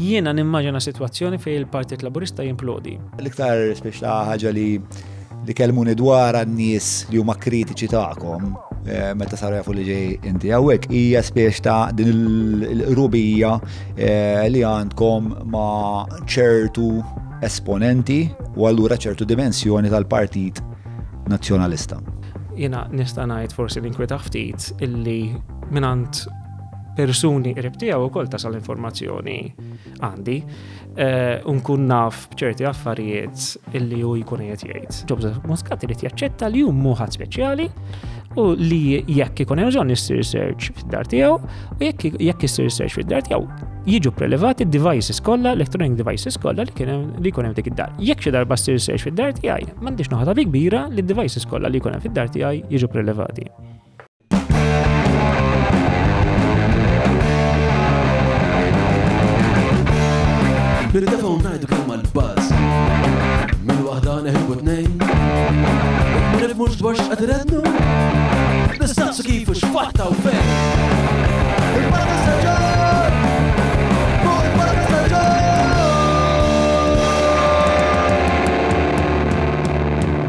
Jiena nimmaġina sitwazzjoni fejn il-Partit Laburista jimplodi. L-iktar speċla ħaġa li kellmuni dwar għan-nies li huma kritiċi tagħkom meta saru jafu li ġej inti hawnhekk hija spiex ta' din il-qrubija li għandkom ma' ċertu esponenti u allura ċertu dimensjoni tal-Partit Nazzjonalista. Jiena nista' ngħid forsi l-inkwetaħ ftit illi minant persuni qrib tiegħu wkoll tasal informazzjoni għandi nkun naf b'ċerti affarijiet illi hu jkun qed jgħid. Joseph Muscat irid jaċċetta li hu ħadd speċjali u li jekk ikun hemm bżonn issir search fid-dar tiegħu u jekk issir search fid-dar tiegħu jiġu prelevati d-devices kollha, electronic devices kollha li jkun hemm dik id-dar. Jekk xi darba ssir search fid-dar tiegħi, m'għandix noħda bi kbira li d-devices kollha li jkun hemm fid-dar tiegħi jiġu prelevati. Bil-telefon ngħidu kemm mal-buzz. Min waħda neħilbu tnejn. Ma nifhmux dwar x'qed irednu. Nistaqsu kif u x'fatta u fejn. Il-Partit Staġġar! Fuq il-Partit Staġġar!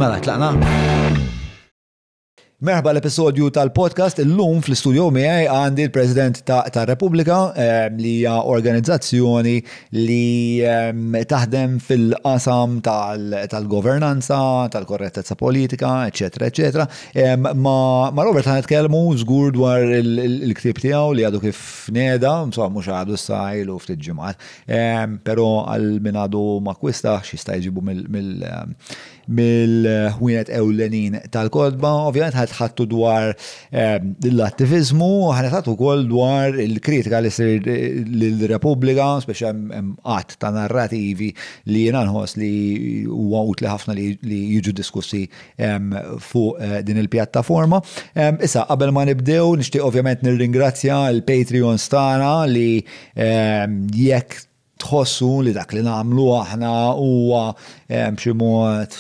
Mela, tlaqna? Merħba l-episodju tal-podcast. Illum fl-istudio miegħi għandi l-President tar-Repubblika li hija organizzazzjoni li taħdem fil-qasam tal-governanza, tal-korrettezza politika, eċetera, eċetera. Ma Robert ħanitkellmu żgur dwar il-ktieb tiegħu li għadu kif nieda, insomma mhux għadu sajlu ftit ġimgħat. Però għal min għadu ma kwistax jista' jġibu mill-ħwienet ewlenin tal-kodba, ovvjament ħatħattu dwar l-attivizmu, ħatħattu wkoll dwar il-kritika li sir lill-Repubblika, speċi hemm qatt ta' narrativi li jiena nħoss li huwa utli ħafna li jiġu diskussi fuq din il-pjattaforma. Issa qabel ma nibdew nixtieq ovvjament nirringrazzja l-Patreons tagħna li jekk tħossu li dak li nagħmlu aħna huwa b'xi mod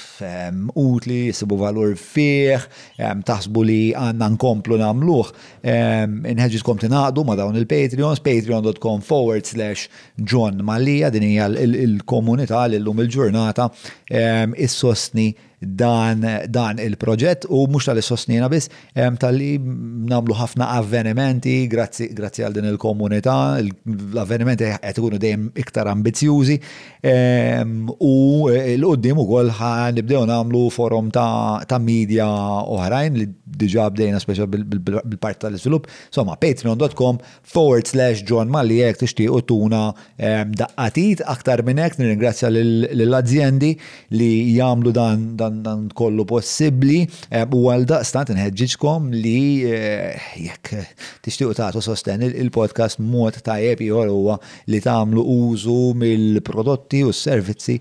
utli, jsibu valur fih, taħsbu li għandna nkomplu nagħmluh, inħeġġitkom tingħaqdu ma' dawn il-Patreons, patreon.com/John Mallia, din hija il-komunità li llum il-ġurnata issostni dan il-proġett u mhux tal-sostnina biss tal-li nagħmlu ħafna avvenimenti grazzi għal din il-komunità, l-avvenimenti qed ikunu dejjem iktar ambizzjużi u l-qudiem ukoll nibdew nagħmlu forum ta' media oħrajn li diġà bdejna speċjal bil-part tal-iżvilupp. Insomma, patreon.com/John Mallia jekk tixtiequ tuna daqqatit aktar minn hekk nirringrazzja lill-azzjendi li jagħmlu dan kollu possibbli u għal daqstant inħeġġiġkom li jekk tixtiequ tagħtu sosten il-podcast mod tajjeb ieħor huwa li tagħmlu użu mill-prodotti u s-servizzi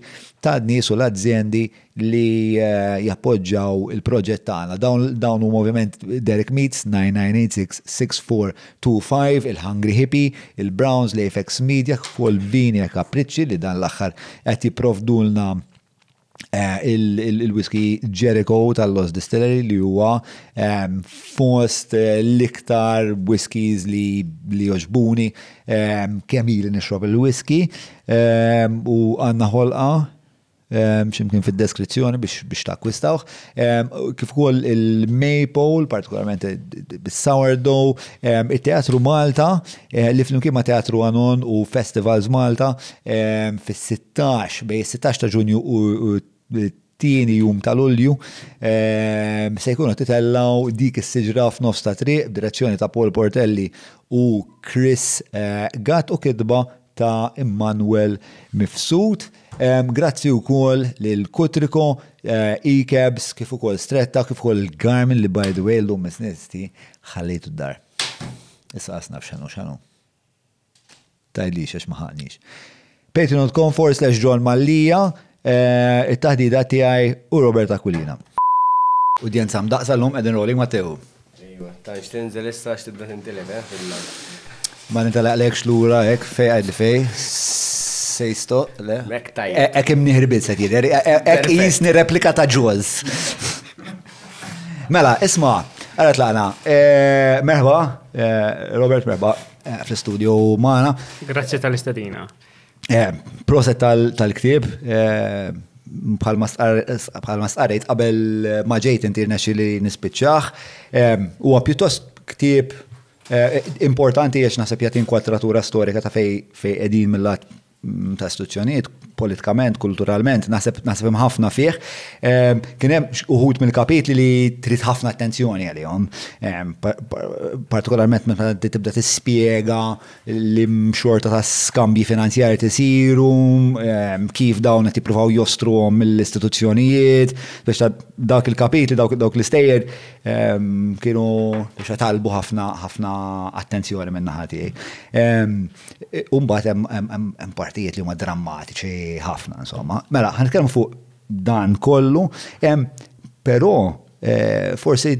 ta' nies u l-azzjendi li jappoġġaw il-proġett tagħna. Dawn huma ovvjament Derek Meats 9986-6425, il-Hungry Hippie, il-Browns, l-Apex Media, fuq il-Vini Capricci li dan l-aħħar qed jipprovdulna il-whisky Jericho tal-Lost Distillery li huwa fost l-iktar whiskies li joġbuni kemm ili nixrob il-whisky u għandna ħolqa ximkien fid-deskrizzjoni biex takwistawh. Kif ukoll il-Maple, partikolarment bis-Sourdough, it-Teatru Malta, li flimkien ma' Teatru Anon u Festivals Malta fis-16 bejn 16 ta' Ġunju u tieni jum ta' Lulju se jkunu titellaw dik is-siġra f'nofs ta' triq b'direzzjoni ta' Paul Portelli u Chris Gatt u kitba ta' Immanuel Mifsud. Grazzi wkoll lil Kutriko, E-Cabs, kif ukoll Stretta, kif ukoll Garmin li by the way llum misnisti ħallejtu d-dar. Issa qasna f'xanu. Tajdlix għax ma ħaqniex. Patreon.com/John Mallia, it-taħdida tiegħi u Robert Aquilina. Udjenza mdaqsa llum qegħdin rolling Matteo. Ejwa, ta' x'tinżel issa x'tibda tintilef fil-lan. Ma nintalaqlekx lura hekk fej għadli fej. Sejsto, le? Mek tajjeb. Ek imniħribit se jider, ek jisni replika ta' Jaws. Mela, isma, għarat laqna. Merħba, Robert, merħba, fl-studio maħna. Grazzi tal-istadina. Proset tal-ktib, bħalma stqarrejt qabel ma ġejt intirnexxi li nispiċċaħ, huwa pjuttost ktib importanti għax naħseb jagħti inkwadratura storika ta' fej qegħdin mill-lat ta' istituzzjonijiet, politikament, kulturalment, naħseb hemm ħafna fih. Kien hemm uħud mill-kapitli li trid ħafna attenzjoni għalihom. Partikolarment meta tibda tispjega li xorta ta' skambji finanzjarji tisiru, kif dawn qed jippruvaw jostruhom mill-istituzzjonijiet, biex dak il-kapitli, dawk l-istejjer kienu biex talbu ħafna attenzjoni minn naħa tiegħi. U mbagħad hemm partijiet li huma drammatiċi ħafna, insomma. Mela, ħanitkellmu fuq dan kollu, però forsi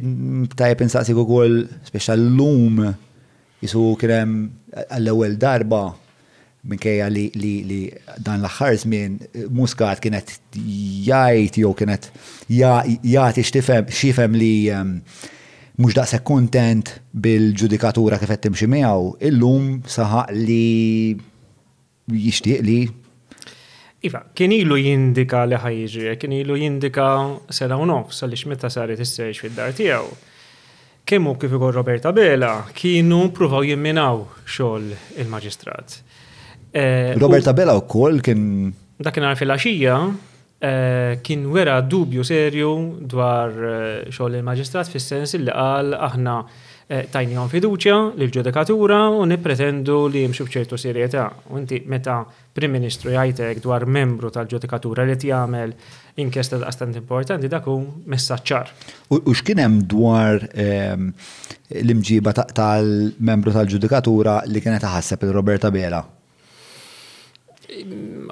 tajjeb insaqsik ukoll speċjal llum jisu kien hemm għall-ewwel darba minkejja li dan l-aħħar żmien Muscat kienet jgħid jew kienet jagħti x'tifhem li mhux daqshekk kuntent bil-ġudikatura kif qed timxi miegħu, illum saħaq li jixtieq li Iva, kien ilu jindika li ħajġi, kien ilu jindika sena u nofs għaliex meta saret is-serġ fid-dar tiegħu. Kemm hu kif ukoll Roberta Bela kienu pruvaw jimminaw xogħol il-maġistrat. Roberta Bela wkoll kien dakinhar fil-għaxija kien wera dubju serju dwar xogħol il-maġistrat fis-sens li qal aħna tajnihom fiduċja lill-ġudikatura u nippretendu li jimxu b'ċertu serjetà. U inti meta Prim Ministru jgħidlek dwar membru tal-ġudikatura li jagħmel inkjesta daqstant importanti dak hu messaġġ ċar. U x'kien hemm dwar l-imġiba tal-membru tal-ġudikatura li kienet taħasseb il-Roberta Bela?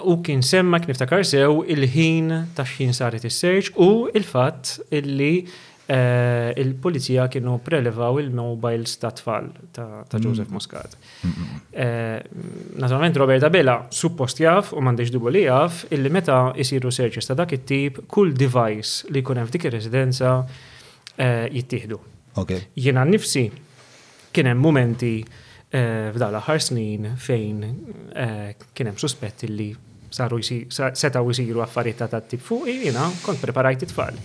U kien semma kif niftakar sew il-ħin ta' x'ħin saret is-serġ u il-fatt illi il-pulizija kienu prelevaw il-mobiles ta' tfal ta' Joseph Muscat. Naturalment Roberta Bela suppost jaf u m'għandix dubu li jaf illi meta jisiru searches ta' dak it-tip kull device li jkun hemm f'dik ir-residenza jittieħdu. Jiena nnifsi kien hemm mumenti f'dan l-aħħar snin fejn kien hemm suspetti li setaw jisiru affarijiet ta' tip fuq jiena kont preparajt it-tfal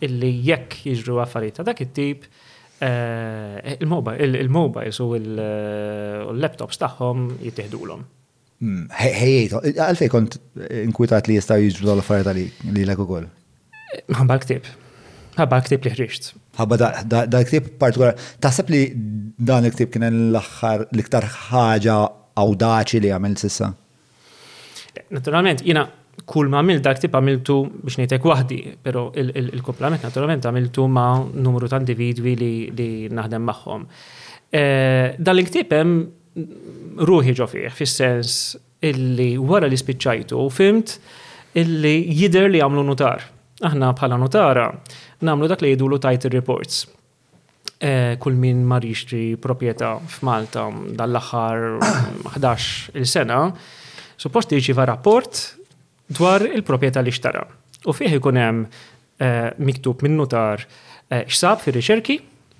illi jekk jiġru affarijiet ta' dak it-tip il-mobiles u l-laptops tagħhom jittieħdulhom. Għalfejn kont inkwitat li jistgħu jiġru dal-affarijiet lilek ukoll? Ħabba l-ktieb li ħriġt. Ħabba dal-ktieb partikolar. Taħseb li dan il-ktieb kien l-iktar ħaġa awdaċi li għamilt s'issa? Naturalment, jiena kull ma għamil dak tip għamiltu biex ngħidlek waħdi, però il-komplement naturalment għamiltu ma' numru ta' individwi li naħdem magħhom. Dan l-iktib hemm ruħi ġo fih, fis-sens illi wara li spiċċajtu u fimt illi jidher li għamlu notar. Aħna bħala notara nagħmlu dak li jgħidulu title reports. Kull min mar jixtri proprjetà f'Malta dal-aħħar 11 il-sena, suppost jirċieva rapport dwar il-proprjetà li xtara. U fih ikun hemm miktub minn notar x'sab fir-riċerki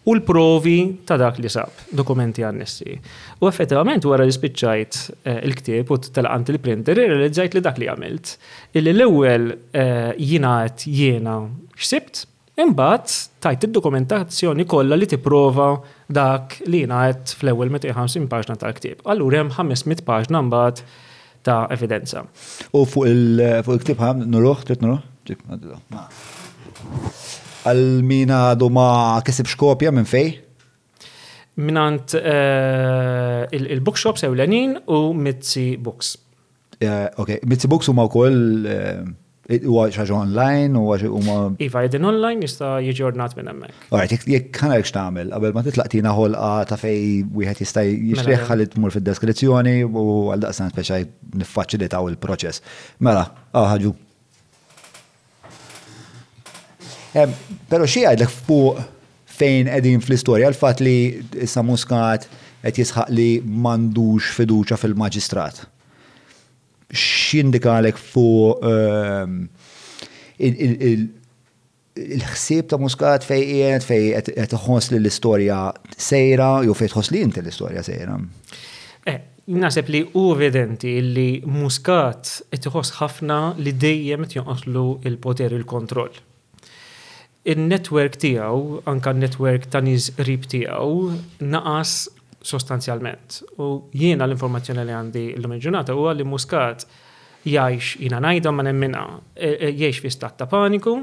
u l-provi ta' dak li sab, dokumenti annessi. U effettivament wara li spiċċajt il-ktieb u telqant il-printer irrealizzajt li dak li għamilt. Illi l-ewwel jiena x'sibt, imbagħad tajt id-dokumentazzjoni kollha li tipprova dak li ngħid fl-ewwel 250 paġna tal-ktieb. Allura hemm 500 paġna mbagħad ta' evidenza. U fuq il-ktib ħam, trid nuruħ? Għal-min għadu ma kisibx kopja minn fej? Minant il-bookshops ewlenin u Mitzi Books. Ok, Mitzi Books huma wkoll huwa xaġa online u ma Iva, jedin online jista' jiġi ordnat minn hemmhekk. Alright, jekk ħanek x'tagħmel qabel ma titlaqtina ħolqa ta' fej wieħed jista' jixtrih ħalli tmur fid-deskrizzjoni u għal daqsan speċjali niffaċilitaw il-proċess. Mela, ħaġu. Però xi jgħidlek fuq fejn qegħdin fl-istorja l-fatt li issa Muscat qed jisħaq li m'għandux fiduċja fil-maġistrat. X'indikalek fuq il-ħsieb ta' Muscat fejn qed iħoss li l-istorja sejra jew fejn tħoss li inti l-istorja sejra? Naħseb li u evidenti li Muscat qed iħoss ħafna li dejjem qed jonqoslu il-poter il-kontroll. Il-network tiegħu, anke n-network ta' nies qrib tiegħu naqas sostanzjalment. U jiena l-informazzjoni li għandi l-lum il-ġurnata huwa li Muscat jgħix jiena ngħidha ma nemmina jgħix fi stat ta' paniku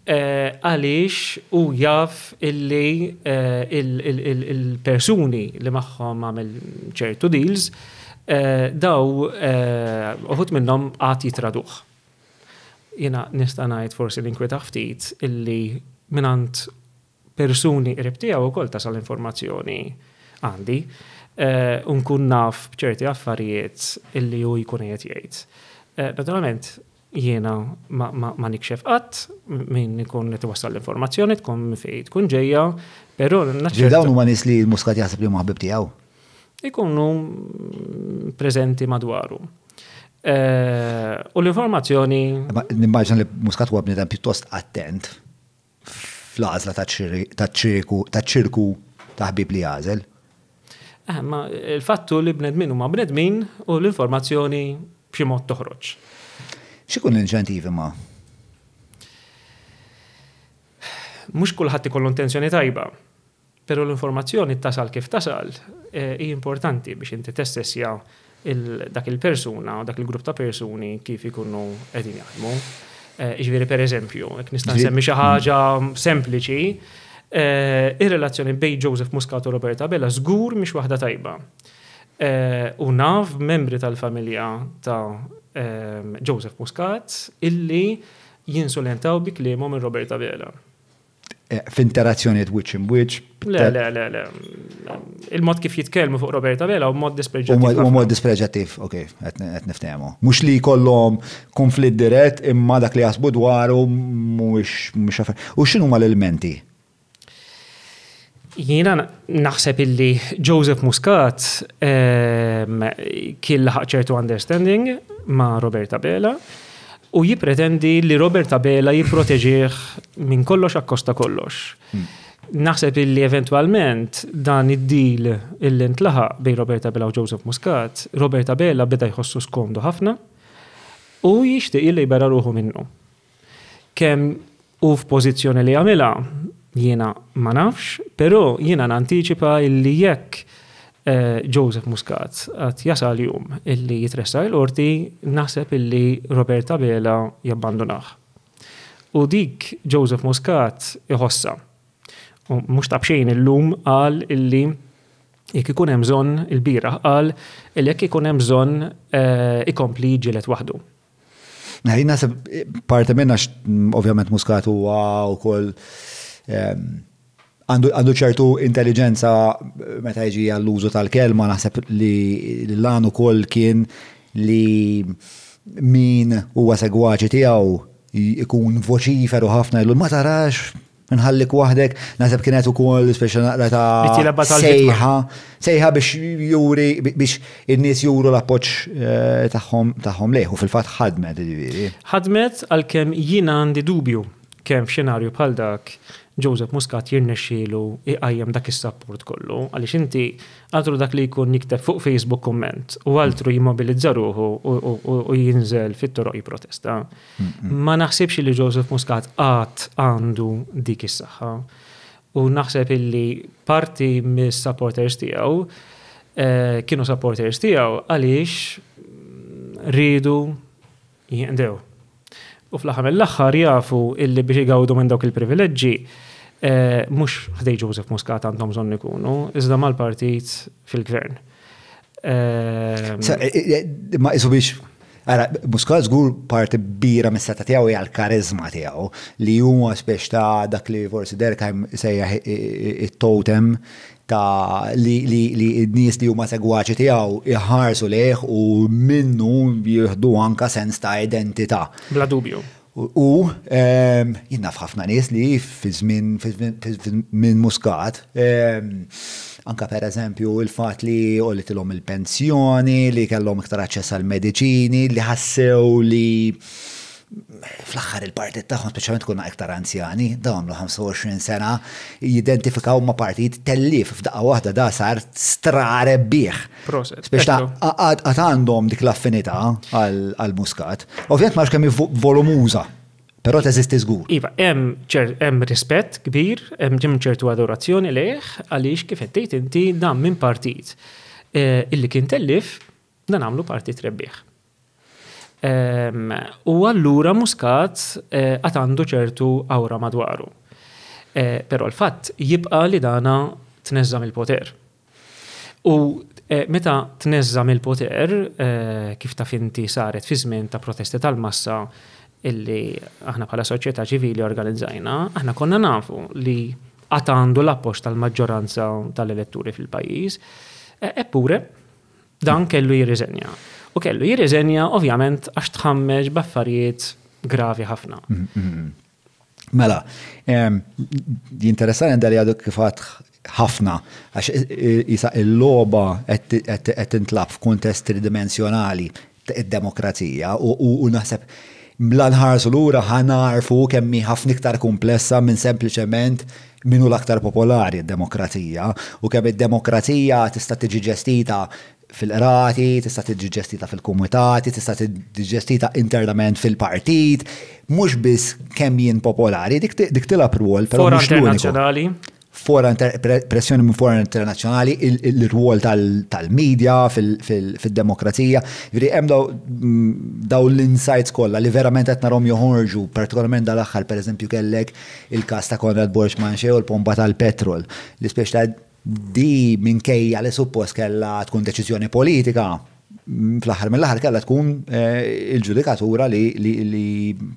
għaliex u jaf illi il-persuni li magħhom għamel ċertu deals daw uħud minnhom għad jitraduh. Jiena nista' ngħid forsi l-inkweta ftit illi minant persuni qrib tiegħu wkoll tasal informazzjoni għandi, unkun naf bċerti affarijiet illi hu jkun qed jgħid. Naturalment, jiena ma nikxef qatt min ikun qed iwassal l-informazzjoni tkun fejn tkun ġejja, però dawn huma nies li Muscat jaħseb li huma ħbib tiegħu. Ikunu preżenti madwaru. U l-informazzjoni. Nimmaġna li Muscat huwa bniedem pjuttost attent fl-għażla taċ-ċirku ta' ħbieb li jagħżel. Ma il-fattu li bnedmin huma bnedmin u l-informazzjoni b'xi mod toħroġ. X'ikun l-inċentivi ma? Mhux kulħadd ikollu intenzjoni tajba, però l-informazzjoni tasal kif tasal hi importanti biex inti testessja dak il-persuna u dak il-grupp ta' persuni kif ikunu qegħdin jaħdmu. Ġifieri pereżempju, jekk nista' nsemmi xi ħaġa sempliċi, ir-relazzjoni bejn Joseph Muscat u Roberta Bella żgur mhix waħda tajba. U naf membri tal-familja ta' Joseph Muscat illi jinsulentaw bi kliemhom minn Roberta Bella. F'interazzjonijiet wiċċ in wiċċ. Le. Il-mod kif jitkellmu fuq Roberta Bella u mod dispreġattiv. U mod dispreġattiv, okej, qed niftehmu. Mhux li jkollhom konflitt dirett imma dak li jaħsbu dwaru mhux affarijiet. U x'inhuma l-elementi? Jiena naħseb illi Joseph Muscat kien laħaq ċertu understanding ma' Roberta Bella u jipretendi li Roberta Bella jipproteġih minn kollox akkosta kollox. Naħseb illi eventualment dan id-deal illi ntlaħaq bejn Roberta Bella u Joseph Muscat, Roberta Bella beda jħossu skomdu ħafna u jixtieq illi jbera ruħu minnu. Kemm u f'pożizzjoni li għamilha jiena ma nafx, però jiena nantiċipa illi jekk Joseph Muscat għat jasal jum illi jitressa l-qorti, naħseb illi Roberta Bella jabbandonaħ. U dik Joseph Muscat iħossa. U mhux tabxejn illum qal illi jekk ikun hemm bżonn il-bieraħ qal illi jekk ikun hemm bżonn ikompli ġilet waħdu. Naħseb parti minna ovvjament Muscat huwa wkoll għandu ċertu intelligenza meta jiġi għall-użu tal-kelma, naħseb li l-għan ukoll kien li min huwa segwaċi tiegħu ikun voċiferu ħafna illu ma tarax nħallik waħdek, naħseb kienet ukoll speċi naqra ta' sejħa biex juri biex in-nies juru l-appoġġ tagħhom lejh u fil-fatt ħadmet. Ħadmet għalkemm jiena għandi dubju kemm f'xenarju bħal dak Joseph Muscat jirnexxielu iqajjem dak is-support kollu, għaliex inti altru dak li jkun jikteb fuq Facebook komment u altru jimmobilizza ruħu u jinżel fit-toroq jipprotesta. Ma naħsibx li Joseph Muscat qatt għandu dik is-saħħa. U naħseb illi parti mis-supporters tiegħu kienu supporters tiegħu għaliex rridu jindew. U fl-aħħar mill-aħħar jafu illi biex jgawdu minn dawk il-privileġġi mhux ħdej Joseph Muscat għandhom bżonn ikunu, iżda mal-partit fil-gvern. Ma isu biex Muscat żgur parti kbira mis-seta tiegħu hija l-karizma tiegħu li huwa spex ta' dak li forsi Derkheim sejjaħ it-totem ta' li n-nies li huma segwaċi tiegħu iħarsu lejh u minnu jieħdu anke sens ta' identità. Bla dubju. U jinnaf ħafna nies li fi żmien Muscat anka per eżempju il-fatt li qolitilhom il-pensjoni, li kellhom iktar aċċess għall mediċini, li ħassew li fl-aħħar il-partit tagħhom speċjalment kunna iktar anzjani, dawmlu 25 sena, jidentifikaw ma' partit tellif f'daqqa waħda da sar strare bih. Speċta għad għandhom dik l-affinità għal-Muscat. Ovvjament ma kemm volumuża, però teżisti żgur. Iva, hemm rispett kbir, hemm ċertu adorazzjoni lejh għaliex kif qed tgħid inti dan minn partit illi kien tellif dan għamlu partit rebbieħ. U allura Muscat għad għandu ċertu awra madwaru. Però l-fatt jibqa li dana tneżżam il-poter. U meta tneżżam il-poter, kif taf inti saret fi żmien ta' protesti tal-massa illi aħna bħala soċjetà ċivili organizzajna, aħna konna nafu li għad għandu l-appoġġ tal-maġġoranza tal-elettori fil-pajjiż, eppure dan kellu jirriżenja. U kellu jirriżenja ovvjament għax tħammeġ b'affarijiet gravi ħafna. Mela, jinteressani li għadu kifat ħafna, għax jisa il-loba qed tintlab f'kuntest tridimensjonali id-demokrazija u naħseb bla nħarsu lura ħanarfu kemmi ħafna iktar komplessa minn sempliċement minnu l-aktar popolari id-demokrazija u kemm id-demokrazija tista' tiġi ġestita fil-qrati, tista' tiġi ġestita fil-komitati, tista' tiġi ġestita internament fil-partit, mhux biss kemm jien popolari, dik tilab rwol, però mhux internazzjonali. Pressjoni minn fora internazzjonali, il-rwol tal-medja fil-demokrazija. Hemm daw l-insights kollha li verament qed narhom joħorġu, partikolarment dal-aħħar pereżempju kellek il-każ ta' Konrad Borġmanxie u l-pompa tal-petrol. Li speċta di minkejja li suppost kellha tkun deċiżjoni politika, fl-aħħar mill-aħħar kellha tkun il-ġudikatura li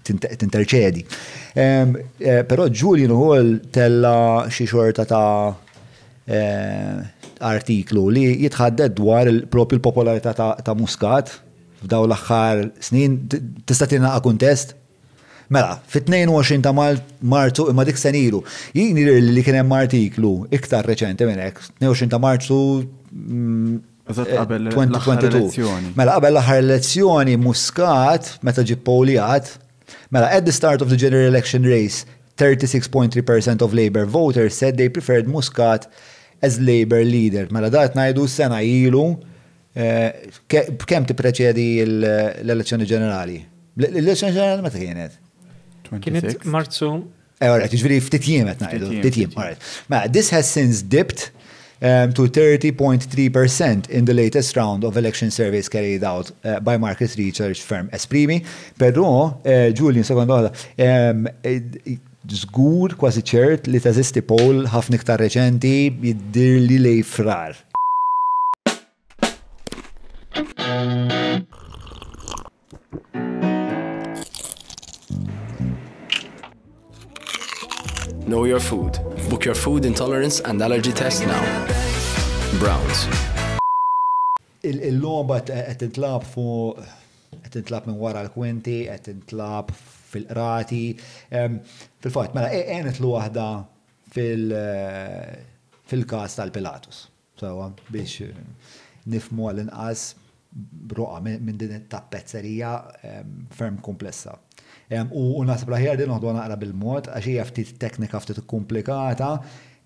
tinterċedi. Però Julian Hall tella xi xorta ta' artiklu li jitħadded dwar propju l-popolarità ta' Muscat f'daw l-aħħar snin. Tista' tingħaqqa kuntest? Mela, fit-22 ta' Marzu imma dik senilu, jien li kien hemm artiklu iktar reċenti minn hekk, 22 ta' Marzu 2022. Mela qabel l-aħħar elezzjoni Muscat meta ġie polijat, mela at the start of the general election race, 36.3% of Labour voters said they preferred Muscat as Labour leader. Mela dat ngħidu sena ilu kemm tippreċedi l-elezzjoni ġenerali. L-elezzjoni ġenerali meta kienet? Kienet Marzu. Alright, ġifieri ftit jiem qed ngħidu, ftit jiem. Mela, this has since dipped to 30.3% in the latest round of election surveys carried out by market research firm Esprimi. Però, Julian, sekonda waħda, żgur kważi ċert li teżisti poll ħafna iktar reċenti jiddir li lej frar. Know your food. Book your food intolerance and allergy test now. Browns. Il-logħba qed tintlab qed tintlab minn wara l-kwinti, qed tintlab fil-qrati. Fil-fatt, mela għenet waħda fil-każ tal-Pilatus. Sewa biex nifhmu għall-inqas broqa minn din it-tappezzerija ferm komplessa. U nasib laħjar din uħdu naqra bil-mod, għax hija ftit teknika ftit komplikata,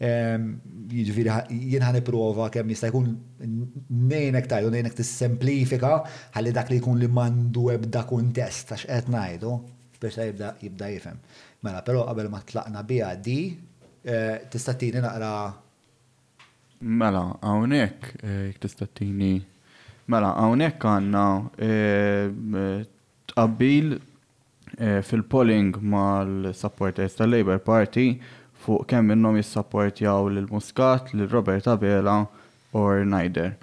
jiġifieri jien ħaniprova kemm jista' jkun nejnek tajdu, nejnek tissemplifika ħalli dak li jkun li mandu ebda kuntest għax qed ngħidu biex jibda jifhem. Mela, però qabel ma tlaqna biha di tista' tini naqra. Mela, hawnhekk tista' tini. Mela, hawnhekk għandna tqabbil fil-polling mal-supporters tal-Labour Party fuq kemm minnhom jissapportjaw lil Muscat, lil Robert Abela u Snyder.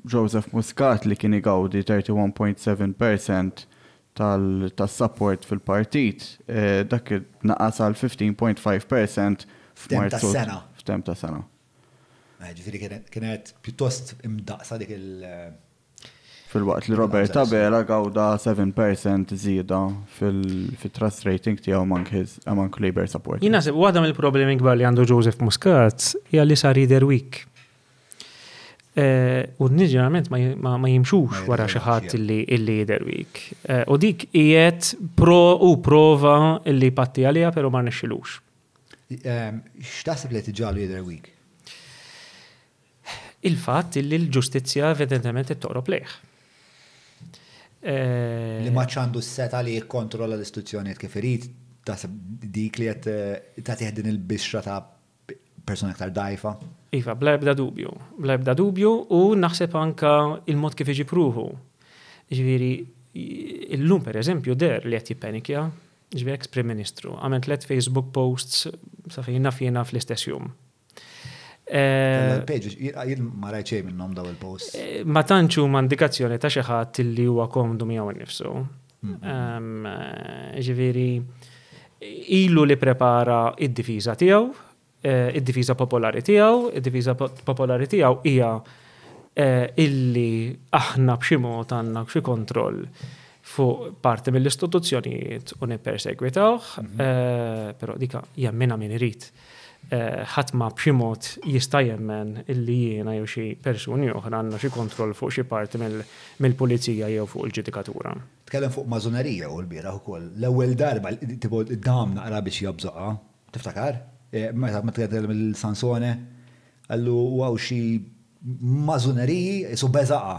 Joseph Muscat li kien igawdi 31.7% tas-support fil-partit, dak naqas għal 15.5% f'tem ta' sena. Ġifieri kienet pjuttost imdaqsa dik fil-waqt li Robert Abela gawda 7% żieda fil-trust rating tiegħu among Labour support. Jien naħseb waħda mill-problemi kbar li għandu Joseph Muscat hija li sar leader weak. U ġeneralment ma jimxux wara xi ħadd illi jiderwik. U dik qiegħed prova illi patti għaliha però ma rnexxilux. X'taħseb li tiġġalu jiderwik? Il-fatt illi l-ġustizzja evidentement qed toqrob lejh. Li ma ċandu s-seta li jikkontrolla l-istituzzjonijiet kif irid taħseb dik li qed tagħtih din il-bixra ta' persuna aktar dajfa? Iva, bla ebda dubju u naħseb anka il-mod kif iġi pruħu. Ġifieri, illum per eżempju der li qed jippenikja, ġifieri ex-Prim Ministru, għamel 3 Facebook posts sa fejn naf jiena fl-istess jum. Jien ma rajt xejn minnhom daw il-posts. Ma tantx huma indikazzjoni ta' xi ħadd li huwa komdu miegħu innifsu. Ġifieri, ilu li prepara id-difiża tiegħu, id-difiża popolari tiegħu, id-difiża popolari tiegħu hija illi aħna b'xi mod għandna xi kontroll fuq parti mill-istituzzjonijiet u nippersegwitawh, però dika jemmina min irid. Ħadd ma b'xi mod jista' jemmen illi jiena jew xi persuni oħra għandna xi kontroll fuq xi parti mill-pulizija jew fuq il-ġudikatura. Tkellem fuq mażonerija u l-bieraħ ukoll. L-ewwel darba tipo dam naqra biex jabżaqa, tiftakar? Meta tkellem il-Sansone, għallu waw xi mażoneriji isu beżaqa.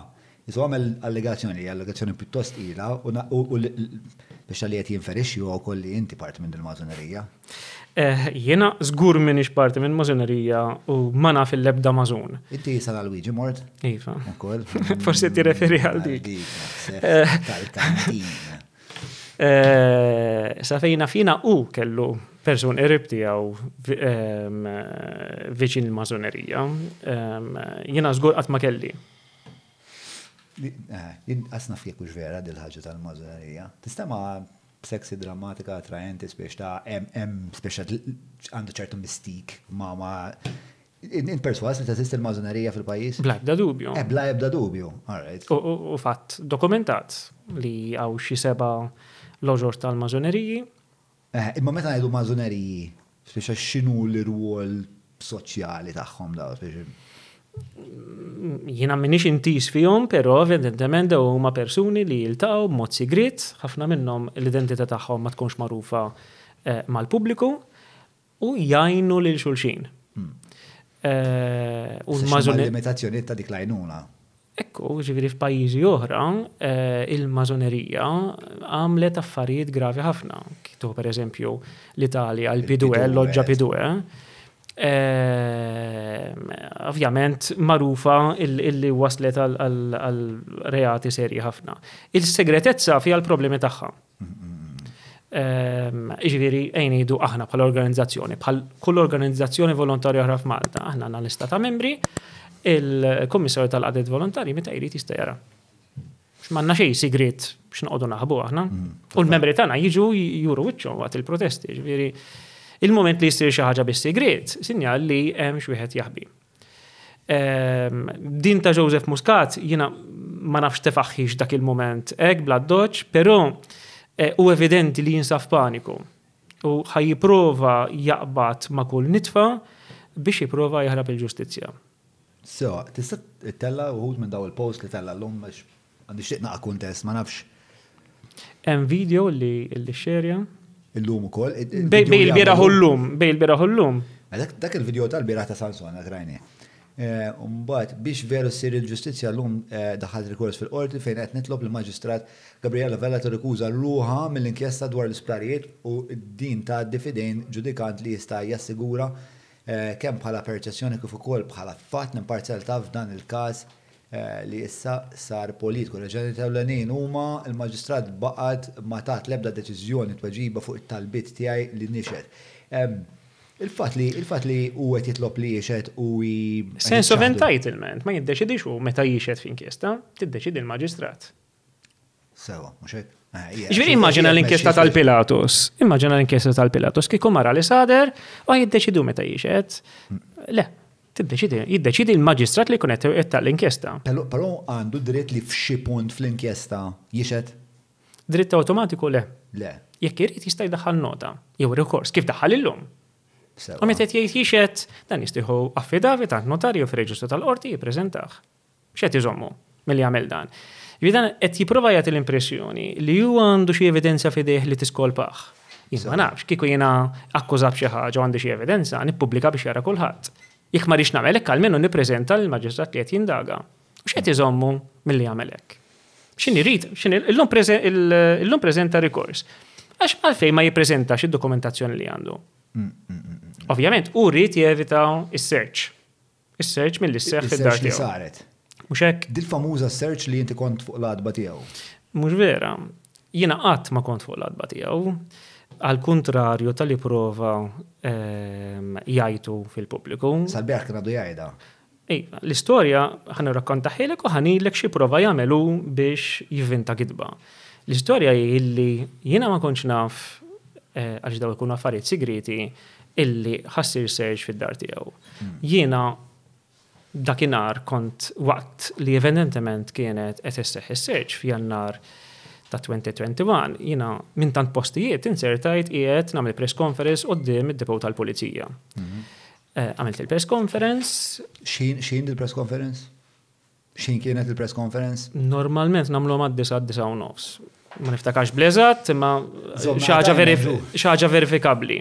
Isu għamel allegazzjoni pjuttost ila u biex li qed jinferixxi huwa wkoll li inti parti minn il-mażonerija. Jiena żgur m'iniex parti minn mażonerija u ma naf il-ebda mażun. Inti sal Luigi mort? Iva. Ukoll. Forsi tirreferi għal dik. Tal-kantina. Sa fejna fina u kellu persun qrib tiegħu viċin il-mażonerija. Jiena żgur qatt ma kelli. Asna fjek ux vera dil-ħagġa tal-mażonerija. Tistema sexy, drammatika, attraenti, spiex ta' spiex għandu ċertu mistik ma' in perswas li tażist il-mażonerija fil-pajis? Bla ebda dubju. Bla ebda dubju, all right. U fatt dokumentat li għaw xi 7 loġor tal-mażoneriji. Imma meta ngħidu mażoneriji, spiex x'inhu l-irwol soċjali tagħhom daw, Jiena m'iniex intis fihom, però evidentement huma persuni li jiltaqgħu b'mod sigriet, ħafna minnhom l-identità tagħhom ma tkunx magħrufa mal-pubbliku u jgħinu lil xulxin. U l-limitazzjonijiet ta' dik l-għajnuna. Ekku, ġifieri f'pajjiżi oħra, il-mażonerija għamlet affarijiet gravi ħafna. Kitu pereżempju l-Italja, l-P2, l-Loġġa P2. Ovvjament marufa illi waslet għal reati serji ħafna. Il-segretezza fija l-problemi tagħha. Ġifieri ngħidu aħna bħal organizzazzjoni, bħal kull organizzazzjoni volontarja oħra f'Malta, aħna għandna lista ta' membri, il-Kummissarju tal-Qadiet Volontarji meta jrid jista' jara. M'għandna xejn sigriet biex noqogħdu naħbu aħna. U l-membri tagħna jiġu juru wiċċhom waqt il-protesti, ġifieri il-moment li jistir xi ħaġa bis-sigriet, sinjal li hemm xi wieħed jaħbi. Din ta' Joseph Muscat jiena ma nafx tefaħħix dak il-moment hekk bla doċ, però u evidenti li jinsaf paniku u ħajjipprova jaqbad ma' kull nitfa biex jipprova jaħrab il-ġustizzja. So, tista' tella uħud minn daw il-post li tella l-lum biex għandi xtieq naqa' kuntest, ma nafx. Hemm video li xerja. Illum ukoll. Bej il-bieraħ u llum. Dak il-video tal-bieraħ ta' Sansone trajni. Mbagħad biex veru ssir il-ġustizzja llum daħħalt rikors fil-qorti fejn qed nitlob lill-Maġistrat Gabriella Vella tirrikuża ruħha mill-inkjesta dwar l-isptarijiet u din tgħaddi f'idejn ġudikant li jista' jassigura kemm bħala perċezzjoni kif ukoll bħala fatt imparzjalità f'dan il-każ li issa sar politiku. Raġuni tewlenin huma il-Maġistrat baqgħet ma tat l-ebda deċiżjoni tweġiba fuq it-talbiet tiegħi li nixed. Il-fatt li u qed jitlob li jixed u sense of entitlement ma jiddeċidix hu meta jixed f'inkjesta, tiddeċidi l-Maġistrat. Sewa, mhux hekk? Ġifieri immaġina l-inkjesta tal-Pilatus kieku mara li sader u jiddeċidu meta jixed. Le. Jiddeċidi l-Maġistrat li kunet tal-inkjesta. Però għandu dritt li f'xi punt fl-inkjesta jixed? Dritt awtomatiku le. Le. Jekk irid jista' jdaħħal nota. Jew rikors kif daħħal illum. Sewa. U meta jgħid jiexet, dan jistieħu affidavit għand notarju fir-reġistru tal-qorti jippreżentah. X'qed iżommu milli jagħmel dan. Dan qed jipprova jagħti l-impressjoni li huwa għandu xi evidenza fideh li tiskolpaħ. Jien ma nafx, kieku jiena akkużat b'xi ħaġa u għandi xi evidenza, nippubblika biex jara kulħadd. Jekk ma rix nagħmel hekk almenu nippreżenta lill-maġistrat li qed jindaga. U x'qed iżommu milli jagħmel hekk. X'inhi rid, illum preżenta rikors. Għax għalfejn ma jippreżentax id-dokumentazzjoni li għandu. Ovvjament, u rrid jevita is-search. Is-search mill-isseħ fid-dar Is-search li tiegħu. saret. Mhux hekk? Dil-famuża search li inti kont fuq l-adba tiegħu. Mhux vera. Jiena qatt ma kont fuq l-adba tiegħu. Al kontrarju tal-li prova jajtu fil-pubbliku. Sal-beħ kien għadu jgħida. L-istorja ħan rakkontaħilek u ħanilek xi prova jagħmelu biex jivvinta kidba. L-istorja hi illi jiena ma kontx naf għax daw ikunu affarijiet sigriti illi ħassir search fid-dar tiegħu. Jiena dakinhar kont waqt li evidentement kienet qed isseħħ is-search f'Jannar ta' 2021, jiena minn tant postijiet insertajt qiegħed nagħmel press conference quddiem id-depot tal-Pulizija. Għamilt il-press conference. Xin il-press conference? Xin kienet il-press conference? Normalment nagħmlu mad-9 u nofs. Ma niftakarx bleżat, imma xaġa verifikabbli.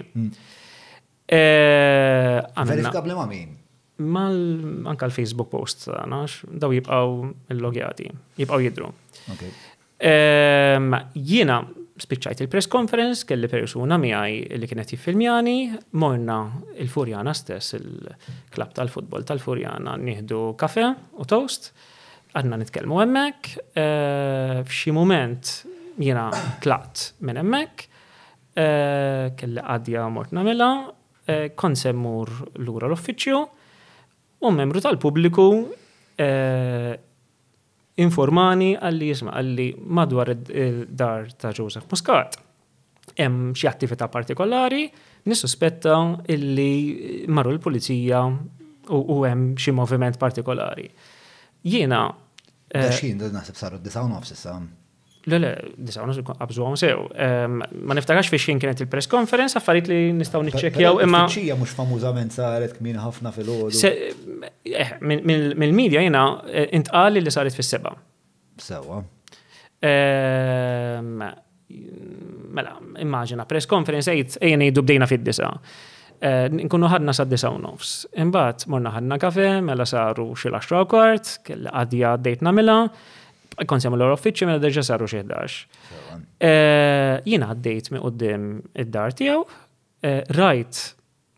Verifikabbli ma' min? Anka l-Facebook post daw jibqgħu il-logjati, jibqgħu jidru. Jiena spiċċajt il-press conference, kelli persuna miegħi li kienet jiffilmjani, morna il-Furjana stess, il-klab tal-futbol tal-Furjana, nieħdu kafe u toast, għadna nitkellmu hemmhekk, f'xi mument jiena tlaqt minn hemmhekk, kelli għadja mort nagħmilha, kont semmur lura l-uffiċċju, u membru tal-pubbliku informani għalli jisma' għalli madwar id-dar ta' Joseph Muscat hemm xi attività partikolari, nissuspetta illi marru l-pulizija u hemm xi moviment partikolari. Jiena Daxin, naħseb saru d-9 issa. Le, 9 qabżuhom sew. Ma niftakarx fiex xejn kienet il-press conference, affarijiet li nistgħu niċċekkjaw imma. Uffiċċija mhux famużament saret kmin ħafna fil-għodu. Mill-medja jiena intqal li saret fis-7. Sewa. Mela, immaġina, press conference ejja ngħidu bdejna fid-9. Nkunu ħadna sa' 9:30. Imbagħad morna ħadna kafe, mela saru xi 10:15, kelli għadja għaddejt nagħmilha. Kont semmu l-uffiċċju mela derġa saru xi 11. Jiena għaddejt minn quddiem id-dar tiegħu, rajt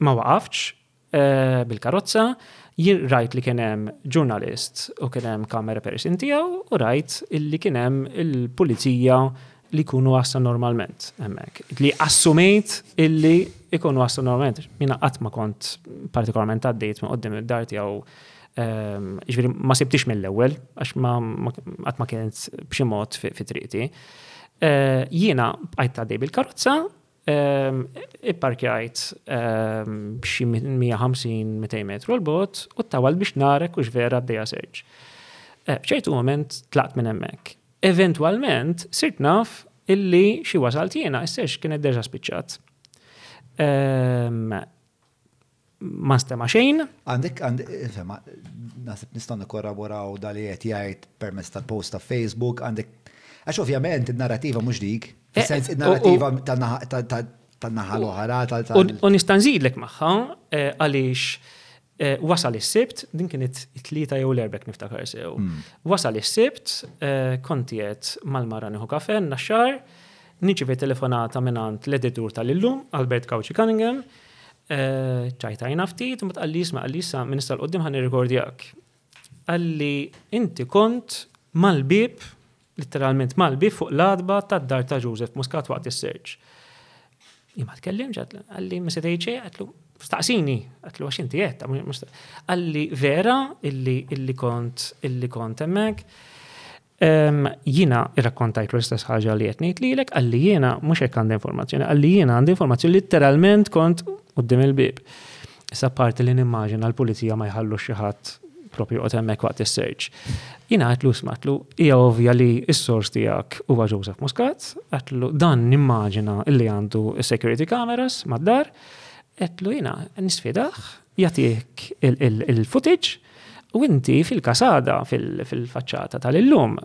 ma waqafx bil-karozza, jien rajt li kien hemm ġurnalist u kien hemm kamera person tiegħu u rajt illi kien hemm il-pulizija li jkunu wasla normalment hemmhekk. Li assumejt illi jkunu wasla normalment. Jiena qatt ma kont partikolarment għaddejt minn quddiem id-dar tiegħu. Ġifieri ma sibtix mill-ewwel għax qatt ma kienet b'xi mod fi triqti. Jiena bqajt għaddej bil-karozza, ipparkjajt b'xi 150-200 metru l-bot u ttawal biex narek u x'vera għaddejja search. F'ċertu moment tlaqt minn hemmhekk. Eventwalment sirt naf illi xi wasalt jiena is-search kienet deġa spiċċat. Ma stema xejn. Għandek, nasib nistan korraboraw dali qed jgħid permezz tal-post ta' Facebook, għandek, għax ovvjament id-narrativa mhux dik, fis-sens id-narrativa tan-naħa l-oħra U nista' nżidlek magħha għaliex wasal is-sibt, din kienet it-tlieta jew l-erbek niftakar sew. Wasal is-sibt, kont qiegħed mal-mara nieħu kafe naxxar, niġi telefonata mingħand l-editur tal-Illum, Albert Cauchy Cunningham, ċajtajna ftit, u għalli jisma' minista l-qoddim ħan irrekordjak. Għalli inti kont mal-bib, literalment mal-bib fuq l-adba tad-dar ta' Joseph Muscat waqt is-search. Jima tkellimx, għalli ma setejċe, għatlu, staqsini, għatlu għax inti jetta, għalli vera illi kont emmek. Jina irrakkontajt l-istess ħaġa li qed ngħid lilek, għalli jiena mhux hekk għandi informazzjoni, għalli jiena għandi informazzjoni literalment kont qudiem il-bib. Issa parti li nimmaġina l-pulizija ma jħallux xi ħadd propju qod hemmhekk waqt is-search. Jiena għatlu smatlu hija ovvja li s-sors tiegħek huwa Joseph Muscat, għatlu dan nimmaġina li għandu security cameras mad-dar, Qedlu jiena nisfidaħ jagħtik il-footage u inti fil-kasada fil-faċċata tal-illum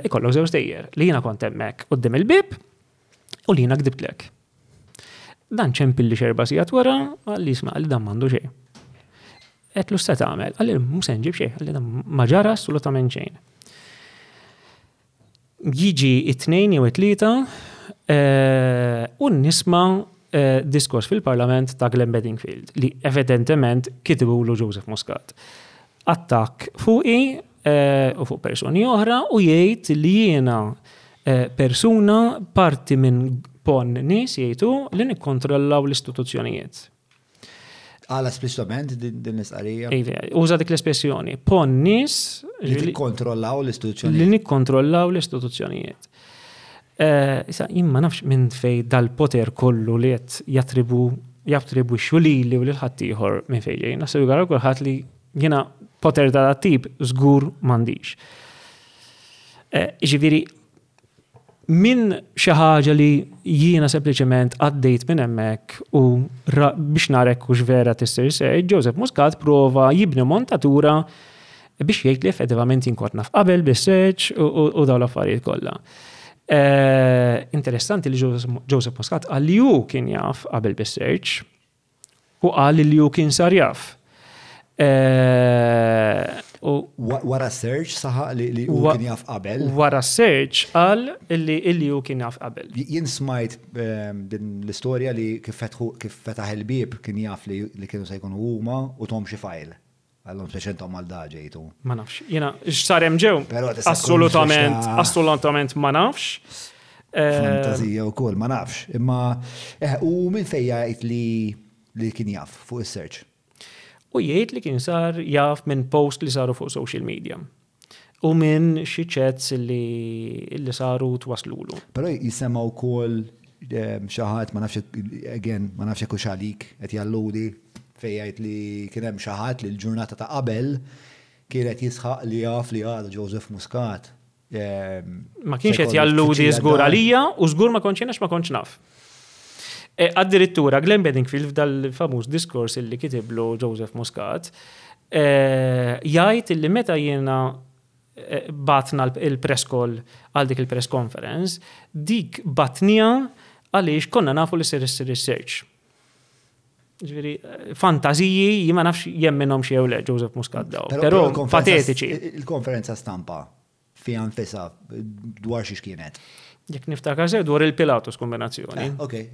ikollok żewġ dejjer li jiena kont hemmhekk quddiem il-bib u li jiena kdibtlek. Dan ċempilli xerba sigħat wara għalli jisma' għalli dan m'għandu xejn. Qedlu se tagħmel, għalli mhux se nġib xejn, għalli dan ma ġara assolutament xejn. Jiġi it-tnejn jew it-tlieta u nisma' diskors fil-Parlament ta' Glenn Bedingfield li evidentement kitibulu Joseph Muscat. Attakk fuqi u fuq persuni oħra u jgħid li jiena persuna parti minn pon nies jgħidu li nikkontrollaw l-istituzzjonijiet. Għala esplicitament din l-isqarija? Uża dik l-espressjoni. Pon nies li nikkontrollaw l-istituzzjonijiet. Li nikkontrollaw l-istituzzjonijiet. Issa jien ma nafx minn fej dal-poter kollu li qed jattribwixxu lili u lil ħaddieħor minn fejn ġej. Naħseb jgħar kulħadd li jiena poter ta' tip żgur m'għandix. Ġifieri minn xi ħaġa li jiena sempliċement għaddejt minn hemmhekk u biex narek hux vera tissir sej, Joseph Muscat prova jibni montatura biex jgħid li effettivament jinkort naf qabel bis-search u dawn l-affarijiet kollha. Interessanti li Joseph Muscat qal li hu kien jaf qabel bis-search u qal li hu kien sar jaf. Wara search saħaq li hu kien jaf qabel? Wara search qal li hu kien jaf qabel. Jien smajt din l-istorja li kif fetaħ il-bib kien jaf li kienu se jkunu huma u tom xi fajl. Għallhom speċentom għal daġejtu. Ma nafx. Jiena x'sar hemm ġew? Assolutament ma nafx. Fantazija wkoll ma nafx. Imma u min fejn jgħid li kien jaf fuq is-search? U jgħid li kien sar jaf minn post li saru fuq social media. U minn xi chats li saru twaslulu. Però jisemma wkoll xi ħadd ma nafx ma nafx hekk għalik qed jalludi fejn jgħid li kien hemm xi ħadd li l-ġurnata ta' qabel kienet jisħaq li jaf li għadu Joseph Muscat. Ma kienx qed jalludi żgur għalija u żgur ma kontx ma kontx naf. Addirittura Glenn Bedingfield f'dal-famuż diskors illi kitiblu Joseph Muscat jgħid illi meta jiena batna il-press call għal dik il-press conference, dik batnija għaliex konna nafu li ser research. Ġifieri fantaziji ma nafx jemminhom xi jew le Joseph Muscat daw, però patetiċi. Il-konferenza stampa fiha nfisha dwar xi kienet. Jekk niftakar sew dwar il-Pilatus kombinazzjoni. Okay,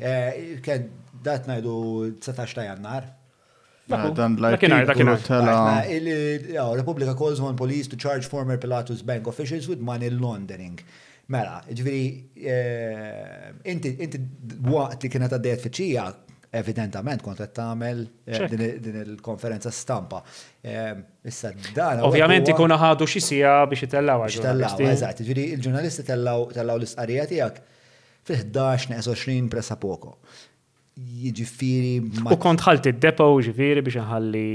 kien dat ngħidu 19 ta' Jannar. Dakinhar. Republica calls on police to charge former Pilatus bank officials with money laundering. Mela, ġifieri inti waqt li kienet għaddejjed fiċċija evidentament kont qed tagħmel din il-konferenza stampa. Issa dan. Ovvjament ikunu ħadu xi siegħa biex itellgħu għal eżatt, ġifieri il-ġurnalisti tellgħu l-isqarrija tiegħek fil-11-20 pressa poco. Jiġifieri u kont ħalt id-depo ġifieri biex inħalli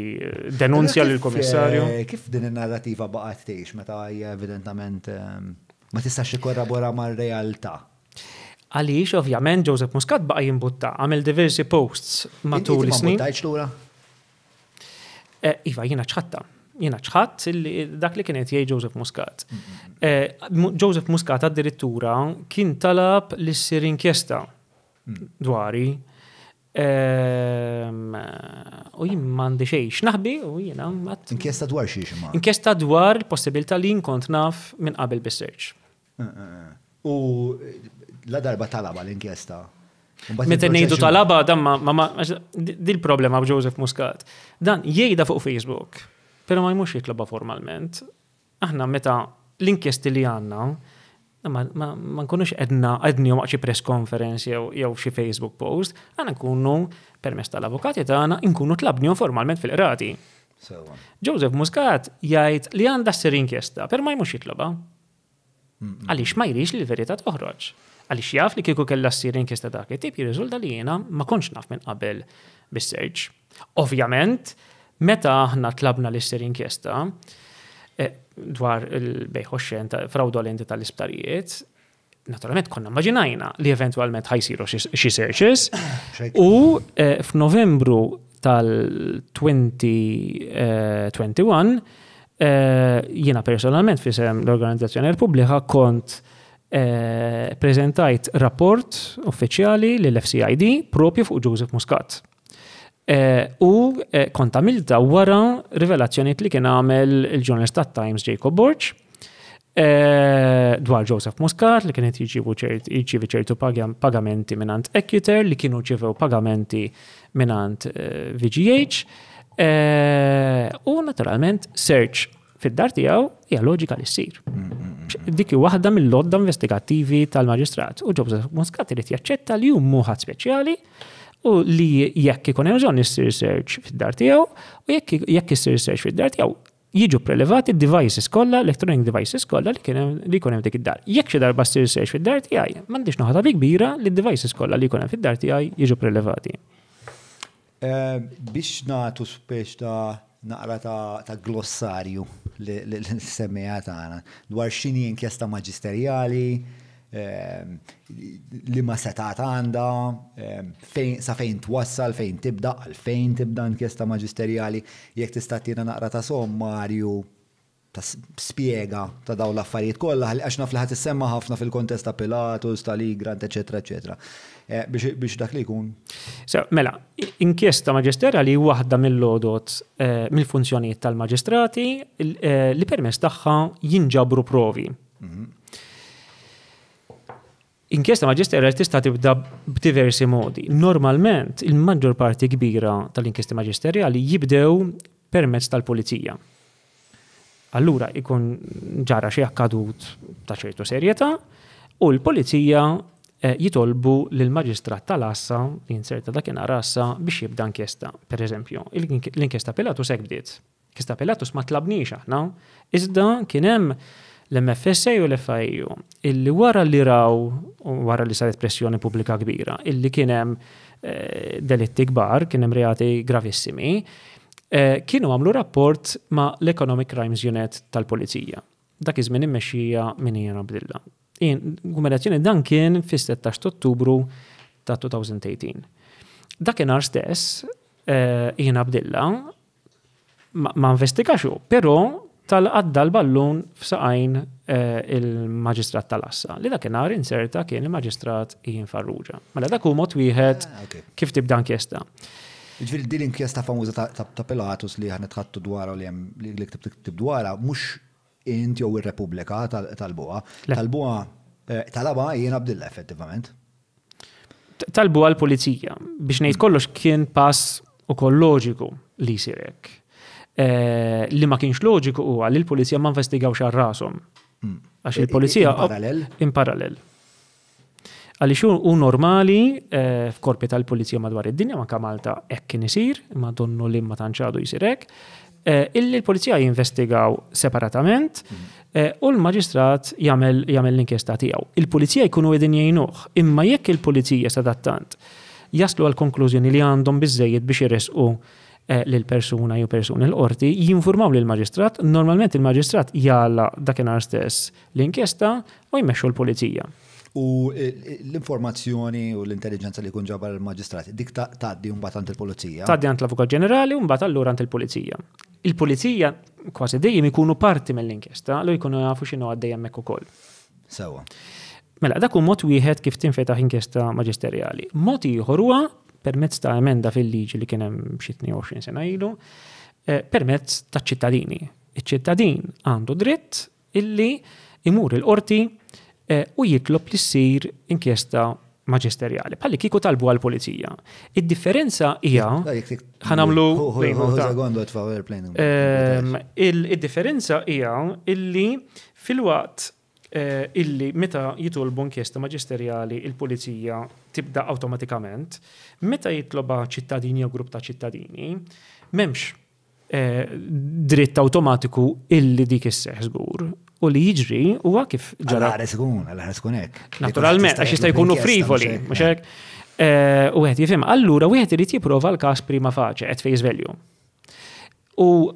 denunzja lill-Kummissarju. Kif din in-narrativa baqgħet tgħix meta hija evidentament ma tistax ikkorrabora mar-realtà? Għaliex, ovvjament, Joseph Muscat baqa jimbutta, għamel diversi posts matul is-snin. Ma buttajx lura? Iva, jiena ċħatta. Jiena ċħatt dak li kienet jgħid Joseph Muscat. Joseph Muscat addirittura kien talab li ssir inkjesta dwari. U jien m'għandi xejn x'naħbi u jiena inkjesta dwar xi ma. Inkjesta dwar il-possibilità li nkont naf minn qabel bis-search. U la darba talaba l-inkjesta. Meta ngħidu talaba dan dil problema b'Joseph Muscat. Dan jgħidha fuq Facebook, però ma jmux jitloba formalment. Aħna meta l-inkjesti li għandna ma nkunux qednihom xi press conference jew xi Facebook post, għandna nkunu permezz tal-avukati tagħna nkunu tlabnihom formalment fil-qrati. Joseph Muscat jgħid li għandha ssir inkjesta, però ma jmux jitloba. Għaliex ma jrix li l-verità toħroġ. Għaliex jaf li kieku kellha ssir inkjesta dak it-tip jirriżulta li jiena ma kontx naf minn qabel bis-search. Ovvjament, meta aħna tlabna li ssir inkjesta dwar il-bejħ oxxen fraudolenti tal-isptarijiet, naturalment konna immaġinajna li eventualment ħajsiru xi searches u f'Novembru tal-2021 jiena personalment fisem l-Organizzazzjoni Repubblika kont prezentajt rapport uffiċjali lill-FCID propju fuq Joseph Muscat. U kont għamilta wara rivelazzjonijiet li kien għamel il-ġurnalist tat-Times Jacob Borch dwar Joseph Muscat li kienet jiġivi ċertu pagamenti minant Equator li kienu ċivew pagamenti minant VGH u naturalment search fid-dar tiegħu hija loġika li ssir. Dik waħda mill-lodda investigattivi tal-Maġistrat u Joseph Muscat irid jaċċetta li hu ħadd speċjali u li jekk ikun hemm bżonn issir search fid-dar tiegħu u jekk issir search fid-dar tiegħu jiġu prelevati devices kollha, electronic devices kollha li jkun hemm dik id-dar. Jekk xi darba ssir search fid-dar tiegħi, m'għandix noħodha bi kbira li d-devices kollha li jkun hemm fid-dar tiegħi jiġu prelevati. Biex nagħtu speċ ta' naqra ta' glossarju li semmejja tagħna dwar x'inhi inkjesta maġisterjali, li ma setat għandha, sa fejn twassal, fejn tibda, għalfejn tibda inkjesta maġisterjali, jekk tista' tina naqra ta' sommarju ta' spjega ta' dawn l-affarijiet kollha għax naf li ħadd issemma ħafna fil-kontest ta' Pilatus, tal-Igrant, eċetera, eċetera. Biex dak li jkun. Mela, inkjesta maġisterjali waħda mill-lodot mill-funzjonijiet tal-maġistrati li permezz tagħha jinġabru provi. Inkjesta maġisterjali tista' tibda b'diversi modi. Normalment, il-maġġor parti kbira tal-inkjesti maġisterjali jibdew permezz tal-pulizija. Allura ikun ġara xi akkadut ta' ċertu serjetà u l-pulizija jitolbu lill-maġistrat tal-Assa li inserta dakinhar Assa biex jibda inkjesta. Pereżempju, l-inkjesta Pilatus hekk bdiet. Inkjesta Pilatus ma tlabniex aħna, iżda kien hemm l-MFSA u l-FIU illi wara li raw u wara li saret pressjoni pubblika kbira illi kien hemm delitti kbar, kien hemm reati gravissimi, kienu għamlu rapport ma' l-Economic Crimes Unit tal-Pulizija. Dak iż-żmien immexxija minn Ian Abdillah. Kumulazzjoni dan kien fis-16 Ottubru ta' 2018. Dakinhar stess Ian Abdillah ma investigaxu, però tal-qadda l-ballun f'saqajn il-maġistrat tal-Assa. Li dakinhar inserta kien il-maġistrat Ian Farrugia. Mela dak hu mod wieħed kif tibda inkjesta. Ġifieri din l-inkjesta famuża ta' Pilatus li ħanet tħattu dwarha li hemm li ktib dwarha mhux int jew ir-Repubblika tal-Buqa. Tal-Buqa talaba Ian Abdillah effettivament. Talbu għall-pulizija biex ngħid kollox kien pass ukoll loġiku li jsir hekk. Li ma kienx loġiku huwa li l-pulizija ma investigawx għal rashom. Għax il-pulizija in parallel. Għaliex hu normali f'korpi tal-pulizija madwar id-dinja ma Malta hekk kien isir, ma donnu li ma tantx jsir hekk, illi l-pulizija jinvestigaw separatament u l-maġistrat jagħmel l-inkjesta tiegħu. Il-pulizija jkunu qegħdin jgħinuh, imma jekk il-pulizija sadattant jaslu għal konklużjoni li għandhom biżejjed biex iresqu l-persuna jew persuni l-qorti, jinformaw lill-maġistrat, normalment il-maġistrat jalla dakinhar stess l-inkjesta u jmexxu l-pulizija. U l-informazzjoni u l-intelligenza li kun ġabar il-maġistrati, dik tgħaddi mbagħad għand il-pulizija. Tgħaddi għand l-avukat ġenerali u mbagħad allura għand il-pulizija. Il-pulizija kważi dejjem ikunu parti mill-inkjesta li jkunu jafu x'inhu għaddej hemmhekk ukoll. Sewwa. Mela dak hu mod wieħed kif tinfetaħ inkjesta maġisterjali. Mod ieħor huwa permezz ta' emenda fil-liġi li kien hemm xi 22 sena ilu, permezz taċ-ċittadini. Iċ-ċittadin għandu dritt illi imur il-qorti u jitlob li ssir inkjesta maġisterjali. Bħalli kieku talbu għall-pulizija. Id-differenza hija ħanamlu id-differenza hija illi fil-waqt illi meta jitolbu inkjesta maġisterjali il-pulizija tibda awtomatikament, meta jitloba ċittadini jew grupp ta' ċittadini, m'hemmx dritt awtomatiku illi dik isseħ żgur. U li jiġri huwa kif ġara. Għal-ħares kun hekk. Naturalment, għax jista' jkunu frivoli, mhux hekk. U wieħed jifhem, allura wieħed irid jipprova l-każ prima faċe at face value. U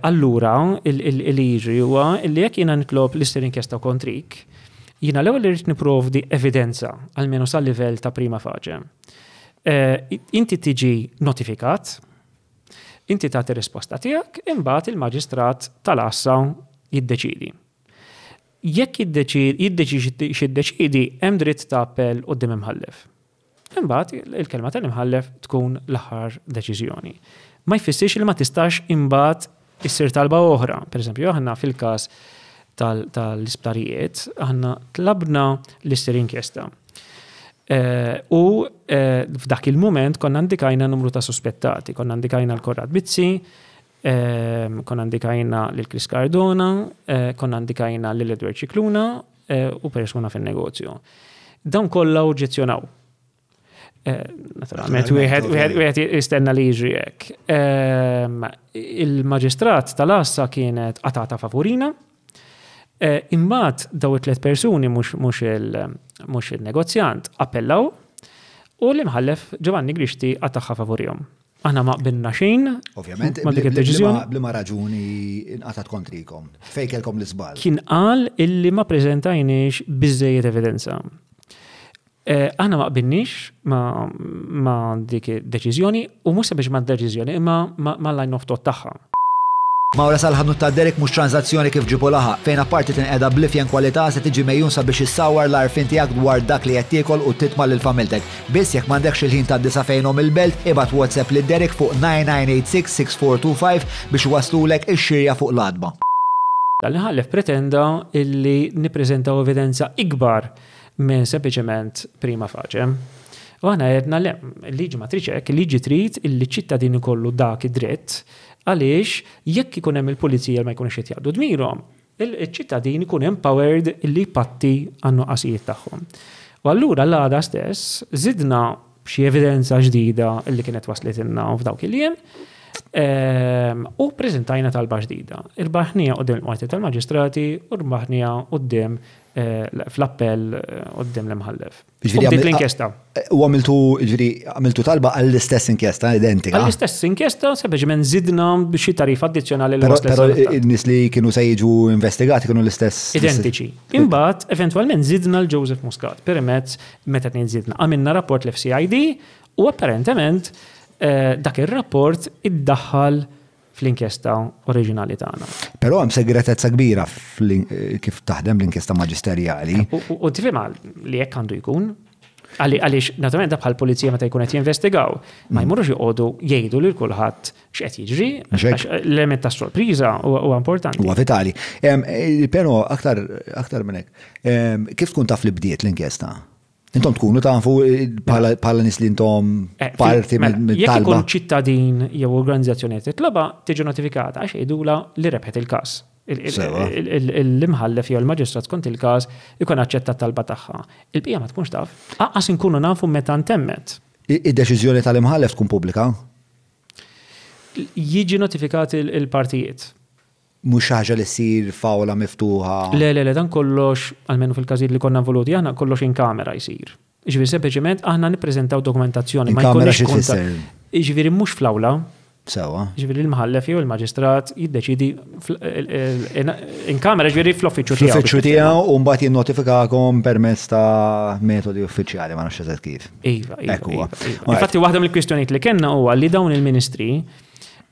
allura li jiġri huwa li jekk jiena nitlob l-issir inkjesta kontrik, Jiena l-ewwel irid nipprovdi evidenza almenu sal-livell ta' prima facie. Inti tiġi notifikat, inti tagħti risposta tiegħek, imbagħad il-maġistrat tal-Assa jiddeċidi. Jekk jiddeċidi hemm dritt ta' appell quddiem imħallef. Imbagħad il-kelma tal-imħallef tkun l-aħħar deċiżjoni. Ma jfissirx li ma tistax imbagħad issir talba oħra. Pereżempju, aħna fil-każ tal-isptarijiet, aħna tlabna l-issir inkjesta. U f'dak il-moment konna indikajna numru ta' suspettati, konna indikajna l-Korrad Bizzi, konna indikajna l-Chris Cardona, konna indikajna l-Edward Cicluna u persuna fin-negozju. Dawn kollha oġġezzjonaw. Naturalment, wieħed jistenna li jiġri hekk. Il-maġistrat tal-Assa kienet qatata favorina, imbagħad daw it-tliet persuni mhux il-negozjant appellaw u l-imħallef Giovanni Grixti attaħħa favorihom. Aħna ma qbilna xejn. Ovvjament, blima raġuni inqatat kontrikom. Fejn kellkom l-isbal. Kien qal illi ma preżentajniex biżżejjed evidenza. Aħna ma qbilniex ma dik id-deċiżjoni u mhux sabiex ma' deċiżjoni imma ma' line of thought tagħha. Mawra sal-ħadnu ta' Derek mhux transazzjoni kif ġibu laħa, fejn apparti tinqeda blifjen kwalità se tiġi mejjun sabiex issawwar l-arfin tiegħek dwar dak li qed tiekol u titma' lil familtek. Biss jekk m'għandekx il-ħin tad-disa fejnhom il-belt, ibad WhatsApp lil Derek fuq 9986-6425 biex waslulek ix-xirja fuq l-adba. L-ħallef pretenda illi nippreżentaw evidenza ikbar minn sempliċement prima facie. U aħna għedna l-liġi ma triċek, il-liġi trid illi ċittadini kollu dak id-dritt għaliex jekk ikun hemm il-pulizija ma jkunx qed jaqdu dmirhom, il-ċittadini ikun empowered illi jpatti għan-nuqqasijiet tagħhom. U allura l-għada stess żidna xi evidenza ġdida illi kienet waslitilna f'dawk il-jiem u preżentajna talba ġdida. Irbaħnija quddiem il-qorti tal-maġistrati u rbaħnija quddiem fl-appell quddiem l-imħallef. L-inkjesta. U għamiltu talba għall-istess inkjesta identika. Għall-istess inkjesta sempliċement żidna xi tarif addizzjonali l Però n-nies li kienu se jiġu investigati kienu l-istess. Identiċi. Imbagħad eventwalment żidna l-Joseph Muscat permezz meta żidna għamilna rapport l-FCID u apparentement dak ir-rapport iddaħħal fl-inkjesta oriġinali tagħna. Però hemm segretezza kbira kif taħdem l-inkjesta maġisterjali. U tifhimha li hekk għandu jkun. Għaliex naturalment bħal pulizija meta jkun qed jinvestigaw, ma jmurrux joqogħdu jgħidu lil kulħadd x'qed jiġri, l-element ta' sorpriża huwa importanti. Huwa vitali. Però aktar minn hekk. Kif tkun taf li bdiet l-inkjesta? Intom tkunu tafu bħala nies li intom parti mill-talba. Jekk ikun ċittadin jew organizzazzjoni titloba tiġi notifikata għax jgħidula li rebħet il-każ. L-imħallef jew il-maġistrat skont il-każ ikun aċċettat talba tagħha. Il-bqija ma tkunx taf. Aqqas inkunu nafu meta ntemmet. Id-deċiżjoni tal-imħallef tkun pubblika? Jiġi notifikat il-partijiet. Mhux ħaġa li ssir fawla miftuħa. Le, dan kollox, almenu fil-każijiet li konna involuti aħna kollox in kamera jsir. Ġifieri sempliċement aħna nippreżentaw dokumentazzjoni ma jkunx konta. Ġifieri mhux fl-awla. Sewa. Ġifieri l-mħallef jew il-maġistrat jiddeċidi in kamera ġifieri fl-uffiċċju tiegħu. Fl-uffiċċju tiegħu u mbagħad jinnotifikakom permezz ta' metodi uffiċjali ma nafx eżatt kif. Iva. Infatti waħda mill-kwistjonijiet li kellna huwa li dawn il-ministri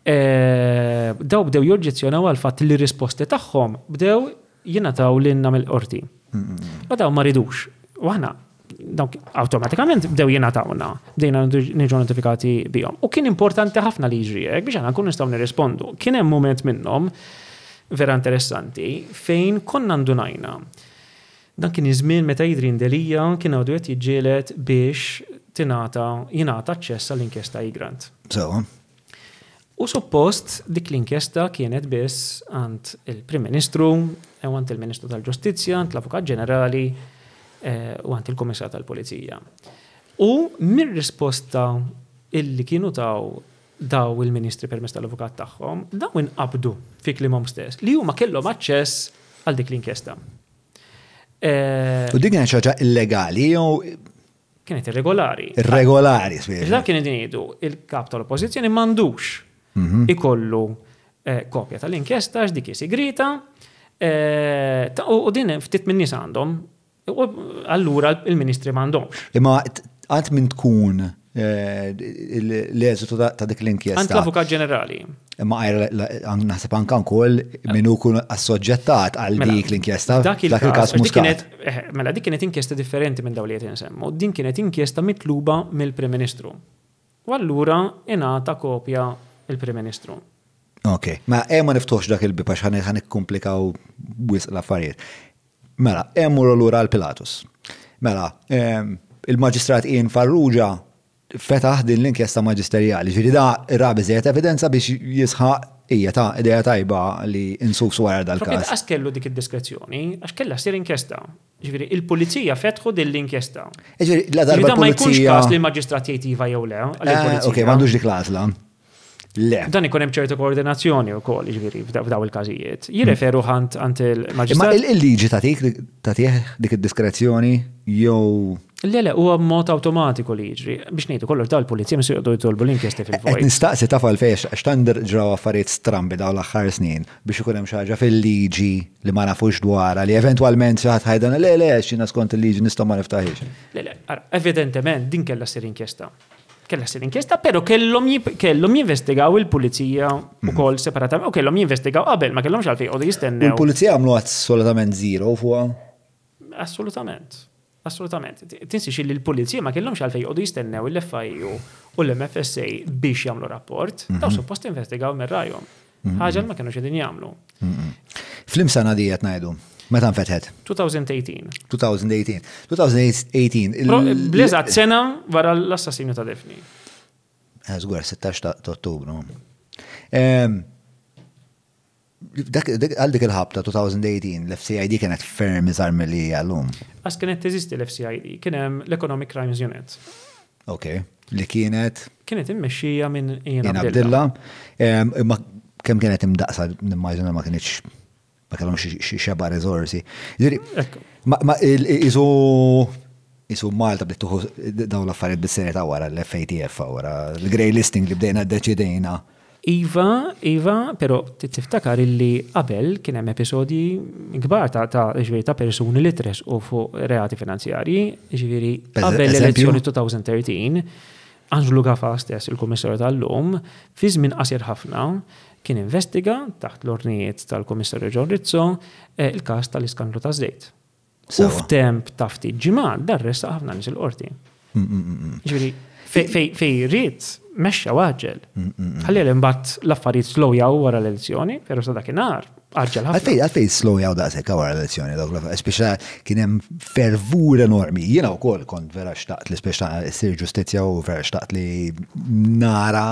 daw bdew joġġezzjonaw għal fatt li risposti tagħhom bdew jingħataw lilna mill-qorti. U daw ma ridux. U aħna dawk awtomatikament bdew jingħatawna, bdejna niġu notifikati bihom. U kien importanti ħafna li jiġri hekk biex aħna nkunu nistgħu nirrispondu. Kien hemm mument minnhom vera interessanti fejn konna ndunajna. Dan kien iż-żmien meta Jidrin Delija kien għadu qed jiġġieled biex jingħata aċċess għall-inkjesta Grant. Sewa. U suppost dik l-inkjesta kienet biss għand il-Prim Ministru, u għand il-Ministru tal-Ġustizzja, għand l-Avukat Ġenerali u għand il-Komissar tal-Pulizija. U mir-risposta illi kienu daw il-Ministri permezz tal-Avukat tagħhom, daw inqabdu fi klimhom stess li huma kellhom aċċess għal dik l-inkjesta. U dik kienet ħaġa illegali jew kienet irregolari. Irregolari, spiex. Dak kien jgħidu il-kap tal-Oppożizzjoni m'għandux ikollu kopja tal-inkjesta x'dik segreta u din ftit min nies għandhom Allura il-ministri m'għandhomx. Imma għant minn tkun l-eżitu ta' dik l-inkjesta. Għand l-Avukat Ġenerali. Imma naħseb anke wkoll minnu kun assoġġettat għal dik l-inkjesta. Dak il-każ Muscat. Mela dik kienet inkjesta differenti minn dawn li qed insemmu. Din kienet inkjesta mitluba mill-Prim Ministru. U allura ingħata kopja il-Prim Ministru. Ok, ma niftux dak il-bib għax ħan ikkomplikaw wisq l-affarijiet. Mela, emmur lura l-Pilatus. Mela, il-Maġistrat Ian Farrugia fetaħ din l-inkjesta maġisterjali. Ġifieri da rabi żejjed evidenza biex jisħaq hija ta' idea tajba li insusu wara dal-każ. Għax kellu dik id-diskrezzjoni, għax kellha ssir inkjesta. Ġifieri il-pulizija fetħu din l-inkjesta. Ġifieri la darba ma jkunx każ li l-maġistrat jgħid iva jew le. Ok, m'għandux dik l-għażla. Le. Dan ikun hemm ċertu koordinazzjoni wkoll jiġifieri f'daw il-każijiet. Jirreferu ħant il-maġistrat. Imma il-liġi tagħtih dik id-diskrezzjoni jew Le, huwa b'mod awtomatiku li jiġri. Biex ngħidu kollox dawn il-pulizija misu jqogħdu jtolbu l-inkjesti fil-vojt. Nistaqsi taf għalfejn x'tandir ġraw affarijiet strambi dawn l-aħħar snin biex ikun hemm xi ħaġa fil-liġi li ma nafux dwarha li eventwalment xi ħadd ħajdan le x'jiena skont il-liġi nistgħu ma niftaħix. Le, evidentement din kellha ssir inkjesta. Kellha ssir inkjesta, però kellhom jinvestigaw il-pulizija wkoll separatament u kellhom jinvestigaw qabel ma kellhomx għalfejn jqogħdu jistennew. Il-pulizija għamlu assolutament zero fuqha. Assolutament. Tinsix li l-pulizija ma kellhomx għalfejn jqogħdu jistennew il-FIU u l-MFSA biex jagħmlu rapport, daw suppost investigaw mir-rajhom. Ħaġa ma kienux qegħdin jagħmlu. Fl-imsana di qed ngħidu. Meta nfetħet? 2018. 2018. Bliżgħat sena wara l-assassinju ta' Defni. Żgur 16 ta' Ottubru. Għal dik il-ħabta 2018 l-FCID kienet ferm iżgħar milli għallum. Għas kienet teżisti l-FCID, kien hemm l-Economic Crimes Unit. Ok, li kienet immexxija minn Ian Abdillah. Imma kemm kienet imdaqsa nimmaġina ma kienx ma kellhom xi xeba riżorsi. Ma isu Malta bdiet tuħu dawn l-affarijiet bis-serjetà wara l-FATF wara l-grey listing li bdejna ddeċidejna. Iva, però tiftakar illi qabel kien hemm episodji kbar ta' persuni li tresqu fuq reati finanzjarji, ġifieri qabel l-elezzjoni 2013, Angelo Gaffa stess il-Kummissarju tal-lum, fi żmien qasir ħafna kien investiga taħt l-ornijiet tal-Kummissarju John Rizzo il-każ tal-iskandlu taż-żejt. U f'temp ta' ftit ġimgħat darressa ħafna nies il-qorti. Ġifieri fej rrid mexxa waġġel. Ħalli l-imbagħad l-affarijiet slowjaw wara l-elezzjoni, però sa dakinhar arġel ħafna. Għalfejn slowjaw daqshekk wara l-elezzjoni, speċa kien hemm fervur enormi. Jiena wkoll kont vera xtaqt li speċa ssir ġustizzja u vera xtaqt li nara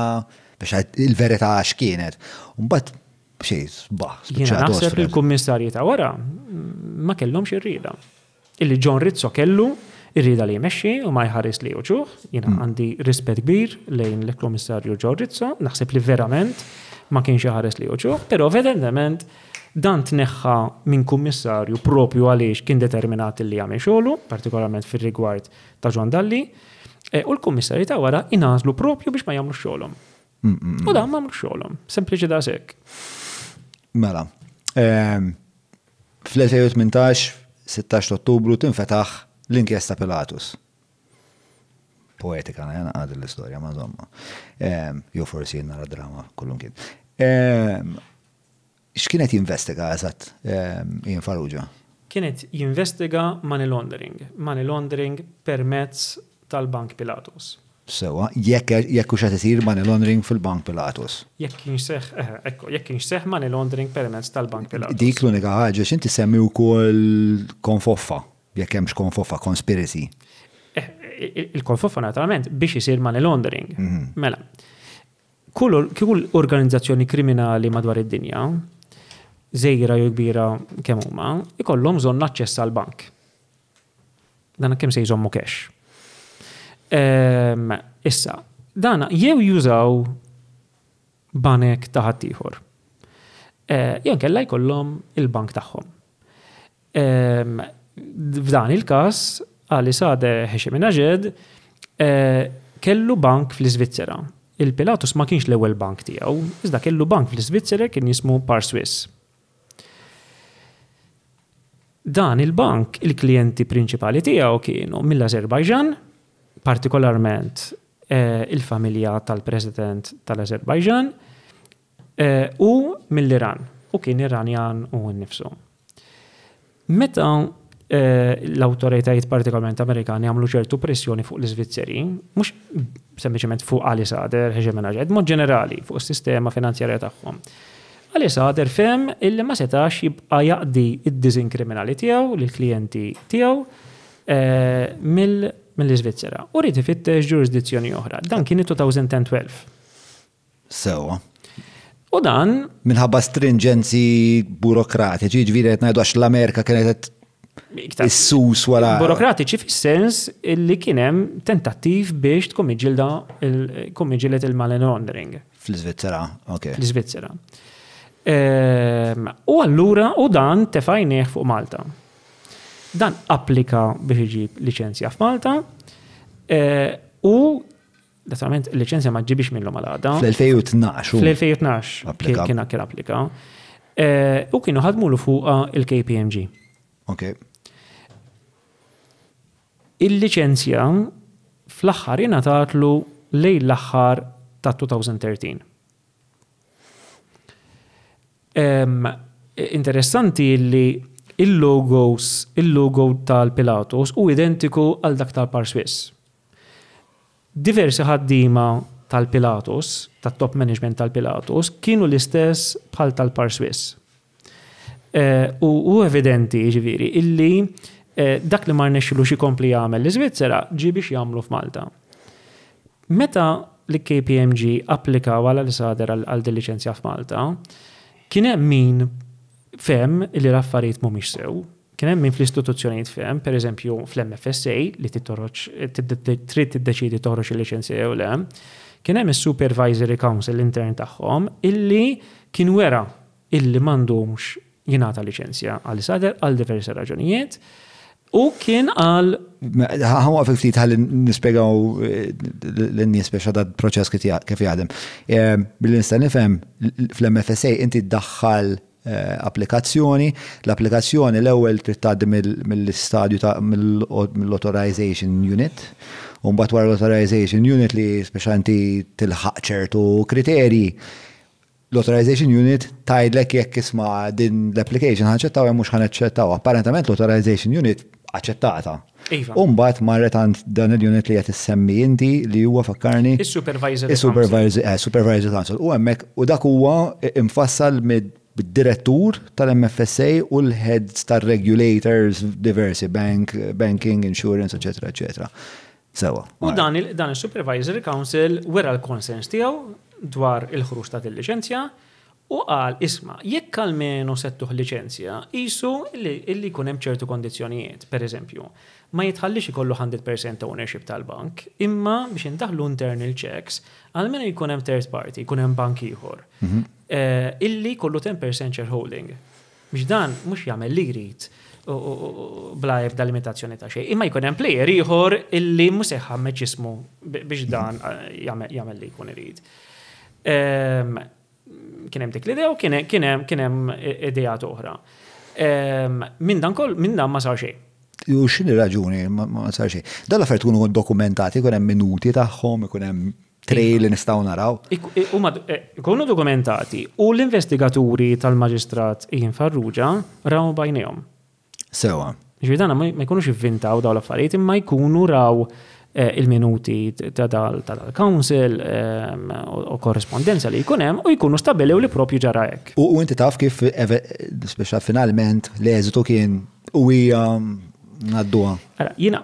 biex il-verità x'kienet. Mbagħad xejn sbaħ. Jiena naħseb il-kummissarji ta' wara ma kellhomx irrieda. Illi John Rizzo kellu irrida li jmexxi u ma jħares li uċuħ, jiena għandi rispett kbir lejn l-Kummissarju John Rizzo, naħseb li verament ma kienx jħares li uċuħ, però evidentement dan tneħħa minn kummissarju propju għaliex kien determinat li jagħmel xogħlu, partikolarment fir-rigward ta' Ġwan Dalli, u l-kummissarji ta' wara inażlu propju biex ma jagħmlu xogħolhom. U dan ma jagħmlu xogħolhom, sempliċi daqshekk. Mela. Fl-2018, 16 Ottubru tinfetaħ l-inkjesta Pilatus. Poetika, jena għad l-istoria, ma zomma. Jo forsi nara drama, kullum kien. X'kienet jinvestiga eżatt Ian Farrugia? Kienet jinvestiga money laundering. Money laundering permezz tal-Bank Pilatus. Sewa, jekk hux qed isir money laundering fil-Bank Pilatus. Jekk kienx seħ money laundering permezz tal-Bank Pilatus. Dik l-unika ħaġa x'inti semmi wkoll konfoffa. Jekk hemmx konfoffa conspiracy. Il-konfoffa naturalment biex isir money laundering. Mela. Kull organizzazzjoni kriminali madwar id-dinja, żejra jew kbira kemm huma, ikollhom bżonn aċċess għall bank. Dan kemm se jżommu cash. Issa, dana jew jużaw banek ta' ħaddieħor. Jew inkella jkollhom il-bank tagħhom. F'dan il-każ Ali Sadeh Hashemi Najed kellu bank fl-Iżvizzera. Il-Pilatus ma kienx l-ewwel bank tiegħu, iżda kellu bank fl-Iżvizzera kien jismu Par Swiss. Dan il-bank, il-klijenti prinċipali tiegħu kienu mill-Azerbajġan, partikolarment il-familja tal-President tal-Azerbajġan u mill-Iran, u kien Iranjan u nnifsu. Meta l-awtoritajiet partikolarment Amerikani għamlu ċertu pressjoni fuq l-Iżvizzeri, mhux sempliċement fuq Ali Sader, Hegemena Ġed, mod ġenerali fuq is-sistema finanzjarja tagħhom. Ali Sader fem illi ma setax jibqa' jaqdi id-diżinkriminali tiegħu lill-klijenti tiegħu mill-Iżvizzera. U rrid ifittex ġurisdizzjoni oħra. Dan kien 2012. Sewa. U dan minħabba stringenzi burokratiċi, ġifieri qed ngħidu għax l-Amerika kienet is-sus wara. Burokratiċi fis-sens illi kien hemm tentattiv biex tkun miġġieled il-money laundering. Fl-Iżvizzera, ok. Fl-Iżvizzera. U allura u dan tefajnieh fuq Malta. Dan applika biex iġib liċenzja f'Malta u naturalment il-liċenzja ma ġibix minnu mal-għada. Fl-2012. Fl-2012 kien applika. U kienu ħadmulu fuqa il-KPMG. Ok. Il-liċenzja fl-aħħar jingħatatlu lejn l-aħħar ta' 2013. Interessanti li il-logo tal-Pilatus u identiku għal dak tal-Par Swiss. Diversi ħaddiema tal-Pilatus, tat-top management tal-Pilatus, kienu l-istess bħal tal-Par Swiss. U evidenti ġifieri illi dak li ma rnexxilux ikompli jagħmel l-Iżvizzera ġie biex jagħmlu f'Malta. Meta l-KPMG applikaw għal Sader għal din liċenzja f'Malta, kien hemm min fem li l-affarijiet mhumiex sew, kien hemm min fl-istituzzjonijiet fem, pereżempju fl-MFSA li trid tiddeċidi toħroġ il-liċenzja jew le, kien hemm is-Supervisory Council intern tagħhom illi kien wera illi m'għandhomx jingħata liċenzja għal Sader għal diversi raġunijiet u kien għal ħamu ftit ħalli nispjegaw l-nies biex għadha proċess kif jaħdem. Billi nista' nifhem fl-MFSA inti ddaħħal applikazzjoni, l-applikazzjoni l-ewwel trid tgħaddi mill-istadju ta' mill-authorization unit, u mbagħad wara l-authorization unit li speċjalment tilħaq ċertu kriterji. L-authorization unit tgħidlek jekk isma' din l-application ħaċċettaw jew mhux ħanaċċettaw. Apparentament l-authorization unit aċċettata. U mbagħad marret għand dan il-unit li qed issemmi inti li huwa fakkarni Supervisory Council. U hemmhekk u dak huwa imfassal mid-direttur tal-MFSA u l-heads tar-regulators diversi, banking, insurance, eċetera, eċetera. Sewa. U dan il-Supervisory Council wera l-konsens tiegħu dwar il-ħruġ ta' il-liċenzja u qal isma' jekk almenu settuh liċenzja qisu illi jkun hemm ċertu kondizzjonijiet. Pereżempju, ma jitħallix ikollu 100% ownership tal-bank, imma biex indaħlu internal checks almenu jkun hemm third party, jkun hemm bank ieħor illi jkollu 10% shareholding. Biex dan mhux jagħmel li jrid bla ebda limitazzjoni ta' xejn. Imma jkun hemm plejer ieħor illi mhux se jħammeġ jismu biex dan jagħmel li jkun irid. Kien hemm dik l-idea u kien hemm idejat oħra. Minn dan ma sar xejn. U x'inhi raġuni ma sar xejn. Dan l-affarijiet tkunu dokumentati, ikun hemm minuti tagħhom, ikun hemm trail li nistgħu naraw. Ikunu dokumentati u l-investigaturi tal-Maġistrat Ian Farrugia raw bajnejhom. Sewa. Ġifieri dan ma jkunux ivvintaw dawn l-affarijiet imma jkunu raw il-minuti tal-council u korrespondenza li jkun hemm u jkunu stabbilew li propju ġara hekk. U inti taf kif speċjal finalment l-eżitu kien u hija ngħadduha. Jiena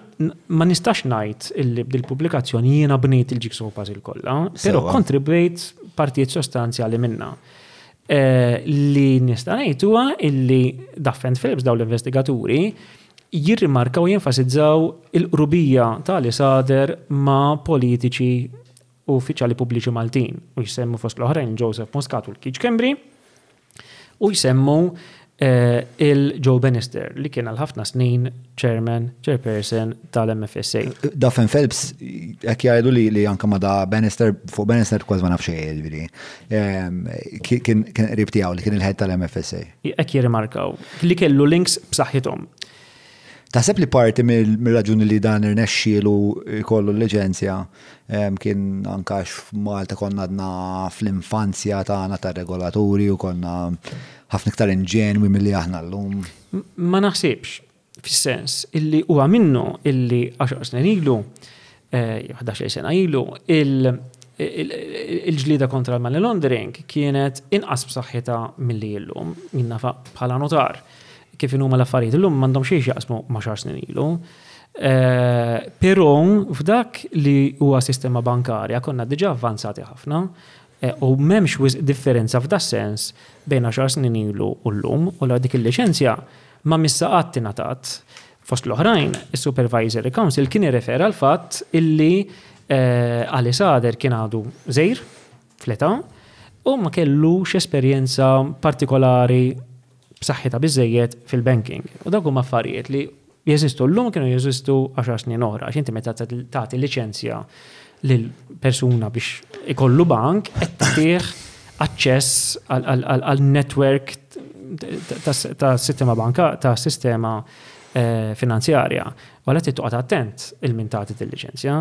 ma nistax ngħid illi bdil-pubblikazzjoni jiena bnejt il-jigsaw puzzle kollha, però kontribwejt partijiet sostanzjali minnha. Li nista' ngħid huwa illi Duff & Phillips dawn l-investigaturi jirrimarkaw u jenfasizzaw il-qrubija tal Sader ma' politiċi u uffiċjali pubbliċi Maltin u jsemmu fost l-oħrajn Joseph Muscat u l-Keith Kembri u jsemmu il-Joe Bannister li kien għal ħafna snin chairperson tal-MFSA. Daffen Phelps, jekk jgħidu li anka ma da Bannister, fuq Bannister kważi ma nafx ġifieri. Kien qrib tiegħu li kien il-head tal-MFSA. Hekk jirrimarkaw li kellu links b'saħħithom. Taħseb li parti mill-raġuni li dan irnexxielu jkollu l-liċenzja kien anka f'Malta konna għadna fl-infanzja tagħna tar-regolaturi u konna ħafna iktar inġenwi milli aħna llum. Ma naħsibx fis-sens illi huwa minnu illi 10 snin ilu, 11 sena ilu, il-ġlida kontra l-money laundering kienet inqas b'saħħitha milli llum, minna bħala notar. Kif huma l-affarijiet illum m'għandhom xejn jaqsmu ma' 10 snin ilu. Però f'dak li huwa sistema bankarja konna diġà avvanzati ħafna u m'hemmx wisq differenza f'da sens bejn 10 snin ilu u llum u l dik il-liċenzja ma missaqat tingħatat fost l-oħrajn is-Supervisory Council kien irrefera għal fatt illi Ali Sader kien għadu żgħir fl-età u ma kellux esperjenza partikolari b'saħħitha biżejjed fil-banking. U dak huma affarijiet li jeżistu llum kienu jeżistu 10 snin oħra. X'inti meta tagħti liċenzja lil persuna biex ikollu bank qed tagħtih aċċess għal network ta' sistema banka ta' sistema finanzjarja. Wara trid toqgħod attent il-min tagħti il-liċenzja.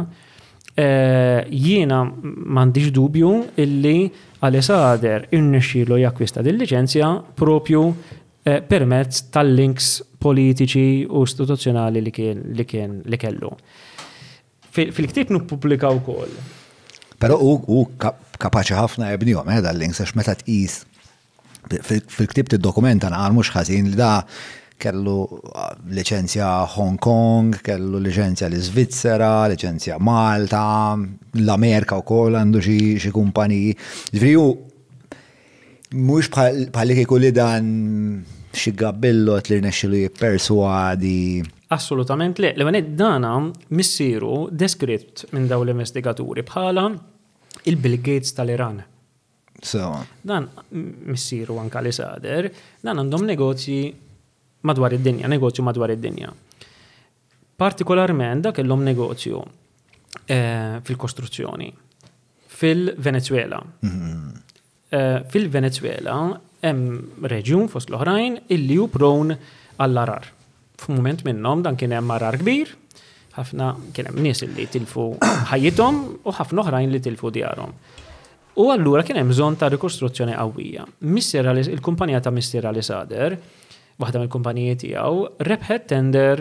Jiena m'għandix dubju illi Ali Sader irnexxielu jakkwista din-liċenzja propju permezz tal-links politiċi u istituzzjonali li kellu. Fil-ktieb nippubblika wkoll. Però hu kapaċi ħafna jibnihom dal-links għax meta tqis fil-ktieb tid-dokumenta naqal mhux ħażin li da kellu liċenzja Hong Kong, kellu liċenzja l-Iżvizzera, liċenzja Malta, l-Amerika wkoll għandu xi kumpaniji. Ġifieri hu mhux bħal kieku li dan xi gabbillot li rnexxielu jipperswadi. Assolutament le. L-għanet dana missieru deskritt minn dawn l-investigaturi bħala il-Bill Gates tal-Iran. Dan missieru anke Ali Sader, dan għandhom negozju madwar id-dinja. Partikolarment dak kellhom negozju fil-kostruzzjoni fil-Venezuela. Fil-Venezuela hemm reġjun fost l-oħrajn illi hu prone għall-arar. F'mument minnhom dan kien hemm arar kbir, ħafna kien hemm nies illi tilfu ħajjithom u ħafna oħrajn li tilfu djarhom. U allura kien hemm bżonn ta' rikostruzzjoni qawwija. Il-kumpanija ta' Mister Ali Sader, waħda mill-kumpaniji tiegħu, rebħet tender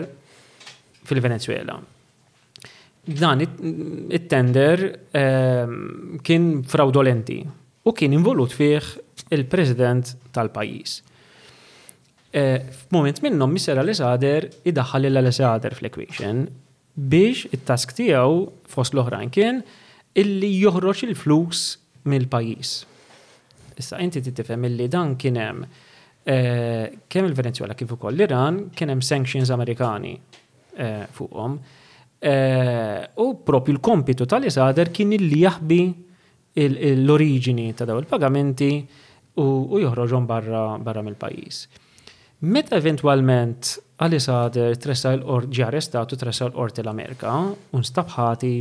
fil-Venezuela. Dan it-tender kien fraudolenti u kien involut fih il-President tal-pajjiż. F'mument minnhom Mister Ali Sader idaħħal lil Ali Sader fl-equation biex it-task tiegħu fost l-oħrajn kien illi joħroġ il-flus mill-pajjiż. Issa inti tifhem illi dan kien hemm kemm il-Venezuela kif ukoll l-Iran kien hemm sanctions Amerikani fuqhom. U propju l-kompitu tal-Ali Sader kien illi jaħbi l-oriġini ta' daw il-pagamenti u joħroġhom barra mill-pajjiż. Meta eventwalment Ali Sader ġie arrestat u tressa l-qorti l-Amerika u nstabħati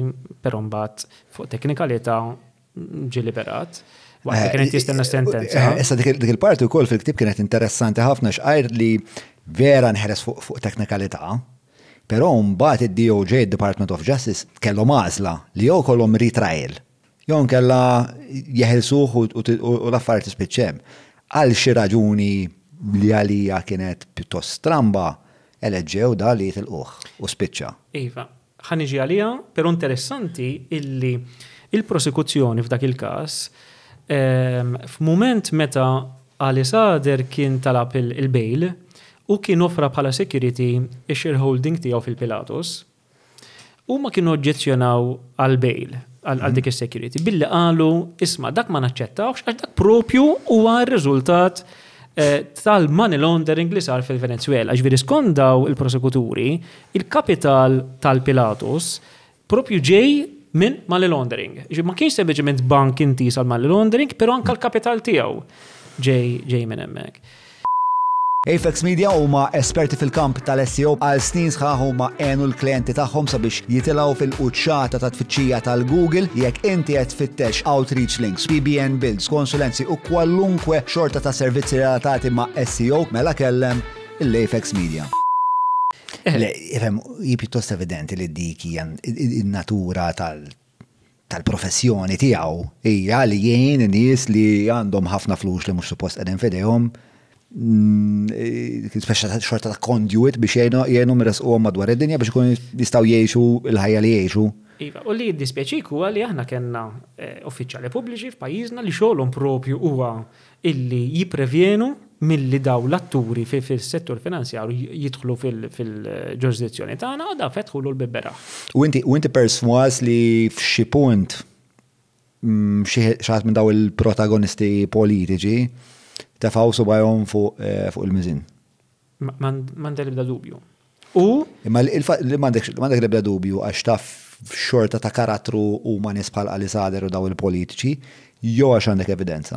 però mbagħad fuq teknikalità ġie liberat. Waqt kienet jistenna sentenza. Issa dik il-parti wkoll fil-ktieb kienet interessanti ħafna x'qajr li vera nħeres fuq teknikalità, però mbagħad id-DOJ, Department of Justice, kellhom għażla li jew kollhom retrial. Jew kellha jeħilsuh u l-affarijiet tispiċċem. Għal xi raġuni li għalija kienet pjuttost stramba, eleġġew da li jitilquh u spiċċa. Iva, ħaniġi għalija, però interessanti illi il-prosekuzzjoni f'dak il-każ f'mument meta Ali Sader kien talab il-bail u kien offra bħala security ix-shareholding tiegħu fil-Pilatus u ma kienu oġġezzjonaw għal-bail għal dik is-security billi qalu isma' dak ma naċċettawx għax dak propju huwa r-riżultat tal-money laundering li sar fil-Venezuela. Ġifieri skont daw il-prosekuturi, il-kapital tal-Pilatus propju ġej minn money laundering. Ma kienx sempliċement bank intis għal money laundering, però anke l-kapital tiegħu ġej minn hemmhekk. Apex Media huma esperti fil-kamp tal-SEO għal snin sħaħ huma għenu l-klienti tagħhom sabiex jitilgħu fil-quċċata ta' tfittxija tal-Google jekk inti qed tfittex outreach links, PBN builds, konsulenzi u kwalunkwe xorta ta' servizzi relatati ma' SEO mela kellem l-Apex Media. Pjuttost evidenti li dik hija in-natura tal-professjoni tiegħu hija li jgħin nies li għandhom ħafna flus li mhux suppost qegħdin f'idejhom speċa xorta ta' conduit biex jgħinu mirasquhom madwar id-dinja biex ikun jistgħu jgħixu l-ħajja li jgħixu. Iva, u li jiddispjaċik huwa li aħna kellna uffiċjali pubbliċi f'pajjiżna li xogħolhom propju huwa illi jipprevjenu milli daw l-atturi fis-settur finanzjarju jidħlu fil-ġurisdizzjoni tagħna u da fetħulu l-bibbera. U inti perswas li f'xi punt xi ħadd minn daw il-protagonisti politiċi tefaw subajhom fuq il-miżin. M'għandek l-ebda dubju. Imma m'għandek l-ebda dubju għax taf xorta ta' karattru huma nies bħal Ali Sader u daw il-politiċi jew għax għandek evidenza.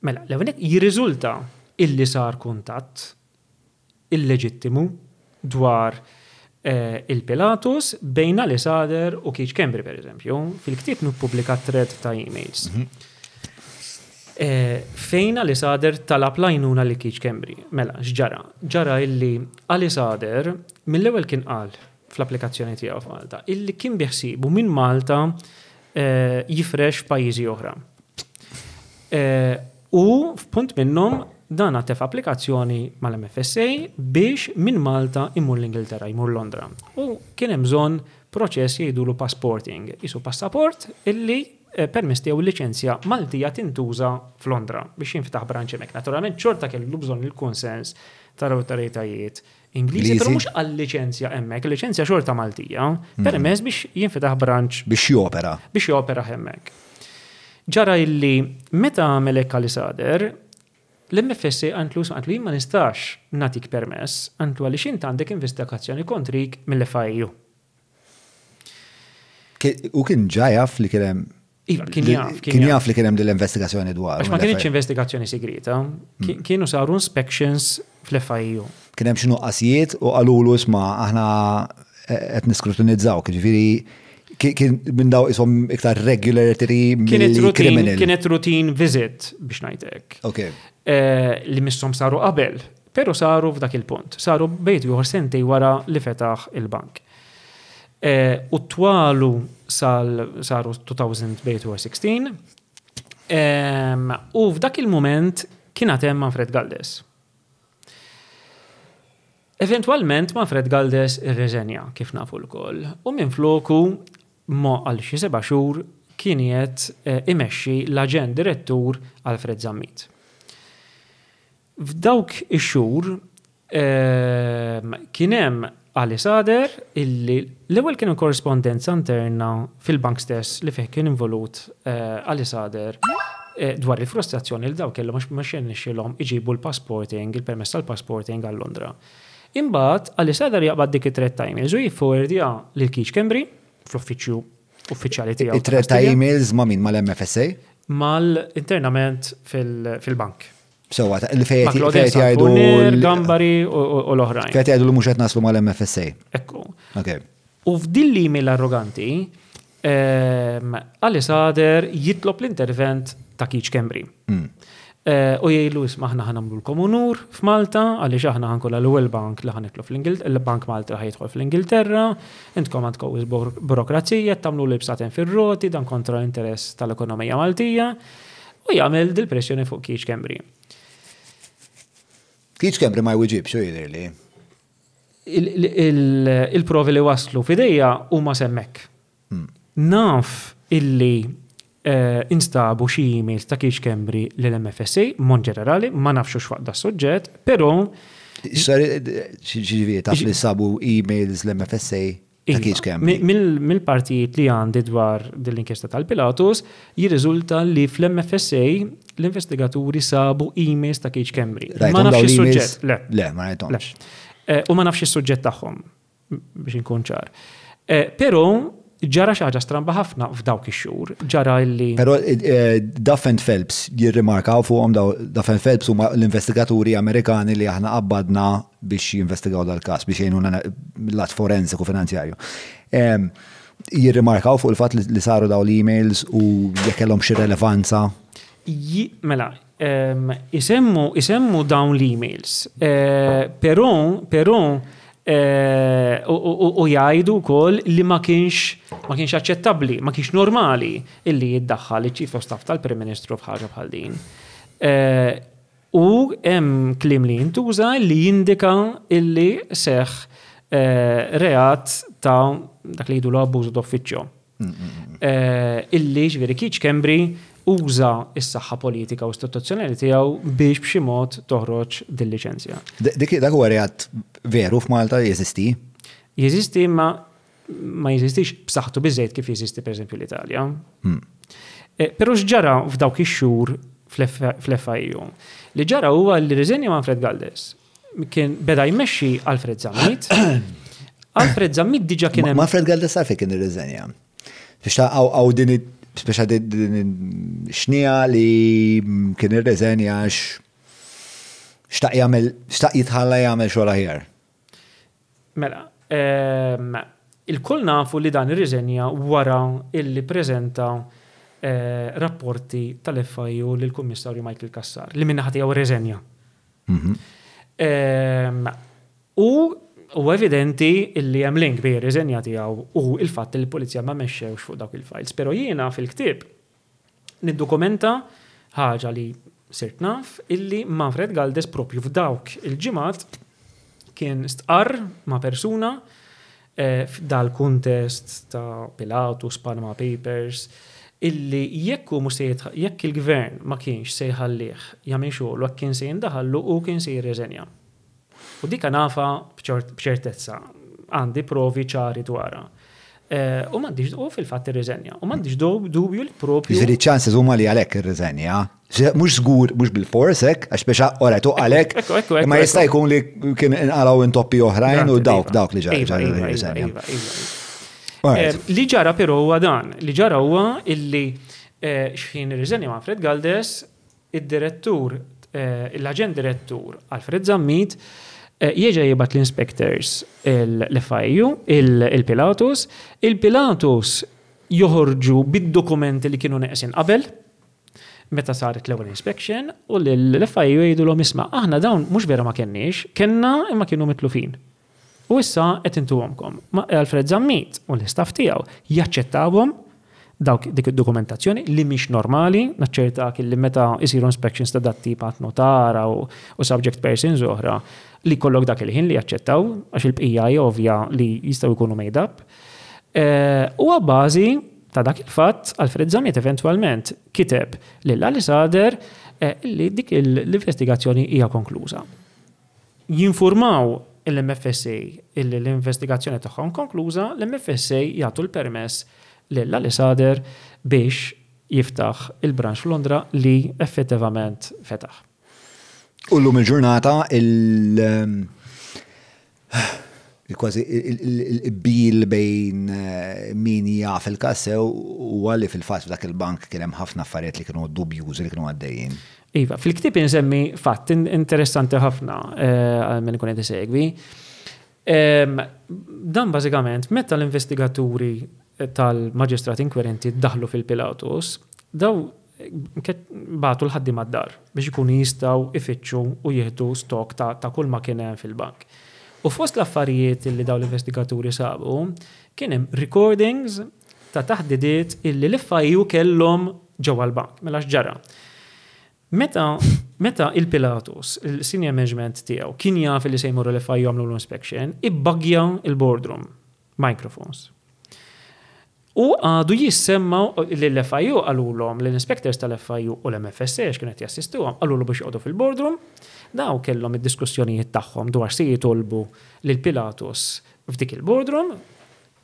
Mela, l-ewwel jirriżulta illi sar kuntatt illeġittimu dwar il-Pilatus bejn Ali Sader u Keith Kembri, pereżempju, fil-ktieb nippubblika thread ta' emails. Fejn Ali Sader talab lajnuna li Keith Kembri. Mela, x'ġara? Ġara illi Ali Sader mill-ewwel kien qal fl-applikazzjoni tiegħu f'Malta illi kien biħsibu minn Malta jifrex f'pajjiżi oħra. U f'punt minnhom dan għatef applikazzjoni mal-MFSA biex minn Malta imur l-Ingilterra, imur Londra. U kien hemm bżonn proċess jgħidulu passporting. Isu passaport illi permess tiegħu liċenzja Maltija tintuża f'Londra biex jinftaħ branċ hemmhekk. Naturalment xorta kellu bżonn il-konsens tal-awtoritajiet Ingliżi, però mhux għall-liċenzja hemmhekk, il-liċenzja xorta Maltija, permess biex jinftaħ branċ biex jopera hemmhekk. Ġara illi meta għamelek Ali Sader, l-MFSA għantlu ma nistax natik permess, għantlu għaliex int għandek investigazzjoni kontrik mill-FIU. U kien ġajaf li kienem Iva, kien jaf li kienem dil-investigazzjoni dwar. Għax ma kienx investigazzjoni segreta, kienu saru inspections fl-FIU. Kienem xinu qasijiet u għalulu isma aħna qed niskrutinizzaw, ġifieri kien minn daw isom iktar regulatory criminal. Kienet routine visit biex ngħidlek. Okay. Li missom saru qabel, però saru f'dak il-punt. Saru bejt ieħor sentej wara li fetaħ il-bank. U twalu saru 2016 u f'dak il-moment kien hemm Manfred Galdes. Eventualment Manfred Galdes irreżenja kif nafu l-koll u minn floku ma għal xi 7 xhur kien qed imexxi l-aġent direttur Alfred Zammit. F'dawk ix-xhur kien hemm Ali Sader illi l-ewwel kienu korrespondenza interna fil-bank stess li fih kien involut Ali Sader dwar il-frustrazzjoni li daw kellhom ma xennixilhom iġibu l-passporting, il-permess tal-passporting għal Londra. Imbagħad Ali Sader jaqbad dik it-thread ta' emails u jifforwardja lil Keith Kembri fl-uffiċċju uffiċjali tiegħu. It-thread ta' emails ma' min mal-MFSA? Mal-internament fil-bank. Sewa, li fejt jgħidu Gambari u l-oħrajn. Fejt jgħidu li mhux qed naslu mal-MFSA. Ekku. Okay. U f'din l-email arroganti, Ali Sader jitlob l-intervent ta' Keith Kembri. U jgħidu isma' aħna ħanamlu l-komunur f'Malta, għaliex aħna ħankolla l-ewwel bank li ħanitlu fl-Ingilterra, il-Bank Malta ħajidħol fl-Ingilterra, intkom għandkom burokrazija, tagħmlu libsaten fir-roti dan kontra l-interess tal-ekonomija Maltija u jagħmel dil-pressjoni fuq Keith Kembri. Keith Kembri ma jwiġibx jgħidilli. Il-provi li waslu f'idejja huma semmek. Naf illi instabu xi emails ta' Keith Kembri lill-MFSA, mon ġenerali, ma nafx x'waqt da' suġġett, però ġifieri taf li sabu emails l-MFSA ta' Keith Kembri. Mill-partijiet li għandi dwar dell-inkjesta tal-Pilatus jirriżulta li fl-MFSA l-investigaturi sabu emails ta' Keith Kembri. Ma nafx is-suġġett. Le, ma rajthomx. U ma nafx is-suġġett tagħhom biex inkun ċar. Però ġara xi ħaġa stramba ħafna f'dawk ix-xhur. Ġara illi. Però Duff and Phelps jirrimarkaw fuqhom Duff and Phelps huma l-investigaturi Amerikani li aħna qabbadna biex jinvestigaw dal-każ biex jgħinuna l-lat forensiku finanzjarju. Jirrimarkaw fuq il-fatt li saru daw l-emails u jekk kellhom xi relevanza. Mela, isemmu dawn l-emails. Però u jgħidu wkoll li ma kienx aċċettabbli, ma kienx normali illi jiddaħħal iċ-Chief of Staff tal-Prim Ministru f'ħaġa bħal din. U hemm kliem li jintuża li jindika illi seħħ reat ta' dak li jgħidu l-abbużu d'uffiċċju. Illi ġifieri Keith Schembri uża s-saħħa politika u istituzzjonali tiegħu biex b'xi mod toħroġ dil-liċenzja. Dak huwa reat veru f'Malta jeżisti? Jeżisti ma jeżistix b'saħħtu biżejjed kif jeżisti pereżempju l-Italja. Però x'ġara f'dawk ix-xhur fl-FIU. Li ġara huwa li riżenja Manfred Galdes. Kien beda jmexxi Alfred Zammit. Alfred Zammit diġà kien hemm. Manfred Galdes għalfejn kien irriżenja. Biex għaw din speċa xnija li kien irreżenja xtaq jitħalla jagħmel xogħol aħjar. Mela, il-kull nafu li dan irreżenja wara illi preżenta rapporti tal-FIU lill-Kummissarju Michael Cassar li minna ħatijaw reżenja. U evidenti illi hemm link bejn ir-reżenja tiegħu u l-fatt li l-pulizija ma mexxewx fuq dawk il-files. Però jiena fil-ktieb niddokumenta ħaġa li sirt naf illi Manfred Galdes propju f'dawk il-ġimgħat kien stqarr ma' persuna f'dal-kuntest ta' Pilatus, Panama Papers, illi jekk il-gvern ma kienx se jħallih jagħmel xogħol u kien se jindaħallu u kien se jirreżenja. U dika nafa b'ċertezza għandi provi ċari dwarha. U m'għandix u fil-fatt irreżenja. U m'għandix dubju li propju. Jiġri ċanses huma li għalhekk irreżenja. Mhux żgur mhux bil-forsek għax biex orajtu għalhekk ma jista' jkun li kien inqalgħu intoppi oħrajn u dawk li ġara irreżenja. Li ġara però huwa dan, li ġara huwa illi x'ħin irreżenja Manfred Galdes, id-direttur, l-aġent direttur Alfred Zammit jieġa jibat l-inspectors l-FIU, il-Pilatus. Il-Pilatus joħorġu bid-dokumenti li kienu neqsin qabel, meta saret l-ewwel inspection, u l-FIU jgħidu l-hom isma' aħna dawn mhux vera ma kenniex, kenna imma kienu mitlufin. U issa qed intuhomkom. Alfred Zammit u l-istaff tiegħu jaċċettawhom dik id-dokumentazzjoni li mhix normali, naċċertak li meta jsiru inspections ta' dat tip għat notara u subject persons oħra li kollok dak il-ħin li jaċċettaw għax il-bqija ovvja li jistgħu jkunu made up. U għabbażi ta' dak il-fatt Alfred Zammit eventwalment kiteb lil-Ali Sader li dik l-investigazzjoni hija konkluża. Jinformaw l-MFSA illi l-investigazzjoni tagħhom konkluża, l-MFSA jagħtu l-permess l-Ali Sader biex jiftaħ il-branch f'Londra li effettivament fetaħ. U l-lum il-ġurnata kważi il-bil bejn min jaf il-kassew u għalli fil-fatt f'dak il-bank kien hemm ħafna affarijiet li kienu dubjużi li kienu għaddejjin. Iva, fil-ktib insemmi fatt interessanti ħafna minn ikun qed isegwi. Dan bażikament meta l-investigaturi tal-maġistrat inkwirenti daħlu fil-Pilatus, daw batu l-ħaddim għad-dar biex ikunu jistgħu ifittxu u jieħdu stok ta' kull ma kien hemm fil-bank. U fost l-affarijiet li daw l-investigaturi sabu, kien hemm recordings ta' taħdidiet illi l-FIU kellhom ġewwa l-bank. Mela x'ġara. Meta il-Pilatus, il-senior management tiegħu, kien jaf li se jmorru l-FIU għamlu l-inspection, ibbaggja il-boardroom microphones. U għadu jissemmaw l-FIU għallulhom, l-inspectors tal-FIU u l-MFSA kienu qed jassistuhom, għallulhom biex jqogħdu fil-boardroom, daw kellhom id-diskussjonijiet tagħhom dwar se jitolbu lil Pilatus f'dik il-boardroom,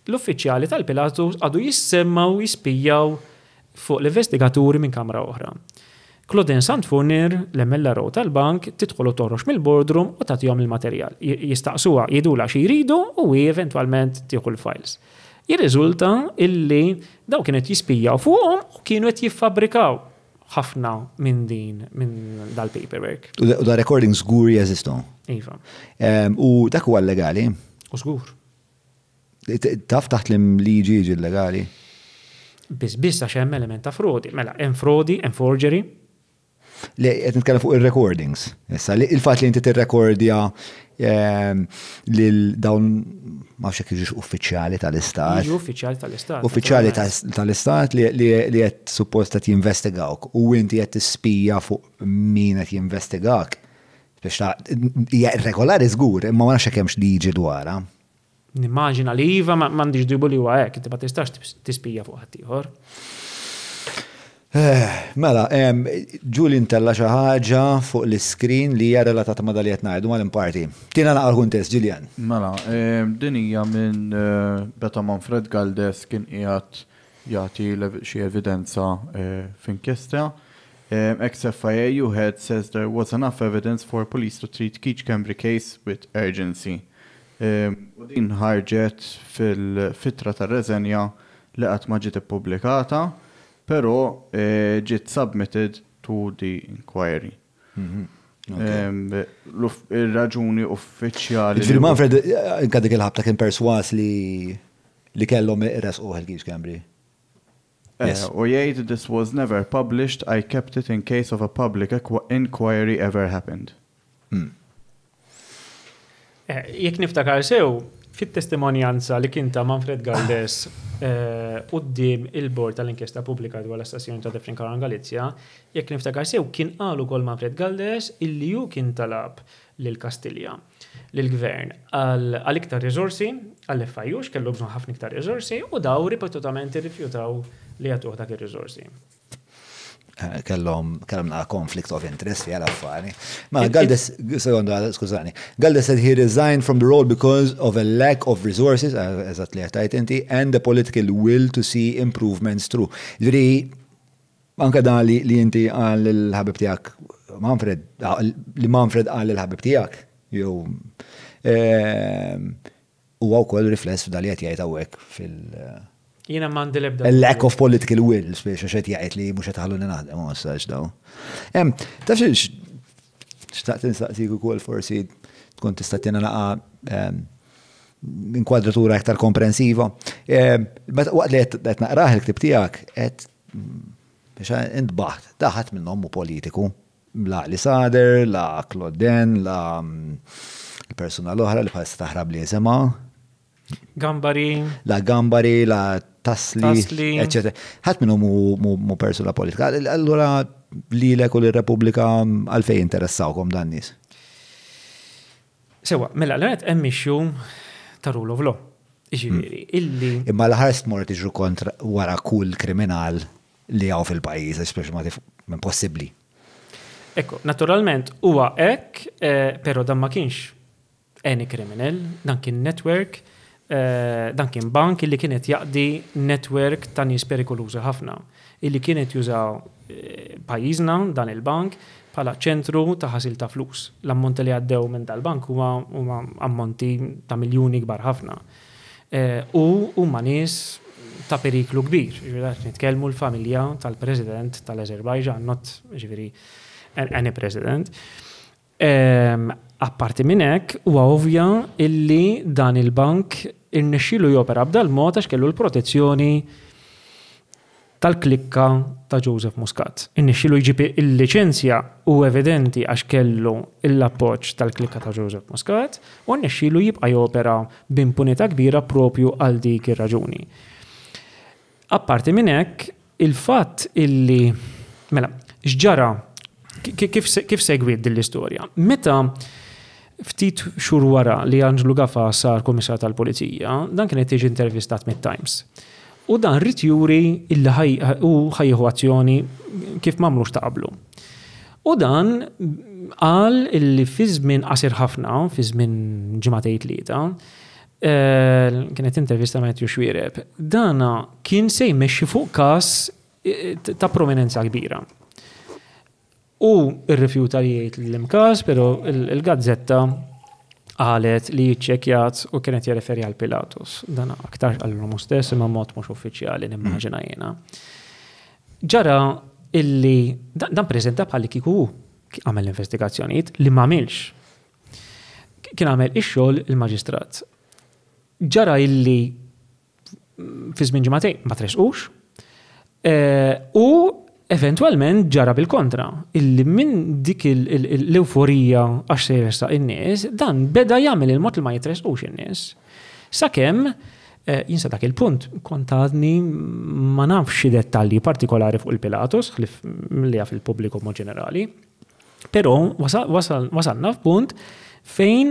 l-uffiċjali tal-Pilatus għadu jissemmaw jispijaw fuq l-investigaturi minn kamra oħra. Claudine Santfurnier, l-MLRO tal-bank, tidħol u toħroġ mill-boardroom u tagħtihom il-materjal. Jistaqsuha jgħidula xi jridu u hi eventwalment tieħu l-files. Jirriżulta illi daw kienu qed jispijaw fuqhom u kienu qed jiffabrikaw ħafna minn dal-paperwork. U da recordings żgur jeżistu. Iva. U dak huwa legali. U żgur. Taf taħt liġi legali. Biss għax hemm element ta' frodi. Mela, hemm frodi, hemm forgery. Li qed nitkellem fuq ir-recordings. Issa il-fatt li inti tirrekordja lil dawn ma nafx jiġux uffiċjali tal-istat. Jiġu uffiċjali tal-istat. Uffiċjali tal-istat li qed suppost qed jinvestigawk u inti qed tispija fuq min qed jinvestigak. Biex hija irregolari żgur, imma ma nafx hemmx liġi dwarha. Nimmaġina li iva m'għandix dubu li huwa hekk, inti ma tistax tispija fuq ħadd ieħor. Mela, Julian tella xi ħaġa fuq l-iskrin li hija relatata ma' dalijiet ngħidu mal-imparti. Tina naqra kuntest, Julian. Mela, din hija minn Beta Manfred Galdes kien qiegħed jagħti xi evidenza f'inkjesta. Ex-FIA UHED says there was enough evidence for police to treat Keach Cambry case with urgency. U din ħarġet fil-fitra tar-reżenja li qatt ma ġiet ippubblikata, però ġiet submitted to the inquiry. Il-raġuni uffiċjali. Ġifieri Manfred dik il-ħabta kien perswas li kellhom iresquh il-Keach Cambry. Or yet, this was never published. I kept it in case of a public inquiry ever happened. Jek niftakar sew, fit-testimonjanza li kien ta' Manfred Galdes qudiem il-bord tal-inkjesta pubblika dwar l-assassinu ta' Defrin Karan Galizja, jekk niftakar sew kien qalu kol Manfred Galdes illi ju kien talab lil Kastilja, lill-gvern għal iktar riżorsi, għall-FIUx kellu bżonn ħafna iktar riżorsi u daw ripetutament irrifjutaw li jagħtuh dak ir-riżorsi. Kellhom conflict of interest fi għal-affari. Ma Galdes, skużani, Galdes said he resigned from the role because of a lack of resources, eżatt li għatajt inti, and the political will to see improvements through. Ġiri, anka da li inti għal il-ħabib tijak, li Manfred għal il-ħabib tijak, jew u għaw kol rifless f'dali għat jgħajt għawek fil- Jina mandi lebda. A lack of political will, speċa xet jgħajt li mux għetħallu n-naħdem, ma s-saġ daw. Tafx, xtaqt nistaqsik u kol forsi tkun tistatjena laqa inkwadratura aktar komprensiva. Waqt li għet naqraħ il-ktib tijak, biex intbaħt, daħat minn ommu politiku. La li Sader, la Clauden, la l-persona l-oħra li bħal taħrab li jisema. Gambari. La Gambari, la Tasli, eccetera. Ħadd minnhom mu persuna politika. Allura lilek u l-Repubblika għalfejn interessawkom dan nies. Sewa, mela l-għanet emmixxu ta' rule of law. Iġifieri, illi. Imma l-ħarst mort iġru kontra wara kull kriminal li għaw fil-pajjiż, speċjalment minn possibbli. Ekku, naturalment huwa hekk, però dan ma kienx any criminal, dan kien network, dan kien bank illi kienet jaqdi network ta' nies perikolużi ħafna, illi kienet jużaw pajjiżna dan il-bank bħala ċentru ta' ħasil ta' flus. L-ammonti li għaddew minn dal-bank huma ammonti ta' miljuni kbar ħafna. U huma nies ta' periklu kbir. Nitkellmu l-familja tal-President tal-Azerbajġan, not ġifieri any president. Apparti minn hekk huwa ovvja illi dan il-bank irnexxielu jopera b'dal mod għax kellu l-protezzjoni tal-klikka ta' Joseph Muscat. Irnexxielu jġib il-liċenzja u evidenti għax kellu l-appoġġ tal-klikka ta' Joseph Muscat u rnexxielu jibqa' jopera b'impunità kbira propju għal dik ir-raġuni. Apparti minn hekk, il-fatt illi mela x'ġara kif segwit din l-istorja. Meta ftit xhur wara li Angelo Gaffa sar komissar tal-Pulizija, dan kien qed jiġi intervistat mit-Times. U dan rid juri illi ħajjieħu azzjoni kif m'għamlux ta' qablu. U dan qal illi fi żmien qasir ħafna, fi żmien ġimagħtejn tlieta, kienet intervista ma' Matthew Xwiereb, dana kien se jmexxi fuq każ ta' prominenza kbira. U irrifjuta li jgħid l-imkaż, però il-gazzetta qalet li ċċekjat u kienet jirreferi għal Pilatus. Dan aktar għall-Romu stess imma mod mhux uffiċjali nimmaġina jiena. Ġara illi dan preżenta bħalli kieku għamel l-investigazzjonijiet li ma għamilx. Kien għamel ix-xogħol il-maġistrat. Ġara illi fi żmien ġimagħtejn ma tresqux u eventualment ġara bil-kontra, illi minn dik l-euforija għax se jressaq in-nies, dan beda jagħmel il-mod li ma jitresqux in-nies. Sakemm jinsa dak il-punt kont għadni ma nafx xi dettalji partikolari fuq il-Pilatus, ħlif li fil pubbliku mod ġenerali, però wasalna f'punt fejn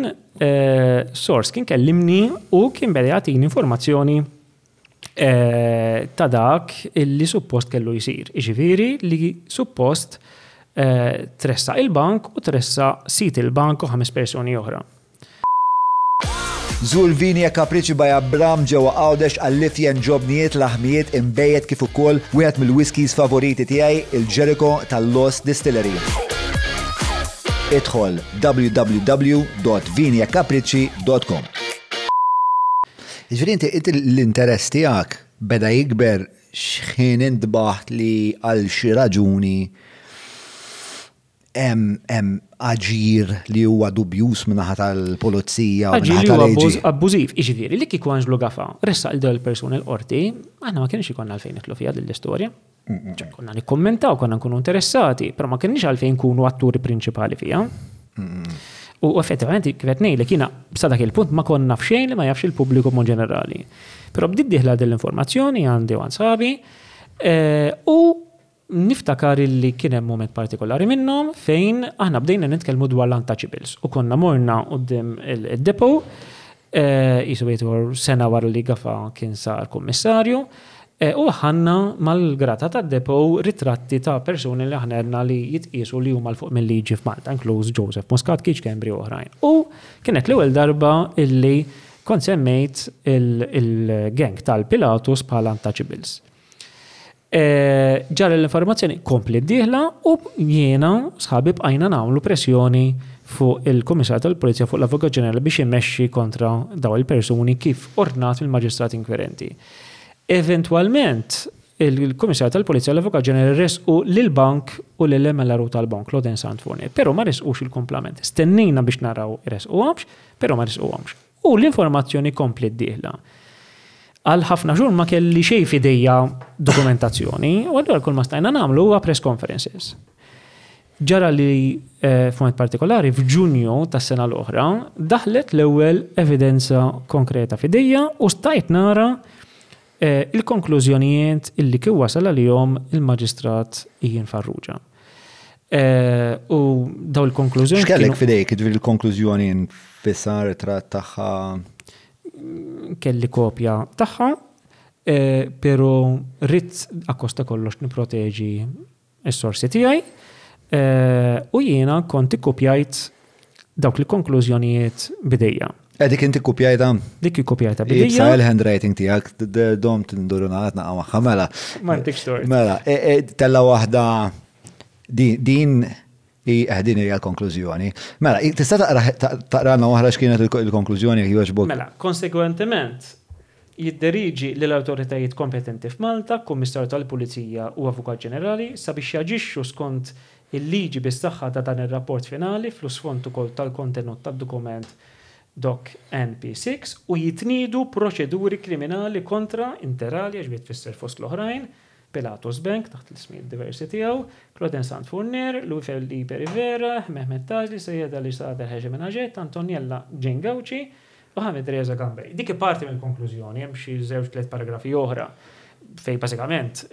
sors kien kellimni u kien beda jagħtini informazzjoni ta' dak illi suppost kellu jisir. Iġifieri li suppost tressa il-bank u tressa sit il-bank u 5 persuni oħra. Żur Vinja Capricci by Abram ġewwa Għawdex għall-lifjen ġobnijiet laħmijiet imbejjed kif ukoll wieħed mill-whiskies favoriti tiegħi il-Jericho tal-Lost Distillery. Idħol www.vinjacapricci.com. Ġifieri inti l-interess tiegħek beda jikber x'ħin intbaħt li għal xi raġuni hemm aġir li huwa dubjus minnaħa tal-pulizija u minnaħa tal-AG. Abbużiv, jiġifieri li kieku Anġlu Gafa ressa il persuni l-qorti, aħna ma kienx ikonna għalfejn nitlu fiha l-istorja. Konna nikkommentaw, konna nkunu interessati, però ma kienx għalfejn nkunu atturi prinċipali fiha. U effettivament kif ngħidlek kiena sa dak il-punt ma konna f'xejn li ma jafx il-pubbliku mod ġenerali. Però bdiet dieħla dell-informazzjoni għandi u għansabi u niftakar li kien hemm moment partikolari minnhom fejn aħna bdejna nitkellmu dwar l-untouchables u konna morna quddiem id-depo jisu sena wara li Gafa kien sar kummissarju u ħanna mal-grata tad-depo ritratti ta' persuni li aħna għedna li jitqisu li huma l-fuq mill-liġi f'Malta, inkluż Joseph Muscat, Keith Kembri u oħrajn. U kienet l-ewwel darba illi kont semmejt il-gang tal-Pilatus bħala untouchables. Ġara l-informazzjoni kompli d-dieħla u jiena sħabi bqajna nagħmlu pressjoni fuq il-Kummissar tal-Pulizija fuq l-Avukat Ġenerali biex immexxi kontra daw il-persuni kif ordnat mill-Maġistrat Inkwerenti. Eventualment, il-Kummissar tal-Pulizija l-Avukat Ġenerali resqu lill-bank u lill-MLRU tal-bank, Loden Santfurni, però ma resqux il-komplament. Stennina biex naraw resquhomx, però ma resquhomx. U l-informazzjoni kompli d-dieħla. Għal ħafna xhur ma kelli xejn f'idejja dokumentazzjoni, u allura kull ma stajna nagħmlu huwa press conferences. Ġara li f'moment partikolari f'Ġunju tas-sena l-oħra daħlet l-ewwel evidenza konkreta f'idejja u stajt nara il-konklużjonijiet illi kif wasal għalihom il-Maġistrat Ian Farrugia. U daw il-konklużjoni. X'kellek f'idejk il-konklużjoni nfissar ritratt tagħha? Kelli kopja tagħha, però rrid akkosta kollox nipproteġi s-sorsi tiegħi u jiena kont ikkopjajt dawk il-konklużjonijiet bidejja. Dik inti kopjajta? Dik kopjajta bidejja. Ibsa il-handwriting tiegħek dom tindurunat naqgħa magħha mela. M'għandek sort. Mela, tella waħda din din hija l-konklużjoni. Mela, tista' taqrana waħra x'kienet il-konklużjoni jekk jogħġbok. Mela, konsegwentement jidderiġi lill-awtoritajiet kompetenti f'Malta, Kummissarju tal-Pulizija u Avukat Ġenerali sabiex jaġixxu skont il-liġi bis-saħħa ta' dan ir-rapport finali fl-isfond ukoll tal-kontenut tad-dokument Doc NP6 u jitniedu proċeduri kriminali kontra Interali għax bitfisser fost l-oħrajn, Pilatus Bank taħt l-ismijiet diversi tiegħu, Loden Santfurnier, Louis Felipe Rivera, Mehmet Tazli, Sejjeda li Sader Ħeġi Menaġet, Antoniella Ġengawċi u Ħamed Reza Gambej. Dik parti mill-konklużjoni, hemm xi 2-3 paragrafi oħra fej bażikament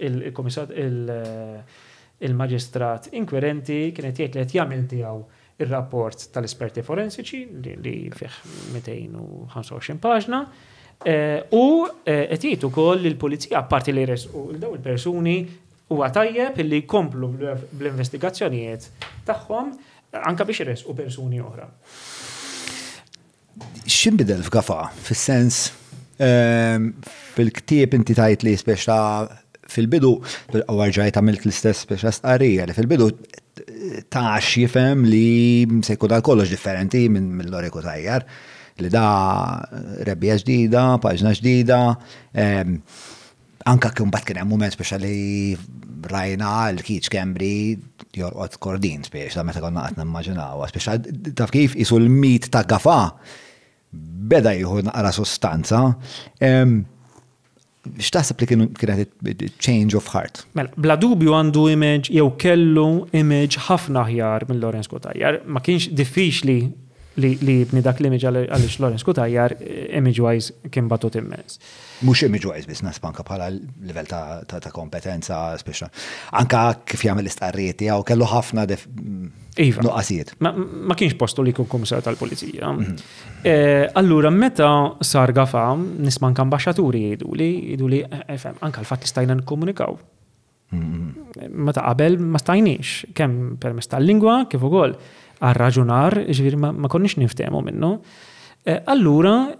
il-Maġistrat Inkwerenti kienet jgħid li qed jagħmel tiegħu ir-rapport tal-esperti forensiċi li fih 225 paġna u qed jgħid ukoll li l-Pulizija apparti li jresqu dawn il-persuni huwa tajjeb illi jkomplu bl-investigazzjonijiet tagħhom anke biex jresqu persuni oħra. X'inbidel f'Gafa fis-sens fil-ktieb inti tajt li speċa fil-bidu, għarġajt għamilt l-istess biex stqarrija li fil-bidu taħx jifhem li msejku dal-kollox differenti minn l-Loriku Tajjar, li da rebbija ġdida, paġna ġdida, anka kien bat kien hemm mument speċjali rajna l-Kiċ Kembri jorqod kordin speċ, da meta konna qed nimmaġinaw, speċ taf kif isu l-mit ta' Gafà beda jieħu naqra sostanza. X'taħseb li kienet change of heart? Mela, bla dubju għandu image jew kellu image ħafna aħjar minn Lawrence Kutajjar, ma kienx diffiċli li jibni dak l-image għaliex Lawrence Kutajjar image-wise kien batut immens. Mhux image-wise biss nasbanka bħala livell ta' kompetenza speċa. Anka kif jagħmel l-istqarrijiet tiegħu kellu ħafna nuqqasijiet. Ma kienx postu li jkun kummissar tal-Pulizija. Allura meta sar Gafà nisma' anke ambaxxaturi jgħidu li anke l-fatt li stajna nikkomunikaw. Meta qabel ma stajniex kemm permezz tal-lingwa kif ukoll għal-raġunar, ġviri ma konniex niftehmu minnu. Allura,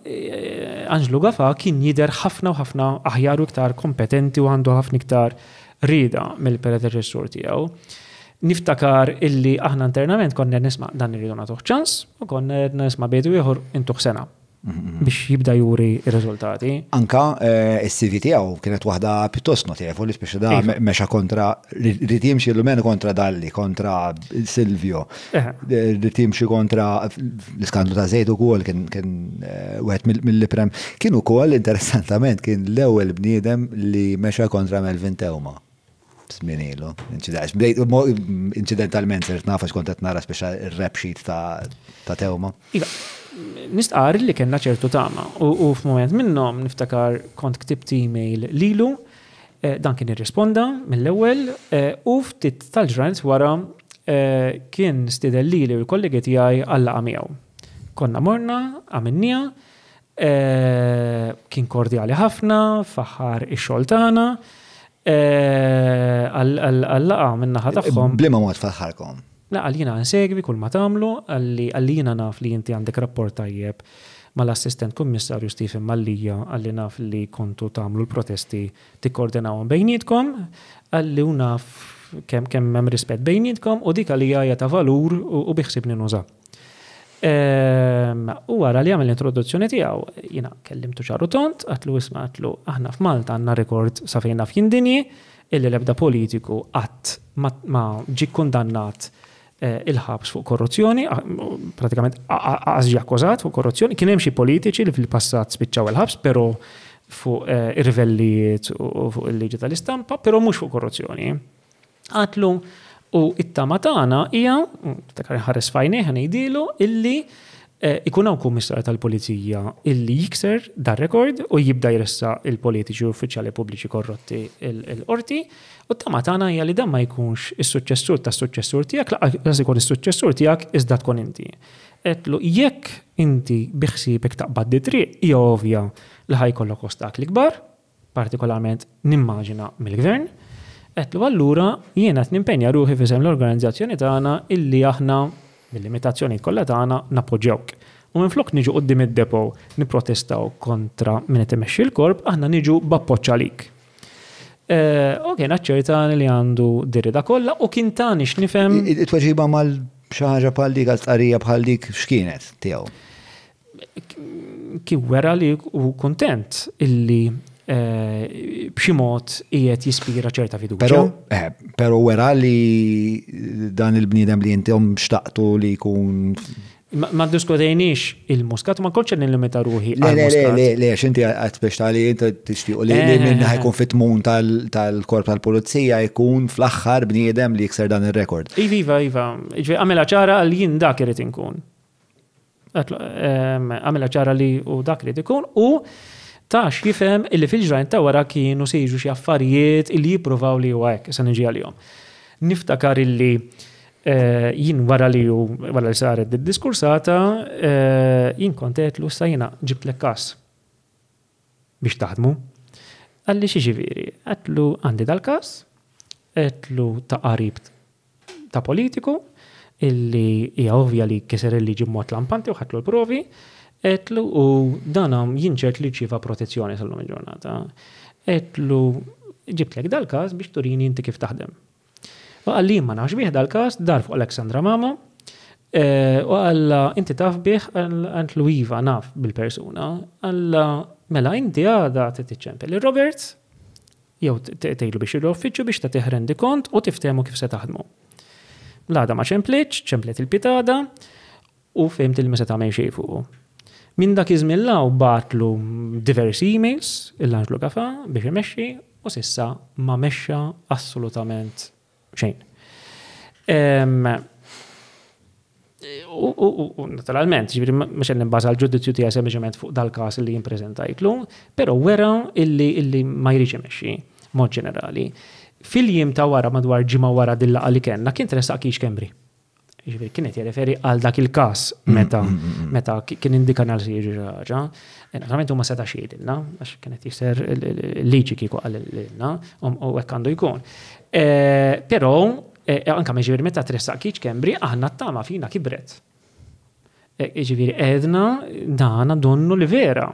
Angelo Gafà kien jider ħafna u ħafna aħjar u iktar kompetenti u għandu ħafna iktar rida mill-predeċessur tiegħu. Niftakar illi aħna internament konna nisma' dan irridu nagħtuh ċans u konna nisma' bejdu ieħor intuħ sena biex jibda juri r-riżultati. Anka s-CV tiegħu kienet waħda pjuttost notevoli speċi da mexa kontra rid jimxi l-lumenu kontra Dalli, kontra Silvio. Rid jimxi kontra l-iskandlu ta' Zejt ukoll kien wieħed mill-iprem. Kien ukoll interessantament kien l-ewwel bniedem li mexa kontra Melvin Teuma. Sminilu, incidentalment sirt nafax kont qed nara speċa ir-rap sheet ta' Teuma. Nistqar li kena ċertu tama u f'moment minnhom niftakar kont ktibt email lilu, dan kien irrisponda mill-ewwel u ftit tal-ġranet wara kien stidel lili u l-kollegi tiegħi għallaqa miegħu. Konna morna, għamilnija, kien kordjali ħafna, faħħar ix-xogħol tagħna, għallaqa min-naħa tagħhom. Bliema mod faħħarkom. La, għal-jina nsegwi kull ma tamlu, għal-jina naf li jinti għandek rapport tajjeb mal-assistent kummissarju Stephen Mallija, għalli naf li kontu tamlu l-protesti tikkoordinawhom bejnietkom, għalli naf kemm hemm rispett bejnietkom u dik għalija hija ta' valur u biħsibni nuża. U wara li għamil l-introduzzjoni tiegħu, jiena kellimtu ċaru tont, għatlu aħna f'Malta għandna rekord sa fejn naf jindinji, illi l-ebda politiku qatt ma ġi kundannat il-ħabs fuq korruzzjoni, pratikament għażġi akkużat fuq korruzzjoni, kien hemm xi politiċi li fil-passat spiċċaw il-ħabs, però fuq ir-rivellijiet u fuq il-liġi tal-istampa, però mhux fuq korruzzjoni. Għatlu u it-tama tagħna hija, ftakar ħares fajnejn ngħidilu illi ikun hawn kummissar tal-Pulizija illi jikser dar rekord u jibda jressa il-politiċi uffiċjali pubbliċi korrotti il-qorti u t-tama tagħna hija li dan ma jkunx is-suċċessur tas-suċċessur tiegħek, laqas ikun is-suċċessur tiegħek iżda tkun inti. Qedlu jekk inti biħsiebek taqbad triq hija ovvja li ħajkollok ostakli kbar, partikolarment nimmaġina mill-gvern, qedlu allura jiena qed nimpenja ruħi fisem l-organizzazzjoni tagħna illi aħna mill-limitazzjoni kollha tagħna nappoġġjawk. U minflok niġu qudiem id-depo nipprotestaw kontra min qed imexxi l-korp, aħna niġu b'appoġġ għalik. Kien ċerta li għandu dirida kollha u kien tani x'nifhem. It-tweġiba mal xi ħaġa bħal dik għal-qarrija bħal dik x'kienet tiegħu? Kien wera li u kuntent illi b'xi mod qiegħed jispira ċerta fiduċja. Però wera li dan il-bniedem li intom xtaqtu li jkun ma diskutejniex il-Muscat, ma kontx nillimita ruħi għal-Muscat. Le, x'inti qed speċjali inti tixtiequ li minn ħajkun fit-tmun tal-korp tal-Pulizija jkun fl-aħħar bniedem li jikser dan ir-rekord. Iva. Għamilha ċara li jien dak irid inkun. Għamilha ċara li u dak irid ikun u tax jifhem illi fil-ġrajn ta' wara kienu se jiġu xi affarijiet illi jippruvaw li huwa hekk se niġi għalihom. Niftakar illi jien wara li saret id-diskursata jien kont qedlu sa jiena ġibtlek każ biex taħdmu. Għalli xi ġifieri, qedlu għandi dal-każ, qedlu ta' qarib ta' politiku illi hija ovvja li kiser il-liġi b'mod lampanti u ħadlu l-provi. Etlu u danam jinċert li ċiva protezzjoni sal-lum il-ġurnata. Etlu ġibtlek dal-każ biex turini inti kif taħdem. U għalli ma nafx bih dal-każ dar fuq Alexandra Mamo u għalla inti taf bih għant Luiva naf bil-persuna għalla mela inti għada t-tiċempel il-Robert jew tejlu biex il-uffiċu biex ta' teħrendi kont u tiftemu kif se taħdmu. L-għada ma ċemplet il-pitada u fimt il-mesa ta' mejxej fuq. Min dak iżmillaw batlu diversi emails il-lanġlu kafa biex imexxi u sissa ma mexxa assolutament xejn. U naturalment, ġifieri mhux qed nibbaża l-ġudizzju tiegħi sempliċement fuq dal-każ li jippreżentajtlu, però wera illi ma jridx imexxi mod ġenerali. Fil-jiem ta' wara madwar ġimgħa wara dil-laqgħa li kellna kien tressaq Kix Kembri. Ġifieri kienet jirreferi għal dak il-każ meta kien indikan għal si jiġi ħaġa. Naturalment huma seta' xhiedilna għax kienet jisser liġi kieku qalilna u hekk għandu jkun. Però anke ġifieri meta tressaq Kix Kembri aħna t-tama fina kibret. Ġifieri qegħdna dana donnu li vera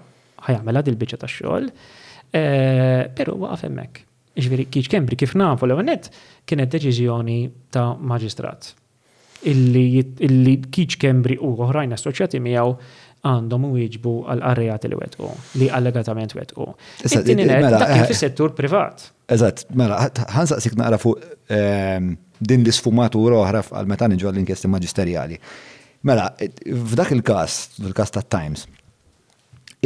ħajamela dil-biċċa tax-xogħol, però waqaf hemmhekk. Ġifieri Kix Kembri kif nafu l-ewwel kienet deċiżjoni ta' maġistrat illi Kix Kembri u oħrajn assoċjati miegħu għandhom iwieġbu għal qarrijati li wetqu li allegatament wetqu. Dak kien fis-settur privat. Eżatt, mela ħansaqsik naqra fuq din l-isfumatura oħra għal meta niġu għall-inkjesti maġisterjali. Mela, f'dak il-każ, fil-każ tat-Times,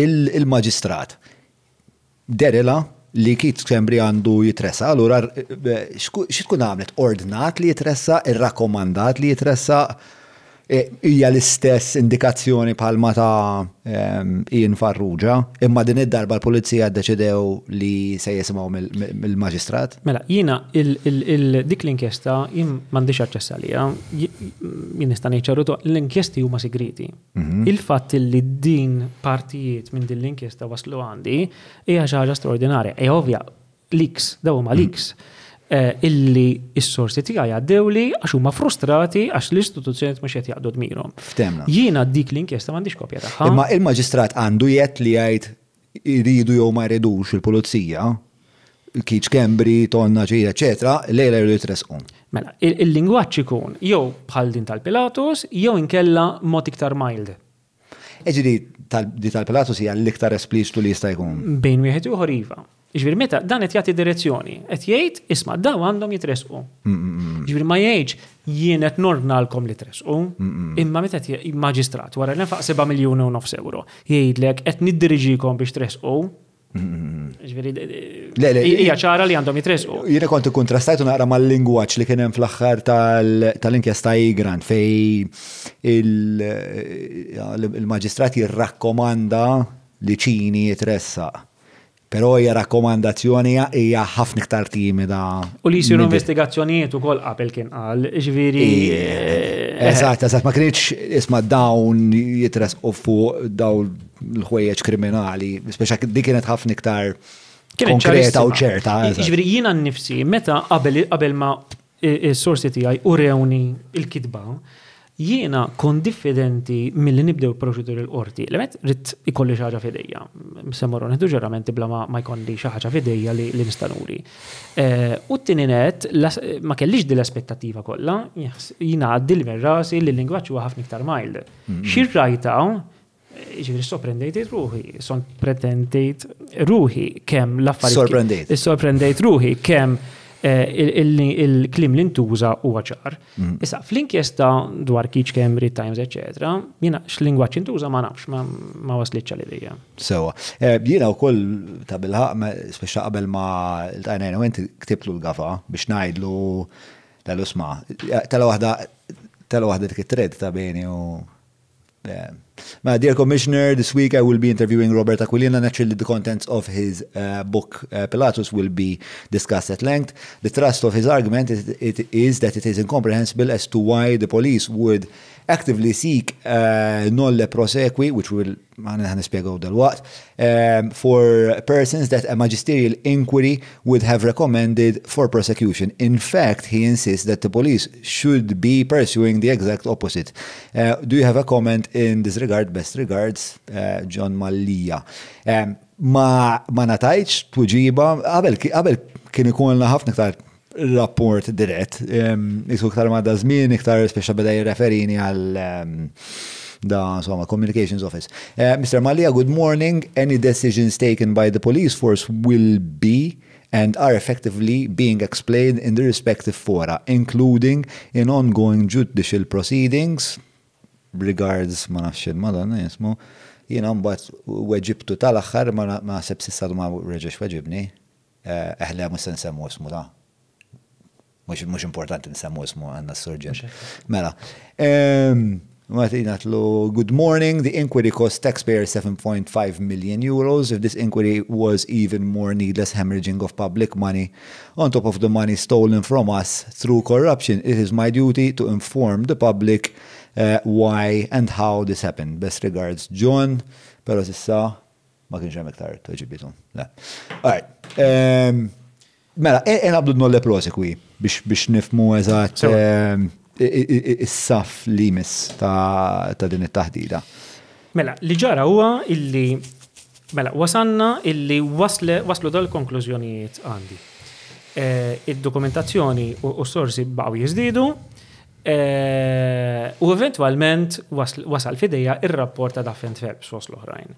il-maġistrat derela li Kix Kembri għandu jitressa, allura xitkun għamlet ordnat li jitressa, ir-rakkomandat li jitressa, hija l-istess indikazzjoni bħalma ta' Ian Farrugia, imma din id-darba l-pulizija ddeċidew li se jisimgħu mill-maġistrat? Mela, jiena dik l-inkjesta jien m'għandix aċċess għaliha, jien nista' ngħid l-inkjesti huma segreti. Il-fatt li din partijiet minn din l-inkjesta waslu għandi hija xi ħaġa straordinarja. Ovvja, leaks, daw huma leaks. Illi s-sorsi tiegħi għaddewli għax huma frustrati għax l-istituzzjonijiet mhux qed jaqgħdu dmirhom. Ftemna. Jiena dik l-inkjesta m'għandix kopja tagħha. Imma il-maġistrat għandu jgħid li jgħid iridu jew ma jridux il-pulizija, Kix Kembri, tonna ġej, eċetera, lejla jridu jitresqu. Mela, il-lingwaġġ ikun jew bħal din tal-Pilatus jew inkella mod iktar mild. Ġifieri tal-Pilatus hija l-iktar espliċtu li jista' jkun. Bejn wieħed u ieħor iva. Ġifieri meta dan qed jagħti direzzjoni, qed jgħid isma' daw għandhom jitresqu. Ġifieri ma jgħidx jien qed nordnalkom li tresqu, imma meta maġistrat wara nefaq 7 miljuni u nofs euro jgħidlek qed niddiriġikom biex tresqu. Ġifieri hija ċara li għandhom jitresqu. Jiena kont ikkuntrastajtu naqra mal-lingwaġġ li kien hemm fl-aħħar tal-inkjesta Igrant fej il-maġistrat jirrakkomanda li ċini jitressaq. Però hija rakkomandazzjoni hija ħafna iktar timida. U li jsiru investigazzjonijiet ukoll qabel kien qal, ġifieri. Eżatt, ma kienx isma' dawn jitresqu fuq dawn l-ħwejjeġ kriminali, speċjali dik kienet ħafna iktar konkreta u ċerta. Ġifieri jiena nnifsi meta qabel ma s-sorsi tiegħi urewni l-kitba, jiena kon diffidenti milli nibdew proċeduri l-qorti. L-emet rrid ikolli xi ħaġa f'idejja. Semmorru nieħdu ġeramenti bla ma jkolli xi ħaġa f'idejja li nista' nuri. U t-tieni net ma kellix din l-aspettattiva kollha, jiena għaddi minn rasi li l-lingwaġġ huwa ħafna iktar mild. Xi rajta ġifieri sorprendejt ruħi kemm l-affarijiet. Sorprendejt ruħi kemm il-klim li ntuża huwa ċar. Issa, fl-inkjesta dwar Kix Kembri, Times, etc., jiena x'lingwaġġ intuża ma nafx, ma waslitx għal-idea. Sewa. Jiena wkoll ta' bilħaq, speċa qabel ma l-tajnejna u inti ktiblu l-gafa biex ngħidlu tal-usma. Tal-waħda dik it-tred ta' bejni u. Dear Commissioner, this week I will be interviewing Robert Aquilina. Naturally, the contents of his book, Pilatus, will be discussed at length. The thrust of his argument is that it is incomprehensible as to why the police would actively seek nolle prosequi, which will for persons that a magisterial inquiry would have recommended for prosecution. In fact, he insists that the police should be pursuing the exact opposite. Do you have a comment in this regard? Best regards, John Mallia. Ma natajċ tuġiba, qabel kien ikollna ħafna iktar rapport dirett. Isu iktar ma' da żmien iktar speċa beda jirreferini għal insomma, Communications Office. Mr. Malia, good morning. Any decisions taken by the police force will be and are effectively being explained in the respective fora, including in ongoing judicial proceedings. Regards, ma nafx il-madan, jismu. Jina mbagħad weġibtu tal-aħħar ma sepsissa ma reġex weġibni. Eħle mhux se nsemmu ismu ta'. Mhux importanti nsemmu ismu għandna s-surġen. Mela. Good morning. The inquiry cost taxpayers 7.5 million euros. If this inquiry was even more needless hemorrhaging of public money on top of the money stolen from us through corruption, it is my duty to inform the public why and how this happened. Best regards, John. Pero sissa ma kienx hemm iktar tweġibitu. Alright. Mela, nabdu nolle prosekwi biex nifmu eżatt is-saf li miss ta' din it-taħdida. Mela, li ġara huwa illi wasanna illi waslu dal-konklużjonijiet għandi. Id-dokumentazzjoni u s-sorsi baqgħu jiżdiedu u eventwalment wasal fidejja ir-rapport ta' Daphne Phelps fost l-oħrajn.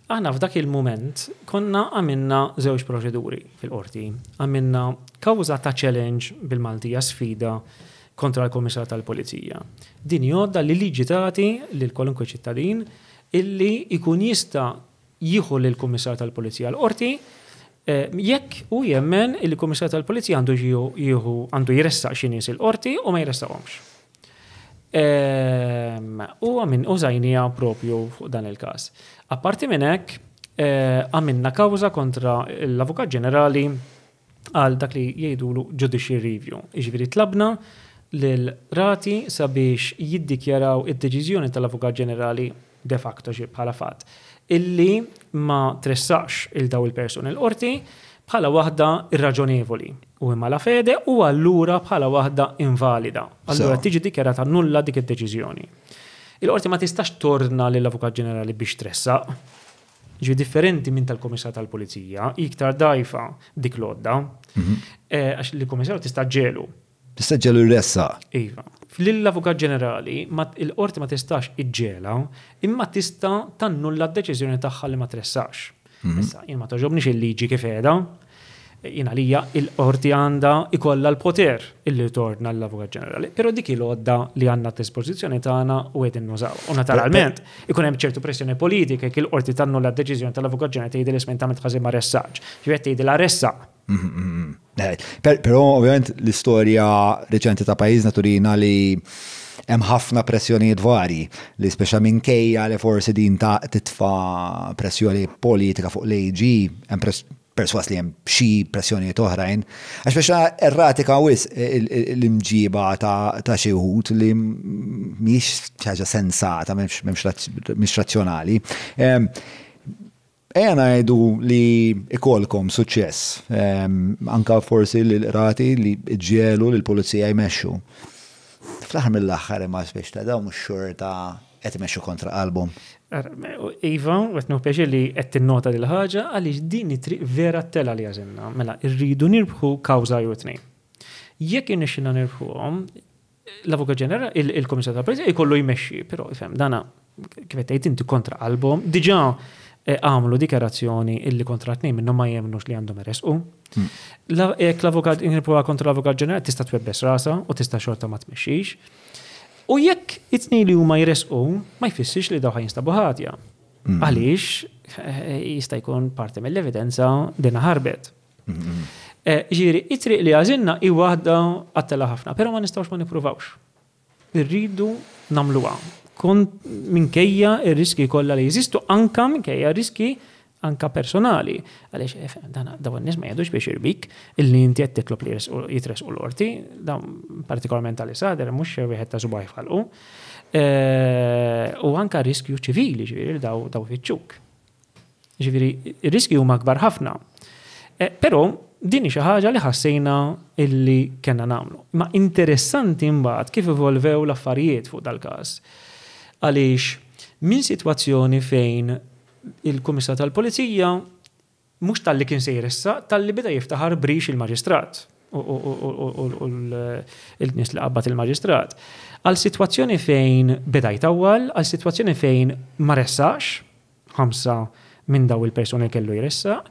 Aħna f'dak il-moment konna għamilna żewġ proċeduri fil-qorti. Għamilna kawża ta' challenge bil-Maltija sfida kontra l-Komissar tal-Polizija. Din jodda li liġi tagħti lil kwalunkwe ċittadin illi ikun jista' jieħu lill-Komissar tal-Polizija l-qorti jekk u jemmen il-Komissar tal-Polizija għandu jressaq xi nies il-qorti u ma jressaqhomx. U użajnija propju fuq dan il-każ. Apparti minn hekk għamilna kawża kontra l-Avukat Ġenerali għal dak li jgħidulu judicial review. Jiġifieri tlabna l-rati sabiex jiddikjaraw id-deċiżjoni tal-Avukat Ġenerali de facto bħala fatt illi ma tressax il-daw il-persuni l-qorti bħala waħda irraġonevoli u mala fede u allura bħala waħda invalida. Allura tiġi dikjarata nulla dik id-deċiżjoni. Il-qorti ma tistax torna lill-Avukat Ġenerali biex tressaq. Ġi differenti minn tal-Komissar tal-Polizija, iktar dajfa dik lodda, għax l-Komissar tista' ġelu. Tista' ġelu r-ressa. Iva. Lill-Avukat Ġenerali, il-qorti ma tistax iġġela, imma tista' tannulla d-deċiżjoni tagħha li ma tressax. Issa, jien ma toġobniex il-liġi kif qiegħda, jien għalija il-qorti għandha ikollha l-poter illi torna l-Avukat Ġenerali. Però dik il-għodda li għandna t-dispożizzjoni tagħna u qed innużaw. U naturalment ikun hemm ċertu pressjoni politika jekk il-qorti tannulla d-deċiżjoni tal-Avukat Ġenerali tgħidilha isment tagħmel ħażin ma ressax. Ġifieri tgħidilha ressaq. Però ovvjament l-istorja reċenti ta' pajjiżna turina li hemm ħafna pressjonijiet vari li speċa minkejja li forsi din ta' titfa' pressjoni politika fuq l-AG hemm perswas li hemm xi pressjonijiet oħrajn. Għax speċa erratika wis l-imġiba ta' xi wħud li mhix ħaġa sensata, mhix razzjonali. Ngħidu li ikolkom suċċess, anka forsi l-rati li ġielu li l-pulizija jmexxu. Fl-aħħar mill-aħħar imma spiex ta' dawn mhux xorta qed imexxu kontra qalbhom. Iva, qed nupjaċi li qed tinnota lil ħaġa għaliex din it-triq vera tela li għażilna. Mela rridu nirbħu kawża jew tnejn. Jekk irnexxilna nirbħuhom, l-Avukat Ġenerali, il-Komissar tal-Polizija jkollu jmexxi, però ifhem dana kif qed tgħid inti kontra qalbhom, diġà għamlu dikarazzjoni illi kontra tnejn minnhom ma jemnux li għandhom iresqu. L-avukat inirpuha kontra l-Avukat Ġenerali tista' twebbes rasa u tista' xorta ma tmexxix. U jekk it-tnejn li huma jresqu ma jfissirx li dawn jinstabu ħatja. Għaliex jista' jkun parti mill-evidenza dinha ħarbet. Ġieri, it-triq li għażilna hi waħda qattela ħafna, però ma nistgħux ma nippruvawx. Irridu nagħmluha. Minkejja ir-riski kollha li jeżistu anka minkejja riski anka personali. Għaliex dawn nies ma jgħidux biex irbik illi inti qed titlob li jitresqu l-qorti, dawn partikolarment għal-isader mhux wieħed ta' subgħ jfalqu. U anka riskju ċivili, ġifieri daw fiċċuk. Ġifieri ir-riski huma kbar ħafna. Però din xi ħaġa li ħassejna illi kellna nagħmlu. Ma interessanti mbagħad kif evolvew l-affarijiet fuq dal-każ. Għaliex minn sitwazzjoni fejn il-Kummissar tal-Polizija mhux tal-li kien sejr issa, tal-li beda jiftaħar brix il-maġistrat u l-nies li qabbat il-maġistrat. Għal sitwazzjoni fejn beda jtawwal, għal sitwazzjoni fejn ma ressax, 5 minn daw il-persuni kellu jressa,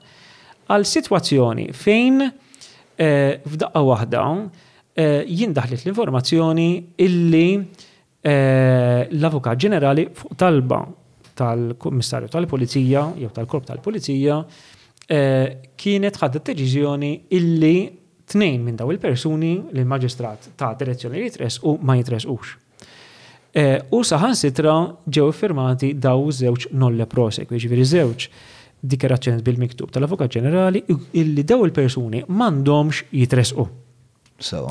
għal sitwazzjoni fejn f'daqqa waħda jindaħlet l-informazzjoni illi l-Avukat Ġenerali fuq talba tal-Kummissarju tal-Pulizija jew tal-Korp tal-Pulizija kienet ħadet deċiżjoni illi 2 minn daw il-persuni li l-Maġistrat ta' direzzjoni li jitresqu ma jitresqux. U saħansitra ġew firmati daw żewġ nolle prosekwi, ġifieri żewġ dikjarazzjoni bil-miktub tal-Avukat Ġenerali illi daw il-persuni m'għandhomx jitresqu. So.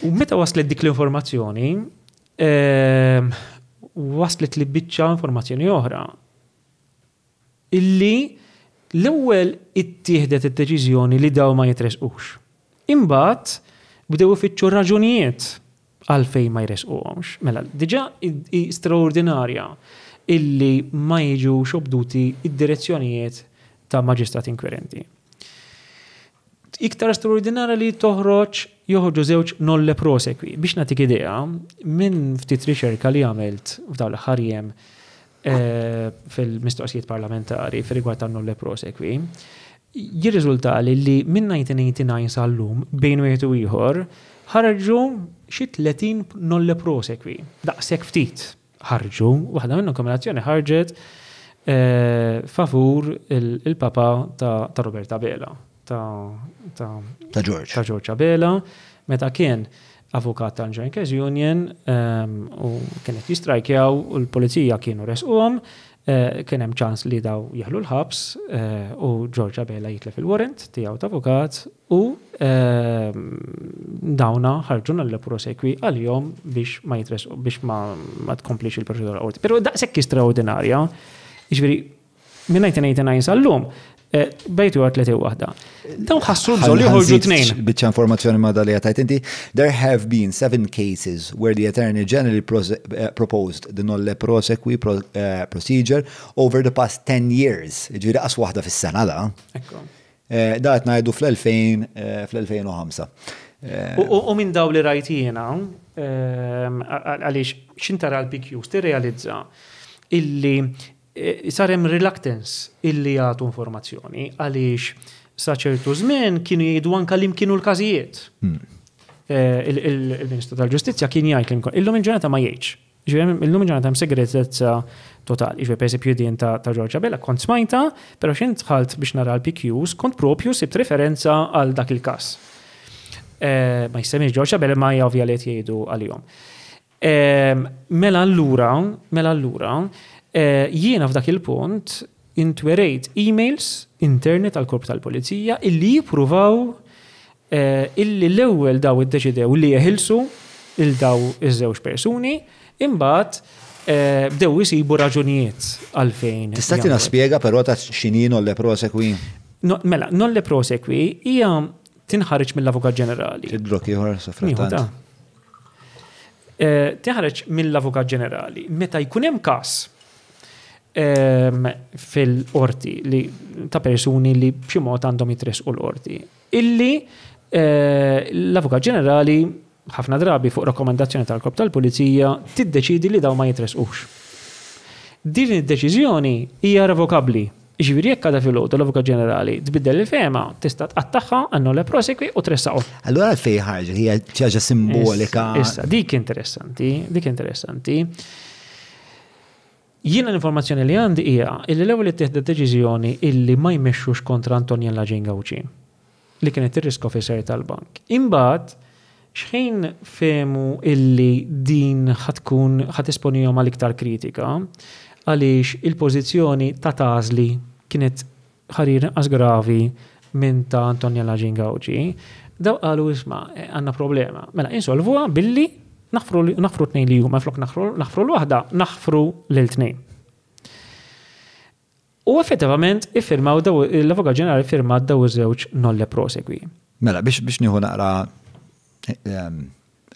U meta waslet dik l-informazzjoni, waslet li biċċa informazzjoni oħra. Illi l-ewwel ittieħdet id-deċiżjoni li daw ma jitresqux. Imbagħad bdew ifittxu raġunijiet għalfejn ma jresquhomx. Mela, diġà straordinarja illi ma jiġux obduti id-direzzjonijiet ta' maġistrat inkwerenti. Iktar straordinarja li joħorġu żewġ nolle prosekwi. Biex nagħtik idea, minn ftit riċerka li għamilt f'dawn l-aħħar jiem fil-mistoqsijiet parlamentari fir-rigward tan-nolle prosekwi, jirriżulta li minn 1989 sal-lum bejn wieħed u ieħor ħarġu xi 30 nolle prosekwi. Daqshekk ftit ħarġu, waħda minnhom kombinazzjoni ħarġet favur il-papa ta' Roberta Bela. Ta' George Abela, meta kien avukat tal-Joint Union u kienet jistrajkjaw u l-polizija kienu resquhom, kien hemm ċans li daw jaħlu l-ħabs u George Abela jitlef il-warrant tiegħu ta' avukat u dawna ħarġu l-prosekwi għal-jom biex ma jitresqu biex ma tkomplix il-proċedura qorti. Però daqshekk straordinarja, jiġifieri minn 1989 sal-lum bejtu għat leti waħda. Dawn ħassu bżon li ħolġu 2. Biċċa informazzjoni ma dali għatajt inti. There have been 7 cases where the Attorney General proposed the nolle prosequi procedure over the past 10 years. Ġviri qas waħda fis-sena da. Daħt najdu fl-2005. U minn daw li rajtina, għalix xintara l-PQs tirrealizza illi sarem reluctance illi jagħtu informazzjoni għaliex sa ċertu żmien kienu jgħidu anke li kienu l-każijiet. Il-Ministru tal-Ġustizzja kien jgħid illum il-ġurnata ma jgħidx. Illum il-ġurnata hemm segretezza totali. Per eżempju din ta' George Abela kont smajta, però x'int dħalt biex nara l-PQs kont propju sibt referenza għal dak il-każ. Ma jsemmi George Abela ma ovvja li jgħidu għalihom. Mela allura jiena f'dak il-punt intwerejt emails internet tal-Korp tal-Pulizija illi jippruvaw illi l-ewwel daw iddeċidew li jeħilsu il-daw iż-żewġ persuni imbagħad bdew isibu raġunijiet għalfejn. Tista' tina spjega però ta' x'inhi nolle prosekwi? Mela, nolle prosekwi hija tinħareġ mill-Avukat Ġenerali. Tidrok ieħor sofrattant. Tinħareġ mill-Avukat Ġenerali. Meta jkun hemm każ fil-qorti li ta' persuni li b'xi mod għandhom jitresqu l-qorti. Illi l-Avukat Ġenerali ħafna drabi fuq rakkomandazzjoni tal-Korp tal-Pulizija tiddeċidi li daw ma jitresqux. Din id-deċiżjoni hija revokabbli. Ġifieri jekk għadha filgħodu l-Avukat Ġenerali tbiddel il-fema tista' tqattaħħa għannolle prosekwi u tressaqu. Allura fejn ħarġet hija xi ħaġa simbolika. Issa dik interessanti. Jiena l-informazzjoni li għandi hija illi l-ewwel ittieħdet deċiżjoni illi ma jmexxux kontra Antonella Ġingawċi li kienet ir-risk officer tal-bank. Imbagħad x'ħin fehmu illi din ħadd esponihom għal iktar kritika għaliex il-pożizzjoni ta' Tażli kienet ħarir inqas gravi minn ta' Antonella Ġingawċi. Daw qalu isma' għandna problema. Mela insolvuha billi naħfru tnejn li huma flok naħfru l-waħda, naħfru l-tnejn. U effettivament iffirmaw l-Avukat Ġenerali firma daw iż-żewġ nolle prosekwi. Mela biex nieħu naqra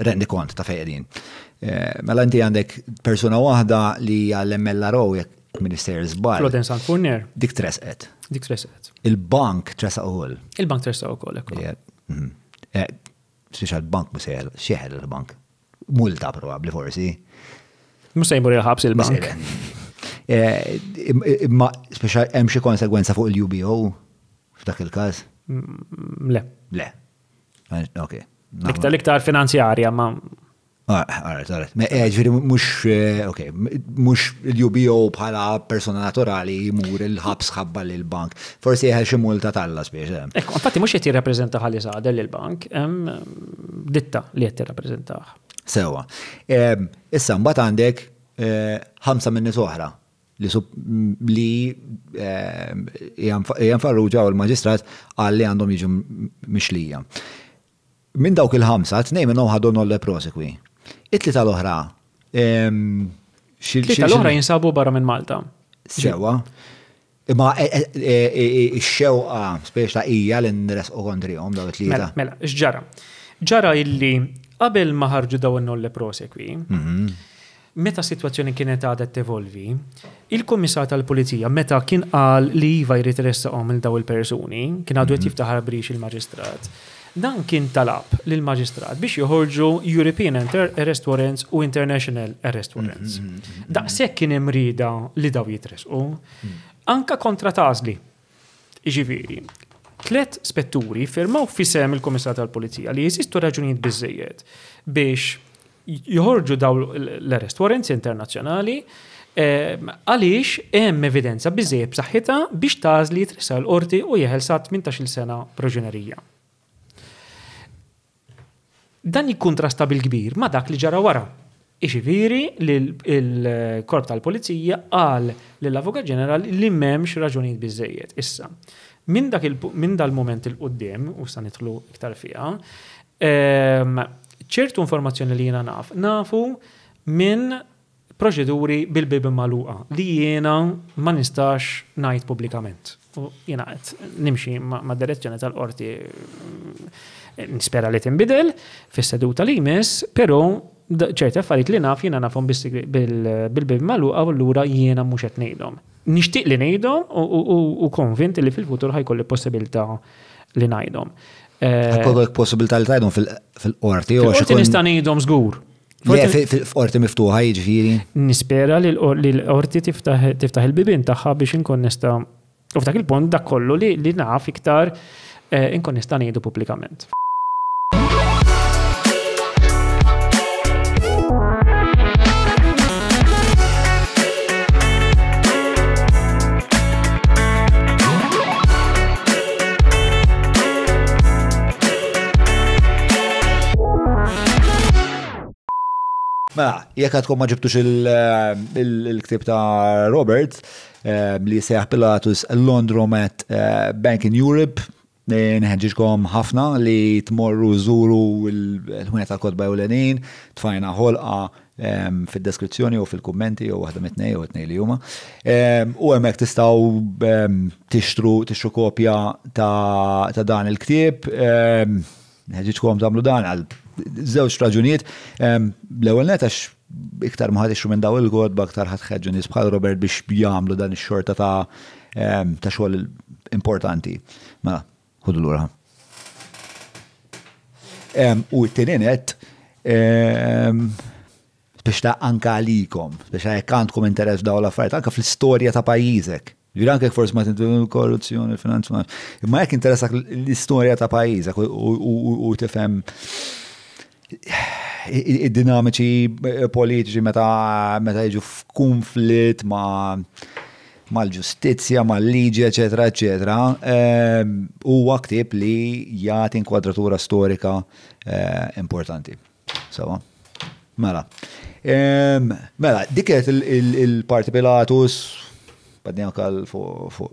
rendi kont ta' fejn. Mela inti għandek persuna waħda li għall-MLRO Minister żball. Florence Sant Fournier, Dik tresqet. dik tresqet. Il-bank tresaq ukoll. Il-bank tersa wkoll ekku. Xiex għal-bank musejl, xieħel il-bank. Multa probabli forsi. Mhux se jmur il-ħabs il-bank. Imma speċa hemm xi konsegwenza fuq il-UBO f'dak il-każ? Le. Le. Ok. Iktar finanzjarja ma. Alright. Ġviri mux il-UBO bħala persona naturali jimur il-ħabs ħabba l-bank. Forsi jħel xi multa talla spiex. Ekku, infatti mhux qed jirrappreżenta ħalli sadel il-bank, hemm ditta li qed tirrappreżentah. Sewa. Issa mbagħad għandek 5 minni oħra li Ian Farrugia u l-maġistrat għalli għandhom jiġu mixlija. Minn dawk il-5, 2 minnhom ħadhom nolle prosekwi. It-tlieta l-oħra. Tlieta l-oħra jinsabu barra minn Malta. Sewa. Imma x-xewqa speċa hija li nresqu kontrihom daw it-tlieta. Mela, x'ġara? Ġara illi qabel ma ħarġu daw in-nolle prosekwi, meta s-sitwazzjoni kienet għadha tevolvi, il-Kummissar tal-Pulizija meta kien qal li iva jrid iressaqhom il daw il-persuni, kien għadu qed jiftaħ brix il-Maġistrat. Dan kien talab lill-Maġistrat biex joħorġu European Arrest Warrants u International Arrest Warrants. Daqshekk kien hemm rieda li daw jitresqu, anka kontra tażli. Jiġifieri, 3 spetturi firmaw fisem il-Kummissar tal-Pulizija li jeżistu raġunijiet biżżejjed biex joħorġu daw l-arrest warrants internazzjonali għaliex hemm evidenza biżżejjed b'saħħitha biex tażli jitresaq l-qorti u jeħel sa 18-il sena proġunerija. Dan jikkuntrasta bil-kbir ma dak li ġara wara. Iġifieri li l-Korp tal-Pulizija qal lill-Avukat Ġenerali li m'hemmx raġunijiet biżżejjed. Issa, minn dal-moment il-qudiem u sa nidħlu iktar fiha, ċertu informazzjoni li jiena nafu minn proċeduri bil-bib magħluqa li jiena ma nistax ngħid pubblikament. U jiena qed nimxi ma' direzzjoni tal-qorti nispera li tinbidel fis-seduta li jmiss, però ċerti affarijiet li naf jiena nafhom bil-bib magħluqa u allura jiena mhux qed ngħidhom. Nixtieq li ngħidhom u konvint li fil-futur ħajkolli possibilità li ngħidhom. Kollok possibilità li tgħidhom fil-qorti. Fil-qorti nista' ngħidhom żgur. Fil-qorti miftuħa jiġifieri. Nispera li l-qorti tiftaħ il-bibien tagħha biex inkun nista' u f'dak il-punt dak kollu li naf iktar inkun nista' ngħidu pubblikament. Mela, jekk għadkom ma ġibtux il-ktib ta' Robert li seħ Pilatus Laundromat Bank in Europe, nħedġiġkom ħafna li tmorru żuru l-ħunet tal-kodba ewlenin, tfajna ħolqa fil-deskrizzjoni u fil-kummenti u waħda mit-tnej u t-nej li huma. U hemmhekk tistgħu tixtru kopja ta' dan il-ktieb. Nħedġiġkom tagħmlu dan għal żewġ raġunijiet. L-ewwel net għax iktar ma ħadixxu minn daw il-kodba aktar ħadħeġġu nies bħal Robert biex jagħmlu dan ix-xorta ta' xogħol importanti. Mela, ħudu lura. U t-tieni net biex ta' anka għalikom, biex jekk għandkom interess f'dawn l-affarijiet, anke fl-istorja ta' pajjiżek. Ġiri anke forsi ma tintu korruzzjoni, finanzjoni, imma jekk interessak l-istorja ta' pajjiżek u tifhem id-dinamiċi politiċi meta jiġu f'kunflitt mal-ġustizzja, mal-liġi, eċetera, eċetera, huwa ktieb li jagħti inkwadratura storika importanti. Sewa. Mela. Dik kienet il-Parti Pilatus badni għakal fuq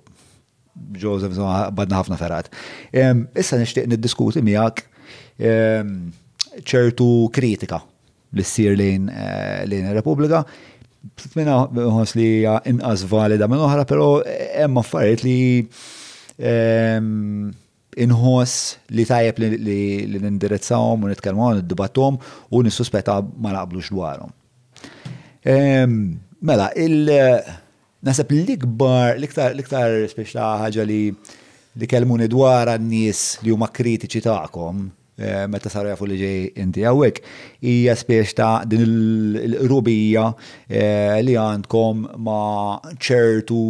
Joseph, badna ħafna ferrat. Issa nixtieq niddiskuti miegħek ċertu kritika li ssir lejn ir-Repubblika. Minna ħos li inqas valida minn oħra, però hemm affarijiet li inħoss li tajjeb li nindirizzawhom u nitkellmuhom, niddibattuhom u nissuspetta ma naqblux dwarhom. Mela, Nasab l-iktar speċta ħaġa li kelmuni dwar għan-nies li huma kritiċi tagħkom meta saru jafu li ġej inti hawnhekk hija speċta din il-qrubija li għandkom ma' ċertu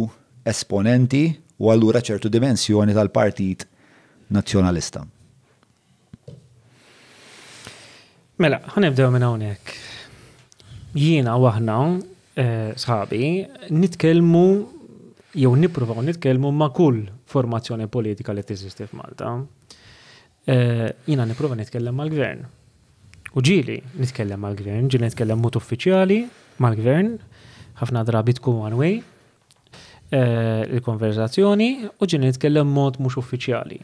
esponenti u allura ċertu dimensjoni tal-Partit Nazzjonalista. Mela, ħanibdew minn hawnhekk. Jiena u aħna sħabi nitkellmu jew nippruvaw nitkellmu ma' kull formazzjoni politika li teżisti f'Malta. Jiena nipprova nitkellem mal-gvern. U ġieli nitkellem mal-gvern, ġieli nitkellem mod uffiċjali mal-gvern, ħafna drabi tkun one way il-konverzazzjoni u ġieli nitkellem mod mhux uffiċjali.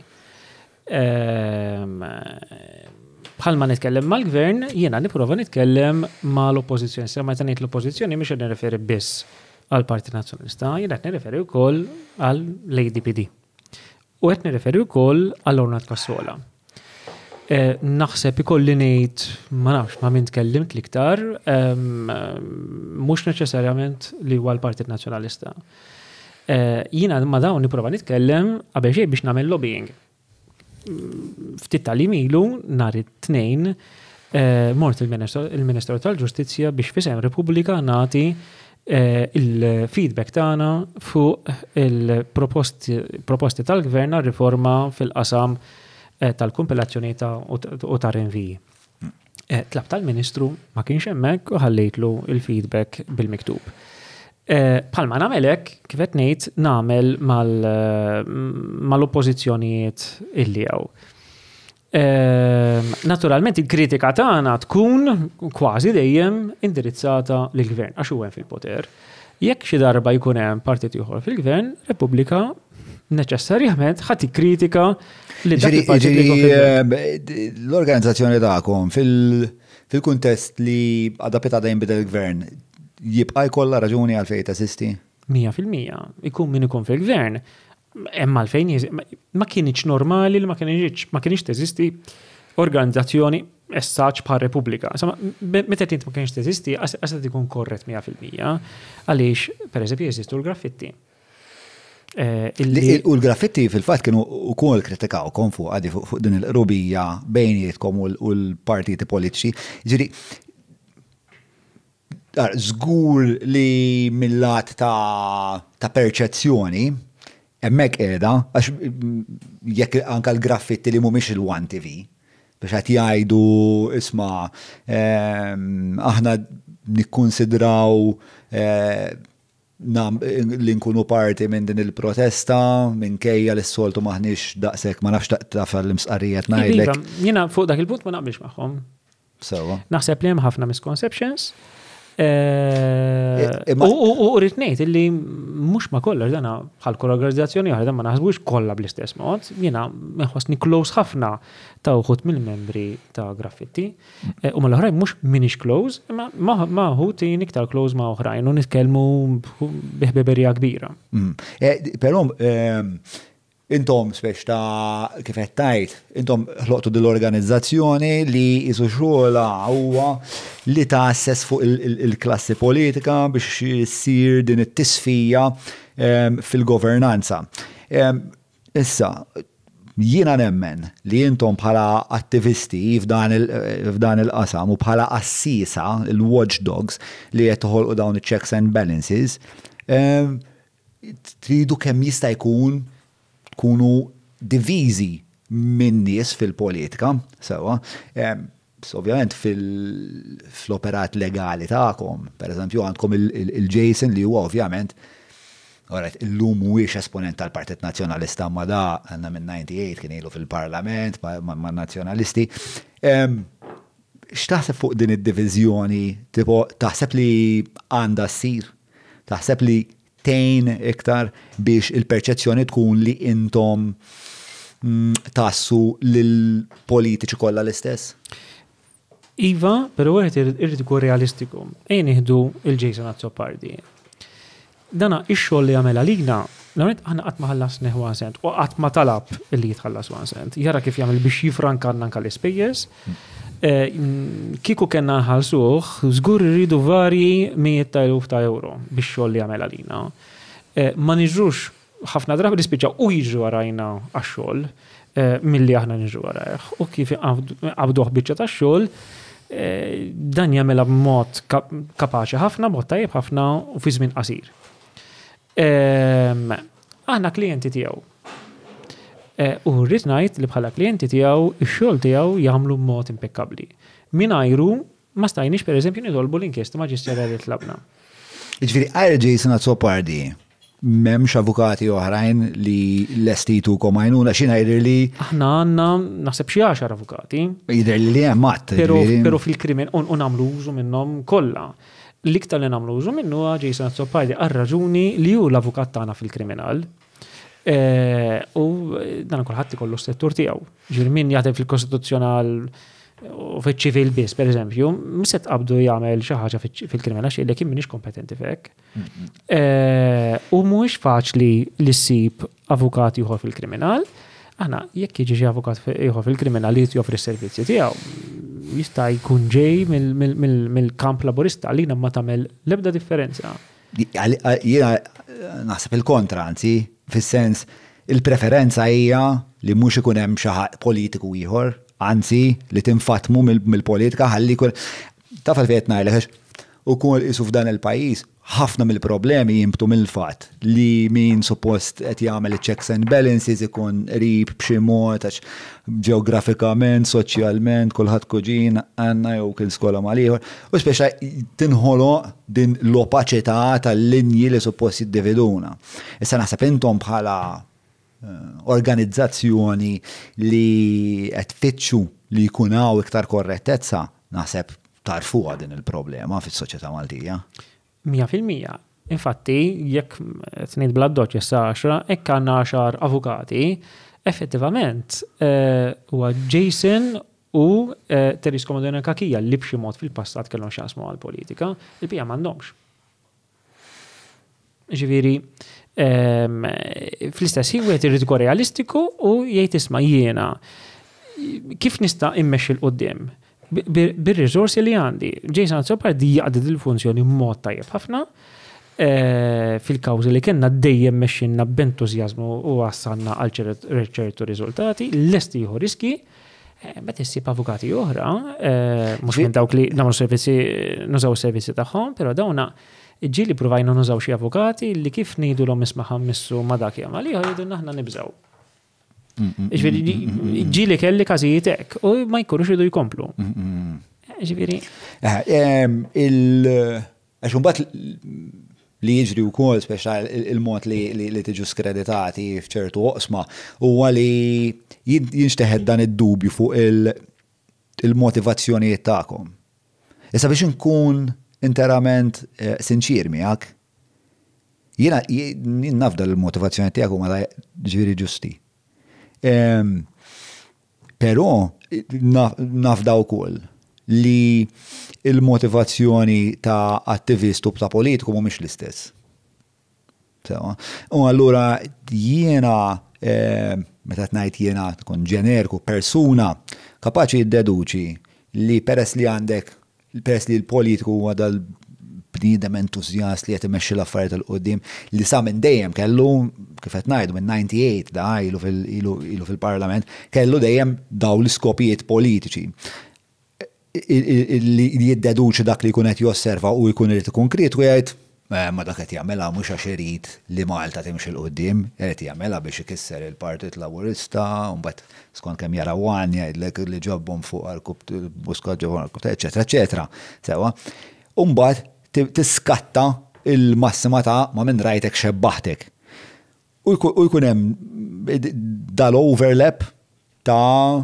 Bħalma nitkellem mal-gvern, jiena nipprova nitkellem mal-oppożizzjoni. Se meta ngħid l-oppożizzjoni mhix qed nirreferi biss għall-Partit Nazzjonalista, jiena qed nirreferi wkoll għall-ADPD. U qed nirreferi wkoll għall-Ornat Kassola. Naħseb ikolli ngħid ma nafx ma min tkellimt l-iktar mhux neċessarjament li huwa l-Partit Nazzjonalista. Jiena ma dawn nipprova nitkellem qabel xejn biex nagħmel lobbying. Ftit tal-ilu nhar it-tnejn mort il-Ministru tal-Ġustizzja biex fisem Repubblika nagħti il-feedback tagħna fuq il-proposti tal-Gvern għar-riforma fil-qasam tal-kompilazzjoni u tar-rinviji. Tlab tal-Ministru ma kienx hemmhekk u ħallejtlu il-feedback bil-miktub. Bħalma nagħmel hekk kif qed ngħid nagħmel mal-oppożizzjonijiet illi hawn. Naturalment il-kritika tagħna tkun kważi dejjem indirizzata lill-Gvern għax huwa fil-poter. Jekk xi darba jkun hemm partit ieħor fil-Gvern, Repubblika neċessarjament ħadd ikkritika li dak il-partit l-organizzazzjoni tagħkom fil-kuntest li adappita jinbidel il-Gvern jibqa' jkollha raġuni għalfejn teżisti? 100%. Ikun min ikun fil-Gvern. Emma għalfejn ma kienx normali li ma kienx teżisti organizzazzjoni essaċ bħal Repubblika. Meta tint ma kienx teżisti, għasat ikun korret 100%, għaliex pereżempju jeżistu l-graffiti. U l-graffiti fil-fatt kienu ukoll kritikawkom fuq għadi fuq din il-qrubija bejnietkom u l-partiti politiċi. Ġifieri żgur li mill-lat ta' perċezzjoni hemmhekk qiegħda għax jekk anke l-graffiti li mhumiex il-One TV biex qed jgħidu isma' aħna nikkunsidraw li nkunu parti minn din il-protesta minkejja li s-soltu maħniex daqshekk ma nafx taf l-imsqarrijiet ngħidlek. Jiena fuq dak il-punt ma naqbilx magħhom. Naħseb li hemm ħafna misconceptions. U rrid ngħid illi mhux ma kollox dana bħal kull organizzazzjoni oħra ma naħsbux kollha bl-istess mod. Jiena meħossni close ħafna ta' uħud mill-membri ta' graffiti. U mal-oħrajn mhux minix close, imma ma ħutin iktar close ma' oħrajn u nitkellmu biħbeberija kbira. Però intom spex ta' kif qed tgħid, intom ħloqtu dil-organizzazzjoni li jisu xogħla huwa li tassess fuq il-klassi politika biex issir din it-tisfija fil-governanza. Issa, jiena nemmen li intom bħala attivisti f'dan il-qasam u bħala assisa, il-watchdogs li qed toħolqu dawn il-checks and balances, tridu kemm jista' jkun tkunu diviżi minn nies fil-politika, sewa. Ovvjament fl-operat legali tagħkom, pereżempju għandkom il-Jason li huwa ovvjament illum mhuwiex esponent tal-Partit Nazzjonalista ma da għandna minn 98 kien ilu fil-Parlament ma' nazzjonalisti. X'taħseb fuq din id-diviżjoni? Tipo taħseb li għandha ssir? Taħseb li tejn iktar biex il-perċezzjoni tkun li intom tassu lill-politiċi kollha l-istess? Iva, però għed irrid ikun realistiku. Ejn nieħdu il-Jason Azzopardi. Dana ix-xogħol li jagħmel għalina, l-għonet aħna qatt ma ħallasni 1 cent u qatt ma talab illi jitħallas 1 cent. Jara kif jagħmel biex jifrankanna anke l-ispejjeż. Kiku kena nħalsuħ, żgur irridu varji 100,000 ta' euro biex xogħol li jagħmel għalina. ma niġrux ħafna drabi nispiċċaw u jiġu warajna għax-xogħol milli aħna niġu warajh. U kif għabduh biċċa tax-xogħol dan jagħmilha b'mod kapaċi ħafna, mod tajjeb ħafna u fi żmien qasir. Aħna klijenti tiegħu. U rrid ngħid li bħala klijenti tiegħu ix-xogħol tiegħu jagħmlu b'mod impeccabbli. Mingħajru ma stajniex pereżempju nitolbu l-inkjesta maġistrali li tlabna. Ġifieri Jason Azzopardi m'hemmx avukati oħrajn li lestitu komajnuna xi ngħidir li Aħna għandna naħseb xi 10 avukati. jidher li hemm matt. Pero fil-krimin u nagħmlu użu minnhom kollha. L-iktar li nagħmlu użu minnu Jason Azzopardi għar-raġuni li hu l-avukat tagħna fil-kriminal. U dan kulħadd ikollu s-settur tiegħu. Ġifieri min jaħdem fil-kostituzzjonal u fiċ-ċivil biss, pereżempju, miset qabdu jagħmel xi ħaġa fil-kriminal għax jgħidlek m'iniex kompetenti f'hekk. U mhuwiex faċli li ssib avukat ieħor fil-kriminal. Aħna jekk jiġi xi avukat ieħor fil-kriminal li joffri s-servizzi tiegħu jista' jkun ġej mill-kamp laburista għalina ma tagħmel l-ebda differenza. Jiena naħseb il-kontra, anzi, fis-sens il-preferenza hija li mhux ikun hemm xi politiku ieħor, anzi li tinfatmu mill-politika ħalli jkun taf għalfejn ngħidlek ukoll isu f'dan il-pajjiż ħafna mill-problemi jimbtu mill-fatt li min suppost qed jagħmel checks and balances ikun qrib b'xi mod għax ġeografikament, soċjalment, kulħadd kuġin għandna jew kien skola mal ieħor, u speċa tinħoloq din l-opaċità tal-linji li suppost jiddividuna. Issa naħseb intom bħala organizzazzjoni li qed tfittxu li jkun hawn iktar korrettezza, naħseb tarfuha din il-problema fis-soċjetà Maltija. 100%. Infatti, jekk tnejn bla-doċ issa 10, hekk għandna 10 avukati, effettivament huwa Jason u Terry Skomodona Kakija li b'xi mod fil-passat kellhom x'jaqsmu għall-politika, il-bija m'għandhomx. Ġifieri, fl-istess ħin wieħed irid ikun realistiku u jgħid isma' jiena kif nista' immexxi l-qudiem bir-riżorsi li għandi. Jason Azzopardi jaqdi il-funzjoni mod tajjeb ħafna fil-kawżi li kienna dejjem mexxinna b'entużjażmu u wassalna għal ċertu riżultati, lesti jieħu riski, meta issib avukati oħra, mhux minn dawk li nagħmlu servizzi nużaw servizzi tagħhom, però dawna ġieli provajna nużaw xi avukati li kif ngħidulhom isma' ħammissu ma dak jagħmel ieħor jgħidu aħna nibżgħu. Ġieli kelli każijiet hekk u ma jkunux iridu jkomplu. Ġifieri. Għax imbagħad li jiġri wkoll speċa il-mod li tiġu skreditati f'ċertu oqsma huwa li jinxteħed dan id-dubju fuq il-motivazzjonijiet tagħkom. Issa biex inkun interament sinċir miegħek, jiena nafda l-motivazzjoni tiegħek huma ġifieri ġusti. Però nafda wkoll li il-motivazzjoni ta' attivist u ta' politiku mhumiex l-istess. U allura jiena meta ngħid jiena tkun ġeneriku persuna kapaċi jiddeduċi li peress li l-politiku huwa dal-bniedem entużjast li qed imexxi l-affarijiet il-qudiem li sa minn dejjem kellu kif qed ngħidu minn 98 da ilu fil-Parlament kellu dejjem daw l-iskopijiet politiċi. Li jiddeduċi dak li jkun qed josserva u jkun irid ikun kritiku jgħid ma dak qed jagħmilha mhux għax irid li Malta timxi l-qudiem, qed jagħmilha biex ikisser il-Partit Laburista, u mbagħad skont kemm jara wan jgħidlek li ġobbhom fuq għall-kub buskat ġewwa eċetera, eċetera. Sewa. U mbagħad tiskatta il-massima ta' ma minn rajtek xebbaħtek. U jkun hemm dal-overlap ta'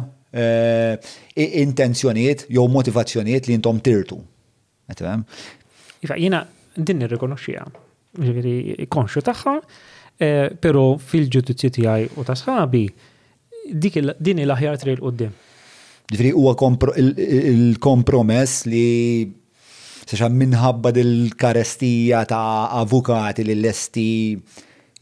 intenzjonijiet jew motivazzjonijiet li intom tirtu. Iva, jiena din nirrikonoxxiha. Ġifieri konxu tagħha, però fil-ġudizzju tiegħi u ta' sħabi din il-aħjar triq qudiem. Ġifieri huwa il-kompromess li sexa minħabba dil-karestija ta' avukati li lesti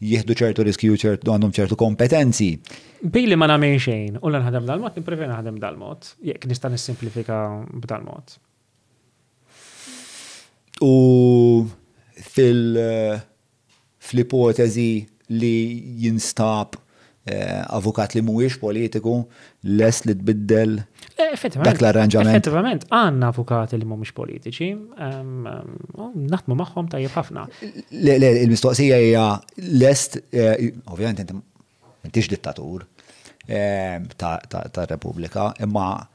jieħdu ċertu riskju għandhom ċertu kompetenzi. Bejli ma nagħmel xejn u l-nħadem dal-mod, nipprefer naħdem dal-mod, jekk nista' nissimplifika b'dal-mod. U fl-ipotezi li jinstab avukat li mhuwiex politiku lest li tbiddel dak l-arranġament. Effettivament, għandna avukati li mhumiex politiċi, naħdmu magħhom tajjeb ħafna. Il-mistoqsija hija lest, ovvjament intix dittatur tar-Repubblika, imma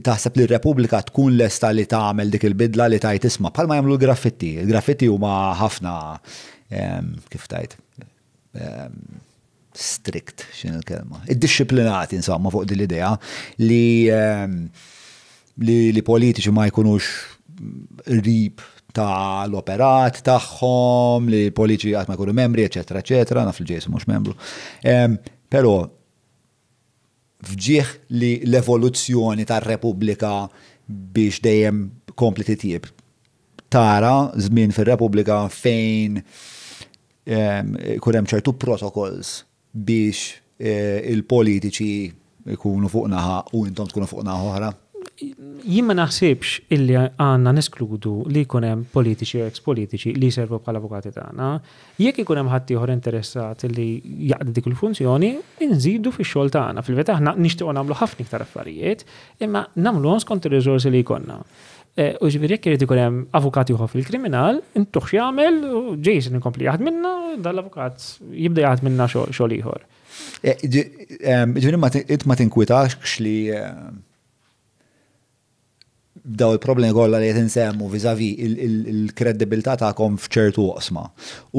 taħseb li r-Repubblika tkun lesta li tagħmel dik il-bidla li tajt isma' bħalma jagħmlu l-graffiti. Il-graffiti huma ħafna kif tajt strict xin il-kelma. Id-disciplinati insomma fuq din l-idea li politiċi ma jkunux rib ta' l-operat tagħhom, li politiċi qatt ma jkunu membri, eċetera, eċetera, naf il-ġejsu mhux membru. Però fġieħ li l-evoluzzjoni tar-Repubblika biex dejjem kompli titjieb. Tara żmien fir-Repubblika fejn hemm ċertu protokolls biex il-politiċi ikunu fuq naħa u intom tkunu fuq naħa oħra? Jien ma naħsibx illi għandna neskludu li jkun hemm politiċi u ex-politiċi li jservu bħala avukati tagħna. Jekk ikun hemm ħadd ieħor interessat li jaqdi dik il-funzjoni, inżidu fix-xogħol tagħna. Fil-verità aħna nixtiequ nagħmlu ħafna iktar affarijiet, imma nagħmluhom skont ir-riżorsi li jkollna. U ġifieri jekk irid ikun hemm avukati oħra fil-kriminal, intuħ jagħmel u Jason inkompli jaħdem minna, dal-avukat jibda jaħdem minna xogħol ieħor. Ġifieri ma tinkwitax li daw il-problemi kollha li qed insemmu viżavi il-kredibilità tagħkom f'ċertu oqsma.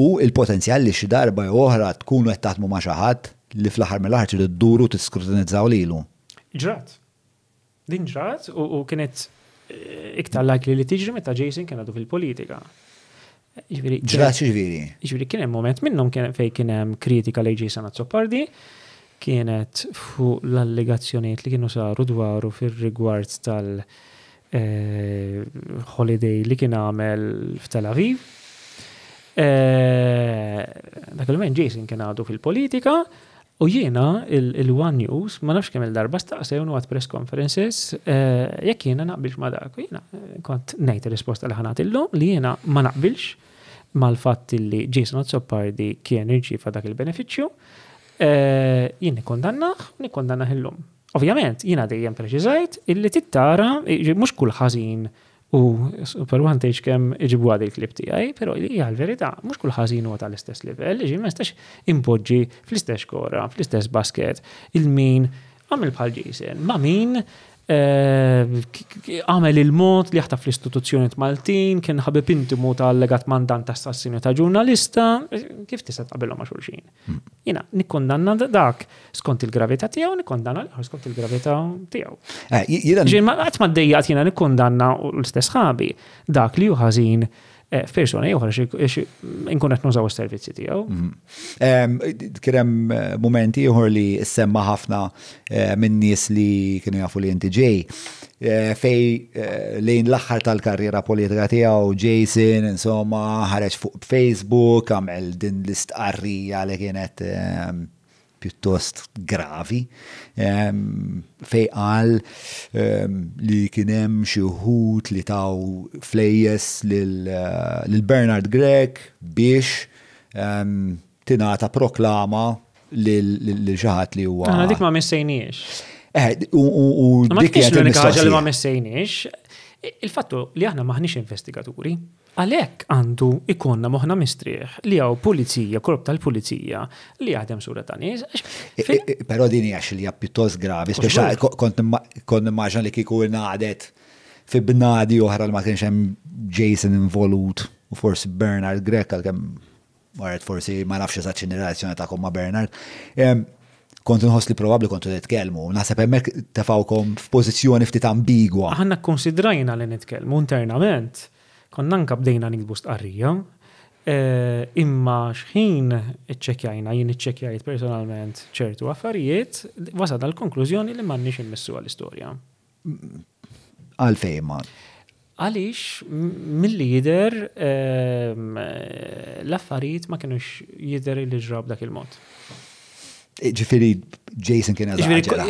U il-potenzjal li xi darba oħra tkunu qed taħdmu ma' xi ħadd li fl-aħħar mill-aħħar trid idduru tiskrutinizzaw lilu. Ġrat. Din ġrat u kienet iktar likely li tiġri meta Jason kien għadu fil-politika. Ġrat ġifieri. Ġifieri kien hemm moment minnhom fejn kien hemm kritika lejn Jason Azzopardi, kienet fuq l-allegazzjonijiet li kienu saru dwaru fir-rigward tal-holiday li kien għamel f'Tel Aviv. Dak il-moment Jason kien għadu fil-politika u jiena il-One News ma nafx kemm il-darba staqsejn waqt press conferences jekk jiena naqbilx ma dak. Jiena kont ngħid ir-risposta li ħanat illum li jiena ma naqbilx mal-fatt li Jason Azzopardi kien irċiev dak il-benefiċċju. Jien nikkondannaħ illum. Ovvjament, jiena dejjem preċiżajt illi tittara mhux kull ħażin u Super Vantage kemm iġibu għad il-klip tiegħi, però hija l-verità, mhux kull ħażin huwa tal-istess livell, ma nistax impoġġi fl-istess kora, fl-istess basket, il-min għamel bħal Jason, ma' min għamel il-mod li jaħtaf l-istituzzjoni Maltin, kien ħabib intimu tal-legat mandant assassinju ta' ġurnalista, kif tista' tqabbilhom ma' xulxin. Jiena nikkondanna dak skont il-gravità tiegħu, nikkondanna l-ieħor skont il-gravità tiegħu. Ġien ma qatt ma ddejjaqt jiena nikkondanna l-istess ħabi dak li hu ħażin f'persona oħra inkun qed nużaw is-servizzi tiegħu. Kien hemm momenti ieħor li semma ħafna minn nies li kienu jafu li inti ġej fej lejn l-aħħar tal-karriera politika tiegħu Jason insomma ħareġ fuq Facebook għamel din l-istqarrija li kienet pjuttost gravi fej qal li kien hemm xi wħud li taw flejjes lil Bernard Gregg biex tingħata proklama lil xi ħadd li huwa. Aħna dik ma missejniex. U dik kienet l-unika ħaġa li ma missejniex. Il-fattu li aħna maħniex investigaturi, għalhekk għandu ikonna moħna mistrieħ li hawn pulizija, korp tal-pulizija li jaħdem sura ta' nies. Però din hija xi li hija pjuttost gravi, speċjali kont immaġna li kieku ngħadet fi bnadi oħra li ma kienx hemm Jason involut u forsi Bernard Gregg għalkemm waret forsi ma nafx eżatt ġenerazzjoni tagħkom ma' Bernard. Kontu nħoss li probabbli kontu nitkellmu, naħseb hemmhekk tefawkom f'pożizzjoni ftit ambigwa. Aħna kkonsidrajna li nitkellmu internament, konna anke bdejna nikbu stqarrija, imma x'ħin iċċekkjajna, jien iċċekkjajt personalment ċertu affarijiet, wasal għall-konklużjoni li m'għandniex immessu għall-istorja. Għalfejn ma? Għaliex milli jidher l-affarijiet ma kienux jidher li ġrab dak il-mod. Ġifiri, Jason kien eżagġera.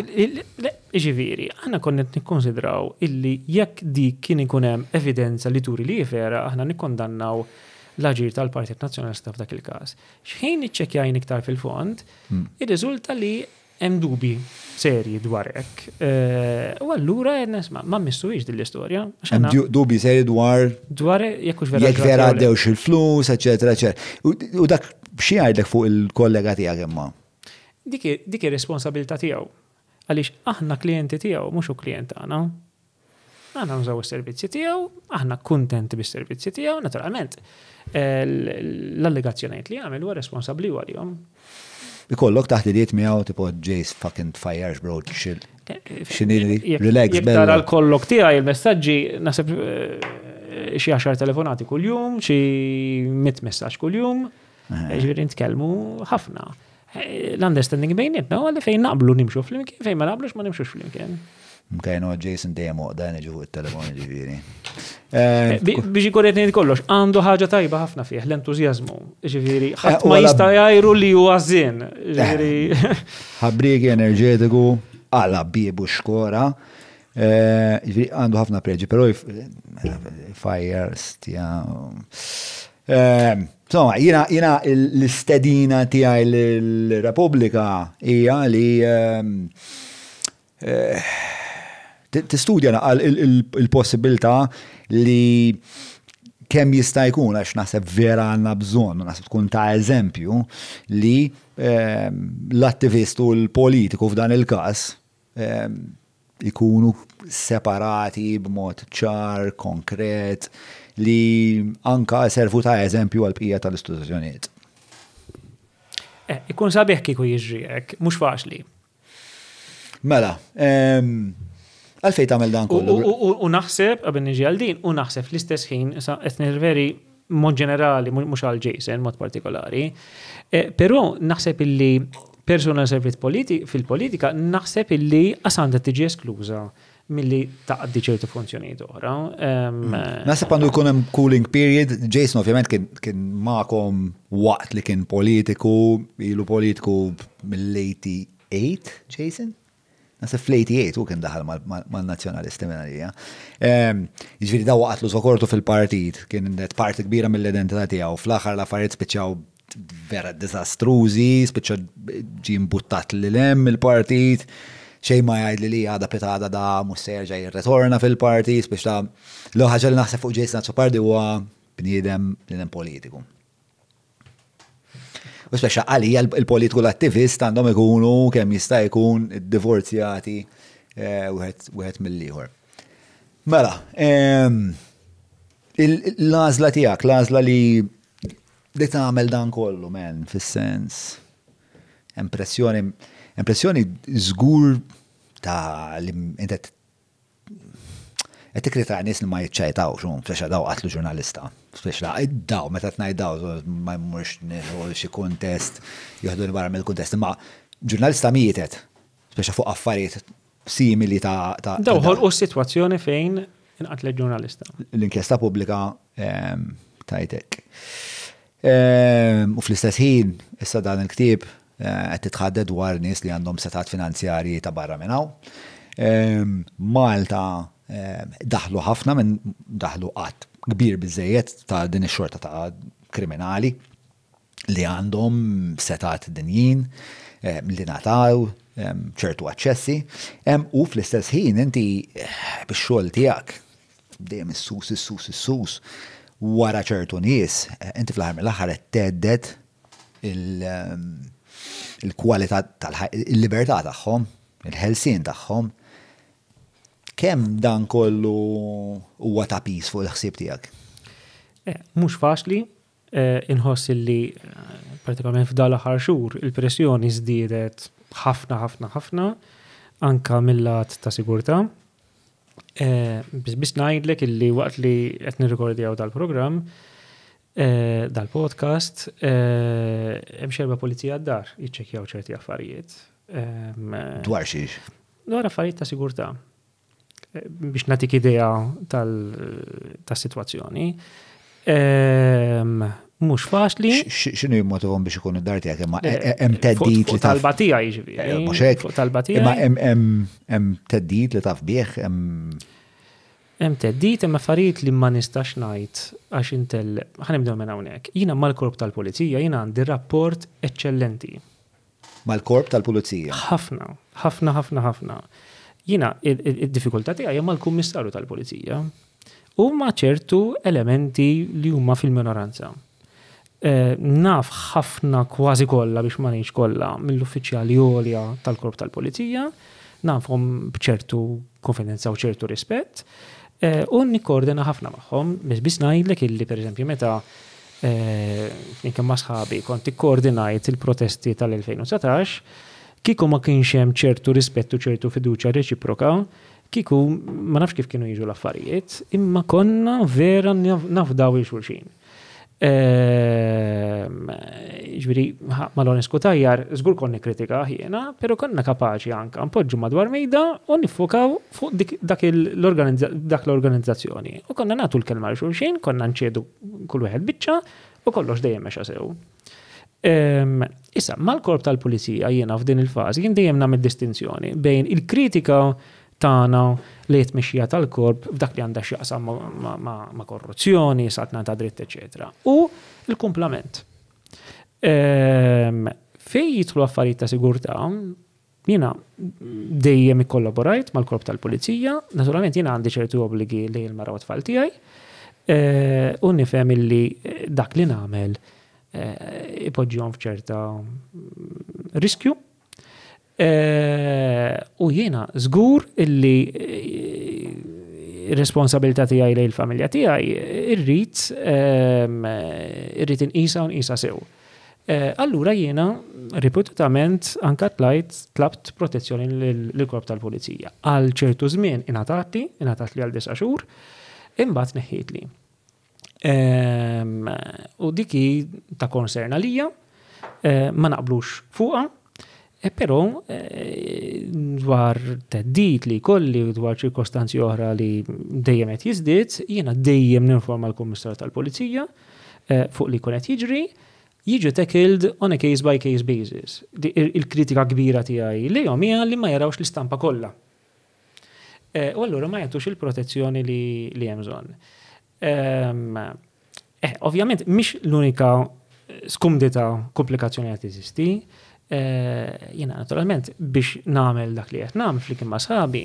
Ġifiri, aħna konnet nikkonsidraw illi jekk dik kien ikun hemm evidenza li turi li jifera, aħna nikkondannaw l-aġir tal-Partit Nazzjonalista f'dak il-każ. X'ħin iċċekkjajn iktar fil-fond, ir-riżulta li hemm dubi serji dwar hekk. U allura ma missuwix din l-istorja. Hemm dubi serji dwar jekk hux vera. Jekk vera għaddewx il-flus, eċetera, eċetera. U dak xi jgħidlek fuq il-kollega tiegħek imma? Dik ir-responsabilità tiegħu. Għaliex aħna klijenti tiegħu mhux hu klient tagħna. Aħna nużaw is-servizzi tiegħu, aħna kuntenti bis-servizzi tiegħu, naturalment. L-allegazzjonijiet li jagħmel huwa responsabbli għalihom. Ikollok taħt idiet miegħu tipo Jace fucking fires bro chill. X'inhi relax bella. Jekk tara l-kollok tiegħi il-messaġġi nasib xi 10 telefonati kuljum, xi 100 messaġġ kuljum, ġifieri nitkellmu ħafna. L-understanding bejnietna huwa li fejn naqblu nimxu flimkien, fejn ma naqblux ma nimxux flimkien. Mkajnu Jason dejjem oqdan iġu il-telefon ġifieri. Biex ikun qed ngħid kollox, għandu ħaġa tajba ħafna fih, l-entużjażmu. Ġifieri ħadd ma jista' jgħajru li huwa żien. Ġifieri. Ħabbriek enerġetiku, għala biebu xkora. Ġifieri għandu ħafna preġi, però fires tiegħu. Insomma, jiena l-istedina tiegħi l-Repubblika hija li tistudja il-possibilità li kemm jista' jkun għax naħseb vera għandna bżonn, naħseb tkun ta' eżempju li l-attivist u l-politiku f'dan il-każ ikunu separati b'mod ċar, konkret, li anka servu ta' eżempju għal-bqija tal-istituzzjonijiet. Ikun sabiħ kieku jiġri hekk, mhux faċli. Mela, għalfejn tagħmel dan kollu. U naħseb, qabel niġi għal din, u naħseb fl-istess ħin, qed nirveri mod ġenerali, mhux għal Jason, mod partikolari, però naħseb illi personal service fil-politika, naħseb illi għasanda tiġi eskluża milli taqdi ċertu funzjonijiet oħra. Naħseb għandu jkun hemm cooling period. Jason ovvjament kien magħkom waqt li kien politiku, ilu politiku mill-88, Jason? Nasib fl-88 u kien daħal mal-nazjonalisti minna li. Ġviri daw waqtlu sokortu fil-partit, kien parti kbira mill-identità tiegħu. Fl-aħħar l-affarijiet spiċċaw vera disastrużi, spiċċaw ġim buttat l-lem il-partit, xej ma jgħid li għada pitada da musserġa jirretorna fil-partit, spiċċa l-ħaġa li naħseb fuq Jason Azzopardi huwa bniedem l-lem politiku. U speċa għalija il-politiku l-attivist għandhom ikunu kemm jista' jkun divorzjati wieħed mill-ieħor. Mela, l-għażla tiegħek, l-għażla li tagħmel dan kollu men fis-sens impressjoni żgur ta' li inti qed tikrita nies li ma jiċċajtawx, speċa daw qatlu ġurnalista. Speċa daw, meta tngħid daw ma jmurx nieħu xi kuntest, jieħduni barra mill-kuntest, imma ġurnalista mietet, speċa fuq affarijiet simili ta' daw ħolqu sitwazzjoni fejn inqatlet ġurnalista. L-inkjesta pubblika tajtek. U fl-istess ħin, issa dan il-ktieb qed titħadded dwar nies li għandhom setat finanzjarji ta' barra minn hawn. Malta daħlu ħafna minn daħlu qatt kbir biżejjed ta' din ix-xorta ta' kriminali li għandhom setat dinjin li nataw ċertu aċċessi u fl-istess ħin inti bix-xogħol tiegħek dejjem is-sus wara ċertu nies inti fl-aħħar mill-aħħar qed tedded il-kwalità il-libertà tagħhom, il-ħelsien tagħhom. Kemm dan kollu huwa ta' pis fuq il-ħsieb tiegħek? Mhux faċli, inħoss li partikolarment f'dan l-aħħar xhur il-pressjoni żdiedet ħafna anka mill-lat ta' sigurtà. Biex ngħidlek illi waqt li qed nirrikordjaw dal-programm dal-podcast hemm xerba pulizija d-dar jiċċekkjaw ċerti affarijiet. Dwar xiex? Dwar affarijiet ta' sigurtà. Biex natik idea tas-sitwazzjoni. Mhux faċli. X'inhu jimmotivhom biex ikunu d-dar tiegħek imma hemm teddid li taf tal-batija jiġifieri. Mhux hekk. Imma hemm teddid li taf bih hemm. Hemm teddit hemm affarijiet li ma nistax ngħid għax intel ħanibdew minn hawnhekk. Jiena mal-korp tal-pulizija jiena għandi rapport eċċellenti. Mal-korp tal-pulizija. Ħafna. Jiena id-diffikultà tiegħi hija mal-kummissarju tal-pulizija u ma' ċertu elementi li huma fil-minoranza. Naf ħafna kważi kollha biex ma ngħidx kollha mill-uffiċjali għolja tal-korp tal-pulizija, nafhom b'ċertu konfidenza u ċertu rispett. U nikkoordina ħafna magħhom, biss ngħidlek illi pereżempju meta kemm ma' sħabi kont ikkoordinajt il-protesti tal-2019, kieku ma kienx hemm ċertu rispett u ċertu fiduċja reċiproka, kieku ma nafx kif kienu jiġu l-affarijiet, imma konna vera nafdaw il-xulxin. Ġviri, mal-onesku tajjar, żgur konni kritika ħiena, pero konna kapaċi anka npoġġu madwar mejda u nifokaw fuq dak l-organizzazzjoni. U konna nagħtu l-kelma l xulxin, konna nċedu kull wieħed biċċa u kollox dejjem mexa sew. Issa, mal-korp tal-pulizija jiena f'din il-fażi jien dejjem nagħmel distinzjoni bejn il-kritika tagħna li tmexxija tal-korp f'dak li għandha x'jaqsam ma' korruzzjoni, satna ta' dritt, eċetera. U l-kumplament. Fejn jidħlu affarijiet ta' sigurtà, jiena dejjem ikkollaborajt mal-korp tal-pulizija, naturalment jiena għandi ċertu obbligi li l-mara u tfal tiegħi, u nifhem illi dak li nagħmel ipoġġihom f'ċerta riskju. U jiena żgur illi responsabilità tiegħi lejn il-familja tiegħi irrid inqisha sew. Allura jiena ripetutament anke tlabt protezzjoni lill-korp tal-pulizija. Għal ċertu żmien ingħatat li għal 9 xhur, imbagħad neħħitli. U diki ta' konserna lija, ma naqblux fuqha. Però dwar teddit li kolli dwar ċirkostanzi oħra li dejjem qed jiżdied, jiena dejjem ninforma l-Kummissarju tal-Pulizija fuq li jkun qed jiġu tackled on a case by case basis. Il-kritika kbira tiegħi lihom hija li ma jarawx l-istampa kollha. U allura ma jagħtux il-protezzjoni li hemm bżonn. Ovvjament mhix l-unika skumdita komplikazzjoni qed teżisti. Jiena naturalment biex nagħmel dak li qed nagħmel flimkien ma' sħabi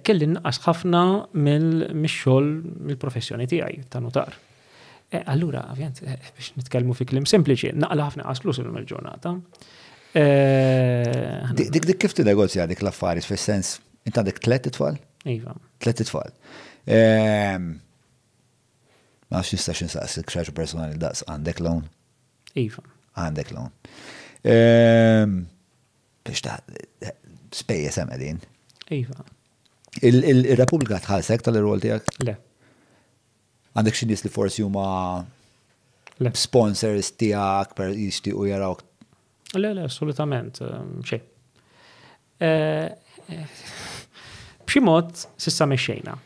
kelli nqas ħafna mill-xogħol mill-professjoni tiegħi ta' notar. Allura ovvjament biex nitkellmu fi kliem sempliċi naqla ħafna qas flus illum il-ġurnata. Dik kif tinegozja dik l-affarijiet fis-sens int għandek 3 itfal? Iva. 3 itfal. Ma nafx nistax insaqsik xi personali daqs għandek loan? Iva. Għandek loan. Biex ta' spejjeż hemm qegħdin. Iva. Il-Repubblika tħallsek tal-irwol tiegħek? Le. Għandek xi nies li forsi huma sponsors tiegħek per jixtiequ jarawk? Le, assolutament xejn. B'xi mod s'issa mexxejna.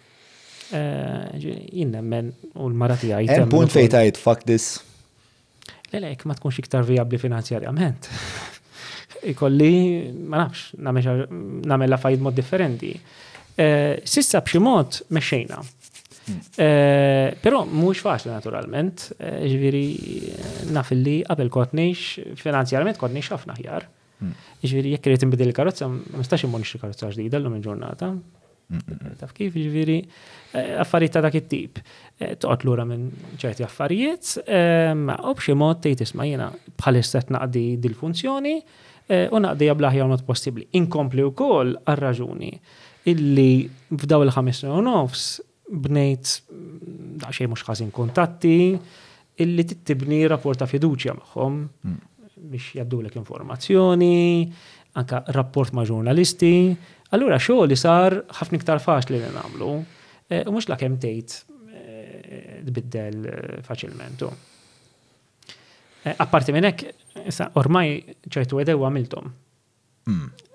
Jien nemmen u l-mara tiegħi. Hemm punt fejn tgħid fuck this. Lek ma tkunx iktar viabli finanzjarjament. Ikolli, ma nafx, nagħmel affarijiet mod differenti. Sissa b'xi mod mexxejna. Però mhux faċli naturalment, ġifieri naf illi qabel kont ngħix finanzjarjament kont ngħix ħafna aħjar. Ġifieri jekk irid inbidel il-karozza ma nistax immur nixtri karozza ġdida llum il-ġurnata. Taf kif ġifieri affarijiet ta' dak it-tip. Toqgħod lura minn ċerti affarijiet, u b'xi mod tgħid isma' jiena bħalissa qed naqdi dil-funzjoni u naqdija bl-aħjar mod possibbli. Inkompli wkoll għar-raġuni illi f'daw il-5 snin u nofs bnejt daqsxejn mhux ħażin kuntatti illi tittibni rapport ta' fiduċja magħhom biex jaddulek informazzjoni, anke rapport ma' ġurnalisti. Allura xogħol li sar ħafna iktar faċli li nagħmlu u mhux lakemm tgħid tbiddel faċilment. Apparti minn hekk, issa ormai ċertu edew għamilthom.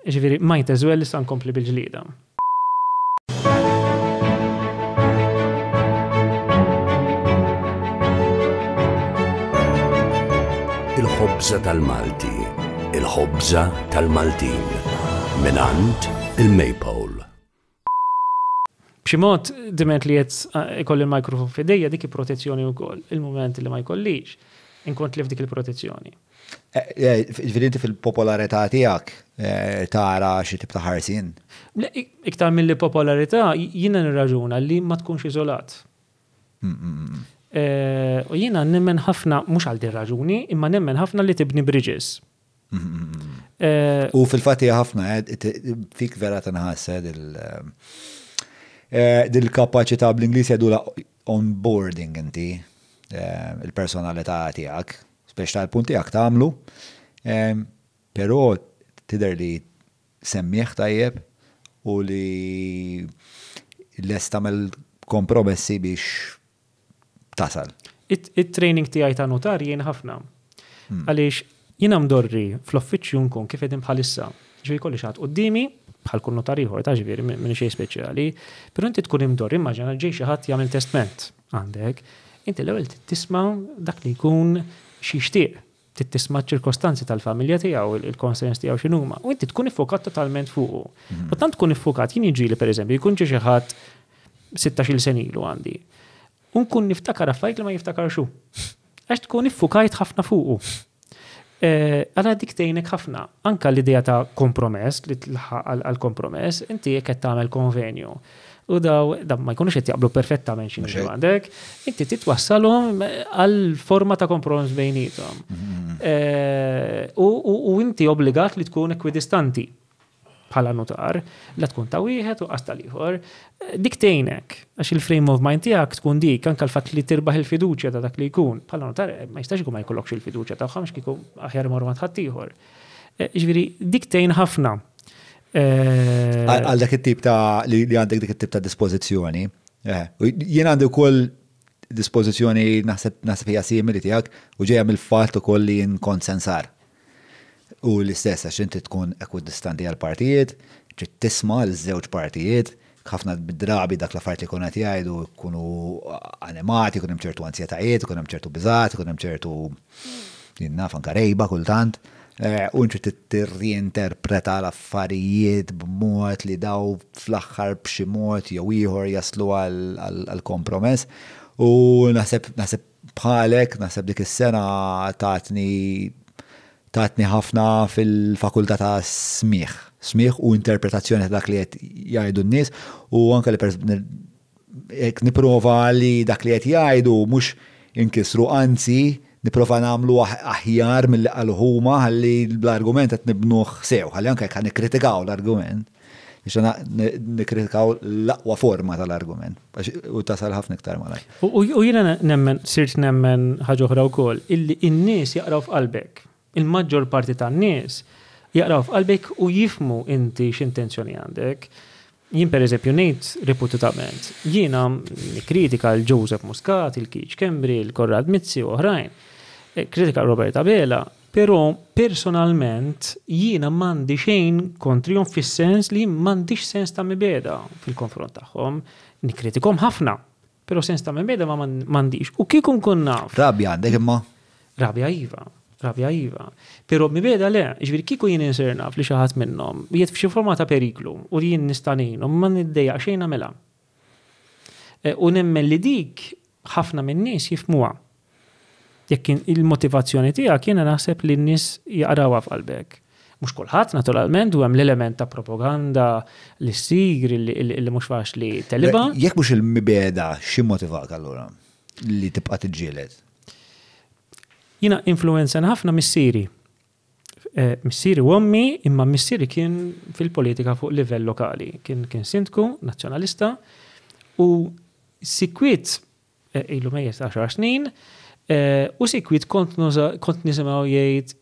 Ġifieri might as well issa nkompli bil-ġlieda. Il-ħobża tal-Malti, il-ħobża tal-Maltin, minant il-Maypole. b'xi mod diment li qed ikolli l-mikrofon f'idejja dik protezzjoni wkoll. Il-mument li ma jkollix inkont li f'dik il-protezzjoni. Ġifieri fil-popolarità tiegħek tara xi tip ta' ħarsien. Iktar mill popolarità jiena nirraġuna li ma tkunx iżolat. U jiena nemmen ħafna mhux għal din raġuni, imma nemmen ħafna li tibni bridges. U fil-fatt hija ħafna fik vera tinħassed dil-kapaċità bl-Ingliż jgħidula onboarding inti il-personalità tiegħek, speċi tal-punt tiegħek tagħmlu, però tidher li semmieħ tajjeb u li lest tagħmel kompromessi biex tasal. It-training tiegħi ta' notar jien ħafna. Għaliex jiena mdorri fl-uffiċċju nkun kif qegħdin bħalissa. Ġifieri kolli xagħat qudiemi bħal kun notar ieħor ta' ġifieri minn xejn speċjali, però inti tkun imdorri immaġina ġej xi ħadd jagħmel testament għandek. Inti l-ewwel tisma' dak li jkun xi jixtieq, tisma' ċirkostanzi tal-familja tiegħu, il-konsens tiegħu x'inhuma, u inti tkun iffokat totalment fuqu. U tant tkun iffokat jien jiġieli pereżempju jkun xi ħadd 16-il sen ilu għandi. U nkun niftakar affarijiet li ma jiftakar xu. Għax tkun iffukajt ħafna fuqu. Għala dik tgħinek ħafna. Anka l-idea ta' kompromess, li tlaħħaq għal-kompromess, inti jekk qed tagħmel konvenju. U daw ma jkunux qed jaqblu perfettament x'inhu għandek, inti titwassalhom għal forma ta' kompromess bejnietom. U inti obbligat li tkun ekwidistanti bħala notar, la tkun ta' wieħed u qasta ieħor, dik tgħinek għax il-frame of mind tiegħek tkun dik anke l-fatt li tirbaħ il-fiduċja ta' dak li jkun. Bħala notar ma jistax ikun ma jkollokx il-fiduċja tagħhom kieku aħjar imorru ma tħadd ieħor. Ġifieri dik tgħin ħafna. Għal dak it-tip ta' li għandek dik it-tip ta' dispożizzjoni. Jien għandi wkoll dispożizzjoni naħseb hija simili tiegħek u ġejja mill-fatt ukoll li nkonsensar. U l-istess għax inti tkun ekwidistanti għal-partijiet, trid tisma' l-żewġ partijiet, ħafna bid-drabi dak l-affarijiet li jkunu qed jgħidu jkunu animati, jkun hemm ċertu ansjetajiet, jkun hemm ċertu biżgħat, jkun hemm ċertu naf anke rejba kultant. U inti tirriinterpreta l-affarijiet b'mod li daw fl-aħħar b'xi mod jew ieħor jaslu għal kompromess. U naħseb bħalek, naħseb dik is-sena tatni ħafna fil-fakultà ta' smigħ u interpretazzjoni ta' dak li qed jgħidu n-nies u anke li nipprova li dak li qed jgħidu mhux inkisru, anzi niprofa nagħmlu aħjar mill-li qalu huma ħalli l-argument qed nibnuh sew, ħalli anke jekk nikkritikaw l-argument biex nikkritikaw l-aqwa forma tal-argument u tasal ħafna iktar malaj. U jiena sirt nemmen ħaġa oħra wkoll illi n-nies jaqraw f'qalbek. Il-maġġor parti tan-nies jaqraw f'qalbek u jifmu inti x'intenzjoni għandek. Jien pereżempju ngħid ripututament, jiena nikkritika l-Joseph Muscat, il-Keith Kembri, il-Konrad Mizzi u oħrajn. Kritika Robert Abela, però personalment jiena m'għandi xejn kontrihom fis-sens li m'għandix sens ta' mibeda fil-konfront tagħhom. Nikkritikhom ħafna, però sens ta' mibeda ma m'għandix. U kieku nkun naf. Rabja għandek imma? Rabja iva. Però mibeda le, ġifieri kieku jien insir naf li xi ħadd minnhom qiegħed f'xi forma ta' periklu u li jien nista' ngħinhom ma niddejjaq xejn nagħmilha. U nemmen li dik ħafna min-nies jifhmuha. Jekk il-motivazzjoni tiegħek jiena naħseb li n-nies jaqrawha f'qalbek. Mhux kulħadd naturalment u hemm l-element ta' propaganda li ssir li mhux faċli teliba. Jekk mhux il-mibeda x'immotivak allura li tibqa' tiġġieled? Jiena influenza ħafna missieri. Missieri u ommi, imma missieri kien fil-politika fuq livell lokali. Kien sindku, nazzjonalista u sikwit ilu mejjes 10 snin u sikwit kont nisimgħu jgħid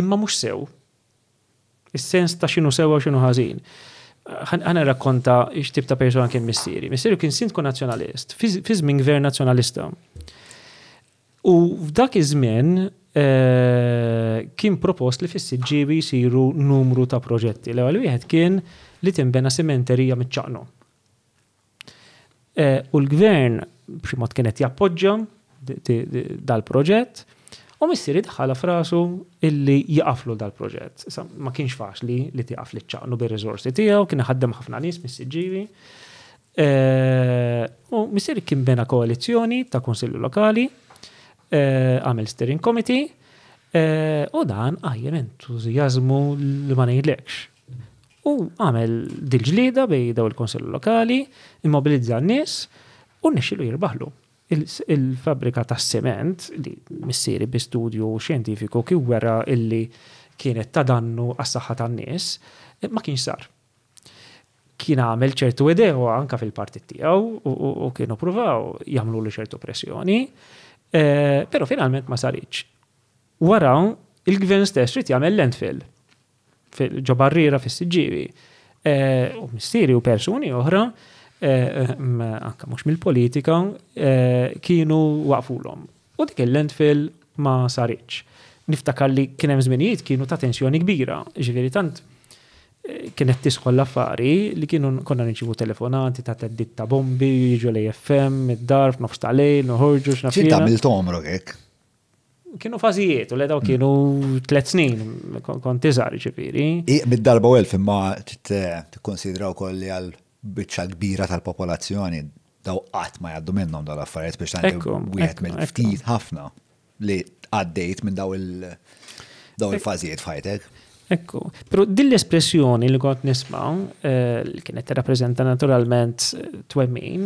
imma mhux sew. Is-sens ta' x'inhu sew u x'inhu ħażin. Ħana rakkonta x'tip ta' persuna kien missieri. Missieri kien sindku nazzjonalist, fi żmien gvern nazzjonalista. U f'dak iż-żmien kien propost li fis-siġġiebi jsiru numru ta' proġetti. L-ewwel wieħed kien li tinbena sementerija miċ-ċaqnu. U l-gvern b'xi mod kienet jappoġġja dal-proġett u missieri daħħala f'rasu illi jaqaflu dal-proġett. Ma kienx faċli li tieqaf liċ-ċaqnu bir-riżorsi tiegħu, kien ħaddem ħafna nies mis-siġġiebi. U missieri kien bena koalizjoni ta' konsilju lokali, għamel steering committee, u dan għajjem entuzjazmu li ma ngħidlekx. U għamel dil-ġlida bej daw il-konsilju lokali, immobilizza n-nies u nexxilu jirbaħlu. Il-fabrika ta' sement li missieri bi studju xjentifiku kien wera illi kienet ta' dannu għas-saħħa tan-nies, ma kienx sar. Kien għamel ċertu ideo anka fil-partit tiegħu u kienu pruvaw jagħmlu li ċertu pressjoni, però finalment ma saritx. Wara il-gvern stess trid jagħmel landfill ġo Barriera fis-Siġġievi. U missieri u persuni oħra anka mhux mill-politika kienu waqfulhom. U dik il-landfill ma saritx. Niftakar li kien hemm żminijiet kienu ta' tensjoni kbira, ġifieri tant kienet tisħol l-affari li kienu konna nċivu telefonati ta' teddit ta' bombi, jiġu l-AFM, id-dar, f'nofs ta' lejl, noħorġu x'nafina. Xi tagħmel tomrok hekk? Kienu fażijiet, u l-edaw kienu 3 snin, kont iżgħar ġifieri. Mid-darba u elf imma tikkonsidraw kolli għal biċċa kbira tal-popolazzjoni daw qatt ma jgħaddu minnhom dal-affarijiet biex tagħmlu wieħed mill-ftit ħafna li għaddejt minn daw il-fażijiet f'ħajtek. Ekku, pero dill-espressjoni li kont nisma' li kienet tirrappreżenta naturalment twemmin,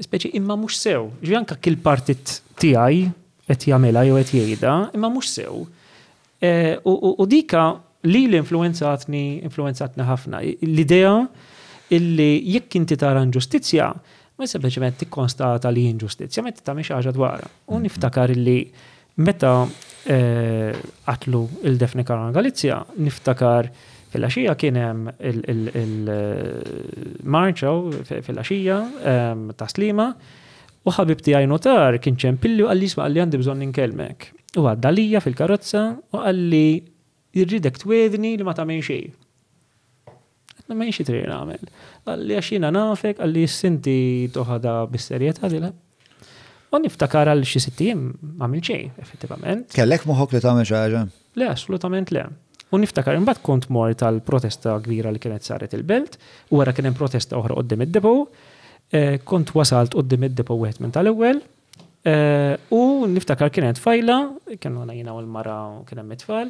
speċi imma mhux sew. Ġi anke kill partit tiegħi qed jagħmilha jew qed jgħidha, imma mhux sew. U dika li influenzatni ħafna. L-idea illi jekk inti tara inġustizzja, ma sempliċement tikkonstata li inġustizzja, meta tagħmel xi ħaġa dwarha. U niftakar illi meta qatlu il-Defni Caruana Galizja, niftakar fil-għaxija kien hemm il-marċaw fil-għaxija ta' Slima u ħabib tiegħi notar kien ċempilli u qalli jisma' qalli għandi bżonn inkelmek. U għadda lija fil-karozza u qalli jirridek twedni li ma tagħmel xejn. Ma m'hemmx xi trid nagħmel. Qalli għax jiena nafek, qalli sinti toħodha bis-serjetà dilha. U niftakar għal xi 6 jiem għamil xejn, effettivament. Kellek moħħok li tagħmel xi ħaġa? Le, assolutament le. U niftakar imbagħad kont mort tal-protesta kbira li kienet saret il-belt, u wara kien hemm protesta oħra qudiem id-depo, kont wasalt qudiem id-depo wieħed minn tal-ewwel, u niftakar kienet fajla, kienu jiena u l-mara u kien hemm it-tfal,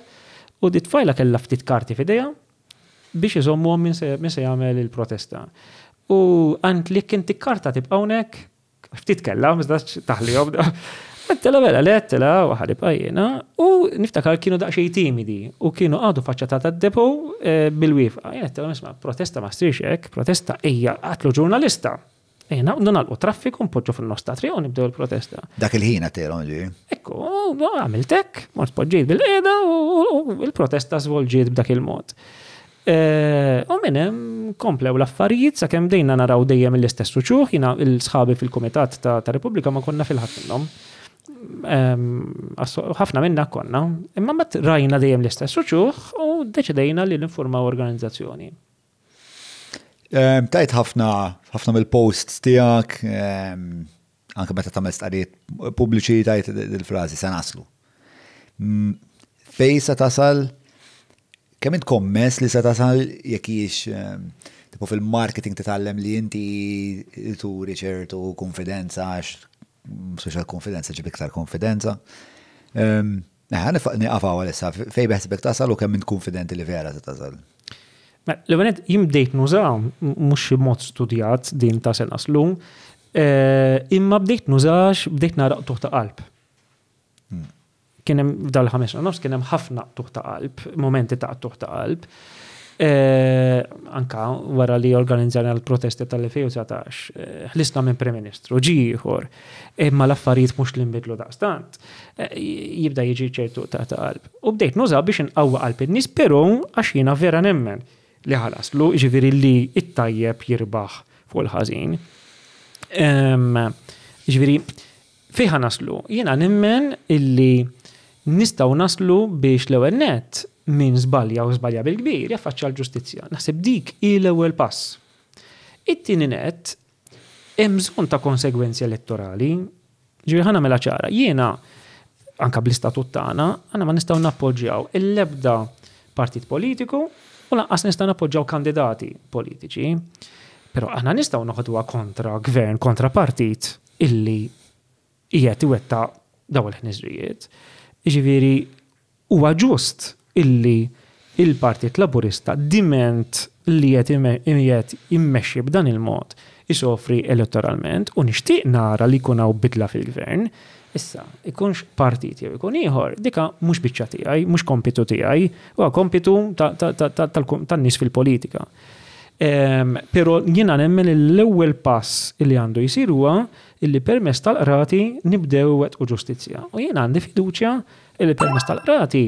u dit fajla kellha ftit karti f'idejha biex iżommuhom min se jagħmel il-protesta. U għand li kien tikkarta tibqa' hawnhekk, ftit kella, mizdax taħlijom. Għattela bella, lettela, waħad ibqajjena, u niftakar kienu daqxej timidi, u kienu għadu faċċata ta' depo bil-wifqa. Għattela misma, protesta ma strixek, protesta ejja għatlu ġurnalista. Ejna, nalqu traffiku, npoġġu fil-nostra triq, u nibdew il-protesta. Dak il-ħina t-teron ġi? Ekku, għamiltek, mort poġġiet bil-qeda, u il-protesta zvolġiet b'dak il-mod. U minnem komplew l-affarijiet sa' kem dejna naraw dejjem l-istess uċuħ, jina il-sħabi fil-Komitat ta' Repubblika ma konna fil-ħat minnom. ħafna minna konna, imma mat rajna dejjem l-istess uċuħ u deċidejna li l-informaw organizzazzjoni. Tajt ħafna mill-posts tijak, anke meta tagħmel stqarrijiet pubbliċi tajt il-frażi se naslu. Fej se tasal kemm int kommess li se tasal jekk hijiex tipo fil-marketing titgħallem li inti turi ċertu konfidenza għax social konfidenza ġib iktar konfidenza. Niqafaw għalissa fej beħsibek tasal u kemm int konfidenti li vera se tasal. L-għanet jimbdejt nużaw, mux mod studijat din ta' se naslu, imma bdejt nużax, bdejt naraq tuħta qalb. Kienem f'dal-5 nofs, kienem ħafna tuħta qalb, momenti ta' tuħta qalb. Anka wara li organizzjana l-protesti tal-2019, ħlisna minn Prem-Ministru, ġieħor, imma l-affarijiet mux li nbidlu daqstant, jibda jiġi ċertu ta' qalb. U bdejt nużaw biex nqawwa qalb in-nies, però għax jiena vera nemmen li ħalaslu, ġifiri li it-tajjeb jirbaħ fuq il-ħażin. Ġifiri, fejn naslu? Jiena nemmen illi nistgħu naslu biex l-ewwel nett min żbalja u żbalja bil-kbir jaffaċċja l-ġustizzja. Naħseb dik l-ewwel pass. It-tieni nett hemm bżonn ta' konsegwenzi elettorali. Ġifieri ħa nagħmilha ċara. Jiena anke bl-istatut tagħna aħna ma nistgħu nappoġġjaw l-ebda partit politiku u lanqas nistgħu nappoġġjaw kandidati politiċi. Però aħna nistgħu noħduha kontra gvern, kontra partit illi qiegħed iwetta daw il-ħniżrijiet. Jiġifieri huwa ġust illi il-Partit Laburista diment li qed immexxi b'dan il-mod isofri elettoralment u nixtieq nara li jkun hawn bidla fil-gvern. Issa, ikunx partit jew ikun ieħor, dika mhux biċċa tiegħi, mhux kompitu tiegħi, huwa kompitu tan-nies fil-politika. Però jiena nemmen l-ewwel pass li għandu jsir huwa illi permezz tal-qrati nibdew wettqu ġustizzja. U jien għandi fiduċja illi permezz tal-qrati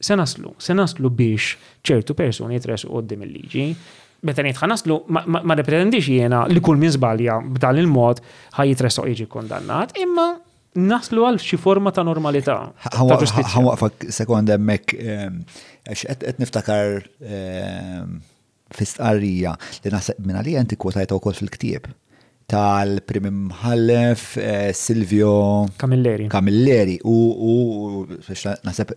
se naslu biex ċertu persuni jitresqu quddiem il-liġi. Meta ngħid naslu ma nipretendix jiena li kull min żbalja b'dan il-mod ħajjitresqu jiġi kondannat, imma naslu għal xi forma ta' normalità. Ħawaqfak sekond hemmhekk għax qed niftakar fis-stqarrija li naħseb minn għalija inti kwotajta wkoll fil-ktieb tal-Prim Imħallef Silvio Camilleri u naħseb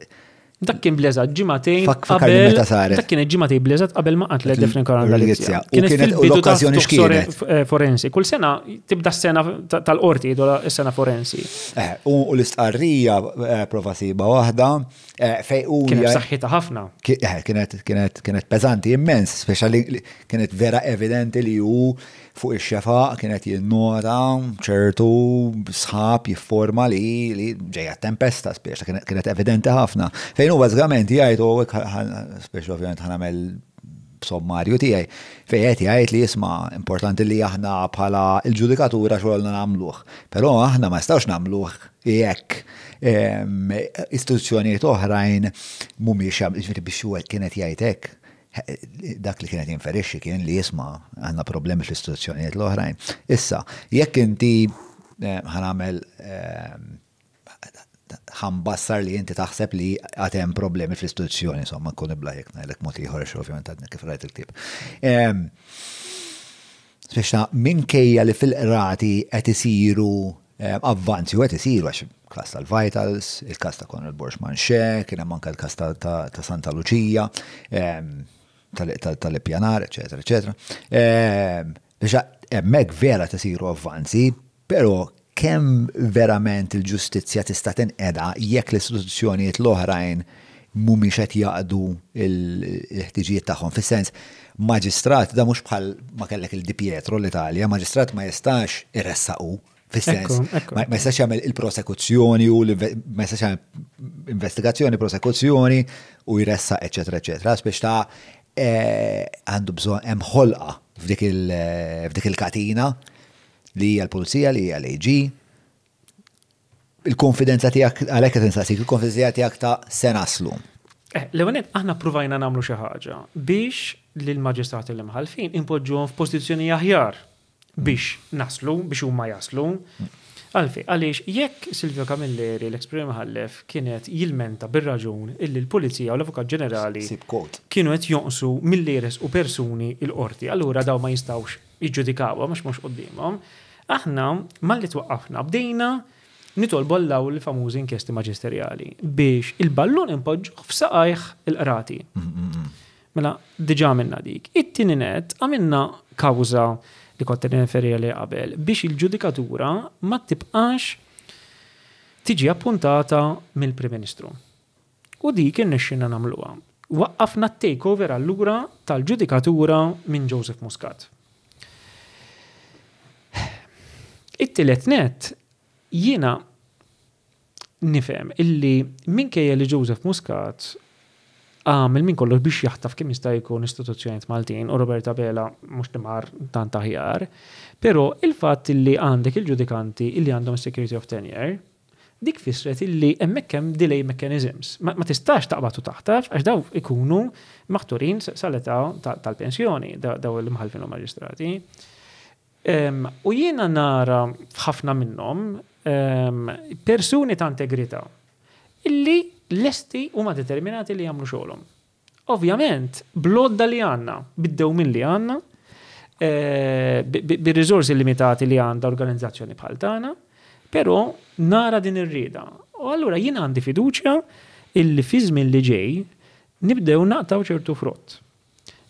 dak kien bleżat ġimagħtejn qabel meta saret. Dak kien ġimagħtejn bleżat qabel ma qatlet Defni Karangalizja. Kienet fil-okkażjoni x'kienet forensi. Kull sena tibda s-sena tal-qorti dola s-sena forensi. U l-istqarrija prova siba waħda fejn u kienet b'saħħitha ħafna. Kienet peżanti immens, speċjali kienet vera evidenti li hu fuq ix-xefaq kienet jinnota ċertu sħab jifforma li ġejja tempesta speċa kienet evidenti ħafna. Fejn huwa żgament jgħid speċa ovvjament ħanamel sommarju tiegħi fejn qed jgħid li jisma' importanti li aħna bħala l-ġudikatura xogħolna nagħmluh. Però aħna ma nistgħux nagħmluh jekk istituzzjonijiet oħrajn mhumiex biex huwa kienet jgħid hekk. Dak li kienet jinferixxi kien li jisma' għandna problemi fl-istituzzjonijiet l-oħrajn. Issa, jekk inti ħanamel ħambassar li inti taħseb li għatem problemi fl-istituzzjoni, insomma, kun ibla jekk ngħidlek mod ieħor ovvjament għadni kif rajt il-ktieb. Speċna minkejja li fil-qrati qed isiru avvanzi u qed isiru għax kas tal-Vitals, il-kas ta' Conrad Borsch-Manche, kien hemm anke il-kas ta' Santa Lucia, tal-ippjanar, eccetera, eccetera. Biex hemmhekk vera tisiru avvanzi, però kemm verament il-ġustizzja tista' tinqeda jekk l-istituzzjonijiet l-oħrajn mhumiex qed jaqdu l-ħtiġijiet tagħhom. Fis-sens, maġistrat da mhux bħal ma kellek il-Di Pietro l-Italja, maġistrat ma jistax irressaqu. Fis-sens, ma jistax jagħmel il-prosekuzzjoni u ma jistax jagħmel investigazzjoni, prosekuzzjoni u jressaq, eċetera, eċetera. Biex ta' għandu bżonn hemm ħolqa f'dik il-katina li hija l-pulizija, li hija l-AG. Il-konfidenza tiegħek għalhekk qed insaqsik, il-konfidenza tiegħek ta' se naslu. L-ewwel aħna provajna nagħmlu xi ħaġa biex lill-maġistrati li mħalfin impoġġuhom f'pożizzjoni aħjar biex naslu, biex huma jaslu. Għaliex jekk Silvio Camilleri, l-ex-Prim Imħallef, kienet jilmenta bir-raġun illi l-Pulizija u l-Avukat Ġenerali kienu qed jonqsu mill-leres u persuni il-qorti, allura daw ma jistgħux jiġġudikawha mhux qudiemhom. Aħna malli twaqqafna bdejna nitolbu l-law l-famużi inkjesti maġisterjali biex il-ballun impoġġuh f'saqajh il-qrati. Mela diġà minna dik. It-tieni net għamilna kawża li kont nirreferi għalih qabel biex il-ġudikatura ma tibqax tiġi appuntata mill-Prim Ministru. U dik irnexxinna nagħmluha. Waqqafna t-takeover allura tal-ġudikatura minn Joseph Muscat. It-tielet net jiena nifhem illi minkejja li Joseph Muscat għamil minn kollu biex jaħtaf kemm jista' jkun istituzzjonijiet Maltin u Roberta Bela mhux timar tant aħjar, però il-fatt illi għandek il-ġudikanti illi għandhom security of tenure, dik fisret illi hemmhekk hemm delay mechanisms. Ma tistax taqbad u taħtaf għax daw ikunu maħturin sal-età tal-pensjoni daw il-mħalfin u maġistrati. U jiena nara f'ħafna minnhom persuni ta' integrità illi lesti huma determinati li jagħmlu xogħolhom. Ovvjament, blodda li għandna, biddew minn li għandna, bir-riżorsi limitati li għandha organizzazzjoni bħal tagħna, però nara din ir-rieda. U allura jien għandi fiduċja illi fi żmien li ġej nibdew naqtaw ċertu frott.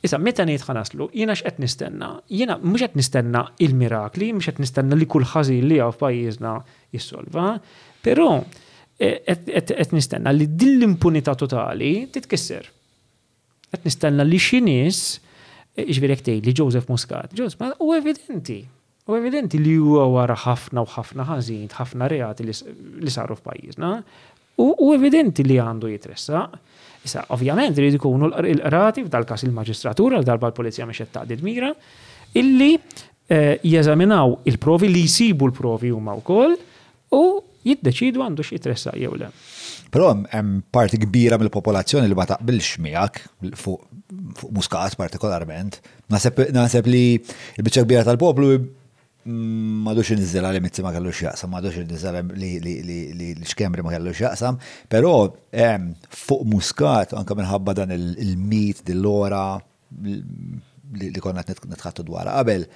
Issa, meta ngħid ħanaslu, jiena x'qed nistenna? Jiena mhux qed nistenna il-mirakli, mhux qed nistenna li kull ħażin li hawn f'pajjiżna jissolva, però qed nistenna li din l-impunità totali titkisser. Qed nistenna li xi nies, jiġifieri hekk tgħid li Joseph Muscat, huwa evidenti. U evidenti li huwa wara ħafna u ħafna ħażin, ħafna reati li saru f'pajjiżna, u evidenti li għandu jitressaq. Issa, ovvjament, li jkunu l-qrati, f'dal-każ il-maġistratura, l-darba l-polizija mhix qed taqdi mira, illi jeżaminaw il-provi li jsibu l-provi huma wkoll u jiddeċidu għandu xi jitressaq jew le. Però hemm parti kbira mill-popolazzjoni li ma taqbilx miegħek fuq Muscat partikolarment. Naħseb li l-biċċa kbira tal-poplu madux inniżel li Mizzi ma kellux jaqsam, madux inniżel li xkemri ma kellux jaqsam, però fuq Muscat anke minħabba dan il-mit dil-lora li konna nitħattu dwarha qabel,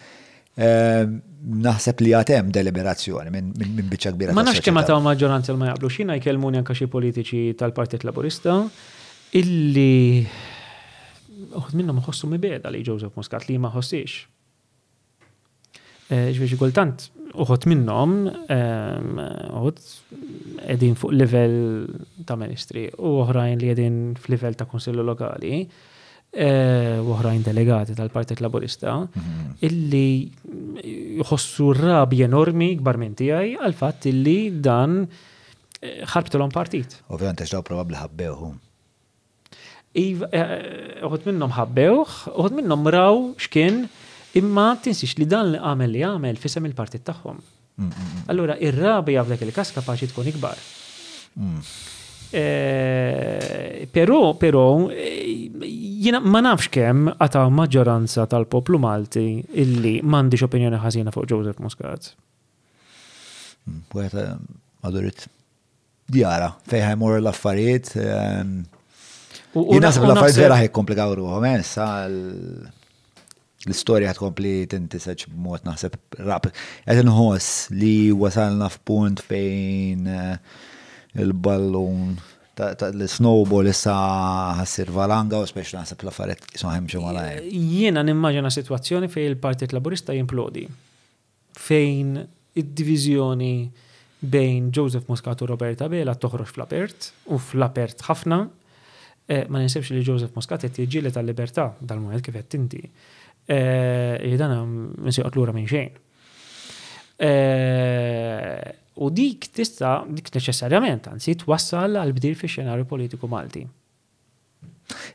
naħseb li għatem deliberazzjoni minn biċċa kbira. Ma nafx kemm taw maġġoranza ma jaqblu xina jkellmuni anke xi politiċi tal-Partit Laburista illi uħud minnhom ħossu mibeda li Joseph Muscat li ma ħossix. Ġbiex kultant uħud minnhom uħud qegħdin fuq livell ta' ministri u oħrajn li qegħdin f'livell ta' konsillu lokali u oħrajn delegati tal-Partit Laburista illi jħossu rabi enormi kbar minn tiegħi għal fatt illi dan ħarbtilhom partit. Ovvjament għax daw probabbli ħabbewhom. Uħud minnhom ħabbewh, uħud minnhom raw x'kien imma tinsix li dan li għamel fisem il-partit tagħhom. Allura ir-rabja f'dak il-każ kapaċi tkun ikbar. Però jiena ma nafx kemm għata maġġoranza tal-poplu Malti illi m'għandix opinjoni ħażina fuq Joseph Muscat. Wieħed għadurit djara fejn ħajmur l-affarijiet. Jien naħseb l-affarijiet vera ħajkomplikaw ruhom, issa l-istorja tkompli tintiseġ b'mod naħseb rapid. Qed inħoss li wasalna f'punt fejn il-ballun l-snowball issa ħassir valanga u speċi naħseb l-affarijiet jisom ħemġu malajr. Jiena nimmaġina sitwazzjoni fejn il-Partit Laburista jimplodi. Fejn id-diviżjoni bejn Joseph Muscat u Roberta Bela toħroġ fl-apert u fl-apert ħafna. Ma ninsibx li Joseph Muscat qed jiġġieled tal-libertà dal-moment kif qed inti. Dan nsiqgħod lura minn xejn. U dik neċessarjament anzi twassal għal bdil fix-xenarju politiku Malti.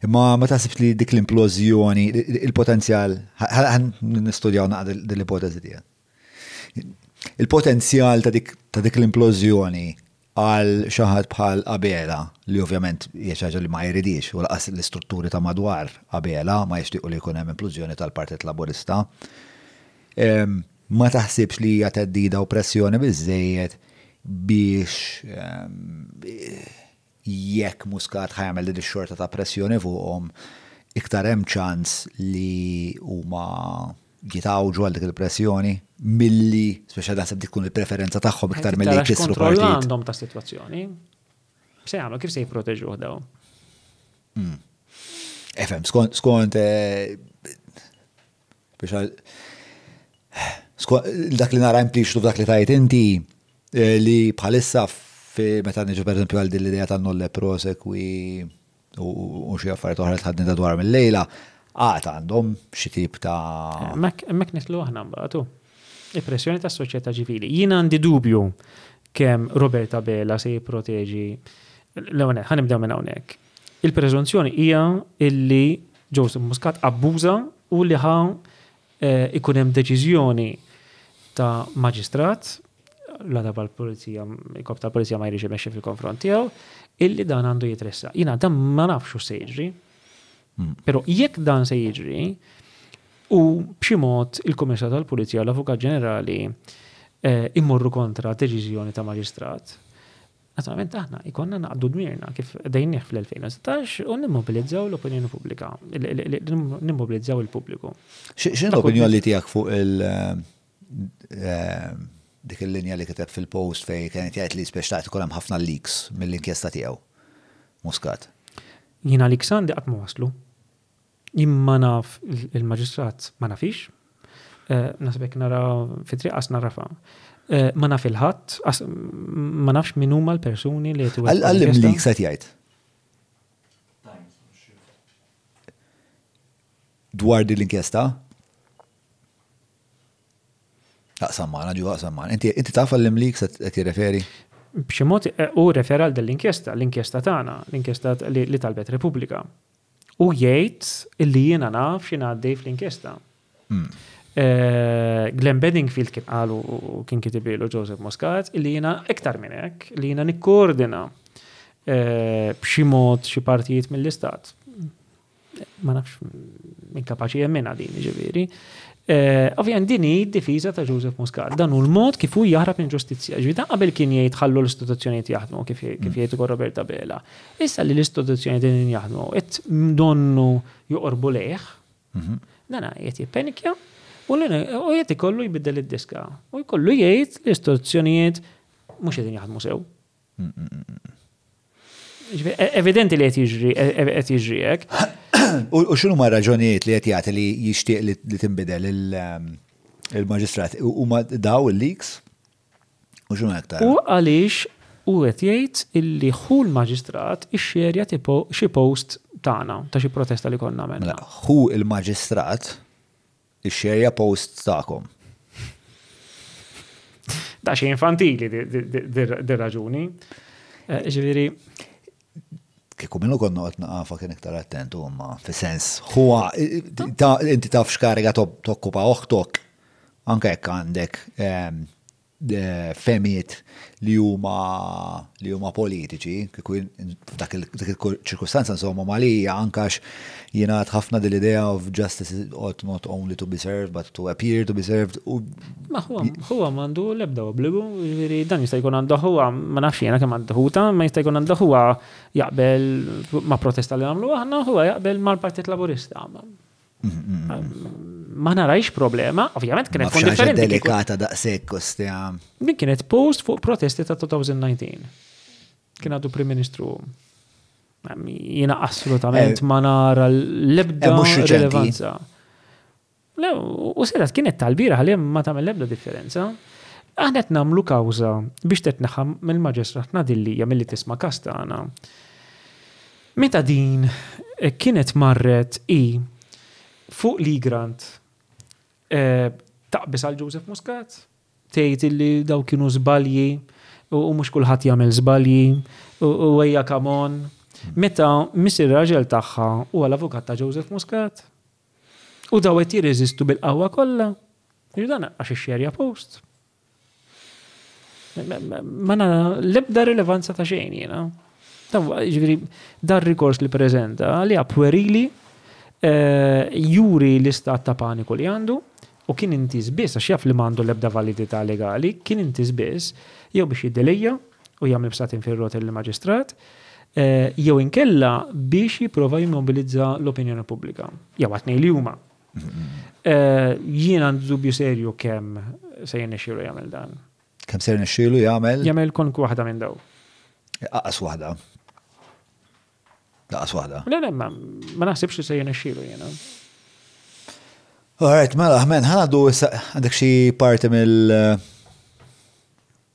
Imma ma taħsibx li dik l-implożjoni, il-potenzjal, nistudjaw naqra l-ipotezi tiegħek. Il-potenzjal ta' dik l-implożjoni għal xi ħadd bħal Abela li ovvjament hija xi ħaġa li ma jridix u laqas l-istrutturi ta' madwar Abela ma jixtiequ li jkun hemm implużjoni tal-Partit Laburista. Ma taħsibx li hija teddida u pressjoni biżejjed biex jekk Muscat ħajamel din ix-xorta ta' pressjoni fuqhom iktar hemm ċans li huma jitgħawġu għal dik il-pressjoni milli speċjal naħseb dik tkun il-preferenza tagħhom iktar milli jkissru partit. Għandhom ta' sitwazzjoni. Se jagħmlu kif se jipproteġuh daw. Efhem, skont dak li nara implixtu f'dak li tajt inti li bħalissa meta niġu pereżempju għal din l-idea tan-nolle prosekwi u xi affarijiet oħra tħaddni dwar mill-lejla għandhom xi tip ta' Mek nitlu aħna mbagħad. Il-pressjoni tas-soċjetà ċivili. Jien għandi dubju kemm Roberta Bela se jipproteġi l-ewwel ħanibdew minn hawnhekk. Il-preżunzjoni hija illi Joseph Muscat abbuża u li ikun hemm deċiżjoni ta' maġistrat l-għada pal-polizija, il-kop tal-polizija ma jriġi meċi fil-konfront tiegħu, illi dan għandu jitressa. Jiena dan ma nafxu se jiġri, però jekk dan se jiġri, u b'xi mod il-Kummissar tal-Pulizija u l-Avukat Ġenerali immorru kontra deċiżjoni ta' maġistrat. Naturalment aħna ikonna naqdu dmirna kif dejnieh fl-2016 u nimmobilizzaw l-opinjoni pubblika, nimmobilizzaw il-pubbliku. X'inhu l-opinjoni tiegħek fuq dik il-linja li kiteb fil-post fejn kienet jgħid li speċtaqt ikun hemm ħafna leaks mill-inkjesta tiegħu Muscat? Jiena leaks għandi qatt ma waslu. Imma naf il-maġistrat ma nafix, nasbek nara fit-triqas narafa. Ma naf il-ħadd, ma nafx min huma l-persuni li qed Għallim li set jgħid. Dwar din l-inkjesta? Aqsammana, ġu aqsammana. Inti taf għallim li set jirreferi? B'xi mod u referal dell-inkjesta, l-inkjesta tagħna, l-inkjesta li talbet Repubblika. U jgħid illi jiena naf x'in għaddej fl-inkjesta. Glenn Bedingfield kien qalu u kien kitibilu Joseph Muscat illi jiena iktar minn hekk li jiena nikkoordina b'xi mod xi partijiet mill-istat. Ma nafx inkapaċi jemmena din ġifieri. Ovvjament din hi d-difiża ta' Joseph Muscat. Dan hu l-mod kif hu jaħrab inġustizzja. Ġifieri qabel kien jgħid ħallu l-istituzzjonijiet jaħdmu kif jgħid ukoll Roberta Bela. Issa li l-istituzzjonijiet din jaħdmu qed donnu joqorbu lejh. Dan qed jippenikja u qed ikollu jbiddel id-diska. U jkollu jgħid l-istituzzjonijiet mhux qegħdin jaħdmu sew. Evidenti li qed jiġri hekk. U x'inhu ma raġunijiet li qed jagħti li jixtieq li tinbidel il-maġistrat? Huma daw il-leaks? U x'inhu aktar? U għaliex u qed jgħid illi ħu l-maġistrat ixxerja xi post tagħna ta' xi protesta li konna għamilna. Ħu il-maġistrat ixxerja post tagħkom. Da xi infantili di raġuni. Ġifieri Kieku minnu konna għatna għafa kien iktar attentu ma fil-sens. Huwa, inti taf xkariga tokkupa uħtok, anke jekk għandek femijiet li huma politiċi, dak il-ċirkustanza insomma malija ankax jingħad ħafna dell-idea of justice ought not only to be served but to appear to be served. Ma huwa m'għandu l-ebda obbligu, dan jista' jkun għandu huwa ma nafx jiena kemm għandu ma jista' jkun għandu huwa jaqbel ma' protesta li nagħmlu aħna huwa jaqbel mal-Partit Laburista. Ma narajx problema, ovvjament kienet tkun differenti. Delikata daqshekk kostja. Din kienet post fuq protesti ta' 2019. Kien għadu Prim Ministru. Jiena assolutament ma nara l-ebda relevanza. U sedat kienet tal-bira ħalli ma tagħmel l-ebda differenza. Aħna qed nagħmlu kawża biex tetneħħam mill-maġistrat Nadillija milli tisma' kastana. Meta din kienet marret fuq li grant taqbis għal Joseph Muscat, tgħid li daw kienu żbalji u mhux kulħadd jagħmel żbalji u hija kamon. Meta misir raġel tagħha huwa l-avukat ta' Joseph Muscat. U daw qed jirreżistu bil-qawwa kollha. Dan għax ix-xerja post. Ma l-ebda rilevanza ta' xejn jiena. Ġifieri dar rikors li preżenta li puerili juri l-istat ta' paniku li għandu u kien intiż biss għax jaf li m'għandu l-ebda validità legali, kien intiż biss jew biex jiddelejja u jagħmel bsatin fir-rot il-maġistrat jew inkella biex jipprova jimmobilizza l-opinjoni pubblika. Jew għatnej li huma. Jien għandu dubju serju kemm se jirnexxielu jagħmel dan. Kemm se jirnexxielu jagħmel? Jagħmel konk waħda minn daw. Aqas waħda. Daqas waħda. Le, ma naħsibx se jirnexxielu jiena. Alright, mela, ħanadu għandek xi parti mill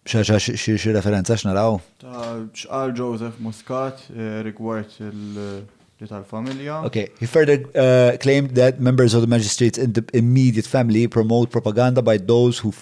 xi referenza x'naraw? X'qal Joseph Muscat rigward li tal-familja. Okay, he further claimed that members of the magistrate's immediate family promote propaganda by those who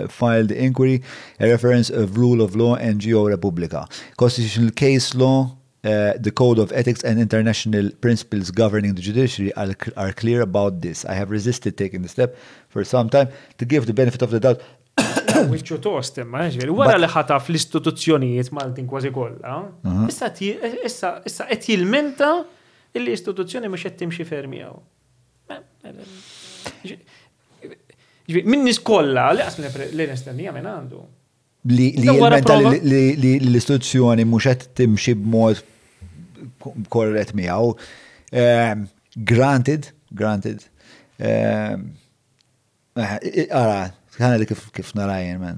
filed the inquiry, a reference of rule of law and Geo Repubblica. Constitutional case law, the code of ethics and international principles governing the judiciary are clear about this. I have resisted taking the step for some time to give the benefit of the doubt. Wiċċu tost imma, wara li ħataf l-istituzzjonijiet Maltin kważi kollha, issa qed jilmenta l-istituzzjoni mhux qed timxi ferm miegħu. Min nies kollha li qas l-estennija minn għandu. Li jilmenta li l-istituzzjoni mhux qed timxi b'mod korrett miegħu. Granted. Ara, ħana li kif narajjen, man.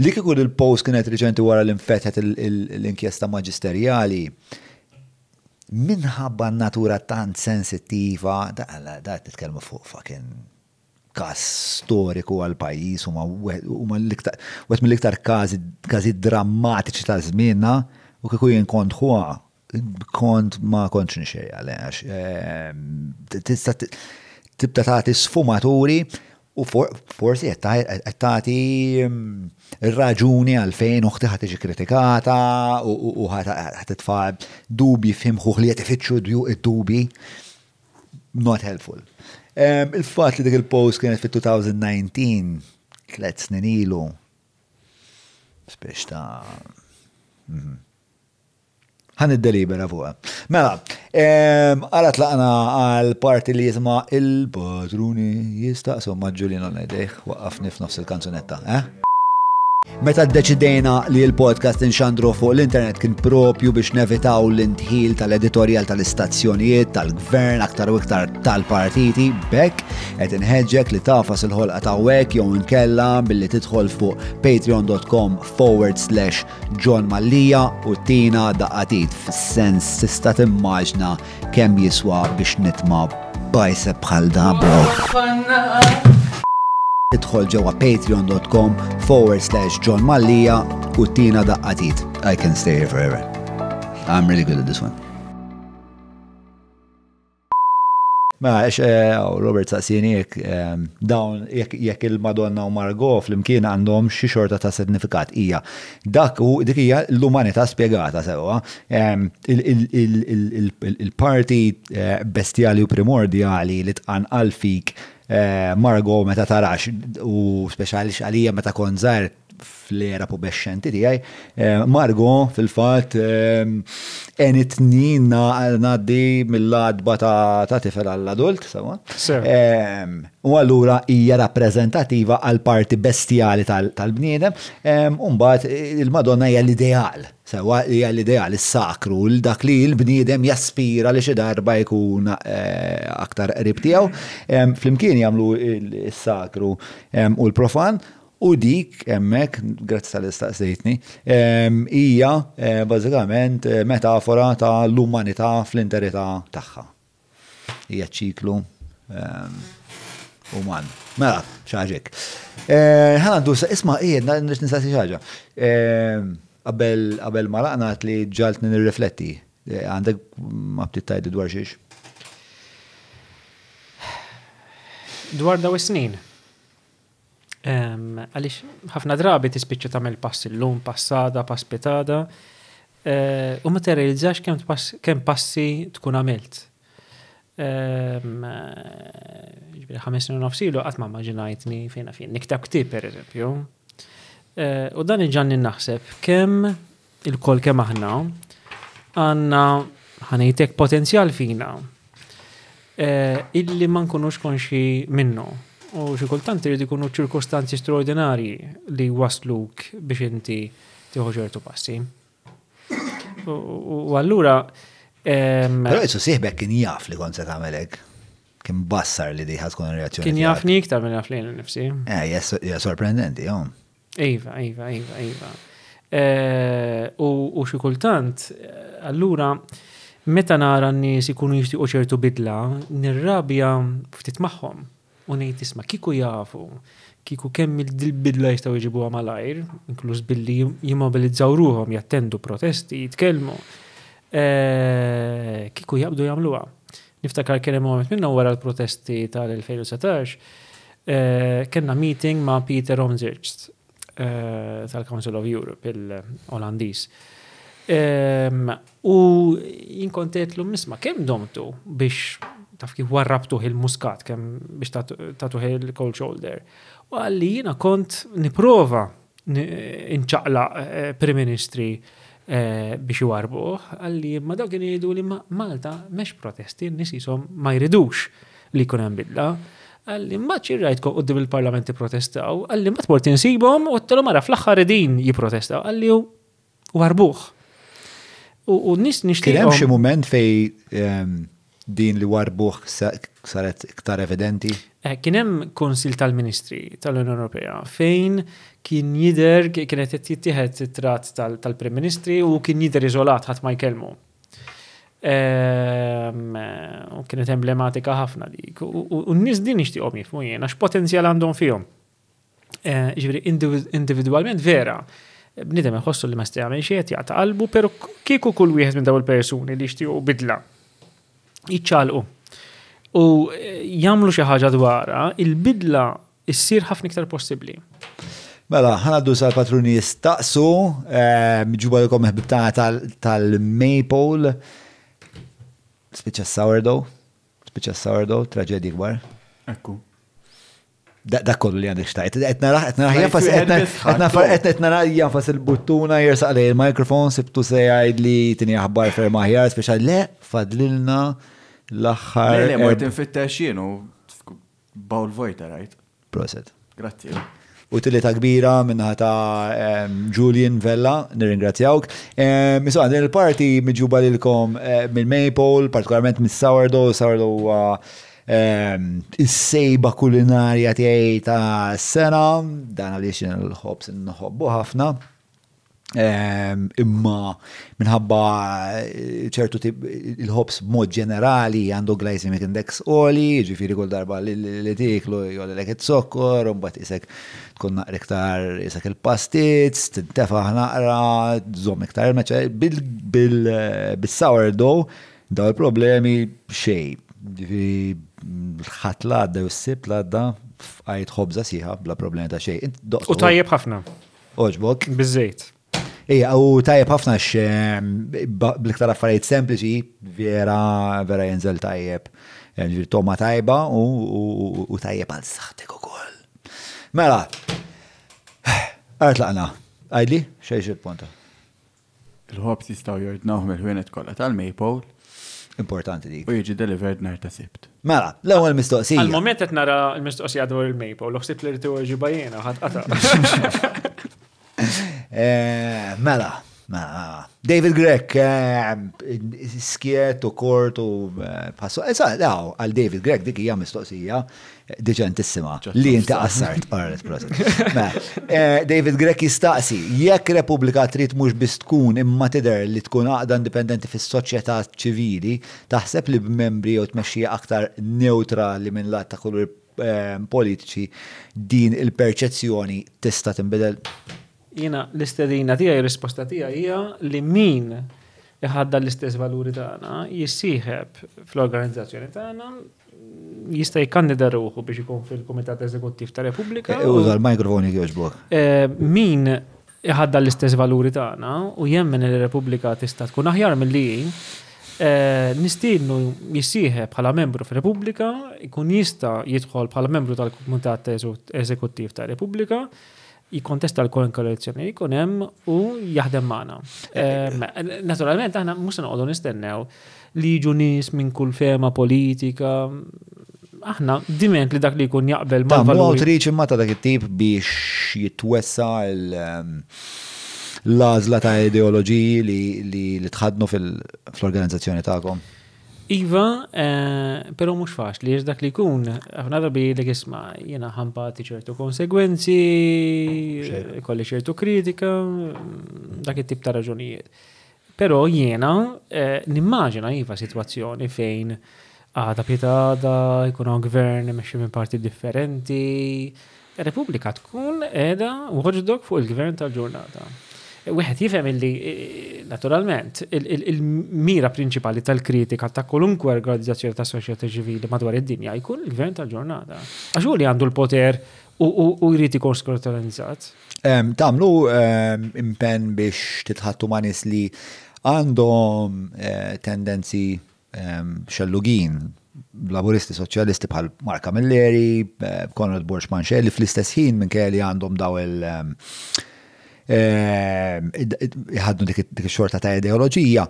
Li kieku il-post kienet riċenti wara l-infetħet l-inkjesta maġisterjali, minħabba natura tant sensittiva, da titkellmu fuq fucking kas storiku għal-pajis huma l-iktar mill-iktar każi drammatiċi ta' żmienna u kieku jien kont ħuha ma kontx nixejja għax tibda tagħti sfumaturi u forsi qed tagħti ir-raġuni għalfejn uħti ħad tiġi kritikata u ħad titfa' dubji f'imħuħ li qed ifittxu id-dubji not helpful. Il-fatt li dik il-post kienet fit-2019 3 snin ilu spiex ta' ħan id-delibera fuqha. Mela, għala tlaqna għal-parti li jisma il-patruni jistaqsu maġġulin għal-najdejħ waqqafni f'nofs il-kanzunetta, Meta ddeċidejna li l-podcast inxandru fuq l-internet kien propju biex nevitaw l-intħil tal-editorial tal-istazzjonijiet, tal-gvern, aktar u iktar tal-partiti, bekk qed inħeġġek li tafas il-ħolqa ta' wek jew inkella billi tidħol fuq patreon.com/John Mallija u tina daqqatit fis-sens tista' timmaġna kemm jiswa biex nitma' bicep bħal da bro. Idħol ġewwa patreon.com/John Mallija u tina daqqatit. I can stay here forever. I'm really good at this one. Ma Robert saqsini dawn jekk il-Madonna u Margot flimkien għandhom xi xorta ta' sinifikat hija. Dik hija l-umanità spjegata sewwa. Il-parti bestjali u primordjali li tqanqal fik Margot meta tarax u speċjali għalija meta kon żgħar fl-era pubescenti tiegħi, Margot fil-fatt enitni ngħaddi mill-adba ta' tifel għall-adult, sewa. U allura hija rappreżentattiva għal parti bestjali tal-bniedem, u mbagħad il-Madonna hija l-ideal. Sewa hija l-ideal is-sakru l dak li l-bniedem jaspira li xi darba jkun aktar qrib tiegħu. Flimkien jagħmlu is-sakru u l-profan u dik hemmhekk grazzi tal-istaqsejtni hija bażikament metafora ta' l-umanità fl-interità tagħha. Hija ċiklu uman. Mela, xaġek. Ħanaddu isma' qiegħed nistaqsi xi ħaġa. Qabel ma laqnat li ġaltni nirrifletti, għandek ma bdiet tgħidli dwar xiex? Dwar daw is-snin. Għaliex ħafna drabi tispiċċa tagħmel pass illum, passada, pass pitada, u ma terrealizzax kemm passi tkun għamilt. 5 snin u nofs ilu qatt ma immaġinajtni fejn niktab ktieb pereżempju. U dan iġanni naħseb kemm il-kol kemm aħna għandna ħanejtek potenzjal fina illi ma nkunux konxi minnu. U xi kultant irid ikunu ċirkostanzi straordinarji li wasluk biex inti tieħu ċertu passi. U allura Però jissu sieħbek kien jaf li kont se tagħmel hekk. Kien bassar li di ħad tkun ir-reazzjoni. Kien jafni iktar minn jaf lejn nifsi. Hija sorprendenti, Iva. U xi kultant, allura meta nara n-nies ikunu jixtiequ ċertu bidla, nirrabja ftit magħhom. U ngħid isma' kieku jafu, kieku kemm il-bidla jistgħu jġibuha malajr, inkluż billi jimmobilizzaw ruhom, jattendu protesti, jitkellmu. Kieku jabdu jagħmluha. Niftakar kien hemm moment minna wara l-protesti tal-2019, kellna meeting ma' Peter Omtzigt tal-Council of Europe, il-Olandiż. U jinkontetlu nisma' kemm domtu biex taf kif warrabtuħ il-muskat kemm biex tagħtuh il-cold shoulder. U għalli jiena kont niprova inċaqlaq Prim Ministri biex jwarbuh, għalli ma dawk kien jgħidu li Malta mhux protesti, n-nies ishom ma jridux li jkun hemm bidla. Għalli mbagħad xi rajtkom quddiem il-Parlament protestaw, għalli mbagħad mort insibhom u għattilhom ara fl-aħħar din jipprotestaw, għalli warbuh. U n-nies nixtieqhom. Kien hemm xi mument fej din li warbuh saret iktar evidenti? Kien hemm Konsil tal-Ministri tal-Unjoni Ewropea fejn kien jidher kienet jittieħed it-tratt tal-Prim Ministri u kien jidher iżolat ħadd ma jkellmu. U kienet emblematika ħafna dik. U n-nies din nixtieqhom jifhmu jien għax potenzjal għandhom fihom. Ġifieri individwalment vera, bniedem iħossu li ma sta jagħmel xi qed jaqta' qalbu, però kieku kull wieħed minn dawn il-persuni li jixtiequ bidla jiċċalqu u jagħmlu xi ħaġa dwarha, il-bidla issir ħafna iktar possibbli. Mela, ħanaddu sal-patruni jistaqsu, ġuba l-kom ħbib tal-Maypole, spiċċa sourdough, traġedji kbar. Ekku. Da kollu li għandek xtajt. Etnara janfas il-buttuna jirsaq li il-mikrofon, sibtu se jgħid li tini ħabbar ferm aħjar, speċa le, fadlilna l-axħar. Le, mort infittex jienu, bawl vojta, rajt? Proset. Grazzi. Utilita kbira minnaħa ta' Julian Vella, nirringrazzjawk. Misu għandin il-parti miġuba lilkom mill-Maypole, partikolarment mis-sourdough is-sejba kulinarja tiegħi ta' sena, dan għaliex il-ħobs inħobbu ħafna. Imma minħabba ċertu il-ħobs b'mod ġenerali għandu glycemic index oli, ġifieri kull darba li tiklu jgħolek it-sokkor, u mbagħad isek tkun naqra iktar isek il-pastizz, tintefaħ naqra, żomm iktar bil-sourdough daw il-problemi xejn. Ġifieri l-ħatla għadda u s-sib għadda f'għajt ħobża sieħa bla problemi ta' xejn. U tajjeb ħafna. Oġbok? Biżejt. Ija, u tajjeb ħafna bl-iktar affarijiet sempliċi vera jenżel tajjeb. Toma tajba u tajjeb għal saħtek ukoll. Mela, laqna. Għajdli, xejn il-ponta. Il-ħobs jistgħu jordnawhom il-ħwienet kollha tal-Maypole. Importanti dik. U jiġi delivered nhar ta' Sibt. Mela, l-ewwel mistoqsija. Għal-moment qed nara l-mistoqsija dwar il-Maypole, u ħsib li rritu ġiba jiena ħadd Mela, David Gregg, skiet u kort u passu. Għal David Gregg dik hija mistoqsija diċentissima li inti qassart. David Gregg jistaqsi, jekk Repubblika trid mhux biss tkun imma tidher li tkun għaqda indipendenti fis-soċjetà ċivili, taħseb li b'membri jew tmexxija aktar neutrali minn lat ta' kulur politiċi din il-perċezzjoni tista' tinbidel? Jiena l-istedina tiegħi risposta tiegħi hija li min iħadda l-istess valuri tagħna jissieħeb fl-organizzazzjoni tagħna jista' jikkandida ruħu biex ikun fil-Kumitat Eżekuttiv ta' Repubblika. Uża l-mikrofoni jogħġbok. Min iħadda l-istess valuri tagħna u jemmen il-Repubblika tista' tkun aħjar milli nistiednu jissieħeb bħala membru fir-Repubblika, ikun jista' jidħol bħala membru tal-Kumitat Eżekuttiv ta' Repubblika, jikontesta l-koalizzjoni jkun hemm u jaħdem magħna. Naturalment aħna mhux se noqogħdu nistennew li jiġu nies minn kull fema politika. Aħna diment li dak li jkun jaqbel mal-valuri. Outreach imma ta' dak it-tip biex jitwessa l-għażla ta' ideoloġiji li tħadnu fl-organizzazzjoni tagħkom. Iva, pero mhux faċli, dak li jkun, ħafna drabi li isma' jiena ħampati ċertu konsegwenzi, kolli ċertu kritika, dak it-tip ta' raġunijiet. Però jiena nimmaġina iva sitwazzjoni fejn għada pietada, jkun gvern imexxi minn parti differenti, Repubblika tkun qiegħda watchdog fuq il-gvern tal-ġurnata. Wieħed jifhem illi naturalment il-mira prinċipali tal-kritika ta' kolunkwe organizzazzjoni ta' soċjetà ċivili madwar id-dinja jkun il-gvern tal-ġurnata. Għax hu li għandu l-poter u jrid ikun skrutinanizzat. Tagħmlu impenn biex titħattu ma' nies li għandhom tendenzi xellugin, laburisti soċjalisti bħal Marka Milleri, Konrad Borġman-Xelli fl-istess ħin minn kelli għandhom daw ħadnu dik xorta ta' ideoloġija,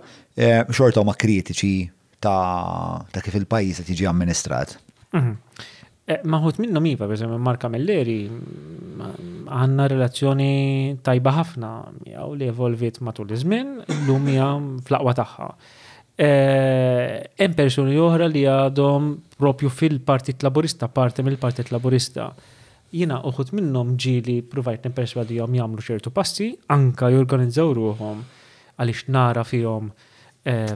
xorta huma kritiċi ta' kif il-pajjiż qed jiġi amministrat. Maħut minnhom iva, pereżempju Marka Milleri għandna relazzjoni tajba ħafna jew li evolvit matul iż-żmien, llum hija fl-aqwa tagħha. Hemm persuni oħra li għadhom propju fil-Partit Laburista, parti mill-Partit Laburista. Jiena uħud minnhom ġieli provajt nipperswadihom jagħmlu ċertu passi, anka jorganizzaw ruhom għaliex nara fihom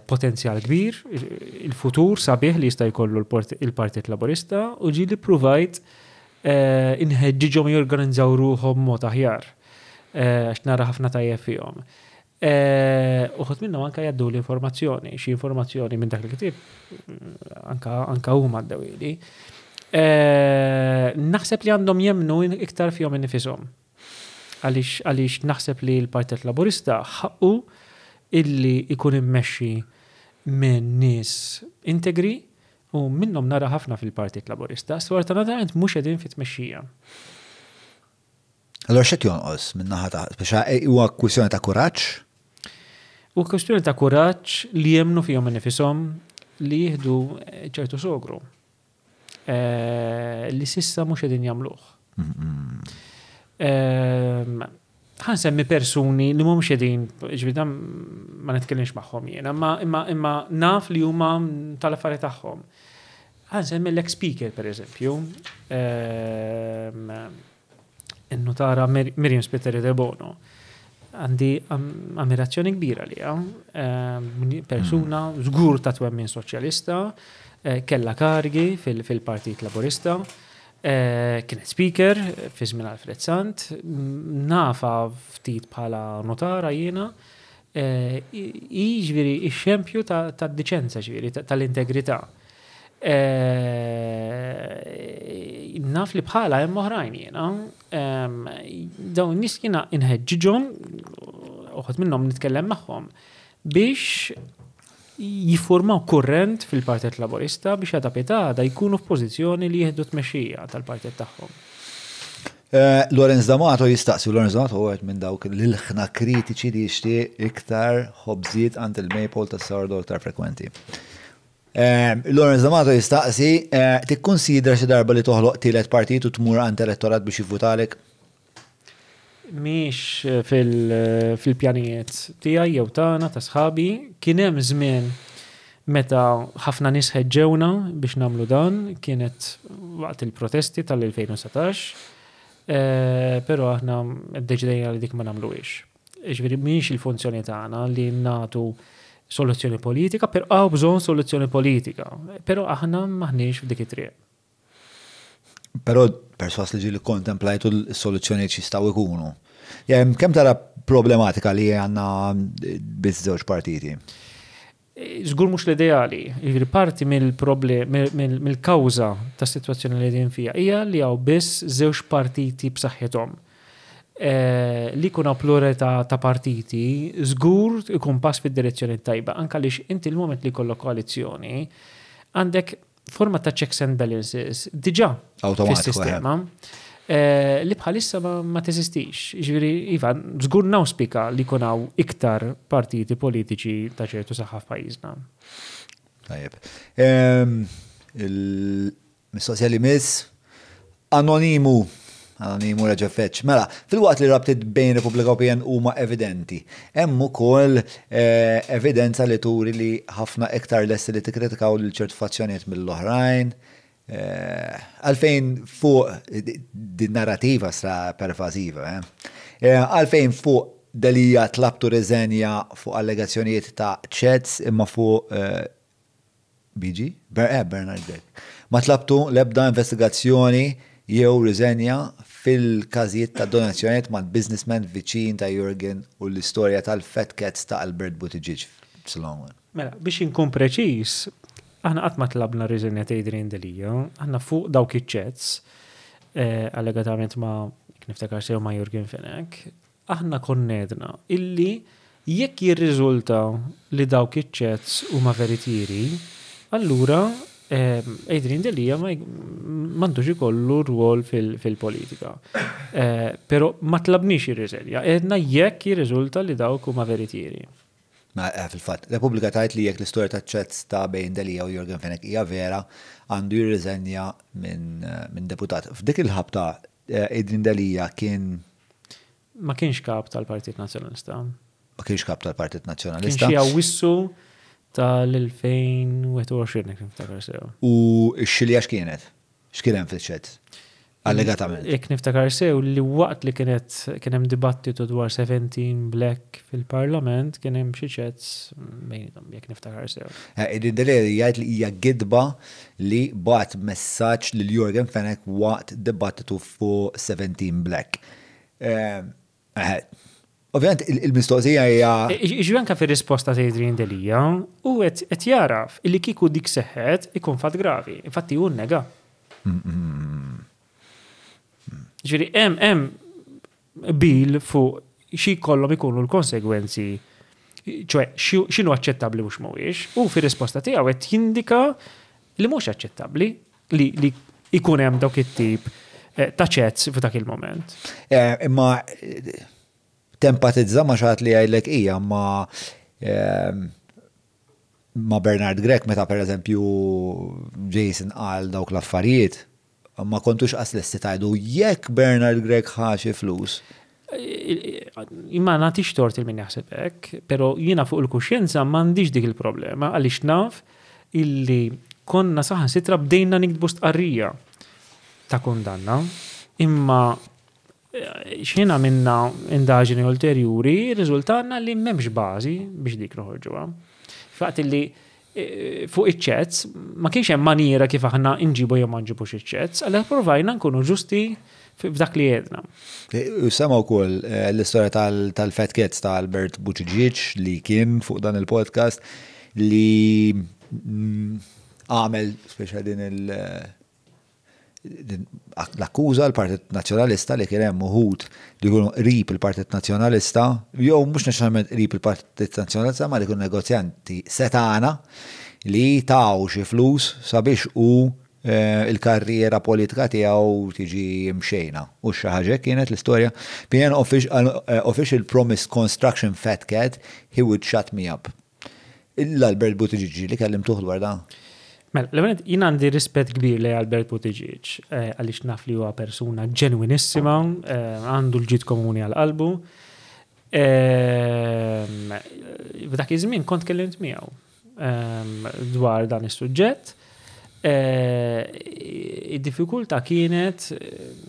potenzjal kbir, il-futur sabiħ li jista' jkollu il-Partit Laburista u ġieli provajt inħeġġiġhom jorganizzaw ruħhom mod aħjar għax nara ħafna tajjeb fihom. Uħod minnhom anke jgħaddu l-informazzjoni, xi informazzjoni minn dak il-ktieb anke huma għaddewili. Naħseb li għandhom jemnu iktar fihom innifisom. Għaliex naħseb li l-Partit Laburista ħaqqu illi ikun immexxi minn nies integri u minnhom nara ħafna fil-Partit Laburista, sfortunatament mhux qegħdin fit-tmexxija. Allora x'qed jonqos minn naħa ta' biex huwa kwistjoni ta' kuraġġ? U kwistjoni ta' kuraġġ li jemnu fihom innifisom li jieħdu ċertu sogru. Li sissa mhux qegħdin jagħmluh. Ħansemmi persuni li mhumiex qegħdin ġbida ma nitkellimx magħhom jiena, imma naf li huma tal-affarijiet tagħhom. Ħansemmi l-ex-speaker pereżempju, in-notara Miriam Spiteri de Bono. Għandi ammirazzjoni kbira liha, persuna żgur ta' twemmin soċjalista, kella kargi fil-Partit Laburista, kienet speaker fi żmien Alfred Sant, nafa ftit bħala notara jiena, ġifieri x-xempju tad-diċenza ġifieri tal-integrità. Naf li bħala hemm oħrajn jiena, dawn nies jiena inħeġġiġhom uħud minnhom nitkellem magħhom biex jiffurmaw kurrent fil-Partit Laburista biex għada jkunu f'pożizzjoni li jieħdu tmexxija tal-partit tagħhom. Lorenz D'Amato jistaqsi, Lorenz D'Amato huwa minn dawk l-ilħna kritiċi li jixtieq iktar ħobżiet għand il-maple tas-sourdough aktar frekwenti. Lorenz D'Amato jistaqsi, tikkunsidra xi darba li toħloq tielet partit u tmur għand elettorat biex jivvutalek? Miex fil-pjanijiet tiegħi jew tagħna ta' sħabi, kien hemm żmien meta ħafna nies ħeġġewna biex nagħmlu dan, kienet waqt il-protesti tal-2017, però aħna ddeċidejna li dik ma nagħmluhiex. Ġifieri mhix il-funzjoni tagħna li nagħtu soluzzjoni politika, però bżonn soluzzjoni politika, però aħna maħniex f'dik it-triq. Però perswas li ġili kontemplajtu l-soluzzjoni ċistaw ikunu. Kemm tara problematika li għanna biz żewġ partiti? Żgur mhux l-ideali. Parti mill-kawża ta' situazzjoni li din fija hija li hawn biss żewġ partiti b'saħħithom. Li jkun hawn pluralità ta' partiti, żgur ikun pass fid-direzzjoni tajba, anke għaliex inti l-moment li jkollok koalizzjoni għandek forma ta' checks and balances diġà fis-sistema li bħalissa ma teżistix. Ġifieri iva, żgur nawspika li jkun hawn iktar partiti politiċi ta' ċertu saħħa f'pajjiżna. Tajjeb. Il-mistoqsija li miss anonimu reġefeċ. Mela, fil-waqt li rabtiet bejn Repubblika Ewropea huma evidenti, hemm ukoll evidenza li turi li ħafna iktar lesti li tikkritikaw lil ċertu fazzjonijiet mill-oħrajn. Għalfejn fuq din narrativa sra pervasiva. Għalfejn fuq dalija tlabtu reżenja fuq allegazzjonijiet ta' ċets imma fuq BG? Bernard Beck. Ma tlabtu l-ebda investigazzjoni jew riżenja fil-każijiet ta' donazzjonijiet ma' businessman viċin ta' Jurgen u l-istorja tal-Fat Cats ta' Albert Buttigieg. Mela, biex inkun preċiż, aħna qatt ma tlabna riżenja ta' Adrian Delija, aħna fuq dawk iċ-chats, allegatament ma' niftakar sew ma' Jurgen Fenek, aħna konnedna illi jekk jirriżulta li dawk iċ-chats huma veritieri, allura Adrian Delija m'għandux ikollu rwol fil-politika. Però ma tlabniex ir-riżenja, edna jekk jirriżulta li dawk huma veritieri. Fil-fatt, Repubblika tajt li jekk l-istorja ta' ċets ta' bejn Delija u Jurgen Fenek hija vera, għandu jirriżenja minn deputat. F'dik il-ħabta Adrian Delija kien ma kienx kap tal-Partit Nazzjonalista. Ma kienx kap tal-Partit Nazzjonalista. Kienx jawissu tal-2021 niftakar sew. U x-xilja x'kienet? X'kien hemm fil-ċets? Allegatament. Jekk niftakar sew li waqt li kien hemm dibattitu dwar 17 black fil-Parlament kien hemm xi chats bejnietom jekk niftakar sew. Id-dileri jgħid li hija gidba li bat messaġġ lil Jorgen Fenech waqt dibattitu fuq 17 black. Ovvjament il-mistoqsija hija. Iġi anke fir-risposta ta' Adrian Delija u qed jaraf illi kieku dik seħħet ikun fatt gravi. Infatti hu nnega. Ġifieri hemm bil fuq xi jkollhom ikunu l-konsegwenzi, ċoe x'inhu aċċettabbli mhux mhuwiex, u fir-risposta tiegħu qed jindika li mhux aċċettabbli li ikun hemm dawk it-tip ta' chats f'dak il-moment. Imma tempatizza ma xaħat li għajlek ija ma Bernard Grek meta per eżempju Jason għal dawk l-affarijiet ma kontux qas-lesti tajdu jekk Bernard Grek ħaxi flus. Imma nagħtix tort il-min jaħseb hekk, però jiena fuq il-kuxjenza m'għandix dik il-problema għaliex naf illi konna saħansitra bdejna nikdbu stqarrija ta' kundanna, imma xina minna indaġini ulterjuri, riżultanna li m'hemmx bażi biex dik noħorġuha. Faqt li fuq iċ-chats ma kienx hemm maniera kif aħna inġibu jew ma nġibux iċ-chats, għalhekk provajna nkunu ġusti f'dak li jedna. Sema wkoll l-istorja tal-Fat Cats ta' Albert Buttigieg li kien fuq dan il-podcast li għamel speċa din l-akkuża l-Partit Nazzjonalista li kien hemm uħud li jkunu qrib il-Partit Nazzjonalista, jew mhux neċessarjament qrib il-Partit Nazzjonalista ma li jkunu negozjanti setana li taw xi flus sabiex il-karriera politika tiegħu tiġi mxejna. U xi ħaġa kienet l-istorja being official promised construction fat cat, he would shut me up. L-Albert Buttigieg li kellimtuh dwar dan. Mela, l-għanet jien għandi rispett kbir li Albert Buttigieg, għaliex naf li huwa persuna ġenwinissima, għandu l-ġid komuni għal-qalbu. F'dak iż-żmien kont kellimt miegħu dwar dan is-suġġett. Id-diffikultà kienet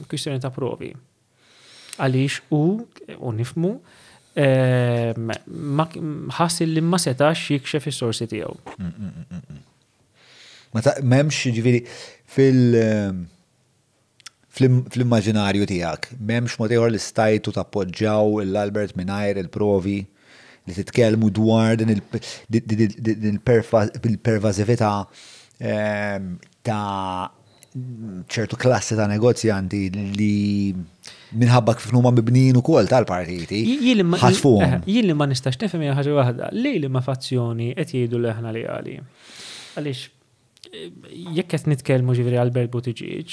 kwistjoni ta' provi. Għaliex u nifmu ħassi li ma setax jikxef is-sorsi tiegħu. Memx ġiviri fil-immaġinarju tijak, memx motiħor li stajtu tappoġġaw l-Albert minajr il-provi li titkelmu dwar din il-pervazivita ta' ċertu klassi ta' negozjanti li minħabba kif huma mibnin ukoll tal-partiti. Ħasfuhom. Jien li ma nistax nifhem ħaġa waħda, li ma fazzjoni qed jgħidu li aħna legali. Għaliex jekk qed nitkellmu ġifieri Albert Buttigieg,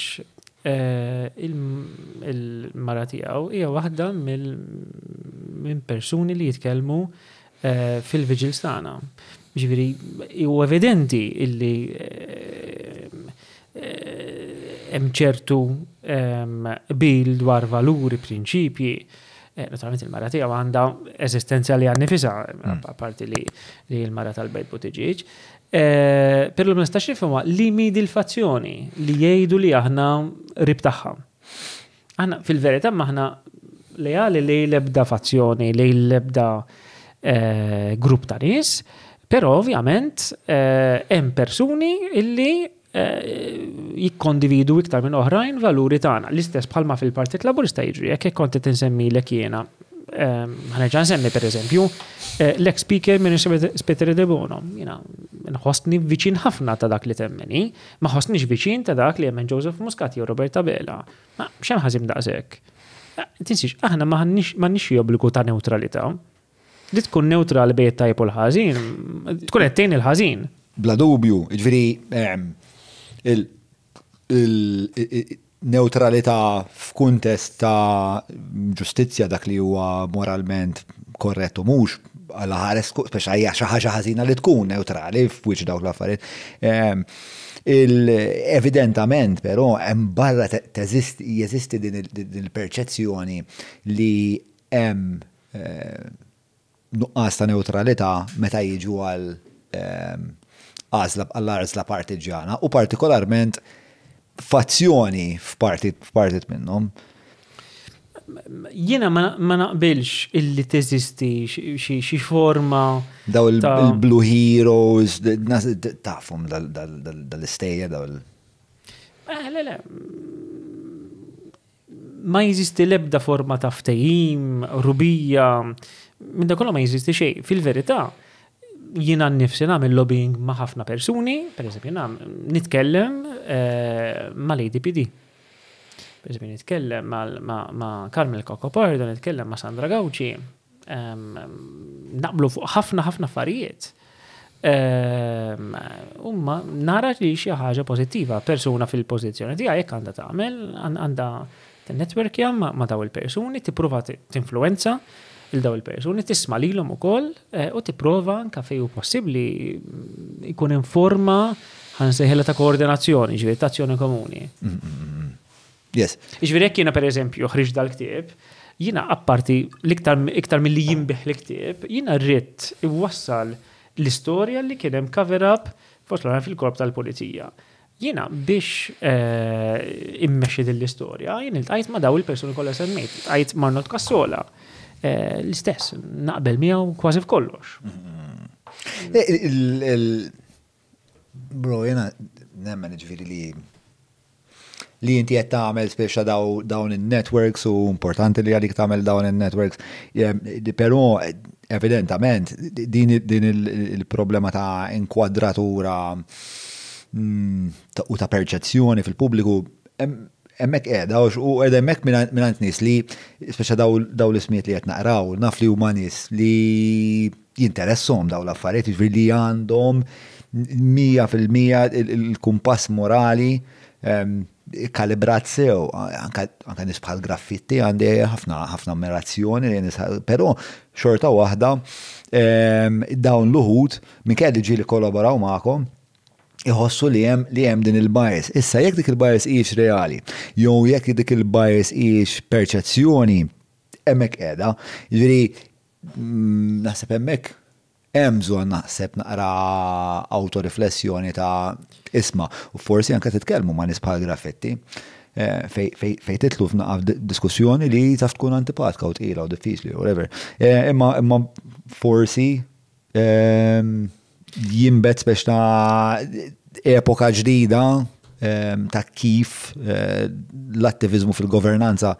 il-mara tiegħu hija waħda minn persuni li jitkellmu fil-vigils tagħna. Ġifieri huwa evidenti illi hemm ċertu bil dwar valuri, prinċipji. Naturalment il-mara tiegħu għandha eżistenzjali għan nifisha, apparti li l-mara tal-Albert Buttigieg. Per l nistax nifhimha li midi l-fazzjoni li jgħidu li aħna rib tagħha. Aħna fil-verità aħna lejali li l-ebda fazzjoni, li l-ebda grupp ta' nies, però ovvjament hemm persuni illi jikkondividu iktar minn oħrajn valuri tagħna. L-istess bħalma fil-Partit Laburista jiġri, jekk kont qed insemmilek jiena. Ħanerġa' nsemmi pereżempju l-ex-speaker Ministru Peter De Bono. Jiena nħossni viċin ħafna ta' dak li temmeni, ma ħossniex viċin ta' dak li jemmen Joseph Muscat jew Roberta Bela. Ma x'hemm ħażim daqshekk. Tinsix, aħna m'għandniex obbligu ta' neutralità. Li tkun neutrali bejn tajb u l-ħażin, tkun qed tgħin il-ħażin. Bla dubju, jiġifieri neutralità f'kuntest ta' ġustizzja dak li huwa moralment korrettu mhux għal ħares speċa hija xi ħaġa ħażina li tkun neutrali f'wiċċ dawk l-affarijiet. Evidentament però hemm barra jeżisti din il-perċezzjoni li hemm nuqqas ta' neutralità meta jiġu għall-għażla partiġjana u partikolarment fazzjoni f'partit minnhom. Jiena ma naqbilx illi teżisti xi forma Daw il-Blue Heroes, tafhom dal-istejja daw il- Le. Ma jeżisti l-ebda forma ta' ftehim, rubija, minn da kollu ma jeżisti xejn. Fil-verità, jiena nnifsi nagħmel lobbying ma' ħafna persuni, pereżempju nitkellem mal-ADPD. Pereżempju nitkellem ma' Carmel Cocopardo, nitkellem ma' Sandra Gauci, naqblu fuq ħafna affarijiet. Umma nara li xi ħaġa pożittiva, persuna fil-pożizzjoni tiegħek jekk għandha tagħmel, għandha tinnetwerkja ma' daw il-persuni, tipprova tinfluwenza il daw il-persuni, tisma' lilhom ukoll u tipprova anke fejn hu possibbli jkun informa ħansejħilha ta' koordinazzjoni, ġifieri ta' azzjoni komuni. Yes. Ġifieri jekk jiena pereżempju ħriġ dal-ktieb, jiena apparti iktar milli jinbih l-ktieb, jiena rrid iwassal l-istorja li kien hemm cover up fost fil-korp tal-pulizija. Jiena biex immexxi din l-istorja, jien iltqajt ma' daw il-persuni kollha semmejt, iltqajt Marnot Kassola. L-istess, naqbel miegħu kważi f'kollox. Bro, jena nemmen ġifieri li inti qed tagħmel speċa dawn in-networks u importanti li għalik tagħmel dawn in-networks, però evidentament din il-problema ta' inkwadratura u ta' perċezzjoni fil-pubbliku hemmhekk qiegħda u qiegħda hemmhekk mingħand nies li speċa daw l-ismijiet li qed naqraw, naf li huma nies li jinteresshom daw l-affarijiet, jiġifieri li għandhom 100% il-kumpass morali kalibrat sew, anka nis bħal graffiti għandi ħafna ammirazzjoni, però xorta waħda dawn l-uħud minn kelli ġieli kollaboraw magħkom iħossu li hemm din il-bias. Issa jekk dik il-bias hijiex reali, jew jekk dik il-bias hijiex perċezzjoni, hemmhekk qiegħda, jiġifieri naħseb hemmhekk hemm bżonn naħseb naqra autoriflessjoni ta' isma' u forsi anke titkellmu ma' nies bħal graffiti fejn titlu f'naqaf diskussjoni li taf tkun antipatika u tqila u diffiċli u whatever. Imma forsi jinbet biex ta' epoka ġdida ta' kif l-attivizmu fil-governanza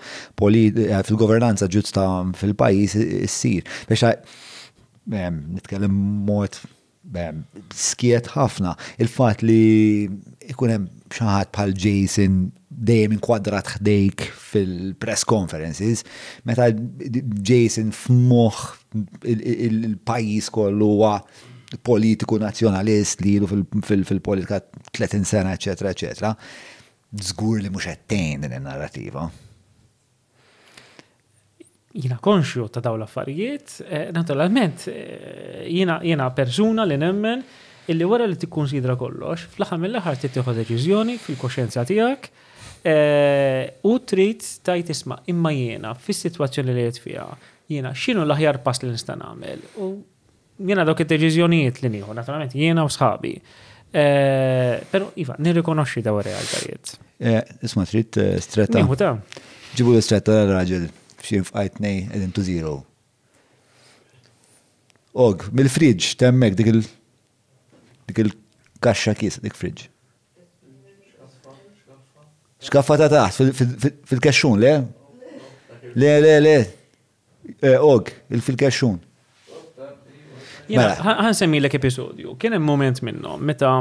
ġusta fil-pajjiż issir. Biex nitkellem mod skiet ħafna. Il-fatt li ikun hemm xi ħadd bħal Jason dejjem inkwadrat ħdejk fil-press conferences, meta Jason f'moħħ il-pajjiż kollu huwa politiku nazzjonalist li ilu fil-politika 30 sena, eċetera, eċetera, żgur li mhux qed tgħin din in-narrativa. Jiena konxju ta' dawn l-affarijiet, naturalment jiena persuna li nemmen illi wara li tikkunsidra kollox, fl-aħħar mill-aħħar tittieħu deċiżjoni fil-koxjenza tiegħek u trid tajt isma' imma jiena fis-sitwazzjoni li qed fiha, jiena x'inhu l-aħjar pass li nista' nagħmel. U jiena dawk id-deċiżjonijiet li nieħu, naturalment jiena u sħabi. Però iva, nirrikonoxxi daw ir-realtajiet. Isma' trid stretta. Nieħu ta' ġibu l-stretta l-raġel f'xi f'qajtnej edin to zero. Og, mill-friġġ temmek dik il-kaxxa kies, dik friġġ. Xkaffa ta' taħt fil-kaxxun, le? Le. Og, fil-kaxxun. Ħan semmilek episodju. Kien hemm moment minnhom meta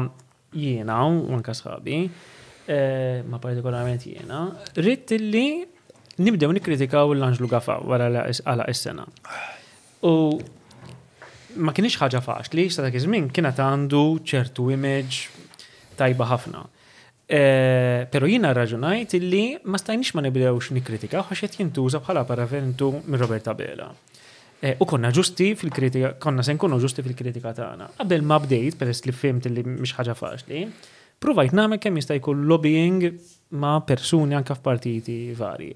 jiena u anke sħabi, ma partikolarment jiena, rrid illi nibdew nikkritikaw l-Anġlu Gafa wara għala is-sena. U ma kienx ħaġa faċli, sa dak iż-żmien kienet għandu ċertu image tajba ħafna. Però jiena rraġunajt illi ma stajniex ma nibdewx nikkritikaw għax qed jintuża bħala paraventu minn Roberta Bela. U konna ġusti fil-kritika, konna se nkunu ġusti fil-kritika tagħna. Qabel ma bdejt peress li fimt illi mhix ħaġa faċli, provajt nagħmel kemm jista' jkun lobbying ma' persuni anke f'partiti varji.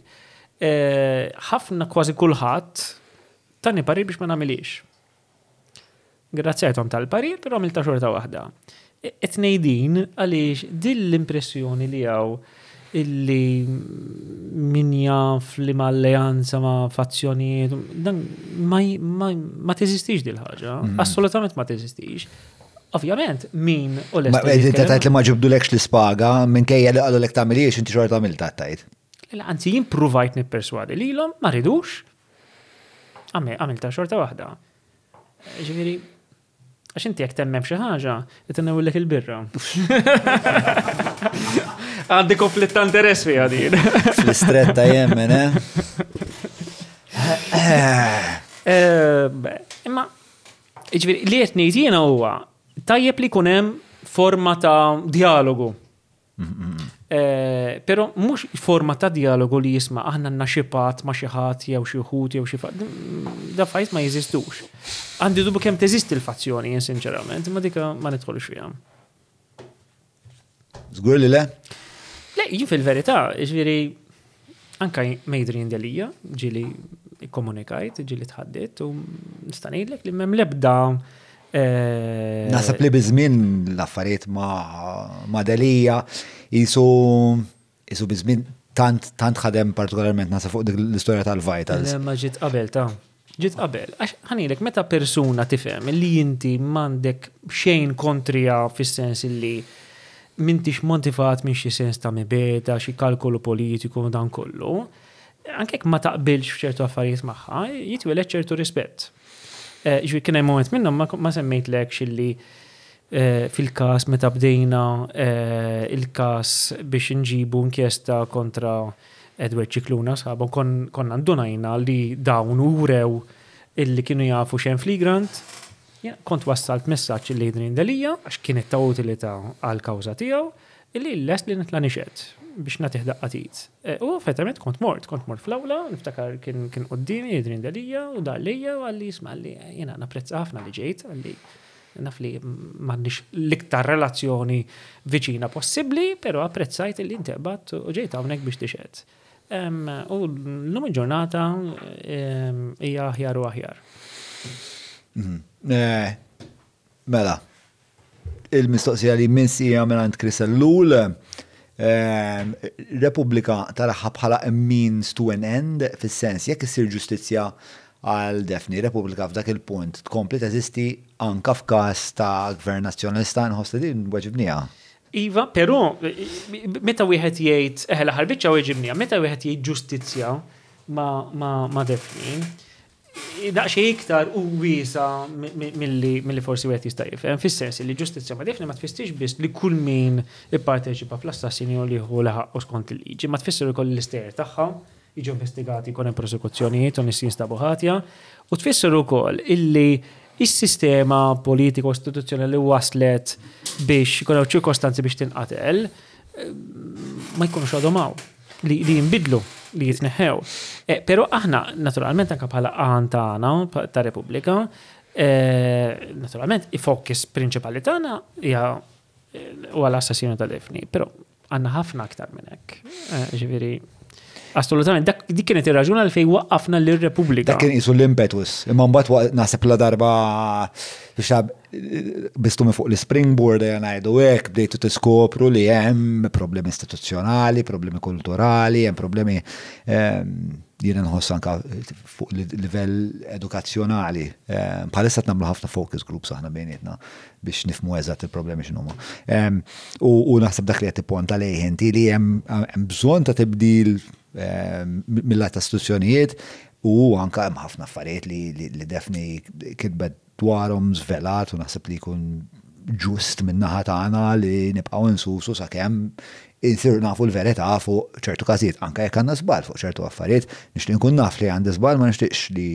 Ħafna kważi kulħadd tani parir biex ma nagħmilix. Grazzjajthom tal-parir, però għamilta xorta waħda. etnejdin għaliex din l-impressjoni li għaw illi min jaf li ma alleanza ma fazzjonijiet, dan ma teżistix dil-ħaġa, assolutament ma teżistix. Ovvjament, min u Ma tajt li ma ġibdulekx l-ispaga, minn kejja li għallu l-ek tamiliex, inti xorta għamilta tajt. Anzi, jimprovajt nipperswadi li l-om, ma ridux, għamilta xorta wahda. Ġiviri, għax inti jek temmem xi ħaġa, jitennewillek il-birra. Għandi konflitt ta' interess fi għadin. Fl-istretta jemmen, Imma, ġiviri, li jtnejt jena huwa tajjeb li kunem forma ta' dialogu. Pero mux forma ta' dialogu li jisma' aħna naxipat ma' xieħat jew xieħut jew xieħat. Da fajt ma' jizistux. Għandi dubu kem teżisti l-fazzjoni, sinċerament, ma' dika ma' nidħolux fija. Zgur li le? Le, jien fil-verità, ġviri, anka mejdrin dalija, ġili komunikajt, ġili tħaddit, u nistanejlek li mem lebda. Nasab li bizmin l-affarijiet ma' dalija, jisu bizmin tant ħadem partikolarment nasa fuq l-istoria tal-Vitals. Ma ġit qabel ta' ġit qabel. Ħanilek, meta persuna tifhem li jinti mandek xejn kontrija fis-sens li mintix motivat minn xi sens ta' mibeda, xi kalkolu politiku dan kollu, anke ma taqbilx f'ċertu affarijiet magħha, jitweled ċertu rispett. Ġwi kien hemm moment minnhom ma semmejtlek xilli fil-każ meta bdejna il-każ biex inġibu inkjesta kontra Edward Cicluna sħabu konna ndunajna li dawn urew illi kienu jafu xejn flagrant. Kont wassalt messaġġ li jidrin dalija għax kienet ta' utilità għal kawża tiegħu illi l-lest li nitla' nixed biex nagħtih daqqatit. U effettivament kont mort fl-awla, niftakar kien qudiemi jidrin dalija u dar lejja u għalli jisma' li jiena napprezza ħafna li ġejt għalli naf li m'għandix l-iktar relazzjoni viċina possibbli, però apprezzajt li inteqbad u ġejt hawnhekk biex tixed. U l-lum il-ġurnata hija aħjar u aħjar. Mela, il-mistoqsija li minsija minn Chris Allul, Repubblika taraħħa bħala a means to an end, fis-sens jekk issir ġustizzja għal Defni, Repubblika f'dak il-punt tkompli teżisti anka f'każ ta' gvern nazzjonalista nħossi din weġibnija. Iva, però meta wieħed jgħid l-aħħar biċċa weġibnija, meta wieħed jgħid ġustizzja ma' Defni, daqxie iktar u wiesa mill-li forsi wieħed jista' jifhem, fis-sens li ġustizzja ma' Defni ma tfissirx biss li kull min ipparteċipa fl-assassinju li hu laħaq skont il-liġi, ma tfisser ukoll l-ister tagħha jiġu investigati kon hemm prosekuzzjonijiet u nies jinstabu ħatja, u tfisser ukoll illi is-sistema politiko istituzzjonali waslet biex jkun hawn ċirkostanzi biex tinqatel ma jkunux għadhom hawn li jinbidlu li jitneħħew. Però aħna naturalment anke bħala qan tagħna ta' Repubblika, naturalment il-fokis prinċipali tagħna hija huwa l-assassinju ta' Defni, però għandna ħafna aktar minn hekk. Ġifieri assolutament, dik kienet ir-raġuna li fejn waqqafna lir-Repubblika. Dak kien qisu l-impetus. Imma mbagħad naħseb la darba bistu fuq l-springboard ngħidu hekk bdejtu tiskopru li hemm problemi istituzzjonali, problemi kulturali, hemm problemi jiena nħoss anke fuq livell edukazzjonali. Bħalissa nagħmlu ħafna focus groups aħna bejnietna biex nifhmu eżatt il-problemi x'inhuma. U naħseb dak li qed tipponta lejh inti li hemm bżonn ta' tibdil mill-lat ta' istituzzjonijiet u anke hemm ħafna affarijiet li Defni kitbet dwarhom żvelat u naħseb li jkun ġust min-naħa tagħna li nibqgħu nsusu sakemm insiru nafu l-verità fuq ċertu każijiet, anke jekk għandna żball fuq ċertu affarijiet, nixtieq nkun naf li għandi żball ma nixtieqx li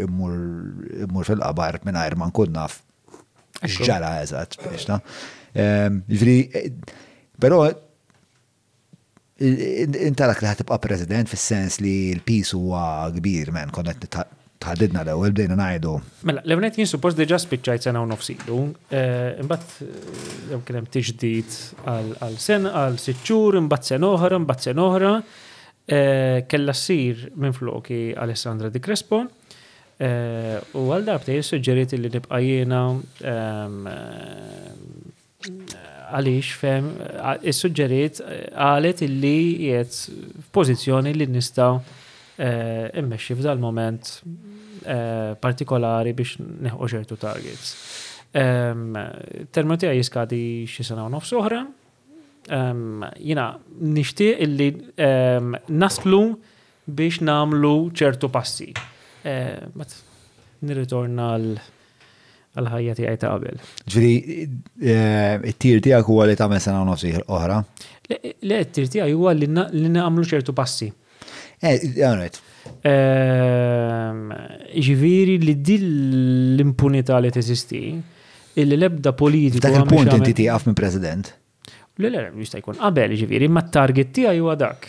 mmur fil-qabar mingħajr ma nkun naf x'ġara eżatt biex ta'. Però intalak li ħatibqa' president fis-sens li l-pis huwa kbir men konna tħaddidna l-ewwel bdejna ngħidu. Mela, l-ewwel jien suppost diġà spiċċajt sena u nofsilu, imbagħad kien hemm tiġdid għal sena għal 6 xhur, imbagħad sena oħra, kellha ssir minn floki Alessandra Di Crespo, u għal darbtej suġġeriet li nibqa' jiena għaliex fem is-suġġeriet qalet illi qiegħed f'pożizzjoni li nista' immexxi f'dal moment partikolari biex neħu ċertu targets. Terminu tiegħi jiskadi xi sena u nofs oħra. Jiena nixtieq illi naslu biex nagħmlu ċertu passi. Nirritorna għal-ħajja tiegħi ta' qabel. Ġifieri it-tir tiegħek huwa li tagħmel sena u nofs oħra? Le, it-tir tiegħi huwa li nagħmlu ċertu passi. Ġifieri li din l-impunità li teżisti, illi l-ebda politiku. Dak il-punt inti tieqaf minn President? Le, jista' jkun qabel, ġifieri, imma t-target tiegħi huwa dak.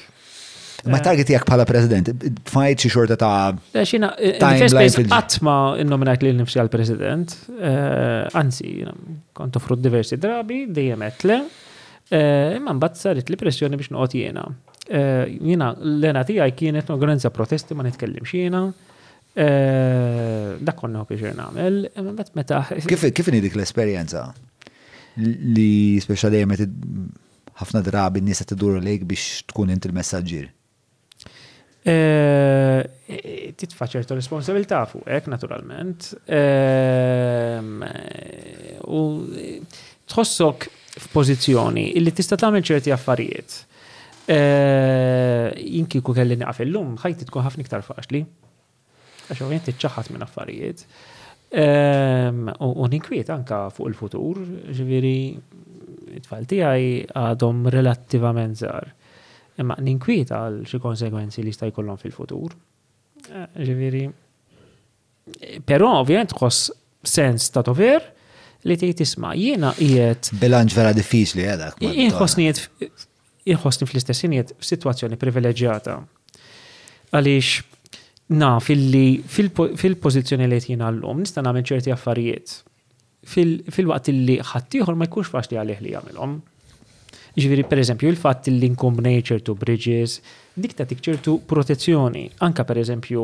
Ma target tiegħek bħala President, tfajt xi xorta ta' xina, in-first qatt ma innominajt lil nifsi għal-President, anzi, kont offrut diversi drabi, dejjem qed le, imma mbagħad saret li pressjoni biex noqgħod jiena. Jiena l-għena tiegħi kienet organizza protesti ma nitkellimx jiena. Dak konna biex nagħmel, imma meta. Kif inhi dik l-esperjenza li speċa dejjem ħafna drabi n-nies qed iduru lejk biex tkun inti l-messaġġier? Titfa' ċertu responsabilità fuqek, naturalment. U tħossok f'pożizzjoni illi tista' tagħmel ċerti affarijiet. Kieku kelli nieqaf illum, ħajti tkun ħafna iktar faċli. Għax ovvjament tiċċaħħad minn affarijiet. U ninkwiet anka fuq il-futur, ġifieri it-tfal tiegħi għadhom relattivament żgħar. Imma ninkwiet għal xi konsegwenzi li jista' jkollhom fil-futur. Ġifieri. Però ovvjament tħoss sens ta' dover li tgħid isma' jiena qiegħed. Bilanċ vera diffiċli dak. Inħossni fl-istess ħiniet f'sitwazzjoni privileġġjata. Għaliex naf illi fil-pożizzjoni li jiena llum nista' nagħmel ċerti affarijiet. Fil-waqt illi ħadd ieħor ma jkunx faċli għalih li jagħmilhom. Ġifieri pereżempju il-fatt li nkombnej ċertu bridges, dik tagħtik ċertu protezzjoni. Anka pereżempju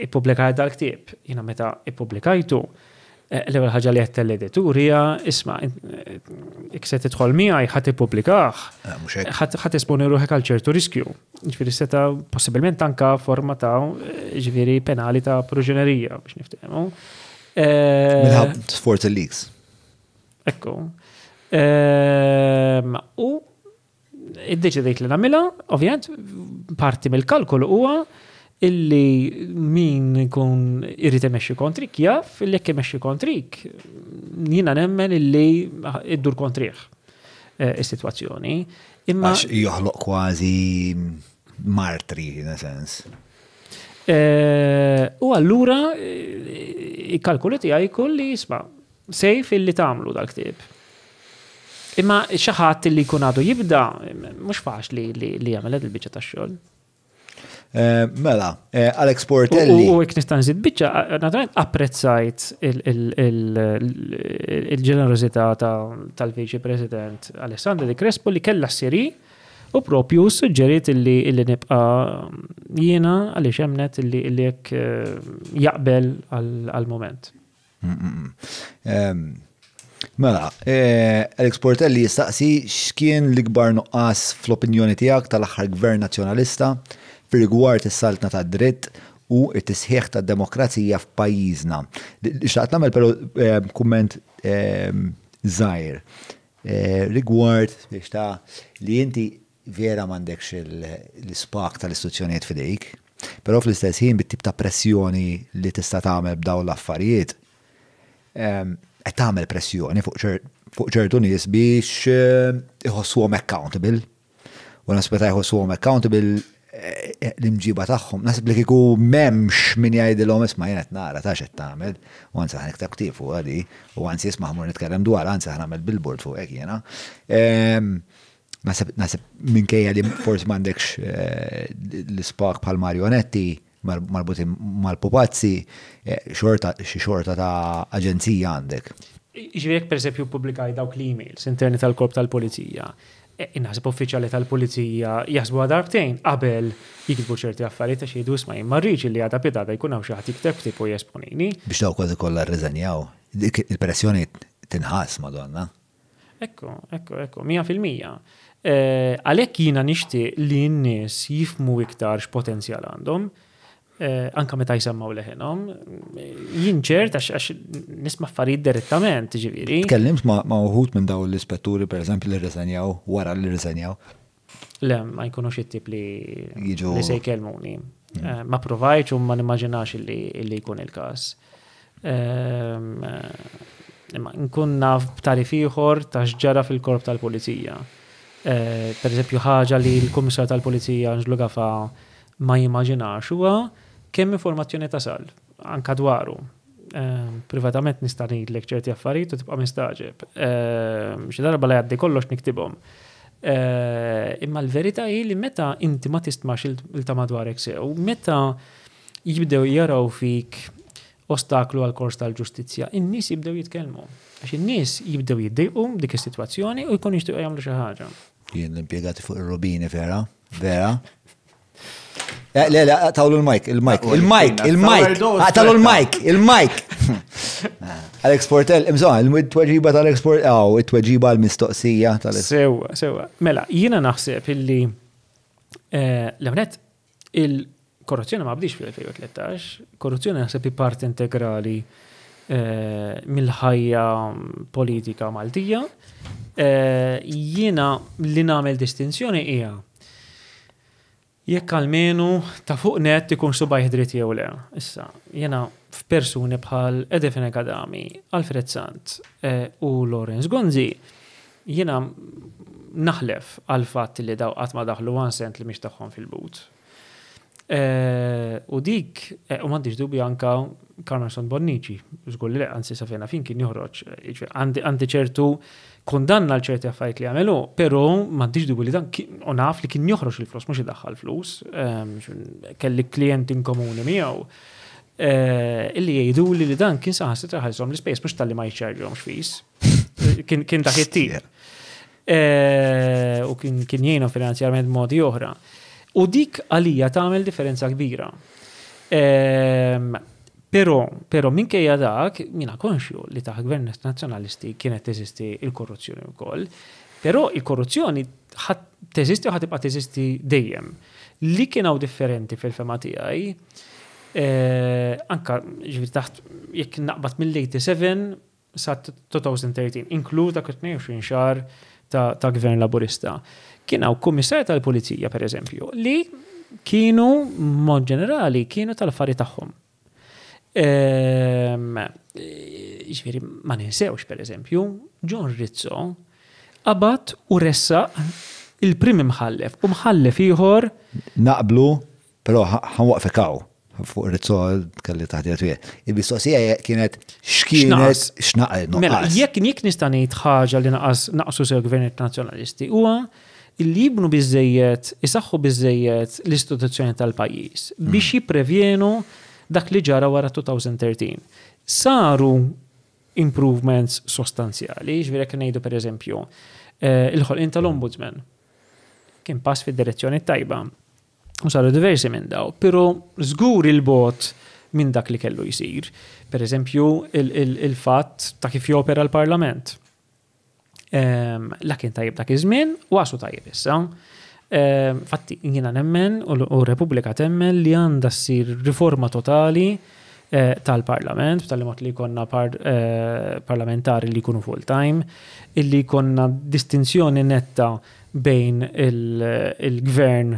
ippubblikajt dal-ktieb. Jiena meta ippubblikajtu l-ewwel ħaġa li qed l-editur hija isma' jekk se tidħol miegħi ħadd ippubblikah. Ħadd esponi ruħek għal ċertu riskju. Ġifieri seta' possibilment anka forma ta' ġifieri penali ta' proġenerija biex niftehmu. Minħabba sforz il-leaks. Ekku. U id-deċidejt li nagħmilha, ovvjament parti mill-kalkolu huwa illi min ikun irid imexxi kontrik jaf illi jekk imexxi kontrik jiena nemmen illi iddur kontrih is-sitwazzjoni. Imma joħloq kważi martri in a sense. U allura il-kalkolu tiegħi jkun li jisma' sejf illi tagħmlu dal-ktieb. Imma xi ħadd li jkun għadu jibda mhux faċli li jagħmel il-biċċa tax-xogħol. Mela, Alex Portelli. U jekk nista' nżid biċċa, naturalment apprezzajt il-ġenerożità tal-Viċi President Alessandro Di Crespo li kellha ssiri u propju suġġeriet illi nibqa' jiena għaliex hemmnet illi jekk jaqbel għall-mument. Mela, Alex Portelli jistaqsi x'kien l-ikbar nuqqas fl-opinjoni tiegħek tal-aħħar gvern nazzjonalista fir-rigward is-saltna tad-dritt u t-tisħiħ tad-demokrazija f'pajjiżna. Xtaqt nagħmel però kumment żgħir rigward biex ta' li inti vera m'għandekx l-ispak tal-istituzzjonijiet f'idejk, però fl-istess ħin bit-tip ta' pressjoni li tista' tagħmel b'dawn l-affarijiet qed tagħmel pressjoni fuq ċertu nies biex iħossuhom accountable. U naspeta jħossuhom accountable l-imġiba tagħhom. Nasib li kieku m'hemmx min jgħidilhom isma' jien qed nara ta' x'qed tagħmel, u anzi ħaniktab ktifu għadi, u anzi isma' ħmur nitkellem dwar, anzi ħnagħmel billboard fuq hekk jiena. Nasib minkejja li forsi m'għandekx l-ispak bħal Marionetti marbutin mal-pupazzi, xi xorta ta' aġenzija għandek. Ġifieri per eżempju pubblikaj dawk l-emails interni tal-korp tal-pulizija. Naħseb uffiċjali tal-pulizija jaħsbu darbtejn qabel jikitbu ċerti affarijiet għax jgħidu isma' ma rridx li għadha pietada jkun hawn xi ħadd jikteb tipo jesponini. Biex daw kważi kollha rriżenjaw. Il-pressjoni tinħass Madonna. Ekku, 100%. Għalhekk jiena nixtieq li n-nies jifhmu iktar x'potenzjal għandhom, anka meta jsemmaw leħenhom. Jien ċert għax nisma' affarijiet direttament, ġifieri. Tkellimt ma' uħud minn dawn l-ispetturi pereżempju li rriżenjaw wara li rriżenjaw. Le, ma jkunux it-tip li se jkellmuni. Ma provajċ u ma nimmaġinax li jkun il-każ. Nkun naf b'tarif ieħor ta' x'ġara fil-korp tal-pulizija. Per eżempju ħaġa li l-kummissar tal-pulizija Anġlu Gafa ma jimmaġinax huwa kemm informazzjoni tasal anka dwaru. Privatament nista' ngħidlek ċerti affarijiet u tibqa' mistaġeb. Xi darba la jgħaddi kollox niktibhom. Imma l-verità hi li meta inti ma tistmax il-ta' madwarek sew, meta jibdew jaraw fik ostaklu għal kors tal-ġustizzja, in-nies jibdew jitkellmu. Għax in-nies jibdew jiddejqu dik is-sitwazzjoni u jkun jixtiequ jagħmlu xi ħaġa. Jien l-impjegati fuq ir-robini vera. Le, tawlu il-mike. Tawlu il-mike. Alex Portel, il-tweġiba tal-Alex Portel, it-tweġiba l-mistoqsija tal-Alex. Sewa. Mela, jiena naħseb illi l-għamnet il-korruzzjoni ma bdix fil-2013, korruzzjoni naħseb part integrali mill-ħajja politika Maltija. Jiena li nagħmel distinzjoni hija jekk almenu ta' fuq net ikun subajh dritt jew le. Issa, jiena f'persuni bħal Edefine Kadami, Alfred Sant u Lorenz Gonzi, jiena naħlef għal fatt li daw qatt ma daħlu 1 cent li mhix tagħhom fil-but. U dik, u m'għandix dubju anka Carmenson Bonnici, żgur li anzi sa fejna fin kien joħroġ, għandi ċertu kondanna l-ċerti affarijiet li għamelu, però m'għandix dubju li dan u naf li kien joħroġ il-flus, mhux idaħħal flus, kelli klient inkomuni miegħu. Illi jgħidu li dan kien saħansitra ħalshom l-ispejs mhux tal-li ma jċarġhomx fis. Kien dak it-tip. U kien jgħinu finanzjarment modi oħra. U dik għalija tagħmel differenza kbira. Però minkejja dak, jiena konxju li taħt gvern nazzjonalisti kienet teżisti il-korruzzjoni wkoll, però il-korruzzjoni teżisti u ħatibqa' teżisti dejjem. Li kien hawn differenti fil-fema tiegħi, anka ġifieri taħt jekk naqbad mill-87 sa 2013, inkluż dak 22 xahar ta' gvern laburista. Kien hawn kummissar tal-pulizija pereżempju li kienu mod ġenerali kienu tal-affarijiet tagħhom. Ġifieri ma ninsewx pereżempju John Rizzo qabad u ressa il-prim imħallef u mħallef ieħor naqblu, però ħanwaqfekaw fuq Rizzo kelli taħdija twie. Il-mistoqsija kienet x'naqed. Mela, jekk nista' ngħid ħaġa li naqsu sew gvernijiet nazzjonalisti huwa li jibnu biżejjed, isaħħu biżejjed l-istituzzjoni tal-pajjiż biex jipprevjenu dak li ġara wara 2013. Saru improvements sostanzjali, ġifieri jekk ngħidu pereżempju il-ħolqien tal-Ombudsman kien pass fid-direzzjoni tajba. U saru diversi minn daw, però żgur il-bot minn dak li kellu jsir. Pereżempju il-fatt ta' kif jopera l-Parlament. La kien tajjeb dak iż-żmien u għasu tajjeb issa. Fatti jiena nemmen u Repubblika temmen li għandha ssir riforma totali tal-Parlament, tal-mod li jkollna parlamentari li jkunu full-time, illi jkollna distinzjoni netta bejn il-gvern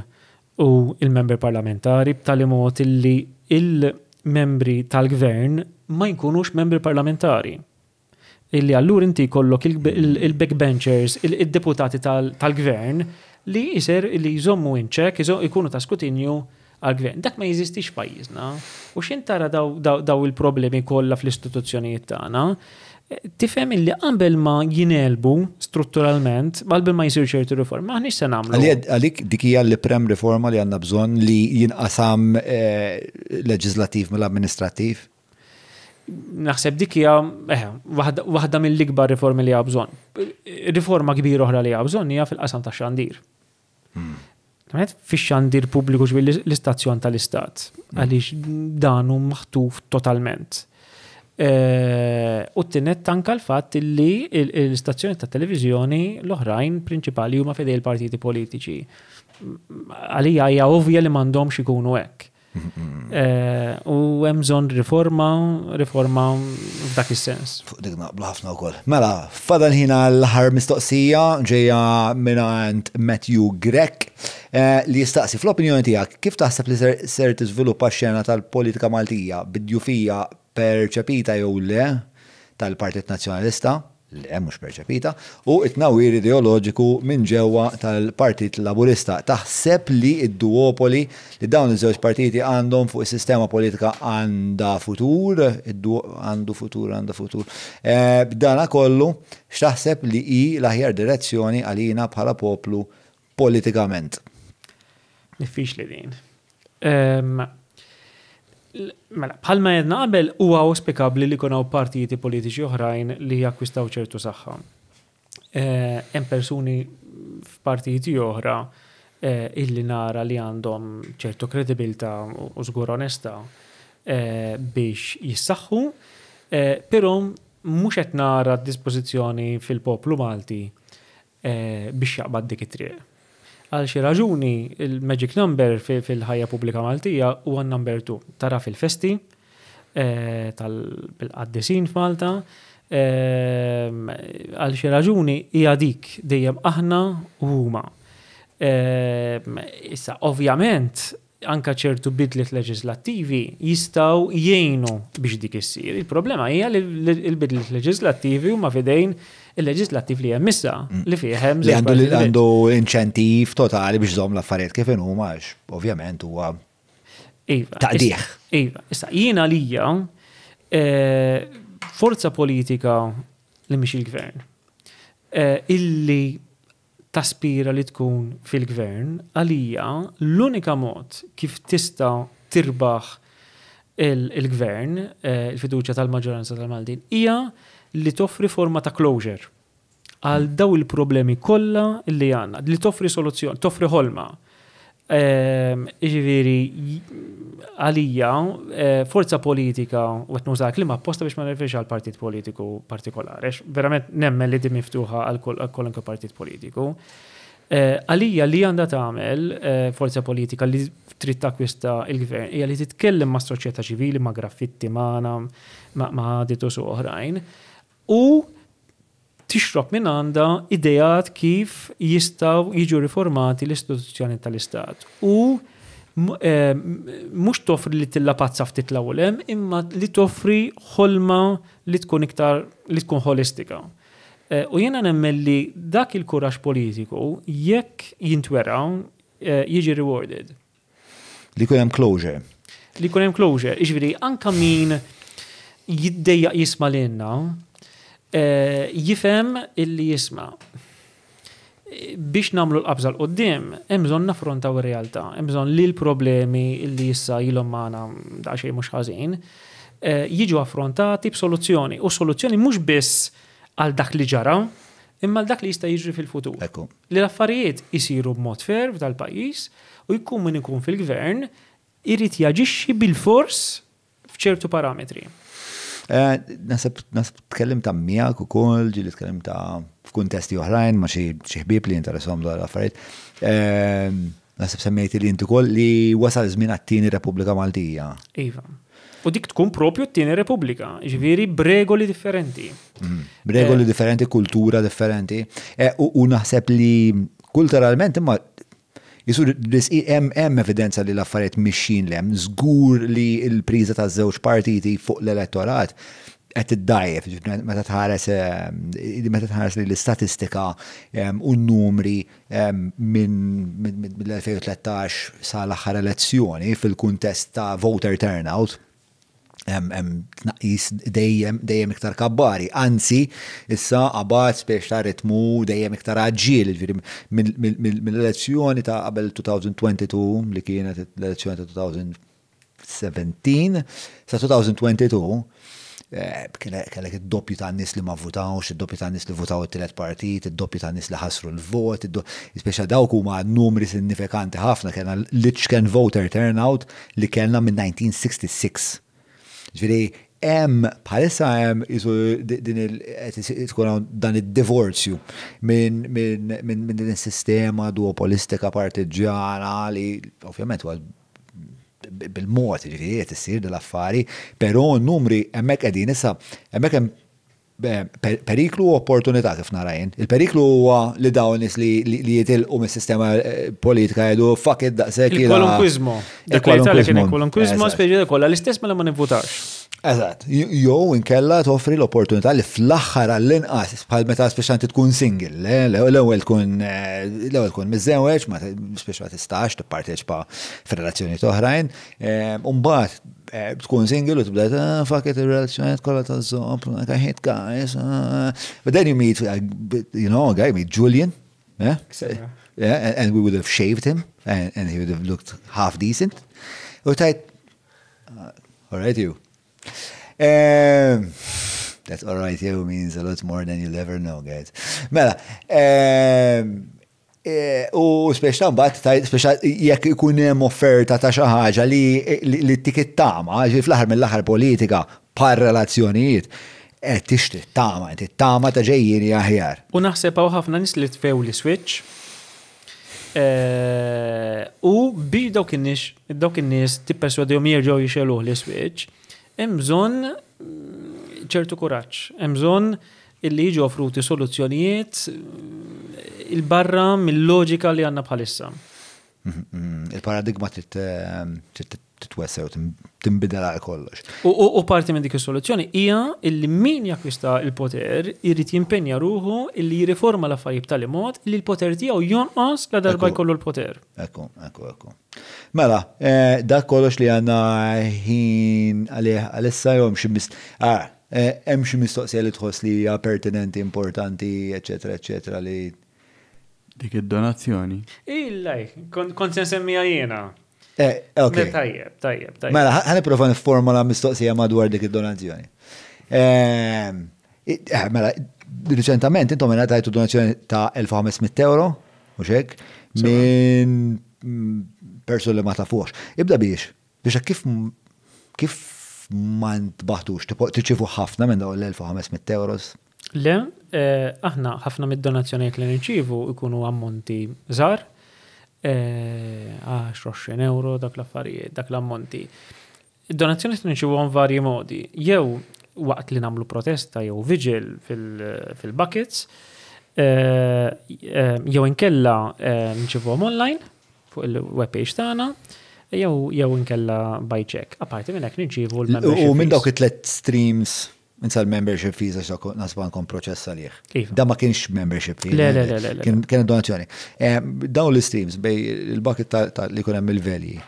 u il-membri parlamentari b'tali mod illi il-membri tal-gvern ma jkunux membri parlamentari. Illi allura inti jkollok il-backbenchers, il-deputati tal-gvern li jisir li jżommu inċek, jkunu ta' skutinju għal-gvern. Dak ma jeżistix pajjiżna. U x'intara daw il-problemi kollha fl-istituzzjonijiet tagħna, tifhem illi qabel ma jinelbu strutturalment, qabel ma jsir ċertu riforma, aħniex se nagħmlu. Għalik dik hija l-prem riforma li għandna bżonn li jinqasam leġislattiv mill-amministrattiv? Naħseb dik hija waħda mill-ikbar riformi li hija bżonn. Riforma kbira oħra li hija bżonn hija fil-qasam tax-xandir. Fix-xandir pubbliku ġbir l-istazzjon tal-istat għaliex dan hu maħtuf totalment. U t-tinnet tanka l-fatt li l-istazzjoni ta' televizjoni l-oħrajn prinċipali huma fidej il-partiti politiċi. Għalija hija ovvja li m'għandhomx ikunu hekk. U hemm bżonn riforma f'dak is-sens. Fuq dik naqblu ħafna wkoll. Mela, fadal ħina l-aħħar mistoqsija ġejja mingħand Matthew Grek li jistaqsi fl-opinjoni tiegħek kif taħseb li ser tiżviluppa x-xena tal-politika Maltija bid-djufija perċepita jew le tal-Partit Nazzjonalista, le mhux perċepita, u t-tnawwir ideoloġiku minn ġewwa tal-Partit Laburista. Taħseb li d-duopoli li dawn iż-żewġ partiti għandhom fuq is-sistema politika għandha futur, għandu futur. B'dana kollu, x'taħseb li hi l-aħjar direzzjoni għalina bħala poplu politikament? Diffiċli din. Mela, bħalma jedna qabel huwa auspikabbli li jkunu partiti politiċi oħrajn li jakkwistaw ċertu saħħa. Hemm persuni f'partiti oħra illi nara li għandhom ċertu kredibilità u żgur onesta biex jissaħħu, però mhux qed nara d-dispożizzjoni fil-poplu Malti biex jaqbad dik it-triq. Għal xi raġuni il-magic number fil-ħajja pubblika Maltija huwa number 2. Tara fil-festi bil-qaddisin f'Malta, għal xi raġuni hija dik dejjem aħna u huma. Issa ovvjament anka ċertu bidliet leġislattivi jistgħu jgħinu biex dik issir. Il-problema hija li l-bidliet leġislattivi huma fidejn il-leġislattiv li hemm issa li fih hemm li għandu inċentiv totali biex żomm l-affarijiet kif huma ovvjament huwa taqdih. Iva, issa jiena lija forza politika li mhix il-gvern illi taspira li tkun fil-gvern għalija l-unika mod kif tista' tirbaħ il-gvern il-fiduċja tal-maġġoranza tal-Maltin hija li toffri forma ta' closure għal daw il-problemi kollha li għandna, li toffri soluzzjoni, toffri ħolma. Ġifieri għalija forza politika u qed nuża kliem apposta biex ma nirreferix għal partit politiku partikolari. Verament nemmen li di miftuħa għal kwalunkwe partit politiku. Għalija li għandha tagħmel forza politika li trid takkwista il-gvern hija li titkellem ma' soċjetà ċivili, ma' graffitti magħna, ma' ditus oħrajn u tixrob minn għandha idejat kif jistgħu jiġu riformati l-istituzzjoni tal-Istat. U mhux toffri li tillapazza ftit l-ewwel imma li toffri ħolma li tkun iktar li tkun holistika. U jiena nemmen li dak il-kuraġġ politiku jekk jintwera jiġi rewarded. Li jkun hemm closure. Li jkun hemm closure, jiġifieri anke min jiddejjaq jisma' lilna jifhem illi jisma' biex nagħmlu l-qabża l qudiem hemm bżonn naffrontaw ir-realtà, hemm bżonn li l-problemi illi issa ilhom magħna daqsxejn mhux ħażin jiġu affrontati b'soluzzjoni u soluzzjoni mhux biss għal dak li ġara imma għal dak li jista' jiġri fil-futur. Li l-affarijiet isiru b'mod fair tal-pajjiż u jkun min ikun fil-gvern irid jaġixxi bil-fors f'ċertu parametri. Nasib tkellim ta' miegħek ukoll, ġieli tkellim ta' f'kuntesti oħrajn ma' xi ħbieb li interesshom dwar l-affarijiet. Nasib semmejti li inti ukoll li wasal żmien għat-tieni Repubblika Maltija. Iva. U dik tkun propju t-tieni Repubblika, ġifieri b'regoli differenti. B'regoli differenti, kultura differenti. U naħseb li kulturalment imma jisur hemm evidenza li l-affarijiet mixin li hemm żgur li l-priża taż-żewġ partiti fuq l-elettorat qed iddajjef, meta tħares li l-istatistika u n-numri mill-2013 sa l-aħħar elezzjoni fil-kuntest ta' voter turnout tnaqqis dejjem iktar kabbari. Anzi, issa qabad spiex ta' ritmu dejjem iktar aġġiel, mill-elezzjoni ta' qabel 2022 li kienet l-elezzjoni ta' 2017 sa' 2022 kellek id-doppju ta' nies li ma votawx, id-doppju ta' nies li votaw it-tielet partit, id-doppju ta' nies li ħasru l-vot, speċa dawk huma numri sinifikanti ħafna kellna l-iċken voter turnout li kellna minn 1966. Ġifieri bħalissa hemm isu dan id-divorzju minn din is-sistema duopolistika partiġjana li ovvjament huwa bil-mod ġifieri issir dal-affari, però n-numri hemmhekk qegħdin issa hemmhekk hemm periklu u opportunità kif narajn. Il-periklu huwa li dawn nies li jitilqu mis-sistema politika jgħidu fuck it daqshekk il-kolunkwiżmu. Il-kolunkwiżmu speċi kollha l-istess mela ma nivvutax. Eżatt. Jew inkella toffri l-opportunità li fl-aħħar għall-inqas bħal meta speċjalment tkun single, l-ewwel tkun miżewweġ, ma speċi ma tistax tipparteċipa f'relazzjonijiet oħrajn, u mbagħad tkun single u tibda fuck it ir-relazzjonijiet kollha taż-żomm, I hate guys. But then you meet a guy, you meet Julian, yeah, and we would have shaved him, and he would have looked half decent. U tajt, all right you. That all right you means a lot more than you'll ever know, guys. Mela, u speċa mbagħad jekk ikun hemm offerta ta' xi ħaġa li t-tama, fl-aħħar mill-aħħar politika par relazzjonijiet qed tixtieq tama ta' ġejjieni aħjar. U naħseb hawn ħafna nies li tfew li switch u bi dawk in-nies tipperswadihom jerġgħu jixeluh li switch, hemm bżonn ċertu kuraġġ, hemm bżonn illi jiġu offruti soluzzjonijiet il-barra mill-loġika li għandna bħalissa. Il-paradigma titwessew, tinbidel għal kollox. U parti minn dik is-soluzzjoni hija illi min jakkwista il-poter irid jimpenja ruħu illi jirriforma l-affarijiet tal mod li l-poter tiegħu jonqos la darba jkollu l-poter. Ekku. Mela, dak kollox li għandna ħin għalissa jew hemm xi mistoqsija li tħoss li hija pertinenti, importanti, eċetera, li dik id-donazzjoni. Illaj, kont se nsemmija jiena. Okay. Tajjeb. Mela, ħaniprofa nifformula mistoqsija madwar dik id-donazzjoni. Mela, riċentament intom minn tajtu donazzjoni ta' 1,500 euro, mhux hekk, minn persuna li ma tafux. Ibda biex kif ma ntbaħtux, tiċċifu ħafna minn dawn l-1,500 euros? Le, aħna ħafna mid-donazzjonijiet li nirċievu ikunu ammonti żgħar, 10-20 euro dak l-affarijiet, dak l-ammonti. Id-donazzjoni nirċievuhom varji modi, jew waqt li nagħmlu protesta jew vigil fil-buckets, jew inkella nirċievuhom online fuq il-webpage tagħna, jew inkella by check. Apparti minn hekk nirċievu l-membership. U minn dawk it-tlet streams insa l-membership fees għax nasbankom proċess għalih. Da ma kienx membership fee. Le. Kien donazzjoni. Dawn l-streams bej il-bucket li kun hemm il-velji,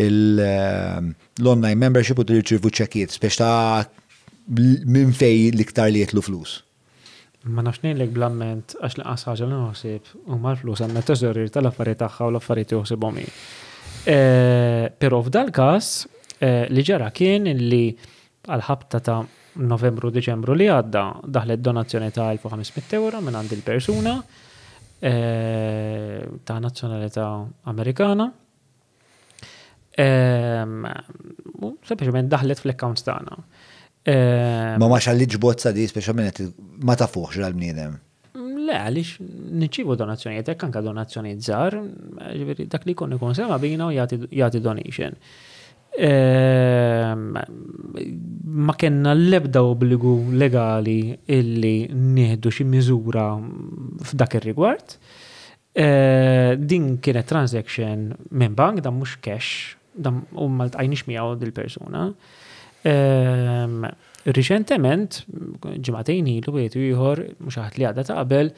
l-online membership u tirċievu ċekkiet biex ta' minn fej l-iktar li jitlu flus. Ma nafx ngħidlek blamment għax laqas ħaġa li naħseb huma l-flus għandna teżorir tal-affarijiet tagħha u l-affarijiet joħsibhom hi. Però f'dal każ li ġara kien li għal-ħabta ta' Novembru-Deċembru li għadda daħlet donazzjoni ta' 1,500 euro minn għand il-persuna ta' nazzjonalità Amerikana. Sempliċement daħlet fl-accounts tagħna. Ma xalliġ bozza di speċjalment ma tafuħx għal-bniedem. Le, għaliex niċċievu donazzjonijiet, hekk anke donazzjonijiet żgħar, dak li jkun ikun sema bina u jagħti donation. Ma kellna l-ebda obbligu legali illi nieħdu xi miżura f'dak ir-rigward. Din kienet transaction minn bank, dan mhux cash, dan u ma ltqajniex miegħu dil-persuna. Riċentement, ġimagħtejn ilu wieħed ieħor mhux ħadd li għadha ta' qabel,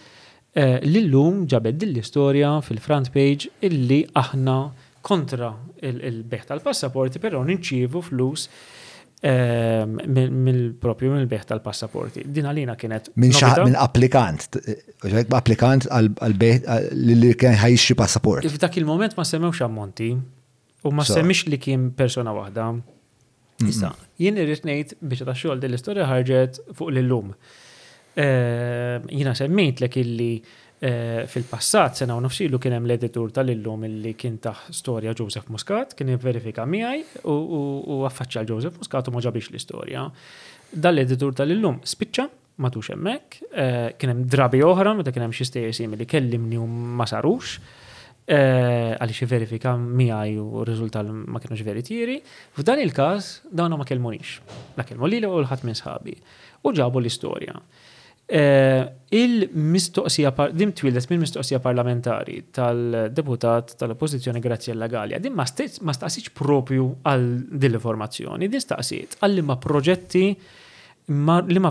lillum ġabed din l-istorja fil-front page illi aħna kontra il-beħ tal-passaporti, però nirċievu flus propju mill-beħ tal-passaporti. Din għalina kienet minn applikant għal-beħ li kien ħajxi passaport. F'dak il-moment ma semmewx ammonti u ma semmix li kien persona waħda. Issa, jien irrid ngħid biex ta' xogħol din l-istorja ħarġet fuq l-lum. Jiena semmejtlek illi Fil-passat, sena u nofsilu kien hemm l-editur tal-illum illi kien taħ storja Joseph Muscat, kien verifika miegħi u affaċċja Joseph Muscat u ma ġabix l-istorja. Dal-editur tal-illum spiċċa, matux hemmhekk, kien hemm drabi oħra meta kien hemm xi stejjer simili kellimni u ma sarux, għaliex verifika miegħi u r-riżultat ma kienux veritieri. F'dan il-każ dawn ma kellmunix. La kellmu lili u l-ħadd minn sħabi u ġabu l-istorja. Il-mistoqsija dim twildet mill-mistoqsija parlamentari tal-deputat tal-Oppożizzjoni Graziella Gallia din ma staqsitx propju għal din l-informazzjoni, din staqsit għal liema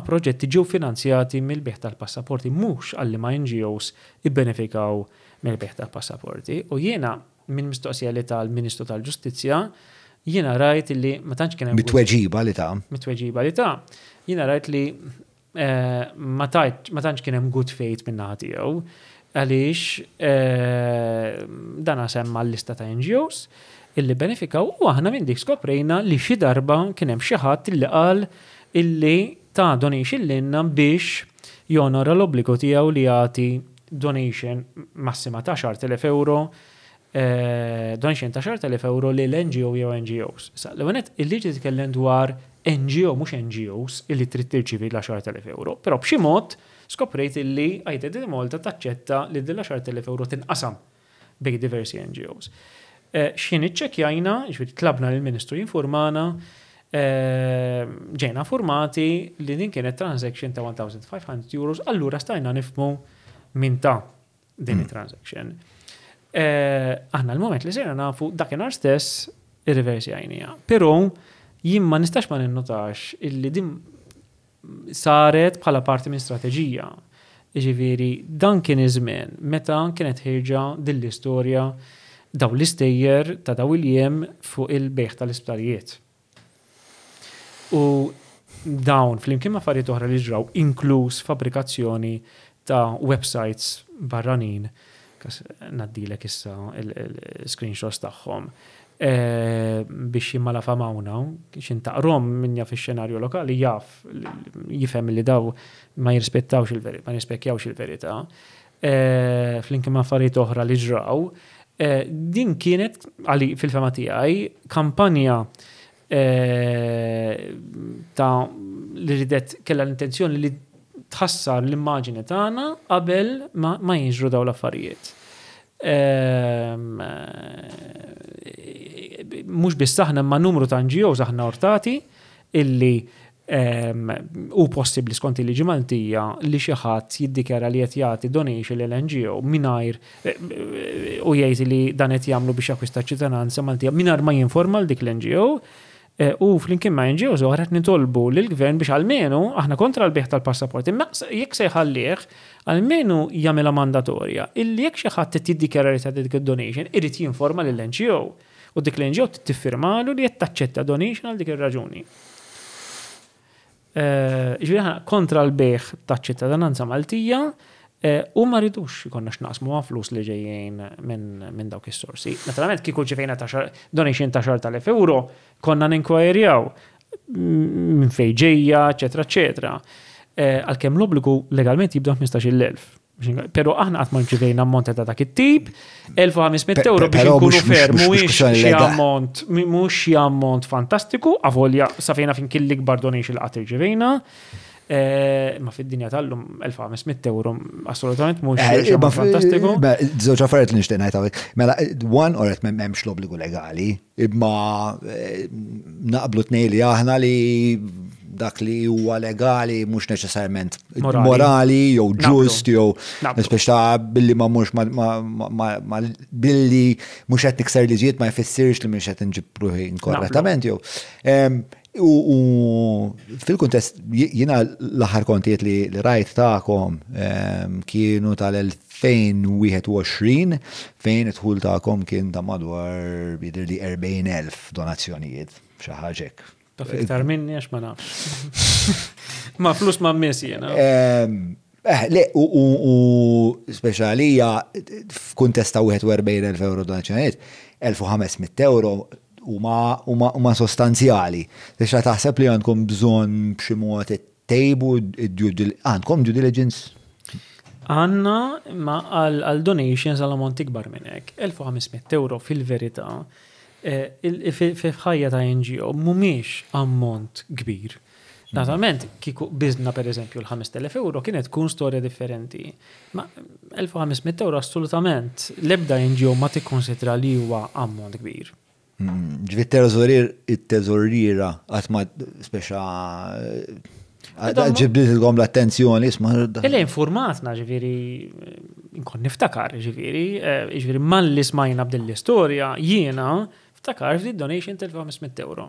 proġetti ġew finanzjati mill-beħ tal-passaporti mhux għal liema NGOs ibbenefikaw mill-beħ tal-passaporti u jiena minn mistoqsija li tal-Ministru tal-Ġustizzja jiena rajt li ma tantx kien hemm Mitweġiba li ta' jiena rajt li ma tantx kien hemm good faith min-naħa tiegħu għaliex dan semma l-lista ta' NGOs illi benefikaw u aħna minn dik skoprejna li xi darba kien hemm xi ħadd illi qal illi ta' donation lilna biex jonora l-obbligu tiegħu li jagħti donation massima ta' 10,000 euro donation ta' 10,000 euro lil NGO jew NGOs. L-għanet il-liġi titkellem dwar NGO mhux NGOs illi trid tirċivi l-10,000 euro, però b'xi mod skoprejt illi Għajted Malta taċċetta li din l-10,000 euro tinqasam bejn diversi NGOs. X'jien iċċekkjajna, ġifieri tlabna lill-Ministru jinformana, ġejna formati li din kienet transaction ta' 1,500 euros, allura stajna nifhmu min ta' din it-transaction. Aħna l-moment li sejna nafu dakinhar stess ir-reversi għajnija. Però jien ma nistax ma ninnotax illi din saret bħala parti minn strateġija. Ġifieri dan kien iż-żmien meta kienet ħirġa din l-istorja daw l-istejjer ta' daw il-jiem fuq il-bejħ tal-isptarijiet. U dawn flimkien ma' affarijiet oħra li ġraw inkluż fabrikazzjoni ta' websites barranin naddilek issa il-screenshots tagħhom biex jimmala famawna, xin taqrom minja fi xenarju lokali jifhem li daw ma jirrispettawx il-verità, ma jirrispecjawx il-verità. Flimkien ma' affarijiet oħra li ġraw, din kienet għali fil-fema tiegħi kampanja ta' li ridet kella l-intenzjoni li tħassar l-immaġini tagħna qabel ma jiġru daw l-affarijiet. Mhux biss aħna ma' numru ta' NGOs aħna ortati illi u possibbli skont il-liġi Maltija li xi ħadd jiddikjara li qed jagħti donation lil NGO mingħajr u jgħid li dan qed jagħmlu biex jakkwista ċittadinanza Maltija mingħajr ma jinforma l dik l-NGO. U flimkien ma' NGOs oħra qed nitolbu lill-gvern biex almenu aħna kontra l-beħ tal-passaporti, imma jekk se jħallih almenu jagħmilha mandatorja. Illi jekk xi ħadd tiddikjara li tagħti dik id-donation irid jinforma lill-NGO u dik l-NGO tiffirmalu li qed taċċetta donation għal dik ir-raġuni. Ġifieri aħna kontra l-beħ taċ-ċittadinanza Maltija u ma rridux konna x'naqsmu ma' flus li ġejjin minn dawk is-sorsi. Naturalment kieku ġifejna donation ta' 10,000 euro konna ninkwajrjaw minn fejn ġejja, eċetera, eċetera. Għalkemm l-obbligu legalment jibda 15,000. Però aħna qatt ma ġivejna ammont ta' dak it-tip, 1,500 euro biex inkunu ferm mhux xi ammont fantastiku, avolja sa fejna fin kien l-ikbar donation li qatt irġivejna. Ma fid-dinja tal-lum 1,500 euro assolutament mhux fantastiku. Żewġ affarijiet li nixtieq ngħid hawnhekk. Mela one oret m'hemmx l-obbligu legali, imma naqblu tnejn li aħna li dak li huwa legali mhux neċessarjament morali jew ġust jew speċta billi ma mhux billi mhux qed nikser liġijiet ma jfissirx li mhux qed inġib ruħi inkorrettament jew. U fil-kuntest jiena l-aħħar kontijiet li rajt tagħkom kienu tal-2021 fejn id-dħul tagħkom kien ta' madwar bidirli 40,000 donazzjonijiet xi ħaġa hekk. Taf iktar minni għax ma nafx. Ma flus ma mmessi jena. Le, u speċjalija f'kuntest ta' 41,000 euro donazzjonijiet, 1,500 euro huma sostanzjali. Biex taħseb li għandkom bżonn b'xi mod ittejbu għandkom due diligence? Għanna ma għal donations għal ammont ikbar minn hekk. 1500 euro fil-verità fil-ħajja ta' NGO mhumiex ammont kbir. Naturalment, kiku bizna per eżempju l-5,000 euro kienet tkun storja differenti. Ma 1500 euro assolutament l-ebda NGO ma tikkonsidra li huwa ammont kbir. Ġvi t-teżorira għatma speċa ġibdit il-gom l-attenzjoni, isma. Ele informatna ġiviri, nkun niftakar ġiviri man li smajna b'dill-istoria jiena ftakar f'di donation tal-1500 euro.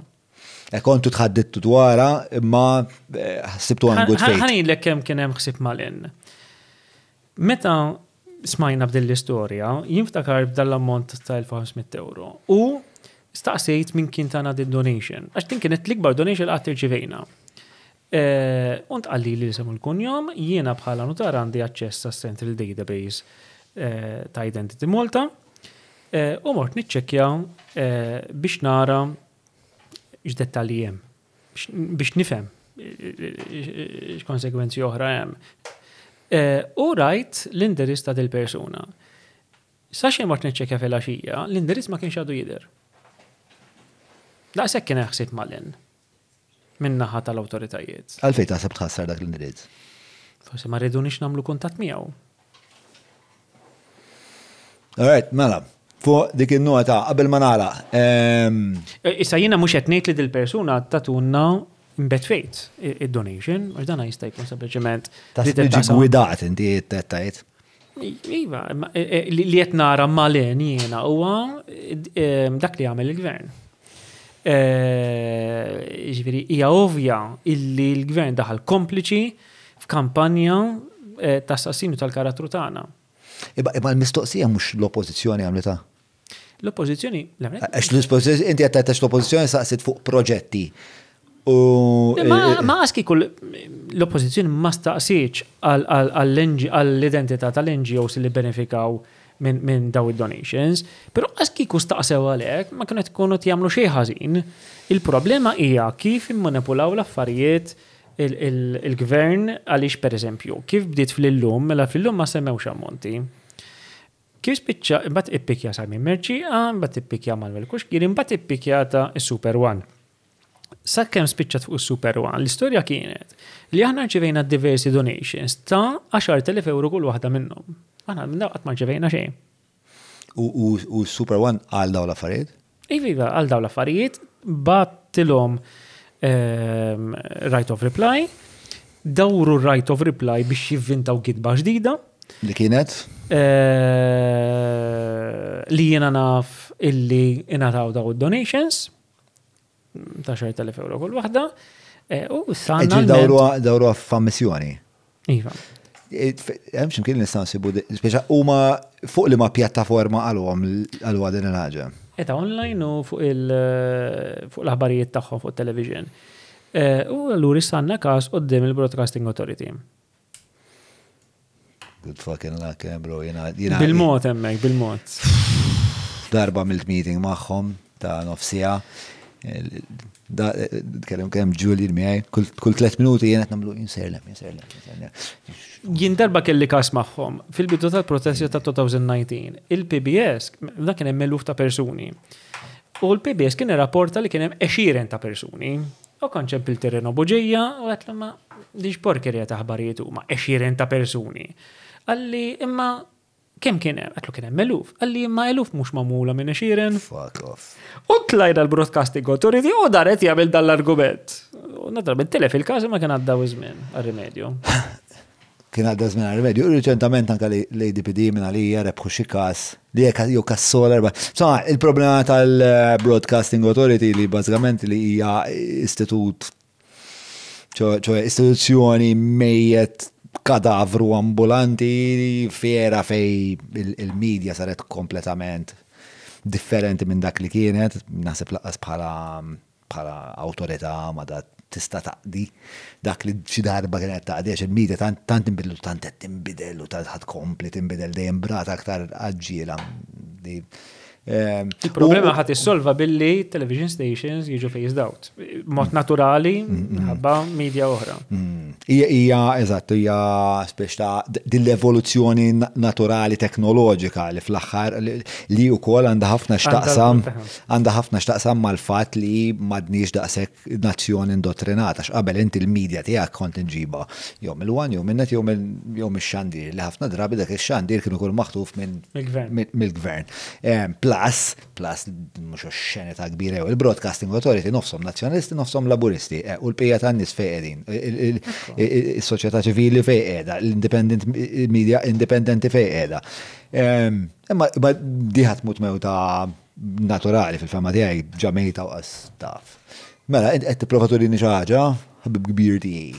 Kontu tħaddittu dwara, imma ħsibtu għan good faith. Ħanilek kemm kien hemm ħsib mal-in. Meta smajna b'dill-istoria, jinftakar b'dall-ammont ta' 1500 euro. U staqsejt minn kien tagħna din donation. Għax din kienet l-ikbar donation qatt irċivejna. Unt għalli li semu l-kunjom, jiena bħala notar għandi aċċess ta' Central Database ta' Identity Malta u mort niċċekkja biex nara x'dettalji hemm, biex nifhem x'konsekwenzi oħra hemm. U rajt l-indirizz ta' dil-persuna. Sa xejn mort niċċekkja fil-għaxija, l-indirizz ma kienx għadu jidher. Daqshekk kien ħsieb mal-in. Minnaħa tal-autoritajiet. Għalfej taħseb tħassar dak l-indirizz? Forse ma rridunix nagħmlu kuntatt miegħu. Alright, mela, fuq dik in-nota qabel ma nagħlaq. Issa jiena mhux qed ngħid li dil-persuna tatuna imbed fejt id-donation, għax dan jista' jkun sempliċement tiġi gwidat inti tettajt. Iva, li qed nara malen jiena huwa dak li jagħmel il-gvern. Ġifieri hija ovvja illi l-gvern daħal kompliċi f'kampanja ta' assassinu tal-karattru tagħna. Imma l-mistoqsija mhux l-oppożizzjoni għamlitha. L-oppożizzjoni l-għamlet. Għax l-oppożizzjoni inti qed tgħid l-oppożizzjoni saqsit fuq proġetti. Ma għaski kull l-oppożizzjoni ma staqsitx għall-identità tal-NGOs li benefikaw minn daw id-donations, però għaski ku staqsew għalek, ma kienu tkunu jagħmlu xejn ħażin. Il-problema hija kif immanipulaw l-affarijiet il-gvern għaliex pereżempju, kif bdiet fil-lum, mela fil-lum ma semmewx ammonti. Kif spiċċa imbagħad ippikja sar minn Merċija, imbagħad ippikja Manuel Kuxkir, imbagħad ippikjata is-Super One. Sakkemm spiċċat fuq is-Super One, l-istorja kienet li aħna rċevejna diversi donations ta' 10,000 euro kull waħda minnhom. Aħna minn dawq qatt ma rċevejna xejn. U Super One għal dawn l-affarijiet? Iva, għal dawn l-affarijiet battilhom right of reply, dawru right of reply biex jivvintaw kitba ġdida. Li kienet? Li jiena naf illi ingħataw daw id-donations ta' 10,000 euro kull waħda. U sanna dawru f'ammissjoni. Iva. Hemm x'imkien nistgħu nsibu speċa huma fuq li ma pjattaforma għalhom din il-ħaġa. Eta online u fuq l-aħbarijiet tagħhom fuq television. U allura sanna każ qudiem il-Broadcasting Authority. Good fucking luck, bro. Bil-mod hemmhekk, bil-mod. Darba mill-meeting magħhom ta' nofsija. Kemm Julian miegħi, kull 3 minuti jien qed nagħmlu jinserlem. Jien darba kelli każ magħhom fil-bidu tal-protesti ta' 2019. Il-PBS dak kien hemm eluf ta' persuni. U l-PBS kien irrapporta li kien hemm 20 ta' persuni. U kan ċemp il-terreno boġejja u għetlu ma diġ porkerja ta' ħbarijiet huma 20 ta' persuni. Għalli imma kemm kien hemm? Għetlu kien hemm eluf. Għalli imma eluf mhux magħmula minn 20. Fuck off. U tlajna l-Broadcasting Authority u daret jagħmel dan l-argument. U naturalment telef il-każ ma kien għaddaw żmien għar-rimedju. Kien għadda żmien għar-rimedju. Riċentament anke l-ADPD minn għalija rebħu xi każ li jew każ solar. Insomma, il-problema tal-Broadcasting Authority li bażikament li hija istitut ċoħe istituzzjoni mejjet kadavru ambulanti fiera fej il-medja saret kompletament differenti minn dak li kienet, naħseb laqqas bħala autorità ma da tista' taqdi dak li xi darba kienet taqdi għax il-medja tant inbidlu tant qed tinbidel u tant ħadd kompli tinbidel dejjem brata aktar aġġiela. Il-problema ħat issolva billi television stations jiġu phased out. Mod naturali, ħabba media oħra. Hija eżatt, hija spiex ta' din l-evoluzzjoni naturali teknoloġika li fl-aħħar li wkoll għandha ħafna x'taqsam mal-fatt li m'għadniex daqshekk nazzjoni indottrinata x'qabel inti l-medja tiegħek kont inġiba jew mill-wan jew minnet jew mix-xandir li ħafna drabi dak ix-xandir kienu kull maħtuf mill-gvern. Plus mhux xxeni ta' kbira jew il-Broadcasting Authority nofshom nazzjonalisti nofshom laburisti u l-pija tan-nies fejn qegħdin. Is-soċjetà ċivili fejn qiegħda, l-independent media indipendenti fejn qiegħda. Imma diħat mut mewta naturali fil-fema tiegħi ġamejta u taf. Mela, qed tipprova turini xi ħaġa, ħabib kbir tiegħi.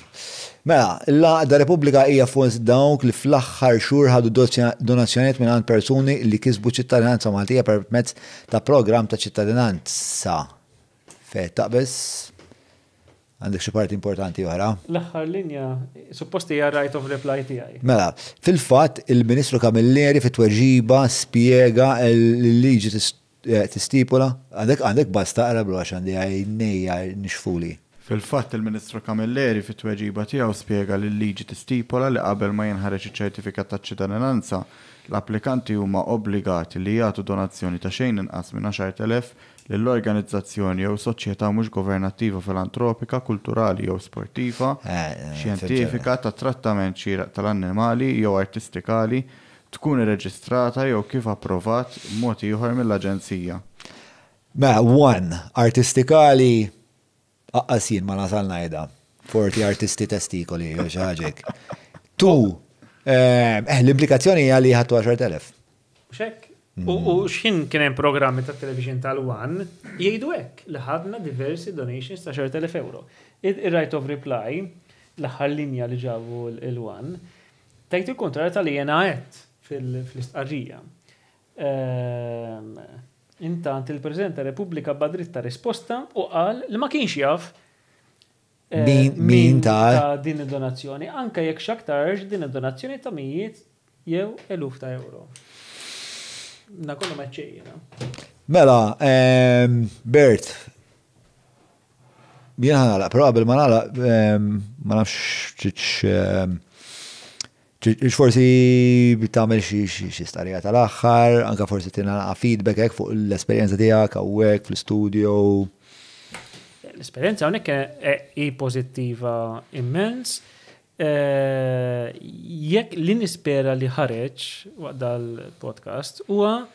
Mela, l-Għaqda Repubblika hija fost dawk li fl-aħħar xhur ħadu donazzjonijiet minn persuni li kisbu ċittadinanza Maltija permezz ta' programm ta' ċittadinanza. Fejn taqbes għandek xi parti importanti oħra. L-aħħar linja supposti hija right of reply tiegħi. Mela, fil-fatt il-Ministru Camilleri fit-tweġiba spjega l-liġi tistipula għandek basta taqra blu għax għandi għajnejja nixfuli. Fil-fatt il-Ministru Camilleri fit-tweġiba tiegħu spjega li l-liġi tistipola li qabel ma jinħareġ iċ-ċertifikat ta' ċittadinanza, l-applikanti huma obbligati li jagħtu donazzjoni ta' xejn inqas minn 10,000 lill-organizzazzjoni jew soċjetà mhux governattiva filantropika, kulturali jew sportiva, xjentifika ta' trattament xieraq tal-annimali jew artistikali tkun irreġistrata jew kif approvat b'mod ieħor mill-Aġenzija. Mela, 1 artistikali Aqqasin ma nasal najda. 40 artisti testikoli, jew xi ħaġek. 2, l-implikazzjoni hija li ħadtu 10,000. Xek. U x'in kien hemm programmi ta' television tal-One jgħidu hekk li ħadna diversi donations ta' 10,000 euro. Ir-right of reply, l-aħħar linja li ġabu l-One, tajt il-kontrarju tal-li jena għedt fl-istqarrija. Intant il-President ta' Repubblika badritta risposta u qal li ma kienx jaf min ta' din id-donazzjoni, anke jekk x'aktarx din id-donazzjoni ta' mijiet jew eluf ta' euro. Na kollu meċċejjina. Mela, Bert, jiena ħanala, però qabel ma nagħlaq ma nafx forsi tagħmel xi starija tal-aħħar, anke forsi tina feedback hekk fuq l-esperjenza tiegħek hawnhekk fl-istudio. L-esperjenza hawnhekk hi pożittiva immens. Jekk li nispera li ħareġ waqt dal-podcast huwa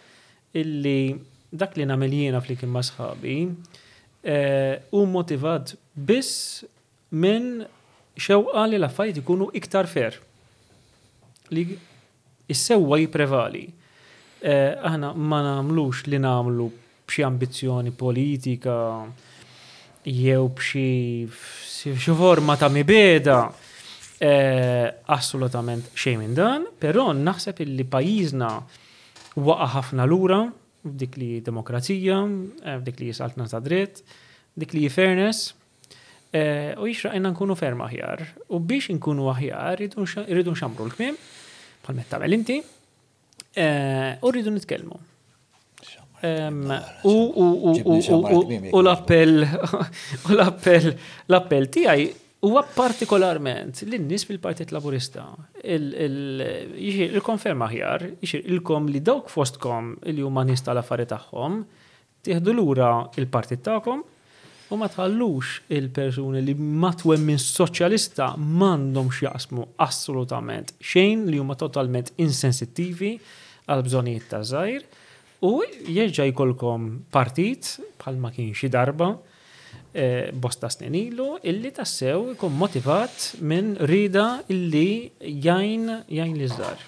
illi dak li nagħmel jiena flimkien ma' sħabi hu motivat biss minn xewqa li l-affarijiet ikunu iktar fair. Li is-sewwa jipprevali. Aħna ma nagħmlux li nagħmlu b'xi ambizzjoni politika jew b'xi forma ta' mibeda assolutament xejn minn dan, però naħseb illi pajjiżna waqa' ħafna lura f'dik li demokrazija, f'dik li jisaltna ta' dritt, dik li fairness. U jixraqna nkunu ferm aħjar. U biex nkunu aħjar irridu nxamru l-kmiem, bħal metta tagħmel inti, u rridu nitkellmu. U l-appell tiegħi huwa partikolarment lin-nies fil-Partit Laburista. Il-konferma aħjar, ilkom li dawk fostkom li huma nies tal-affarijiet tagħhom tieħdu lura il-partit tagħkom u ma tħallux il-persuni li ma twemmin soċjalista m'għandhomx jaqsmu assolutament xejn li huma totalment insensittivi għal bżonijiet ta' żgħir u jerġa' jkollkom partit bħal ma kien xi darba bosta snin ilu illi tassew ikun motivat minn rida illi jgħin li żgħar.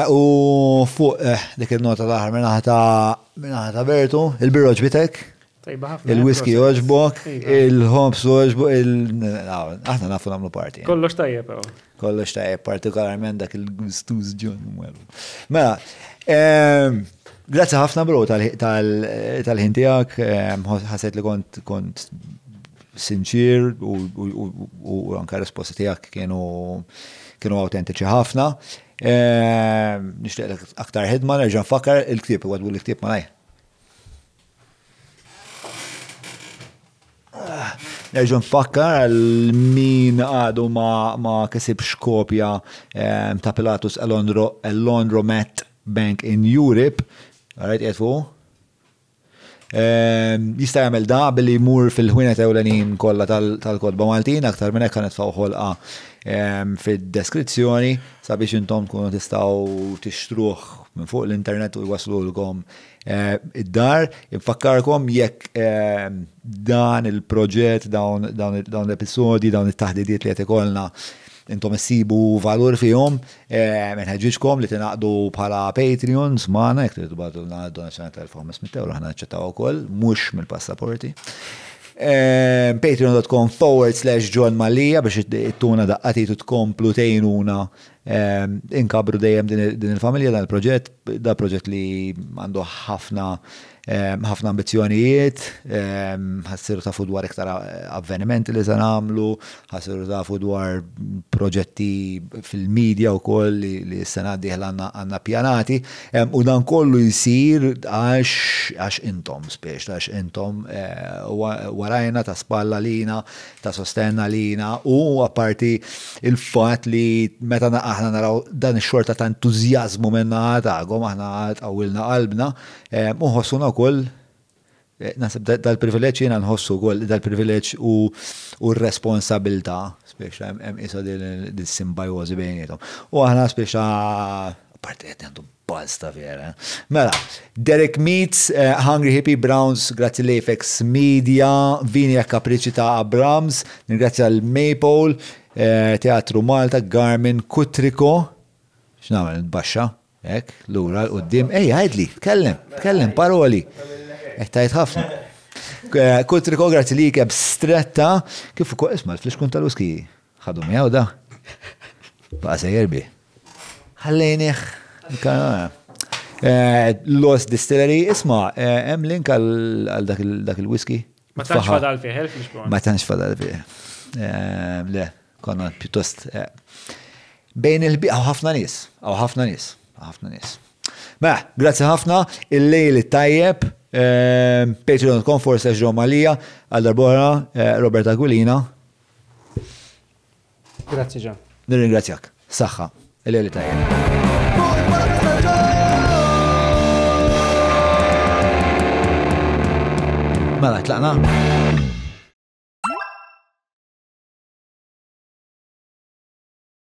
U fuq dik il-nota l-aħħar minnaħa ta' Bertu, il-birro ġbitek? Il-whisky oġbok, il-hops oġbok, aħna nafu namlu parti. Kollox tajjeb. Kollox tajjeb, partikolarment dak il-gustuz ġun. Mela, grazzi ħafna bro tal-ħin tiegħek, ħasset li kont sinċir u anke risposti tiegħek kienu autentiċi ħafna. Nixtieq aktar ħidma, nerġa' nfakkar il-ktieb, għadbu l-ktieb malaj. Nerġa' nfakkar għal min għadu ma kesibx kopja ta' Pilatus Laundromat Bank in Europe. Għarajt jgħetfu? Jista' jagħmel da billi jmur fil-ħwienet ewlenin kollha tal-Kodba Maltin, aktar minn hekk kanet ħolqa fid-deskrizzjoni sabiex intom tkunu tistgħu tixtruh minn fuq l-internet u jwaslulkom id-dar. Infakkarkom jekk dan il-proġett, dawn l-episodi, dawn it-taħdidiet li qed ikollna intom issibu valur fihom, nħeġġiġkom li tinaqdu bħala Patreons magħna, jekk tridu bagħtu donazzjoni ta' 1500 euro ħana naċċettaw ukoll, mhux mill-passaporti. Patreon.com/John Malija biex ittuna daqqatitu tkomplu tgħinuna inkabru dejjem din il-familja dan il-proġett, da proġett li għandu ħafna ambizzjonijiet, ħassiru tafu dwar iktar avvenimenti li se nagħmlu, ħassiru tafu dwar proġetti fil-medja wkoll li s-sena d-dieħla għandna pjanati, u dan kollu jsir għax intom spiex, għax intom warajna ta' spalla lina, ta' sostenna lina, u apparti il-fatt li meta aħna naraw dan ix-xorta ta' entużjażmu minna għatagħhom, aħna għawilna qalbna, uħossuna wkoll nasib dal-privileġġ jiena nħossu wkoll dal-privileġġ u r-responsabilità speċa hemm isa dis-simbjożi bejniethom. U aħna speċa apparti qed għandu buzz ta' vera. Mela, Derek Meets, Hungry Hippie Browns, grazzi l-Apex Media, Vini Capricci ta' Abrams, ningrazzja l-Maple, Teatru Malta, Garmin, Kutriko, x'nagħmel nbaxxa? Ek, l-ura, l-qoddim, għajdli, tkellem, paroli. Tajt ħafna. Kutriko, grazzi li keb stretta, kif ukoll isma' l-fliexkun tal-uski. ħadu miegħu da. Baqa sejjerbi. Ħallejnieh. Lost Distillery, isma' hemm link għal dak il-whisky. Ma tantx fadal fih, il-fliexkun. Ma tantx fadal fih. Le, konna pjuttost. Bejn il-biqa ħafna nies. Mela, grazzi ħafna, il-lejl tajjeb, Patreon.com/John Malija, għal darbora Roberta Aquilina. Grazzi John. Nirringrazzjak. Saħħa, il-lejl tajjeb. Mela, tlaqna?